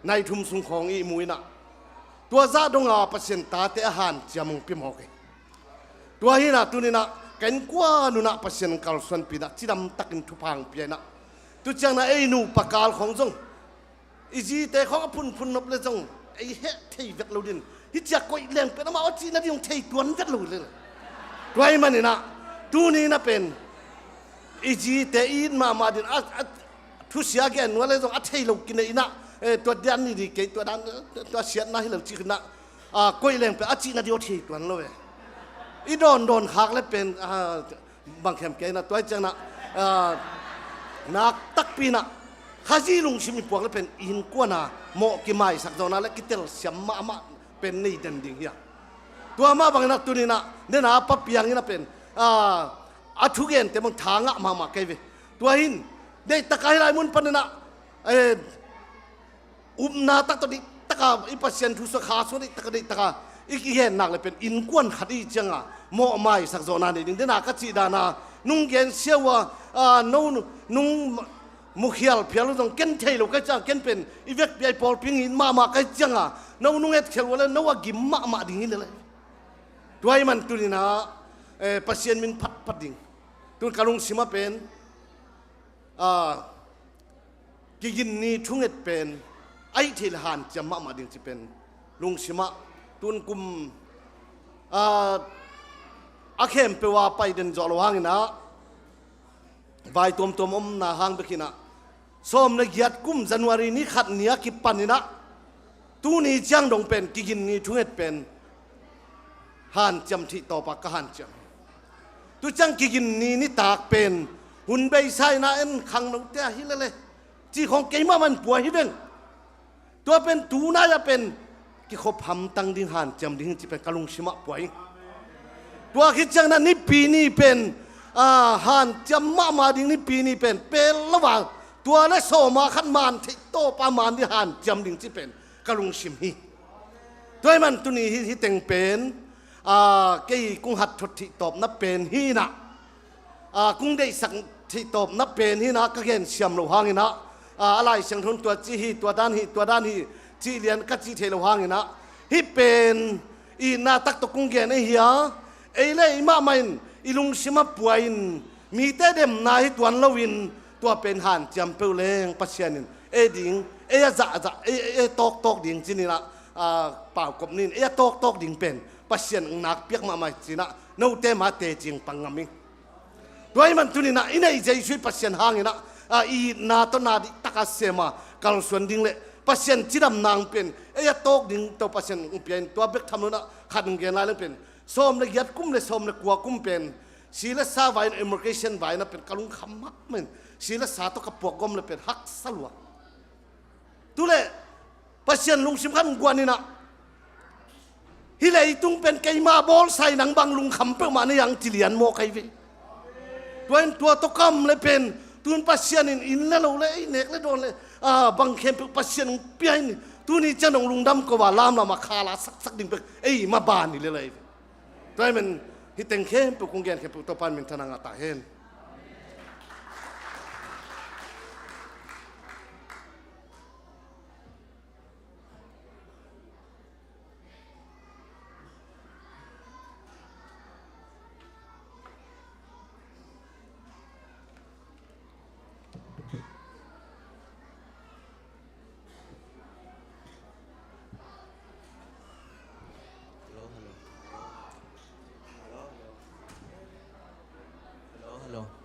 Speaker 3: ในทุ่มสุงของอีมุยนะตัวซาดงปัสยานตาเตอาหารจามุงปิมฮอกตัวหินะตุนินะกันกว่านุนะปัสยานกัลส่วนปีนะที่ดำตักินทุพังเปียนะตุจังนะไอ้นูปากาลของจงอีจีแต่เขาก็พุ่นนบเลยจงไอ้เฮเที่ยวเราดินฮิจากก้อยเลี้ยงเป็นมาเอาจีนั่นยังเที่ยวนั่นเราเลยด้วยมันนี่นะตัวนี้นะเป็นอีจีแต่อินมาดินทุเสียแกนว่าเลยจงเที่ยวเรากินไอ้นะตัวดันนี่ดีเกตัวดันตัวเสียนะให้เราจีกันนะก้อยเลี้ยงเป็นจีนั่นยังเที่ยวนั่นเลยอีโดนหักแล้วเป็นบางแคมเกนะตัวจังนะนักตักปีนะข้าจีลุงชิมิปวกแล้วเป็นอินกวนาโมกิไมสักตอนนั้นแล้วกิเตลเสียมมาเป็นนี่เด่นดิ่งเฮียตัวมาบางนักตัวนี้นะเนี่ยนะปั๊บยังนี่นะเป็นอาทุเกนแต่มันทางะมาเกยตัวหินได้ตะกายไรมุนปันนะนาตักตัวนี้ตะกาอีปัสยันทุสขาสุดตะกาได้ตะกาอีกเห็นนักเลยเป็นอินกวนขัดอีจังอ่ะโมไม่สักตอนนั้นนี่เนี่ยนะกัจจิดานะนุ่งเกนเสียวนุ่งมุขยาลเพียรต้องเก็นเทลก็จะเก็นเป็นอีเวกใหญ่ปอลพิงอินมาก็จังอ่ะน้องนุ่งเอ็ดเขลวแล้วน้องว่ากิมมาดิ่งนี่เลยด้วยมันตุนี่นะปัสยันมินพัดดิ่งตุนกาลุงสิมาเป็นกินนี่ทุ่งเอ็ดเป็นไอเทลหันจะมาดิ่งจะเป็นลุงสิมาตุนกุมอาเข้มเปว่าไปเดินจอลวางนะใบตัวมนาหางไปกินะส้มในเกียรติกุมจันวารีนี้ขัดเนียกิปันนี่นะตู้นี้จังดงเป็นกินนี่ทุ่งเอ็ดเป็นหันจำที่ต่อปากก็หันจำตู้จังกินนี่ตากเป็นหุ่นใบไซนะเอ็นขังนกเตะฮิเลเลยจีของเกมามันป่วยฮิเวงตัวเป็นตูน่าจะเป็นกิขบหำตังดิ้งหันจำดิ้งจีเป็นกะลุงชิมะป่วยตัวคิดจังนั้นนี่ปีนี้เป็นหันจำมาดิ่งนี่ปีนี้เป็นระหว่างตัวและโซมาขันมานที่โตประมาณที่หันจำดิ่งที่เป็นกะลุงชิมฮี ด้วยมันตุนีที่แต่งเป็นเกี่ยกุ้งหัดทดที่ตบนับเป็นฮีนะกุ้งได้สักที่ตบนับเป็นฮีนะก็เห็นเสียมโลหะนี่นะอะไรเสียงทนตัวจีฮีตัวด้านฮีจีเลียนก็จีเทโลหะนี่นะฮีเป็นอีนาตักตกุ้งเกนไอเฮียไอเล่มามันอีลุงชิมาป่วยมีแต่เดมนาฮิตวันลวินตัวเป็นหันจำเปลเลงปัจเจียนินดิ่งจะตกดิ่งจีนี่ละเป่ากบนินตกดิ่งเป็นปัจเจียนนักเปียกมาไม่จีนะโน้ตเตมาเตจิงปังงามิด้วยมันตุนี่นะอินไอใจช่วยปัจเจียนหางนี่นะอีนาตนาดิตักเสมาการส่วนดิ่งเละปัจเจียนจีดำนางเป็นตกดิ่งตัวปัจเจียนเปลี่ยนตัวเบกทำนู้นนะขัดเงินอะไรเป็นส้มเลยยัดกุ้มเลยส้มเลยกลัวกุ้มเป็นศิลสาไว้อิมมิเกชันไว้นะเป็นกลุงคำมักมันศิลสาตัวกับปวกกลมเลยเป็นฮักสลัวตุเล่ปัจเจียนลุงชิมขันกวนนี่นะฮิเลยตุงเป็นไก่มาบอลใส่หนังบางลุงคำเปิลมาในยังจิเลียนโมไควิตัวตัวกำเลยเป็นตุนปัจเจียนอินแล้วเลยเน็กเลยโดนเลยบางเข้มปัจเจียนเปียนตุนี่เจ้าหนุ่มลุงดำก็ว่าลามเรามาคาลาสักดิ่งไปมาบานนี่เลยตัวมันฮิตเต็งเข้มปุกงเกียนเข้มปุกตัวปันมันทนังอัตตาเห็น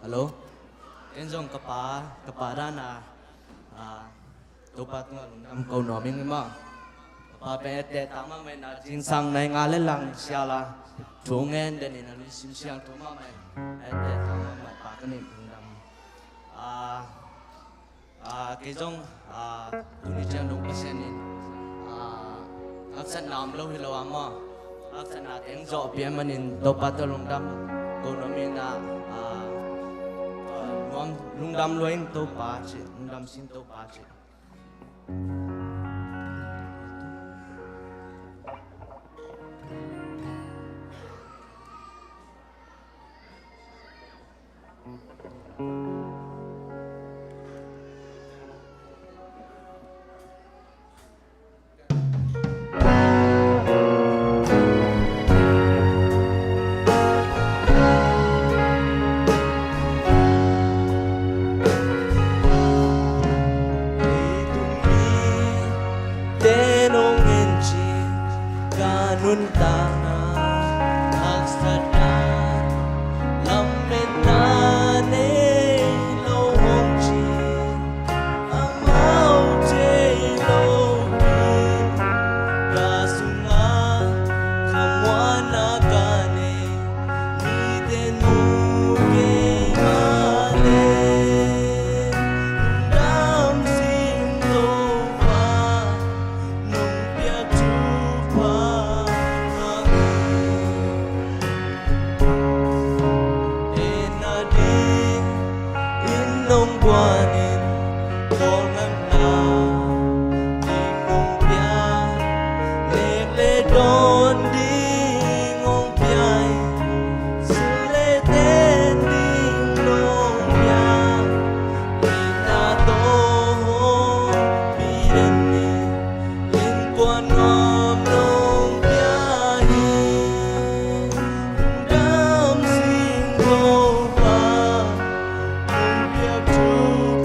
Speaker 18: ฮัลโหลเอ็นซงกระป๋าด้านตัวปัดงานนำเกาหนอมิงมั้งกระป๋าเป็นแต่ตามมาไม่นาจิงสังในงานเล่นหลังเชียละทุ่งเงินเดินในนั้นสิมเชียงทุ่งมาไม่แต่ตามมาไม่ปากนี่ลุงดำกี่จงตัวนี้จะลงเปอร์เซ็นต์นี่อักษรนามเราให้เราอามาอักษรนาเต็งจอบเปียมันนี่ตัวปัดตัวลุงดำเกาหนอมิงนะลุงดำรวยตัวป่าเจ็ลุงดำสิงตัวป่าเจ็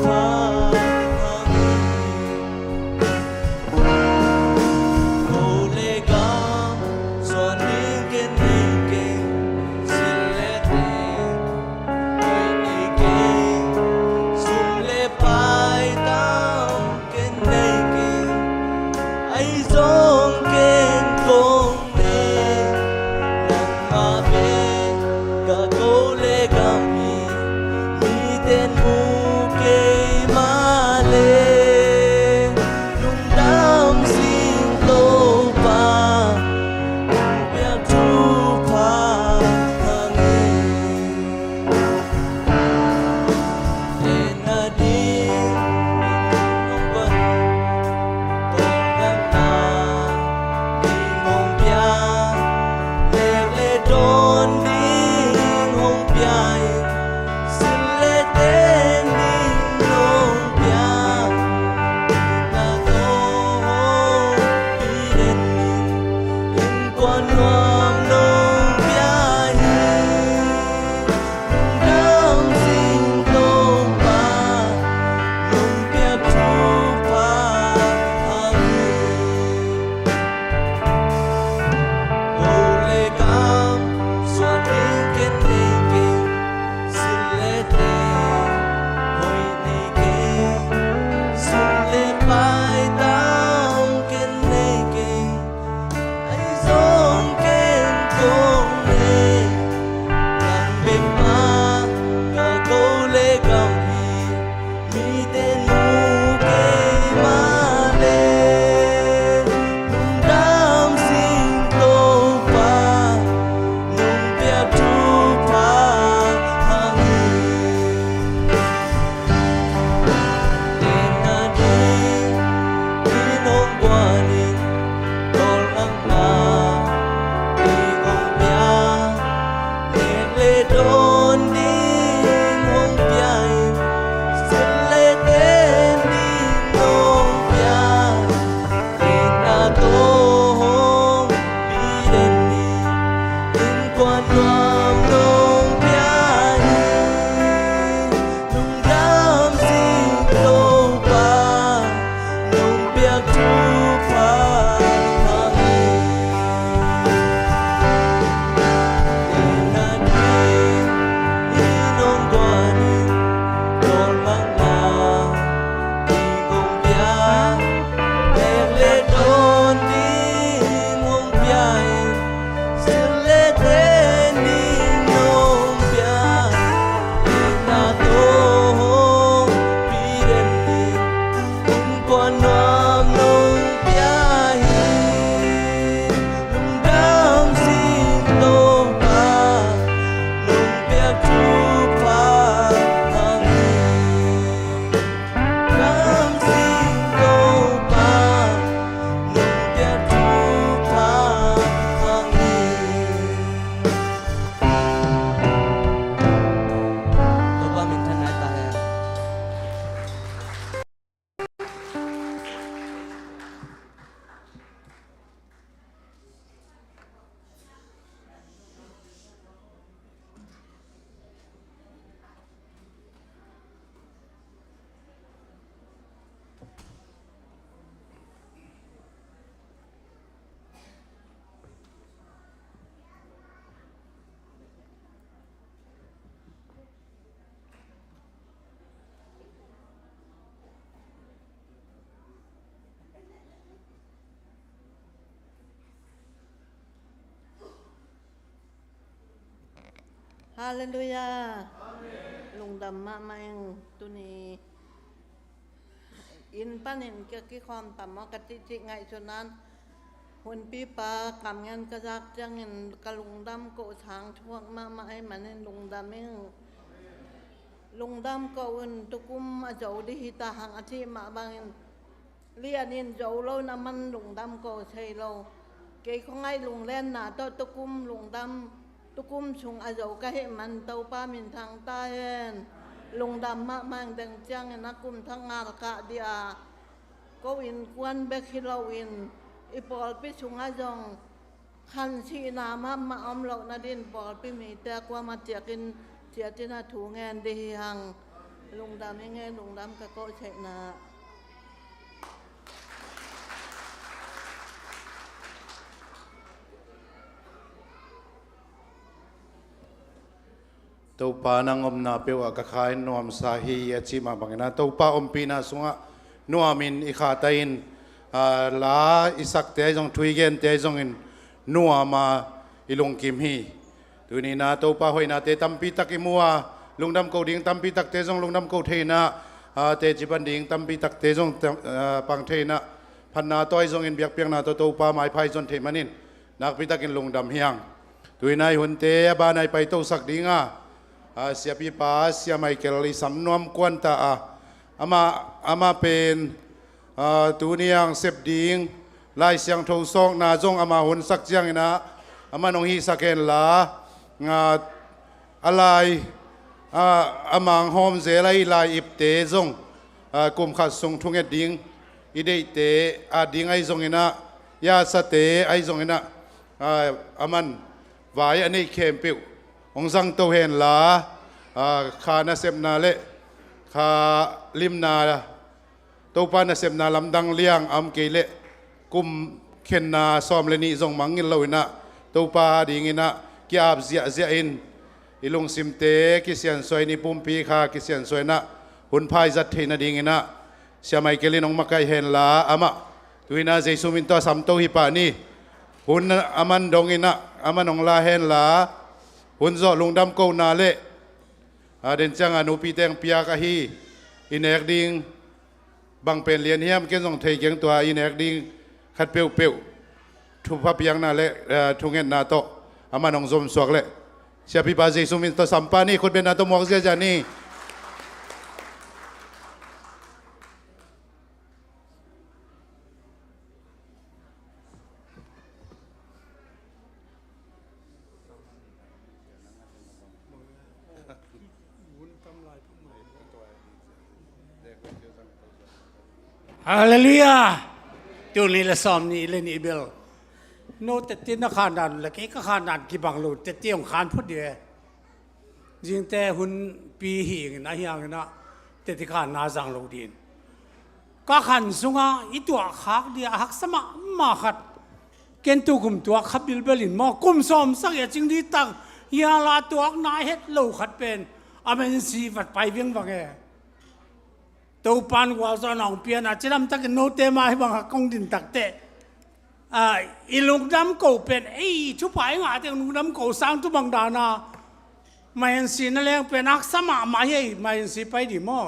Speaker 18: พา
Speaker 19: ฮาเลลูยาลุงดำมาไม่ตุนีอินปันเห็นเกี่ยวกับความต่ำมากติจิไงชนนั้นคนปีปากำงานกระจักจังเห็นกะลุงดำโกทางช่วงมาให้มันเห็นลุงดำเองลุงดำก็อุ่นตุกุมมาเจ้าดิหิตาหังอาทิมาบางเลียนินเจ้าเราน้ำมันลุงดำก็ใช่เราเกี่ยของไอ้ลุงเล่นหนาต่อตุกุมลุงดำตุกุมชงอาเจ้าก็ให้มันเต้าป้ามินทางใต้ลุงดำมามังดังจังนักกุมทั้งงานกะเดียก็วินควนเบคิเราวินอีปอลพิชงอาจงขันชีนามาอมเหล่านาดินปอลพิมีแต่กว่ามาเจียกินเจียตินาถูงานดีหังลุงดำยังไงลุงดำก็โกเชนา
Speaker 4: ตัวปานังอมนาเปวากะขายนวมสาฮียชิมาบังนะตัวปาอมปีนาสุงะนวมินอิขาตัยนลาอิสักเตจงทุยเกนเตจงอินนัวมาอิลงกิมฮีตัวนี้นะตัวปาหอยนาเตตัมปีตักอิมัวลุงดำโกดิ่งตัมปีตักเตจงลุงดำโกเทนะเตจิบันดิ่งตัมปีตักเตจงปังเทนะพันนาตัวจงอินเบียกเปียงนาตัวปาไม้ไผ่จนเทมันินนักปีตักอินลุงดำเฮียงตัวนายหุนเตบานายไปตัวสักดิ่งเสียปีป้าเสียไมเคิลลิสำนวมกวนตาอามาเป็นตัวนี้ยังเสพดิงไล่เสียงทูซองนาจงอามาหุ่นสักเจียงนะอามาหนองฮีสักเกนลาอะไรอามังโฮมเซลัยลายอิบเตจงกุมขัดทรงทุ่งเอ็ดดิงอีเดเตดิงไอจงนะยาสเตไอจงนะอามันวายอันนี้เข้มปิวองสังโตเห็นลาขานาเซมนาเลขาลิมนาตัวปานาเซมนาลำดังเลี้ยงอัมเกเลกุมเข็นนาซ้อมเลนีจงมังงินเลวินะตัวปาดีงินะกิอาบเสียอินอิลงซิมเตกิเซียนสวยนิปุ่มปีขากิเซียนสวยนะหุ่นพายจัดเทนดีงินะเสียไม่เกลินองมาไกเห็นลาอามาตุยนาเจสุมินตัวสัมโตฮิปานีหุ่นอามันดงงินะอามันองลาเห็นลาหุ่นโจลุงดำโกนาเลเดินจังอนุปีเตงปียากะฮี อินเอกดิงบางเป็นเรียนเฮียมเกี่ยงเทยเกี่ยงตัวอินเอกดิงขัดเปียวทุบพับยังนาเละทุงเงินนาโตอามันองสมสวกเละเสียพิบาซีสุมินตัวสัมปานี่คนเป็นนาโตมอกเสียจานี่
Speaker 7: ฮาเลลูยาตัวนี้ละซ้อมนี่เล่นอีเบลโน้ตตินักขานานละก็ขานานกี่บังลูแต่เตี้ยงขานพุทธเดียจริงแต่หุ่นปีหิงนะยังนะแต่ที่ขานนาจังลูดินก็ขันสุงาอีตัวขักเดียหักสมามาขัดเกณฑ์ตัวกุมตัวขับบิลเบลินมอกุมซ้อมสักอย่างจริงดีตั้งยาลาตัวนายเฮ็ดลูขัดเป็นอเมนซีวัดไปเวียงบังเอตัวปานกว่าสนองเปียนะจะทำตั้งโนเตมาให้บังหักกงดินตักเตะอีลุงดำโกเป็นไอ้ชุบไปงาแต่ลุงดำโกสร้างทุบังดานาไม่เห็นสินั่นแหละเป็นนักสมาไม่ให้ไม่เห็นสิไปดีมั้ง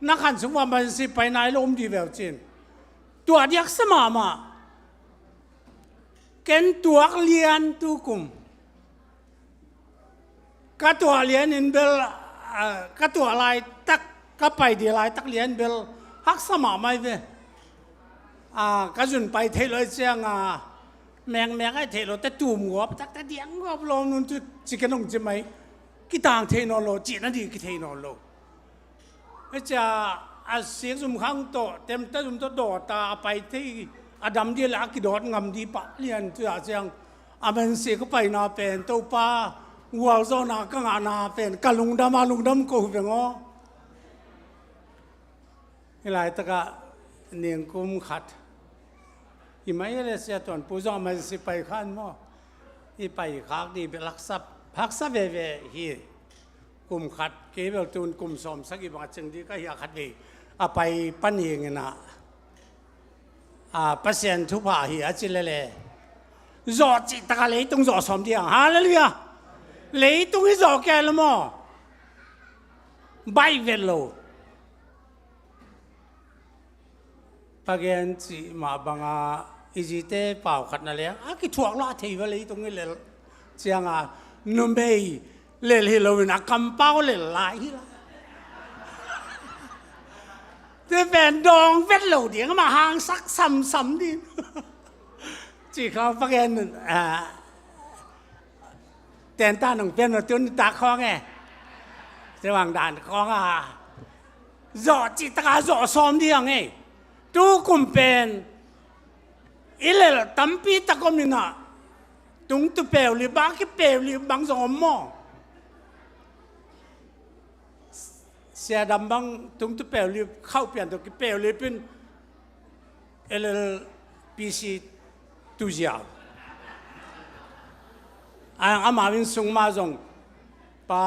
Speaker 7: นักขันสมว่าไม่เห็นสิไปไหนลมดีแบบจีนตัวเดียกสมามาเกณฑ์ตัวเรียนตุกุมก็ตัวเรียนอินเบลก็ตัวอะไรตักก็ไปดีอะไรตักเรียนเบลฮักสมาไม่เว้ก็จุนไปเทเลยเสียงแมงไอ้เทโลแต่ตูมหัวตักแต่เดียงก็ลงนู่นจิกันงจะไหมกิต่างเทนอโลจีนั่นดีกิเทนอโลไอ้จะเสียงสุมขังโตเต็มตาสุมโตโดตาไปที่อดัมดีละกิดอดงำดีปะเรียนตัวเสียงอเมนเสียก็ไปนาเป็นตัวป้าวัวโซนาก็งานาเป็นกะลุงดำมาลุงดำกูเป็นง้อหลายตะกะเนียงกุมขัดอีไม่เลยเสียตอนผู้จอมันสิไปขันมั้งอีไปขักดีเป็นลักษณะพักษะเวฮีกุมขัดเกี่ยวกับกุมสมสักอีบางจังดีก็อยากขัดดีไปปั้นเองนะเปอร์เซ็นต์ทุกภาคที่อาจจะเลยรอจิตตะเลยต้องรอสมเดียงฮาเลลูยาเลยต้องให้รอแกละมั้งใบเวลโลปะเกนจีมาบังอิจิเตเป่าขัดนั่นแหละคิดถ่วงละทีว่าเลยตรงนี้เลยเจียงนุ่มเบย์เล่นฮิโลวินักกำเป้าเล่นลายฮิละจะเป็นดองเวทโลเดียงมาห่างสักซ้ำดิจีเขาปะเกนแต่ตาหนุ่มเป็นตัวนี้ตาคอไงระหว่างด่านคองรอจิตตารอซ้อมเดียงไงตูกุมเป็นอิเลตั้มปีตะกมินะตุงตุเปลหรือบางกิเปลหรือบางสมมอเสียดำบางตุงตุเปลหรือเข้าเปลี่ยนตัวกิเปลหรือเป็นเอลปีซีตุเจียวอามาวินสุงมาจงป้า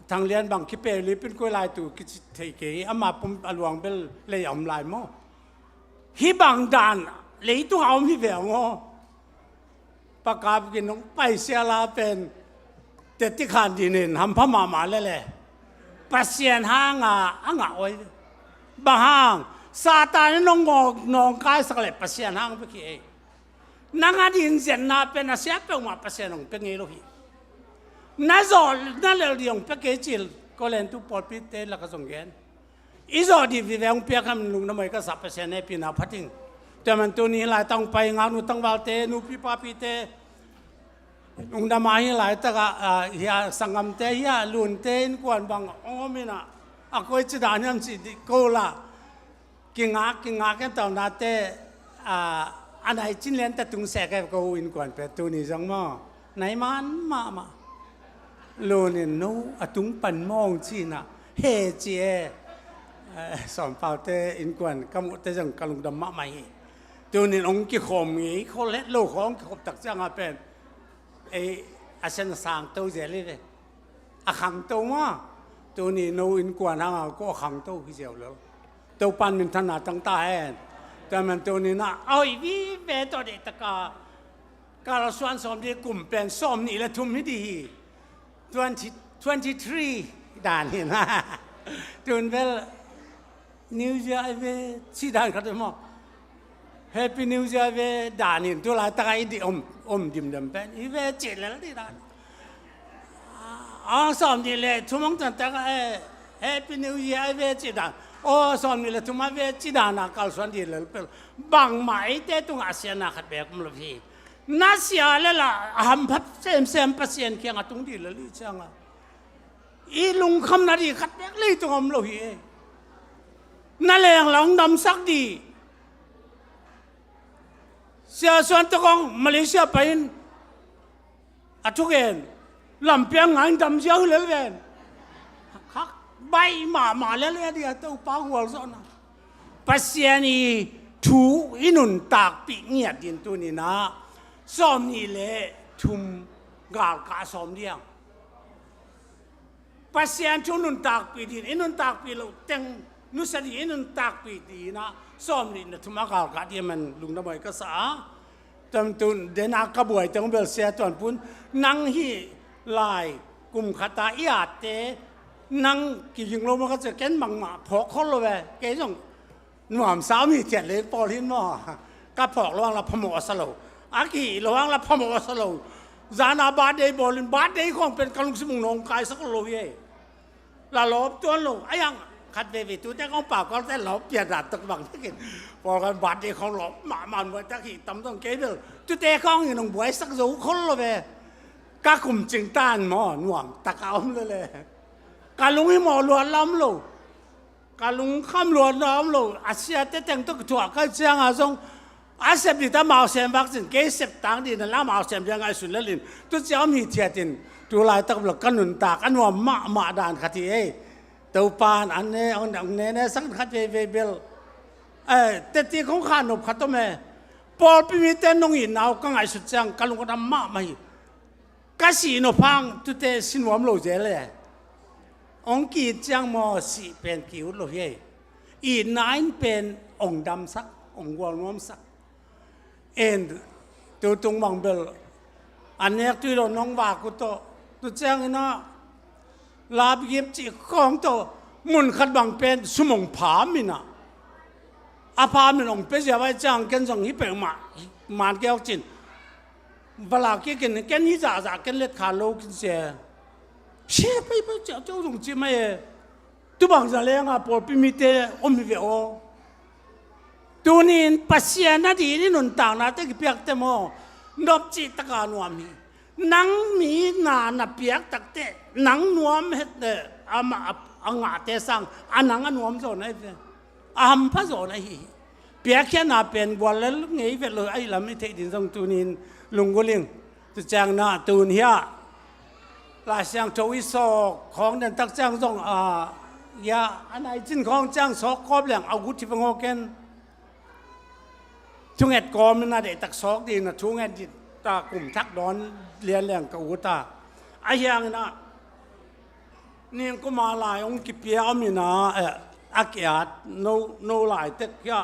Speaker 7: ทางเรียนบางกิเปลหรือเป็นกุยลายตัวกิจเทเกอามาปุ่มอลวงเบลเลยอมลายมั้งฮิบังดานเลยตัวเอาไม่เบี่ยงประกาศกินน้องไปเสียลาเป็นเด็ดที่ขันดินทำพม่ามาเลยแหละปัสเซียนห้างโอ้ยบางห้างซาตานน้องงอกน้องกายสักเลยปัสเซียนห้างไปกี่นังดินเสียนนาเป็นอาเซียเป็นว่าปัสเซียนน้องเป็นไงลูกน่าจอน่าเลี้ยงเลี้ยงไปกี่จิลก็เล่นตุปอดพิเตแล้วก็ส่งเงินอีจอดีวิเวงเปียกมันลุงน้ำมันก็สับเปอร์เซ็นต์ให้ปีนาพัดทิ้งแต่มันตัวนี้หลายต้องไปงานนูต้องวาลเตนูพิปาพิเตลุงดำมาให้หลายแต่ก็เฮียสังกัมเตเฮียลุนเตนกวนบางอ๋อไม่นะก็จะด่าเนี่ยสิโกละกิงากันตอนนั้นเตอันไหนจิ้นเลี้ยนแต่ตุงแสกก็อินกวนเป็นตัวนี้จังมั้งไหนมันมาลุนเนี่ยนู้ตุงปั่นมองจีน่ะเฮเจสอนเป่าเตอินกวนกำเตจังกลุงดำมาใหม่ตัวนี้องค์กิขมงี้เขาเล็ดโลกของขบตักจังเป็นอาเซนสางตัวเจริญเลยขังตัวว่าตัวนี้โนอินกวนฮะก็ขังตัวที่เจียวแล้วตัวปันมันถนัดตั้งตาเองแต่มันตัวนี้นะเอาอีวีเวตัวเด็กตะการส่วนสมที่กลุ่มเป็นสมนี่แหละทุ่มให้ดี23ด่านเห็นไหมตัวนี้
Speaker 20: New Year ave sidan khat mo Happy New Year ave danin tu la takai di dim dam pen ive chilal di dan som di le tumong tan takai Happy New Year ave sidan som ni le tuma ve sidana kal swan di le pel bang mai te tung asiana khat bek mlo phi nasia le la ham phat sem pasien kyang atung di le li changa I lung kham na di khat bek li tung om lo hi na leng long dam sak di sia suan to kong Malaysia pain atuken lam piang ngang dam jiao le ven khak bai ma le dia to pa hual so na pasiani thu inun tak pi ngiat din tu ni na som ni le thum gal ka som diang pasian thu nun tak pi din inun tak pi lo teng nu sadi inun tak pi di na som ni na thuma gal ka dia man lung na mai ka sa tam tun dena ka buai tang bel sia ton pun nang hi lai kum khata ia te nang ki jing lo ma kaจะ ken mang ma phok khol lo ve ke jong nuam sa mi jet le pol hin mo ka phok lo la phamo sa lo a ki lo la phamo sa lo zana ba de bolin ba de khong pen kalung simung nong kai sak lo ye la lop ton lo ayang khat ve ve tu te kong pa ko te lop pia da tak bang ke pol kan ba de khong lop ma man wa ta ki tam tong ke bel tu te khong ni nong buai sak zo khol lo ve ka kum jing tan mo nuam ta ka om le kalung hi mo lo lam lo kalung kham lo lam lo asia te teng to thua ka chiang a jong a sep di ta mao sem vaccine ke sep tang di na la mao sem yang ai sun le lin tu chiao mi thia tin tu lai tak lo kanun ta kan wa ma dan khati e to pan an ne on dang ne sak khat ve bel te ti khong khan no khat to me pol pi mi te nong in naw ka ngai su chang kalung ka ma mai ka si no phang tu te sin wam lo je leองกีจังมอสีเป็นกิวโลเฮอีนายเป็นองดำสักองวอลน้อมสักตัวตรงบังเบลอันนี้ตัวเราน้องว่ากุโตตัวจังนะลาบยิบจีของโตมุนขัดบังเป็นสมองผามินะอาผามินองเป็นจะไว้จังกันจังฮิเป็นมาแก้วจินเวลาเกินฮิจ่ากันเล็ดขาโลกินเสียเชื่อไปเจ้าตรงจีไม่ตัวบางจะเลี้ยงปอดพิมิเตอมวิโอตัวนี้ปัสยานาดีนี่นุนต่างนะแต่กี่เปียกแต่โมนบจีตะการนวมีนังมีนาเปียกตักเตนังนวมเฮ็ดเดอามาอ่างเตสังอันนังนวมโซนไอ้เพื่ออาหมพระโซนไอ้เปียกแค่นาเป็นวันแล้วไงเวลาไอ้ลำไม่เทดินทรงตัวนี้ลุงกุลิงตัวจางนาตัวนี้ลาเสียงโจวิโซของเดินตักจ้างส่งยาอันไหนจินของจ้างสอกครอบแหล่งอาวุธที่พงโอเกนช่วงเอ็ดกอมน่าเด็ดตักสอกดีนะช่วงเอ็ดตากลุ่มทักดอนเรียนแหล่งกับอุตาไอ้ยังนะนี่ก็มาลายองกิเปียมีนะอาเกียดโนลายเต็กยา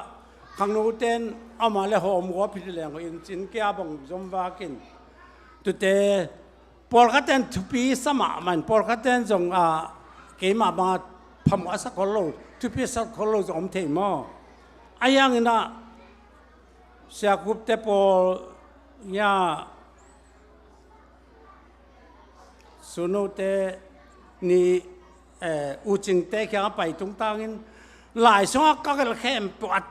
Speaker 20: ขังโนเตนเอามาเลยหอมหัวพิจารณาอินจินเกียบังจมวากินตุเตพอลคัตเตนทุปีสมามันพอลคัตเตนจงเกี่ยมาบังพม่าสักคนโลทุปีสักคนโลจอมเทมอไอ้ยังนะเสียกุบเตปอลยาสุนเตนี่อุจิงเตแค่ไปตรงตางินหลายช่วงก็กระแคมปวด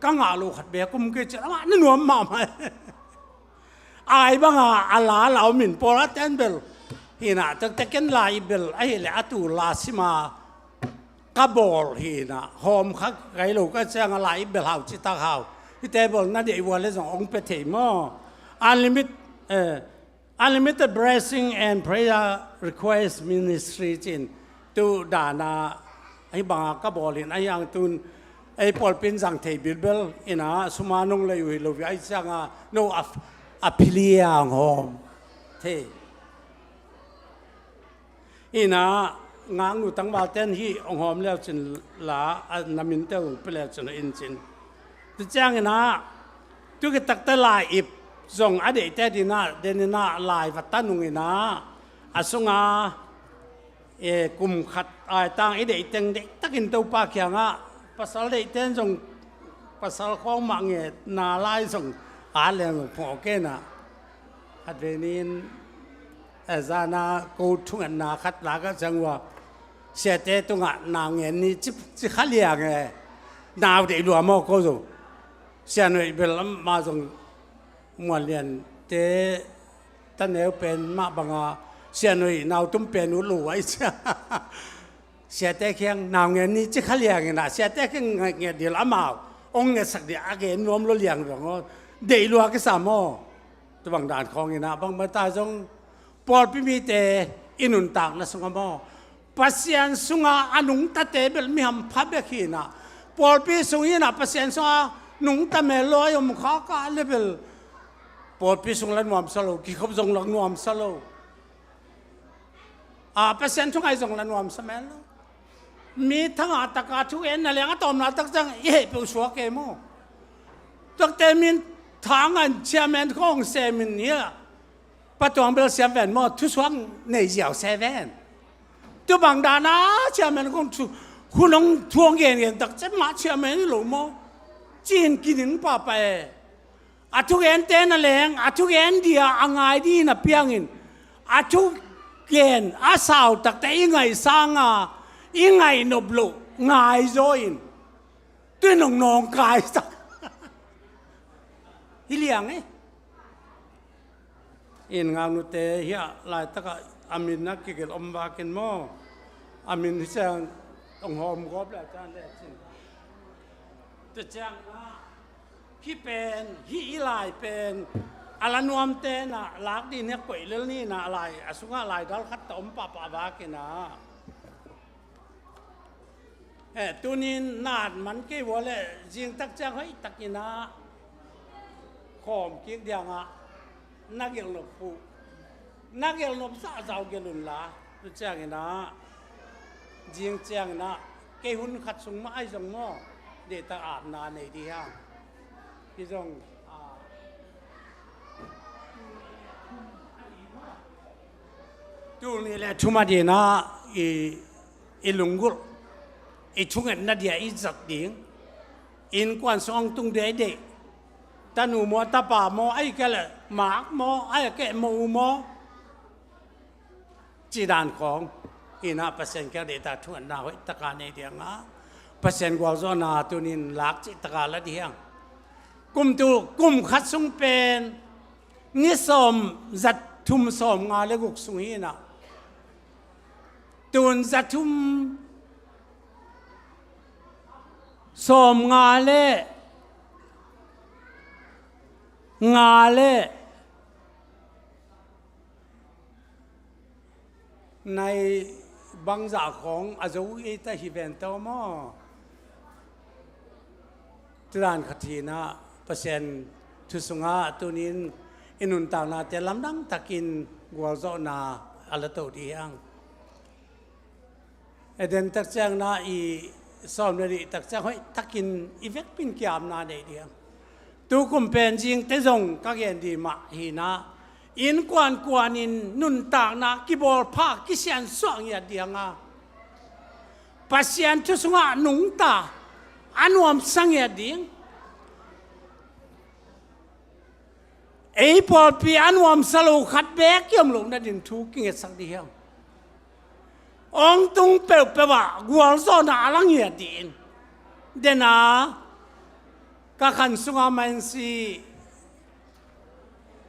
Speaker 20: ก็งาลูขัดเบียกุมกิจแล้วนั่นหนูมาไหมไอ้บ้างอาลาเราหมิ่นพอละเต้นเบลฮีน่ะแต่เกันลายเบลไอ้เหล่าตัวลาสิมากระบอกฮีน่ะหอมคักไก่ลูกก็จะงลายเบลหาวจิตตาหาวที่แต่บอกนั่นเดี๋ยววันเลยส่งองค์เปเทมอunlimited blessing and prayer request ministry จินตัวดานาไอ้บางกระบอกฮีน่ะอย่างตุนไอ้พอลเป็นสังเทบิลเบลอินะสมานงเลยอยู่เราไอ้ช่างโนอภิเลียงหอมเทอีน่ะงางอยู่ตั้งบาเต้นที่องหอมแล้วจินลานามินเตอร์ไปแล้วจินอินจินตัวแจ้งนะตัวกิตักตะลายอิบส่งอดีตแต่ดีน่าเดนน่าลายวัตตันุงินะอาสงากลุ่มขัดตั้งอดีตเต็งเด็กตักินตัวปากอย่างป pasal dei ten song pasal khong ma nge na lai song a leng pho ke na advenin azana ko thung an na khat la ka changwa sia te tunga na nge ni chi khalia nge nào để lùa mò cô rồi xe này bên lắm mà dùng nguồn liền thế ta nếu bên mà bằng xe này nào tụm bên nó lùa ấy xe té khen nào nghe ni chỉ khá liền nè xe té khen nghe điều lắm mà ông nghe sắc địa cái nôm lo liền rồi để lùa cái sao mò tôi bằng đàn con nghe nè bằng mà ta dùng bọt bị mi tê inun tang na sung mò pasien sunga anung ta tê bên mi ham phá bê khi nè Paul pi sungi na pasien so nung ta me loy om kha ka level Paul pi sung lan nuam salo ki khop jong lang nuam salo a pasien chung ai jong lan nuam samel mi thang a taka thu en na lenga tom na tak jang e pe so ke mo tak te min thang an chairman khong se min nia patong bel siam ven mo thu swang nei jiao se ven tu bang da na chairman khong chuคุณน้องทวงเงินตักจะมาเชื่อไหมนี่หลงมั้งจีนกินหนึ่งป่าไปอาทุกเงินเต้นแรงอาทุกเงินเดียอ่างไงดีน่ะเพียงเงินอาทุกเงินอาสาวตักแต่ยังไงสร้างยังไงนบลุไงโจอินตัวน้องกายสักฮิเลียงไงอินงานนุเตะเฮียลายตะกะอามินนักกิจอมบากินมั้งอามินที่เชิงต้องหอมกบแล้วจานแรกสิจะแจ้งว่าพี่เป็นพี่ลายเป็นอะไรนวมเตนะลักดีเนี่ยก๋วยเรื่องนี้นะอะไรสุขอะไรดอลคัดต้มปะบากินนะตัวนี้นาดมันกี่วันเลยจริงตักแจ้งให้ตักกินนะขอมกิ๊กเดียงอ่ะนักเกี่ยวกับผู้นักเกี่ยวกับสาวสาวเกี่ยวกับละจะแจ้งกินนะจิงเจียงนะเกหุนขัดสุงมาไอ้จงมอเดตาอาบนาในที่ห้างที่จงตัวนี้แหละทุมาดีนะอีลุงกุลอีทุกเงินนาเดียอีจัดดิ่งอินกวนซองตุงเดเดตาหนูมอตาป่ามอไอ้แกละหมากมอไอ้แกมอมอจีดานของอินาpasienแกเดตาทุนนาหิตะกาในเดียงอ่ะpasienกว่าจอนาตุนินลักจิตะกาละเดียงกุมขัดสุงเป็นนิสมจัดทุมสมงาเลกุกสุงหินะตุนจัดทุมสมงาเลในบางจากของอาจจะวิตาฮิเวนต์มอตรานขัดทีนะเปอร์เซ็นต์ทุสงาตัวนี้อินุนต่างนาแต่ลำดังตะกินกัวโซนาอัลโตดีอังเดินตักแจงนาอีสอมเลยตักแจงให้ตะกินอีเวกปินเกียมนาเดียงตัวกุมเป็นจริงแต่ทรงก็เย็นดีมาฮีนะอินกวนอินนุนตากนะกิบอลพากิเซียนสวงยาเดียงอ่ะปัสเซียนทุสงะนุงตาอันวมสังยาเดียงไอ้พอปีอันวมสโลขัดแบกยมลงนั่นดินทุกิเงสังเดียงองตุงเปลเปว่ากวลโซนาลังยาดีนเดน่าก็ขันสุงามันสี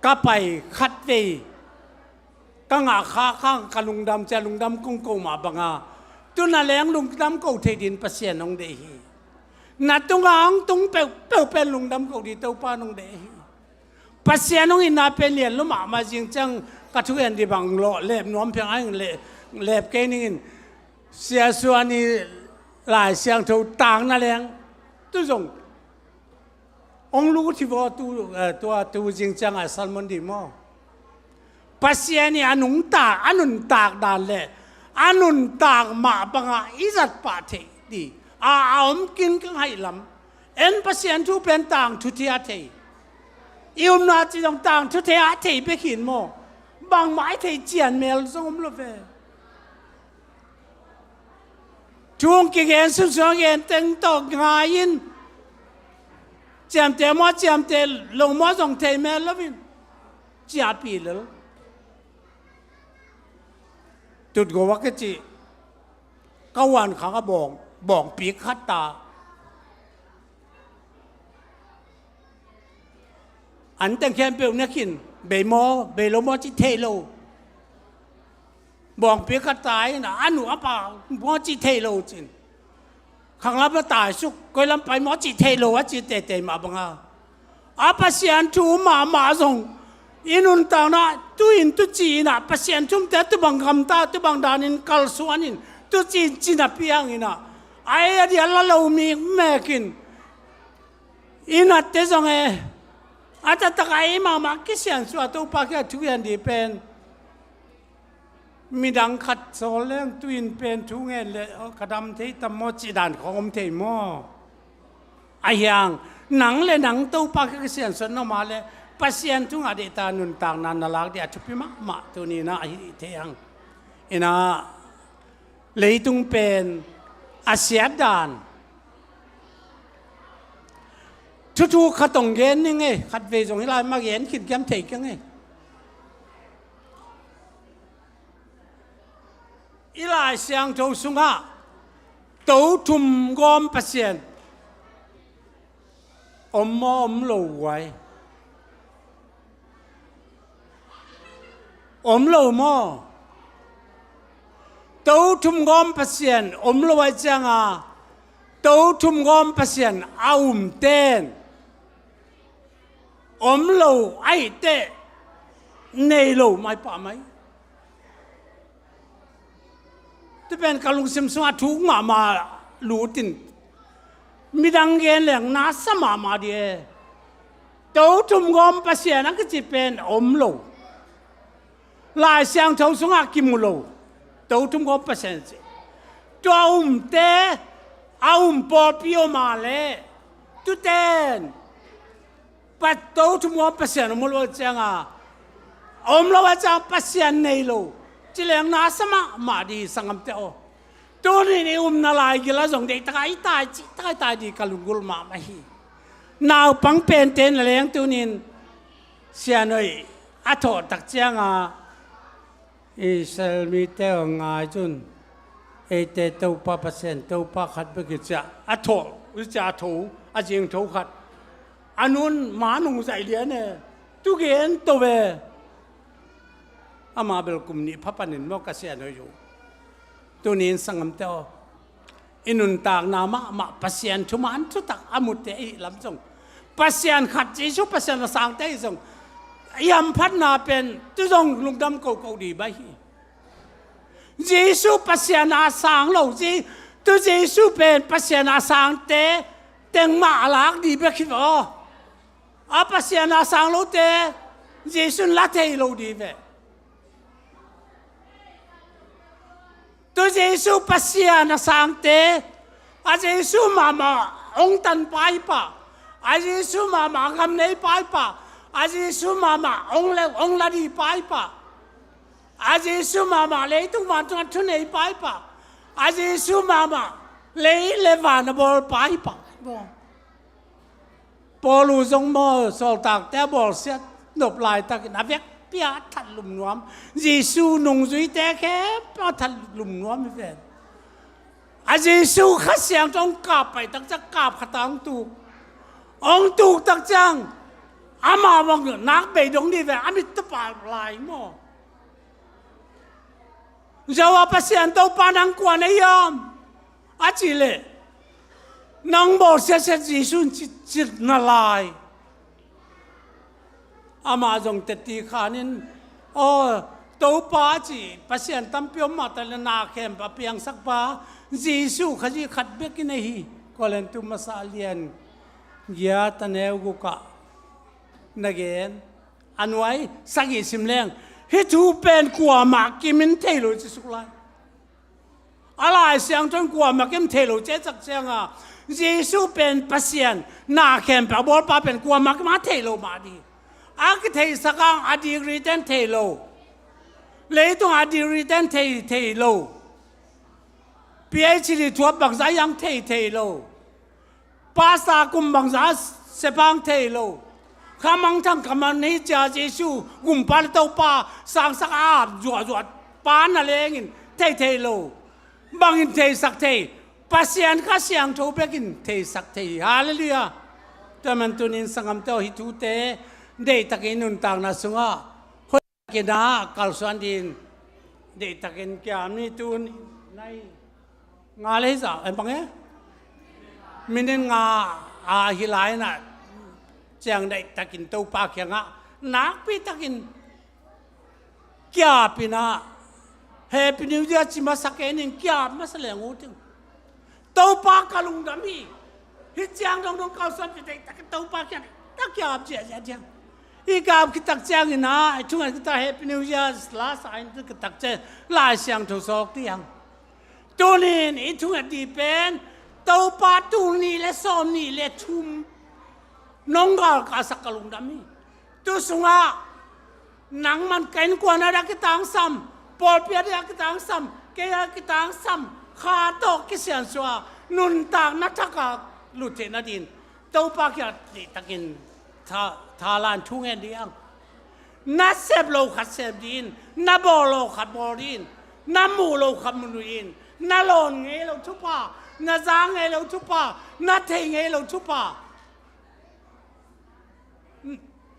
Speaker 20: ก็ไปคัดเวก็งาข้าข้างกลุงดำจะลุงดำกุ้งกูมาบังอาตุน่าเลี้ยงลุงดำกูเทดินเปเสียนองเดฮีนัดตุงอังตุงเปลเป็นลุงดำกูดีเต้าป้านองเดฮีเปเสียนองอินนาเป็นเลียนลุมามาจริงจังกระทุกอันดีบังโลเล็บน้อมเพียงไอ้เล็บแกนินเสียส่วนนี้หลายเสียงถูกต่างนั่นเลี้ยงตุจงองรู้ที่ว่าตัวจริงจังไอ้ซัลมอนดีมั้งปัสยานี่อนุนตากด่านเลยอนุนตากมาบังอาอิจัดปาเทดีอมกินกันให้ลำเอ็นปัสยาทุเป็นต่างทุเทียเทอิวนาจีต้องต่างทุเทียเทไปขินมั้งบางไม้เทเจียนเมลส่งมลเฟท ช่วงกี่เงินสุดสองเงินเต็งตกงายินเจียมเตมอเจียมเตลงมอส่งเทแม่แล้ววินจีอาปีเลยจุดกว่าก็จีก็วันข้างก็บอกปีกขัดตาอันแต่งแค่เปลี่ยนนักขินเบมอเบลมอจิเทโลบอกปีกขัดตายนะอันหนูอ่ะป่ามอจิเทโลจินข้างรับมาตายสุกก็ลำไปมอจิเทโลว่าจิเตมาบังอาปัสยันทูมาส่งอินุนตานะตุอินตุจีนะปัสยันทุมเตตุบังคำตาตุบังดานินกัลสวานินตุจีนะพิยังอินะไอ้เดียละเรามีแม่กินอินัดเตส่งอาจจะตะไคร้มาคิดเสียนสวดตัวปากแค่ทุกอย่างดีเป็นมีดังขัดโซเลี้ยงตุอินเป็นทุกอย่างเลยกระดำที่ตมอจีดานของอมเทมอไอ้ยังหนังเลยหนังตัวปากแค่เสียนสนมาเลยปัสยันทุกอาเดตานุนต่างนันนลักเดียชุพิมาตัวนี้นะไอ้เทียงอินะเลยตุงเป็นอาเซียดานทุกๆขัดตรงเงินนี่ไงขัดเวจงให้ลายมาเงินคิดแกมเทกยังไงอีลายเสียงโจสุงะตัวทุ่มกอมปัสยันอมโลไว้โลมอตัวทุ่มกอมปัสยันโลไว้จังตัวทุ่มกอมปัสยันเอาเต้นโลไอเต้เนโลไม่ป่าไหมที่เป็นการลงสิมสมาทุกมาลูตินมีดังเงินแหล่งน่าสมาดีตัวทุ่มกอมปัสยันนั่นก็จะเป็นโลลายเสียงเท่าสงกิมุโลตัวทุ่มกอมปัสยันตัวเต้ปอปิโอมาเลยตุเต้นปัดตัวทุ่มกอมปัสยันมุโลจังโลว่าจังปัสยันเนโลจิเลงน่าสมาดีสังคมเตอตัวนี้นาลายกิลาส่งเด็กตายดีกัลุงกุลมาไม่ฮีนาวปังเป็นเต้นเลี้ยงตัวนี้เสียหน่อยอัฐตักจังอิสราเอลมีเตงง่ายจุนเตตัวป้าเปอร์เซ็นต์ตัวป้าขัดไปกิจอัฐวิจาถูอาจิงถูขัดอันนู้นหมาหนุ่งใส่เลี้ยเนี่ยทุกเห็นตัวเวอามาเบลกุมนี้พระปนินมอกเสียนอยู่ตัวนี้สังคมเตออินุนตากนามาปัสยันชุมันชุตักอามุตเตอิลำจงปัสยันขัดจีชุปัสยันสังเตอิจงยำพัฒนาเป็นตุจงลุงดำเก่าดีไปจีชุปัสยันอาสังเราจีตุจีชุเป็นปัสยันอาสังเตเต็งมาลักดีไปคิดว่าอาปัสยันอาสังเราเตจีชุลัทเทเราดีไปตัวเยซูปัสยานาสังเตอาเยซูมาองตันไปป่ะอาเยซูมาคำเนยไปป่ะอาเยซูมาองลาดีไปป่ะอาเยซูมาเลยตุมาตุนทุนเนยไปป่ะอาเยซูมาเลยเลวานบอลไปป่ะพอลูจงมอสอลตักแต่บอลเสียนบลายตักนับเวกเปียทันลุมน้อมเยซูนงจุยแต่แค่เปียทันลุมน้อมไม่เป็นอาเยซูข้าเสียงจงกราบไปตั้งจะกราบขตังตูองตูตั้งจังอามาวังนักเบยดงดีแวอามิตรปาลายมั่วจะว่าภาษาตัวปานังกวนยอมอาจิเลนังบอกเสียเยซูจิตนาลายอามาจงเตติขานินตัวป้าจีภาษาตั้มเปียมาแต่ละนาเข้มปะเปียงสักป้าเยซูขจีขัดเบกินเฮีก็เล่นตุมาซาเลียนยาตะเนวกุกะนักเอ็นอันไว้สักยี่สิบแรงฮิทูเป็นกลัวมากกิมินเทโลจิสุกไลอะไรเสียงจนกลัวมากกิมเทโลเจ๊จักเสียงเยซูเป็นภาษานาเข้มปะบอลป้าเป็นกลัวมากมาเทโลมาดีอากิเทสักอดีริเดนเทโลเลยต้องอดีริเดนเทโล PhD ทัวบังซายังเทโลภาษากุมบังซาเสพังเทโลข้ามังทั้งคำนี้จะเจสูกุมปาลเต้าป้าสังสักอาดจวดปานอะไรเงี้ยเทโลบางอินเทสักเทปัสยันข้าเสียงโทเบกินเทสักเทฮาเลลูยาแต่มันตุนินสังคมเต้าฮิตูเตเดตะกินนุนต่างนาสุงะคนกินนากัลสวนดินเดตะกินแกมนี่ตุนในงาเลยจ้ะเอ็มปังเอ๋มินินงาฮิไลน่ะเจียงได้ตะกินเต้าปากยังอ่ะนักปีตะกินแกปีน่ะเฮปีนิวเดียจิมาสักเอ็นินแกมาแสดงอู้ถึงเต้าปากกะลุงดำมีฮิเจียงดงกัลสวนไปได้ตะกินเต้าปากยังตักยาบเจียงอีกาบคิดตักเจียงนะช่วงคิดตักเฮปนิวเยียร์ลาสายนึกตักเจียงลายเสียงทุกสอกที่ยังตัวนี้อีช่วงดีเป็นตัวปาตูนี่และซ้อมนี่และทุ่มน้องกาลกาสักกลุงดามีตัวสุงะนังมันเกินกว่านาคิตังซ้ำปอลเปียดคิตังซ้ำเกียคิตังซ้ำขาโตกิเสียนสัวนุนต่างนัทกาลุเทนาดินตัวปากยาดีตะกินทาลานทุ่งเอ็นเดียงนัดเซบโลขัดเซบดินนับบอลโลขัดบอลดินนับมูโลขัดมูดินนับโลนเงยโลทุปานับจางเงยโลทุปานับเทงเงยโลทุปา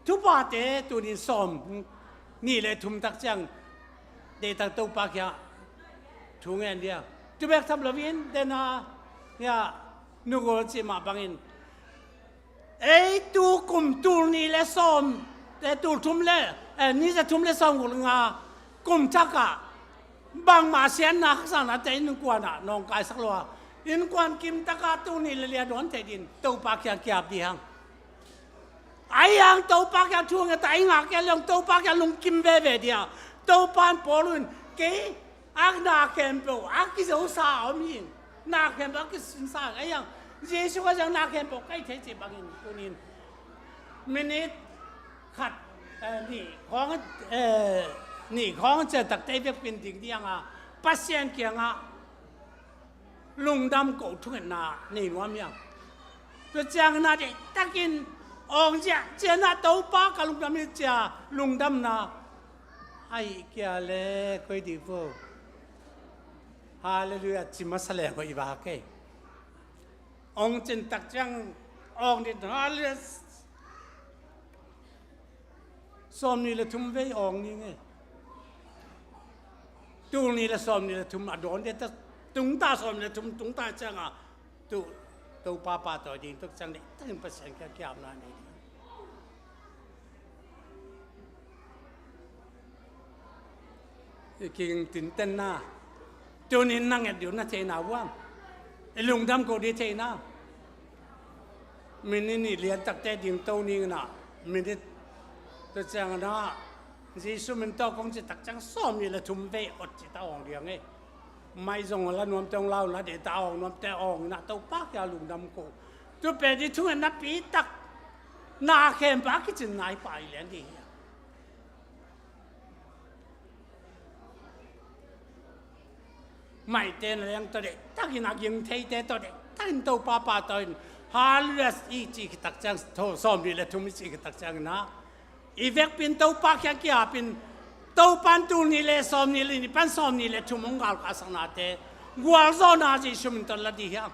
Speaker 20: ทุปาเตะตัวนี้ซ้อมนี่เลยทุ่มตักจังเดตักตัวปากยาทุ่งเอ็นเดียงจุเบกทำลวินเดน่าเนี่ยนุกโอจิมาบังอินไอ้ตูกุมตูนี่เลซ้อมแต่ตูทุ่มเล่นี่จะทุ่มเล่ซ้อมกุลงากุมจักะบางมาเสียนนักสันนะแต่อินกวนอ่ะน้องกายสักลัวอินกวนกิมตะกาตูนี่เลียดอนเทดินตูปากยาเกียบดีฮังไอ้ยังตูปากยาช่วงแต่ไอ้งาแกลงตูปากยาลุงกิมเบเบเดียตูปานปอลุนเกอักนาเกมโปอักกิโซซาอมินนาเกมอักกิสินซาไอ้ยังเยซูก็จะนาเกมโปใกล้เทจิบังอินตัวนี้มินิขัดนี่ของจะตักเตยเป็นดิ่งเดียงอ่ะปัสเซียนเกียงอ่ะลุงดำกูทุ่งนานี่ว่ามีอ่ะตัวเจ้าหน้าเด็กตะกินองเจ้าหน้าตัวป้ากับลุงดำนี่เจ้าลุงดำนาไอ้เกี่ยเล่คุยดีฟูฮาเลลูยาจิมาสเลงก็อีบาเกองจินตักจังองดิฮาเลลูยาซ้อมนี่ละทุ่มเวองนี่ไงตูนี่ละซ้อมนี่ละทุ่มอดอนเดตตุงตาซ้อมนี่ละทุ่มตุงตาจังอ่ะตูป้าตัวดิงตุกจังนี่ตั้งภาษาแก่แก่นานี่กินตื่นเต้นหน้าตัวนี้นั่งเดี๋ยวน่าเทน่าว่างไอ้ลุงดำก็ดีเทน่ามินี่เรียนตักแต่ดิ่งโตนี่นะมินี่ตัวจังนะจีสุมันโตคงจะตักจังซ้อมนี่ละทุ่มเวอดจิตอ่องเดียงไงไม่ส่งละนวมตรงเล่าละเดี๋ยวตาอ่องนวมแต่อ่องนะตัวปากยาลุงดำกูตัวเป็นที่ทุ่งนับปีตักนาเข้มปากกิจนายไปเลี้ยงดีไม่เต้นอะไรยังตัวเด็กถ้ากินนักยังเทตัวเด็กถ้ากินตัวป้าตัวฮาร์เลสอีจีกิตักจังโทซ้อมดีเลยทุ่มจีกิตักจังนะอีเวกเป็นตัวป้าแค่กี่อาเป็นตัวปันตูนี่เลยซ้อมนี่เลยนี่ปันซ้อมนี่เลยทุ่มงการการสังนาเตกัวโซนาจีชุมตัวละดีฮะ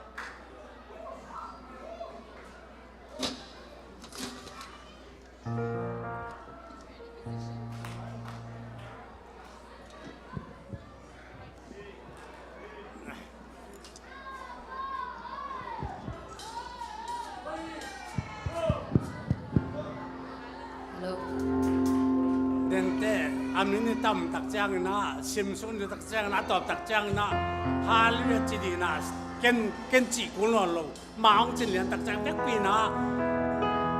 Speaker 20: อามินิตัมตักจังนะซิมซุนตักจังนะตอบตักจังนะฮาลิจีดีนะเกนจีกุลนโลมาองจินเลียนตักจังเด็กปีนะ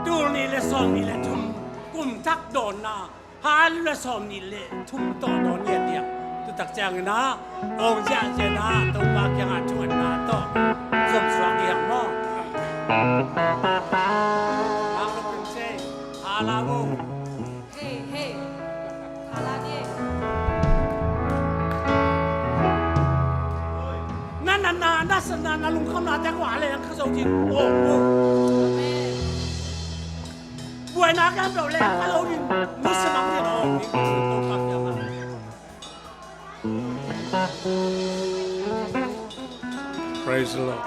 Speaker 20: ดูนี่เลยซ้อมนี่เลยทุ่มกุมทักโดนนะฮาลิเลยซ้อมนี่เลยทุ่มโตโดนเนี่ยเดียวตัวตักจังนะองเจ้าเจนะตัวปากยังอาชวนนะตัวสมสวงเดียงมั้งฮาลาบุเซ่ฮาลาบุ
Speaker 2: เฮ้
Speaker 20: นั่น sana nalung kam na te kwa le ka so jin o buai na ka do le ka lo jin ni se mang te o ni to pa ya ma
Speaker 6: Praise the Lord.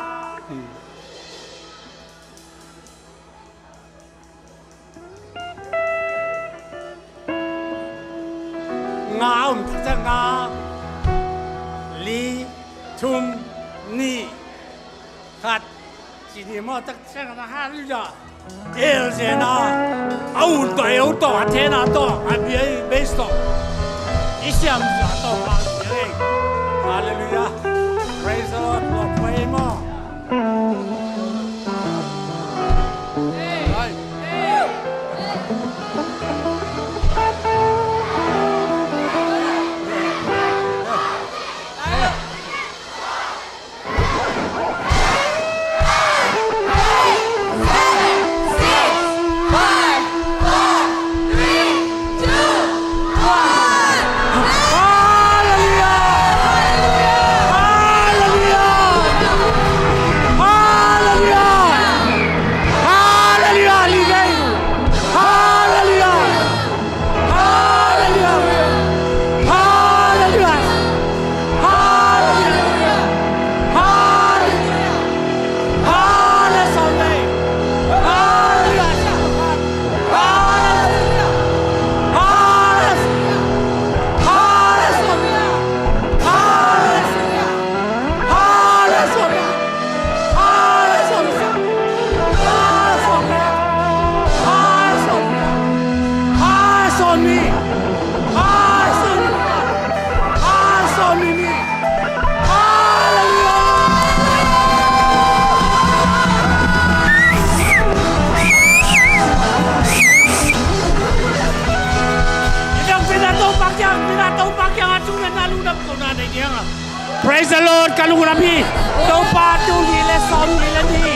Speaker 6: Ngao ta nga li tum ni khat chỉ đi mà tất cả là hai đứa giờ yêu gì na âu tuổi âu tuổi thế nào tuổi anh biết biết số ý xem là tuổi bao nhiêu Hallelujah praise the Lord Lord pray more Praise the Lord kalung rapi tau patu ni le som ni le ni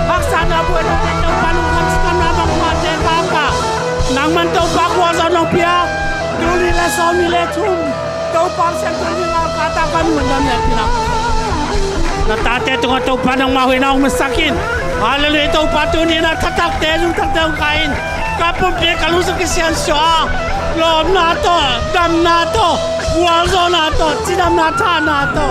Speaker 6: haksana buat tau palung kan skana bang mate baka nang man tau pakwa sa nong pia tu ni le som ni le thum tau pang sen tu ni la kata kan mundam le pina na tate tu tau panang mahui naung masakin haleluya tau patu ni na tatak te lung tak tau kain kapum pe kalung sekisian swa lom na to dam na to Walzo na to, Tidam na ta na to,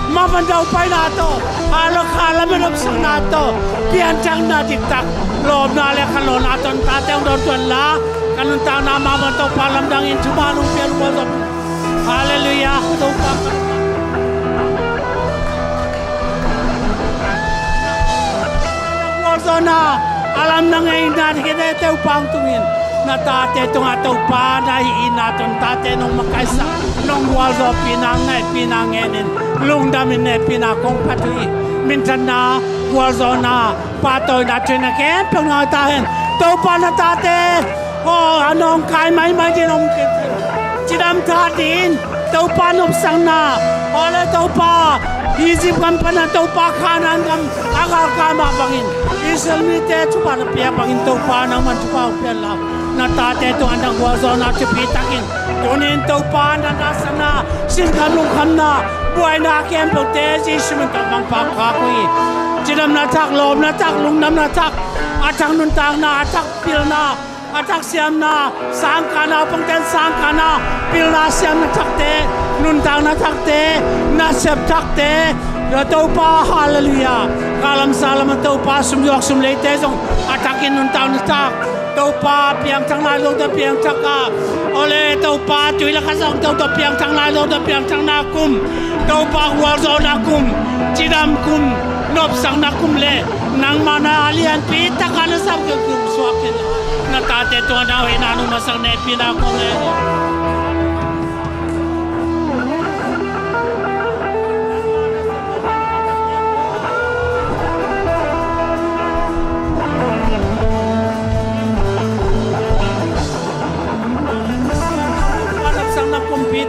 Speaker 6: Mapandau pai na to, Alokala menop sang na to, Piantang na diktak, Lob na le kalon aton tateng don tuan la, Kanun tang na mapandau palam dangin tumanung pian walzo. Hallelujah, tupak. Walzo na, alam na ngayon na kita teu pang tungin. Na tate tong atau pa na ina ton tate nong makaisa nong walzo pinang nai pinangenin lung damin ne pinakong patui mintan na walzo na patoy na china ke pang na tahen to pa na tate o anong kai mai mai jinom ke chidam tatin to pa nop sang na ole to pa hizip kan pana to pa kanan kam agar kama bangin isel mi te chupa na pia bangin to pa na man chupa pia la na tate tu andang wazo na chipitakin tunin tau pa na nasana sin kanung kanna buai na kem te si simen ta bang pa ka kui chidam na tak lom na tak lung nam na tak atang nun tang na atak pil na atak siam na sang kana pangten sang kana pil na siam na tak te nun tang na tak te na sep tak te da tau pa hallelujah kalam salam tau pa sum yok sum le te jong atakin nun tang na tak tau pa piang thang lai lo da piang thaka ole tau pa tui la kasong tau da piang thang lai lo da piang thang na kum tau pa wal zo na kum chidam kum nop sang na kum le nang mana alian pi takana sam ke kum swakin na ta te to na we na nu masang ne pi na ko le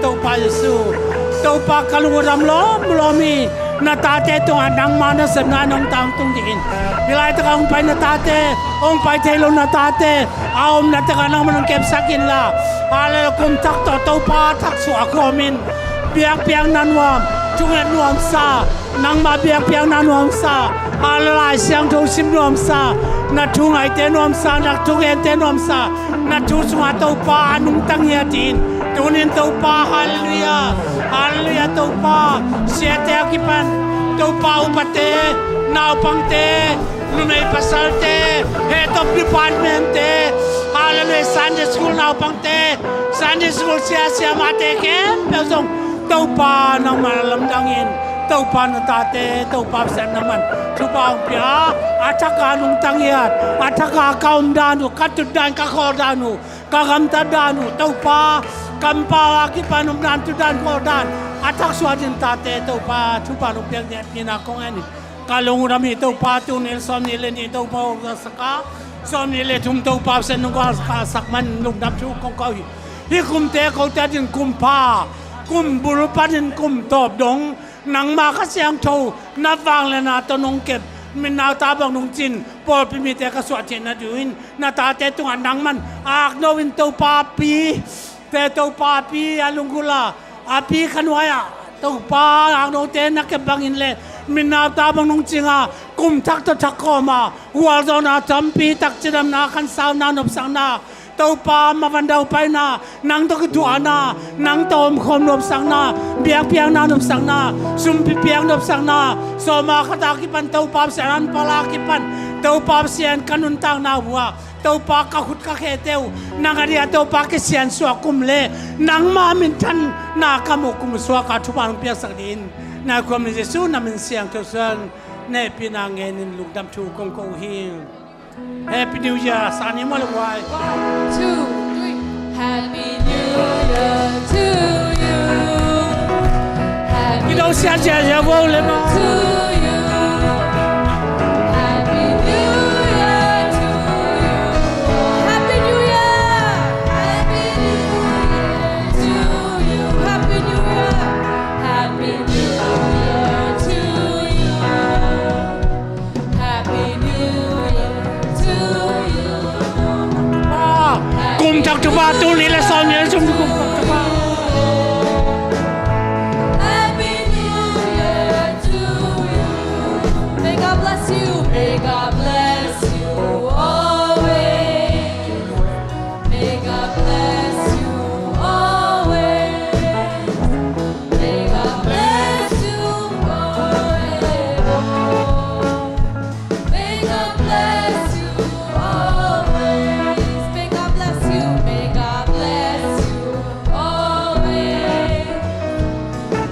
Speaker 6: tau pa Yesu tau pa kaluram lo blomi na tate tu anang mana semna nong tang tung din bilai ta ong pai na tate ong pai thelo na tate aom na ta nang manong kep sakin la ale kum tak to tau pa tak su akomin piang piang nan wam
Speaker 20: ทุกนวมซานังมาเบียงเปียงนานวมซาอะไรเสียงทุกสิมนวมซานัดทุงไอเตนวมซานักทุกเอเตนวมซานัดทุกสมาเต้าป้านุ่งตั้งเฮียดินตุนินเต้าป้าฮาเลลูยาเต้าป้าเสียเตกิปันเต้าป้าอุปเตนาวปังเตลุเมย์ปัสสัลเตเฮดอฟดีพาร์ตเมนต์เตฮาเลลูยาซันเดย์สคูลนาวปังเตซันเดย์สคูลเสียมาเตเก็มเปซงเต้าป้านางมาลำดังอินเต้าป้านตาเตเต้าป้าเสนน้ำมันทุบางเปียอาชักการนุงตังเฮียดอาชักการก้าวดานุกัดจุดดานกักขอดานุกักำตัดดานุเต้าป้ากำปากิปานุมดานจุดดานขอดานอาชักสวัสดินตาเตเต้าป้าทุบานุเปียงเนี่ยพี่นักของอันนี้กาลงรำมีเต้าป้าตุนิลสอมนิเลนี่เต้าป้าสกัดสอมนิเลทุมเต้าป้าเสนนุกัสกัดสักมันลุงดับชูของเขาฮิคุมเตะเขาจะดินกุมผ้ากุมบุรุษปัดินกุมตอบดงหนังมาก็เสียงโชว์นับวางเลยนะตนงเก็บมินนาวตาบังนงจินปอดพิมิเตกสวดเจนะดูอินนาตาเตตุงอันนังมันอากโนวินเต้าป้าปีเตเต้าป้าปีอาลุงกุลาอาปีขนวยอ่ะเต้าป้าอากโนเตนักเก็บบังอินเลมินนาวตาบังนงจิงอ่ะกุมทักตะทักเข้ามาหัวโซนาจำปีตักจิดำนาขันสาวนานบสังนาเต้าป้ามาวันเดาไปนานังตะกตัวนานังโตมคมนบสังนาเบียงเปียงนานบสังนาซุมปีเปียงนบสังนาโซมาขตากิปันเต้าป้าเสียนปลากิปันเต้าป้าเสียนกันุนตังนาหัวเต้าป้ากะขุดกะเขเต้านางอดียเต้าป้าเกเสียนสวกุมเลนังมามินทันนากะมุกุมสวกาทุบานเปียสักดินนาความมิเจสูนามินเสียงเต้าเซิงเนปีนางเงินลุกดำชูกงกงฮิงHappy New Year สานิมาลวาย
Speaker 2: 1, 2, 3 Happy New Year to you Happy
Speaker 20: พี่น้องเสียใจอย่าโว้เลยมั้ง
Speaker 2: to you Happy New Year to you Happy New Year Happy New Year to you Happy New Year Happy New Year to you Happy New Year to you
Speaker 20: กุมทักทุบาตูนี่และซอนนี่และชุมกุมทักทุบา
Speaker 2: Happy New Year to you. May God bless you. May God bless you always. May God bless you always. May God bless you forever. May God bless you always. May God bless you. May God bless you always.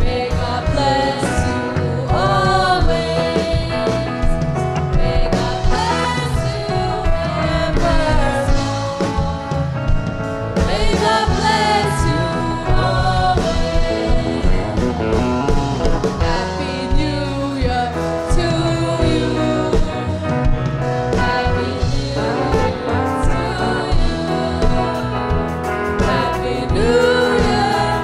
Speaker 2: May God bless you always. May God bless you evermore. May God bless you always. Happy New Year to you. Happy New Year to you. Happy New Year.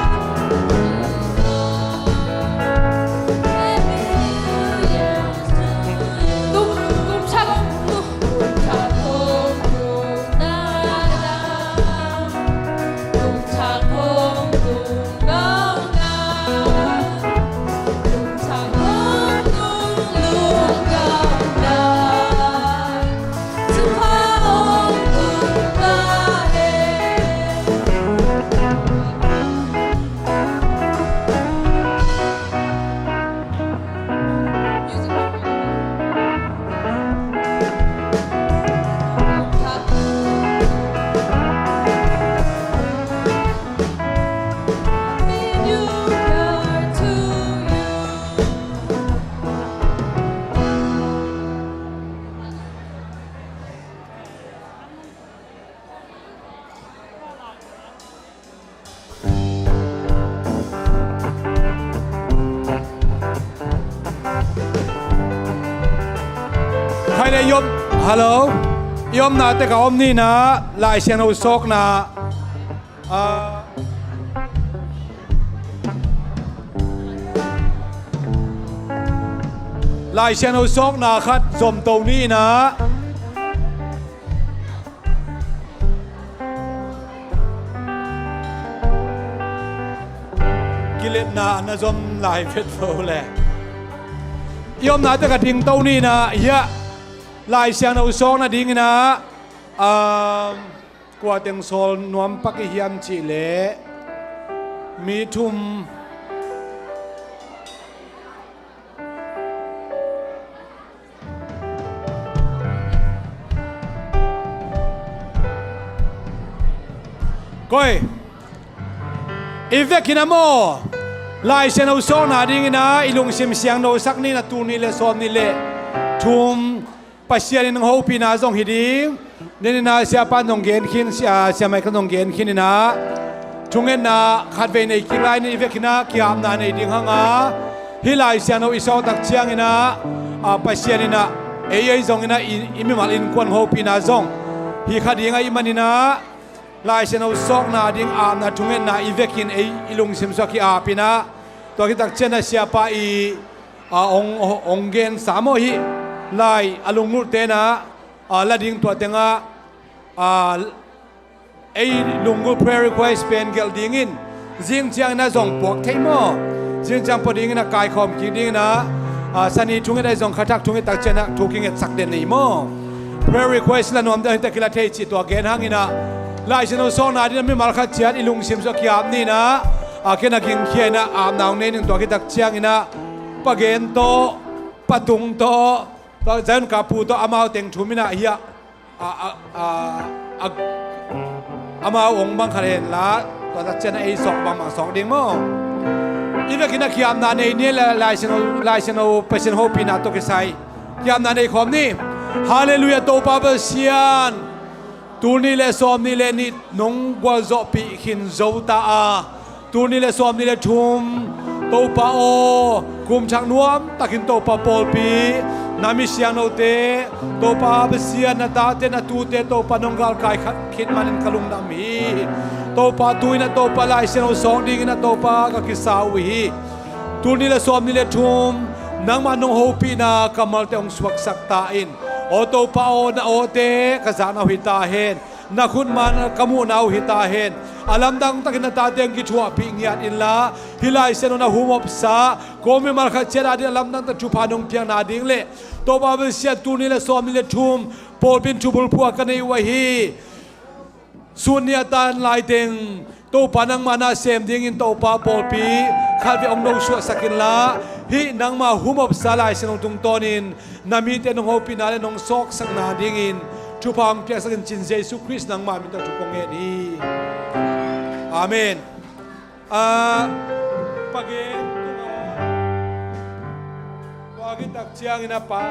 Speaker 1: ใครได้ยมฮัลโหลยมนะแต่กับอมนี่นะลายเชียงอุศกนะลายเชียงอุศกนะคัดสมตรงนี้นะกิเล ดนานะจอมลายเฟดโฟแหละยอมนาแต่กระดิ่งเต้านี่นะเฮียลายเสียงเราซองนะดิ่งนะกว่าเตียงโซลนวมปักเฮียมจีเล่มีทุ่มก้อยอีเวกินาโมลายเซนเอาโซนาดิ่งนะอีลุงซิมเสียงโนสักนี่นะตูนี่เลซอมนี่เลทุ่มปัสยานินงฮูปีนาซองฮิดิ่งนี่นะเสียปานนงเกนขินเสียไม่ขนงเกนขินนี่นะทุ่งเงินนะขัดเวในกิไลนี่อีเวกินากิอามนาในดิ่งฮังอาฮิลายเสียงเอาอิโซตักเชียงนี่นะปัสยานินะเอย์ซองนี่นะอิมิมาลินควนฮูปีนาซองฮิขัดดิ่งไอมันนี่นะลายเส้นเอาซอกนาดิ่งอาบนาทุ่งเงินนาอีเวกินไออิลุงซิมสกิอาปีนะตัวกิตักเชนเสียไปองเกนสามโมหิลายอลุงนุเตนะละดิ่งตัวเต็งไอลุงกู prayer request เป็นเกลดิ่งอินจิงจังนะส่งปวกเทมอจิงจังพอดิ่งนะกายคอมกิดิ่งนะสันนิทุ่งเงินได้ส่งขัดทุ่งเงินตักเชนนะทุกเงินสักเด่นนี่มอ prayer request ละนวมได้ตะกิลาเทจิตัวเกนหังอินะลายเส้นเอาซองนาดิ่งไม่มาขัดเชียร์อิลุงซิมสกิอาบนี่นะแค่นักกินเขียนนะอาบน้ำเนี่ยหนึ่งตัวกิตักเชียงนะปะเกนโตปะตุงโตตัวเจ้ากับผู้โตอามาเต็งทุ่มินะเฮียอามาองค์บังคับเห็นละตัวตักเชียนไอ้สองบางสองเด้งมั้งอีเวกินักยามนาเนี่ยเนี่ยลายเส้นเอาเปอร์เซ็นต์โฮปีนาตัวกิไซยามนาเนี่ยคอมนี่ฮาเลลูยาโตปาเบเซียนตูนี่เลสอมนี่เลนิดนงกว่าจบปีขินโจตาตูนี่เลสอมนี่เลทุมโตปาโอกุมชักนวมตักินโตปาปอลปีนามิเซียโนเตโตปาเบเซียนาตาเตนาตูเตโตปานงกาลกายขิดมันกลุงดามีโตปาตุยนาโตปาลายเซโนสองดิงนาโตปากกิสาวีตูนี่เลสอมนี่เลทุมนางมานงโฮปีนากำมัลเตองสวักสักตาอินโอโตปาโอนาโอเตกษานาหิตาเฮนนักขุนมันกมูนาหิตาเฮนอาลัมดังตะกินตาเตียงกิทัวพิญญาอินลาฮิลายเซนนาหูมบซาโกมิมาร์คัเจราดิอาลัมดังตะจุพานุงเพียงนาดิงเลโตบาเบเซียตูนี่เลสอมนี่เลทุมโปลบินทุบุลพัวกันในวะฮีสุนียตานลายเต็งโตปานังมานาเซมดิงอินโตปาโปลปีข้าวิองโนชัวสักินลาฮินังมาหุมบซาลายเซนตุงตอนินนามีเตนงโฮปินาเลนงซอกสักนาดิงอินทุพามเปียสักินจินเจสุคริสนังมามิตรทุกองเอนีอาเมนปะเกนตัวกิตักเชียงอินาปา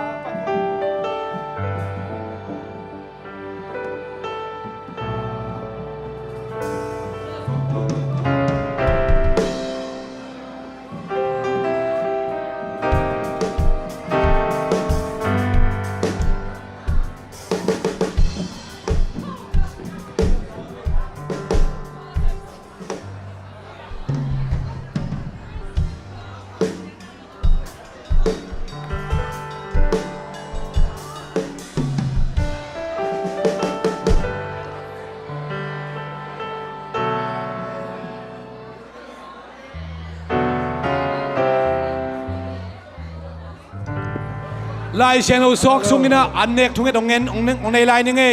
Speaker 1: ลายเชนเอาซอกซุงนะอันเนกทุงเงินองในลายนี่ไง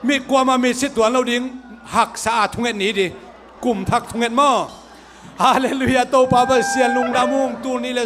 Speaker 1: มีกว่ามามีสิทธิ์ตัวเราดิ้งหักสะอาดทุงเงินนี้ดิกลุ่มทักทุงเงินหม้อฮาเลลูยาโตปาเบเซียนลุงดามุงตูนี่เล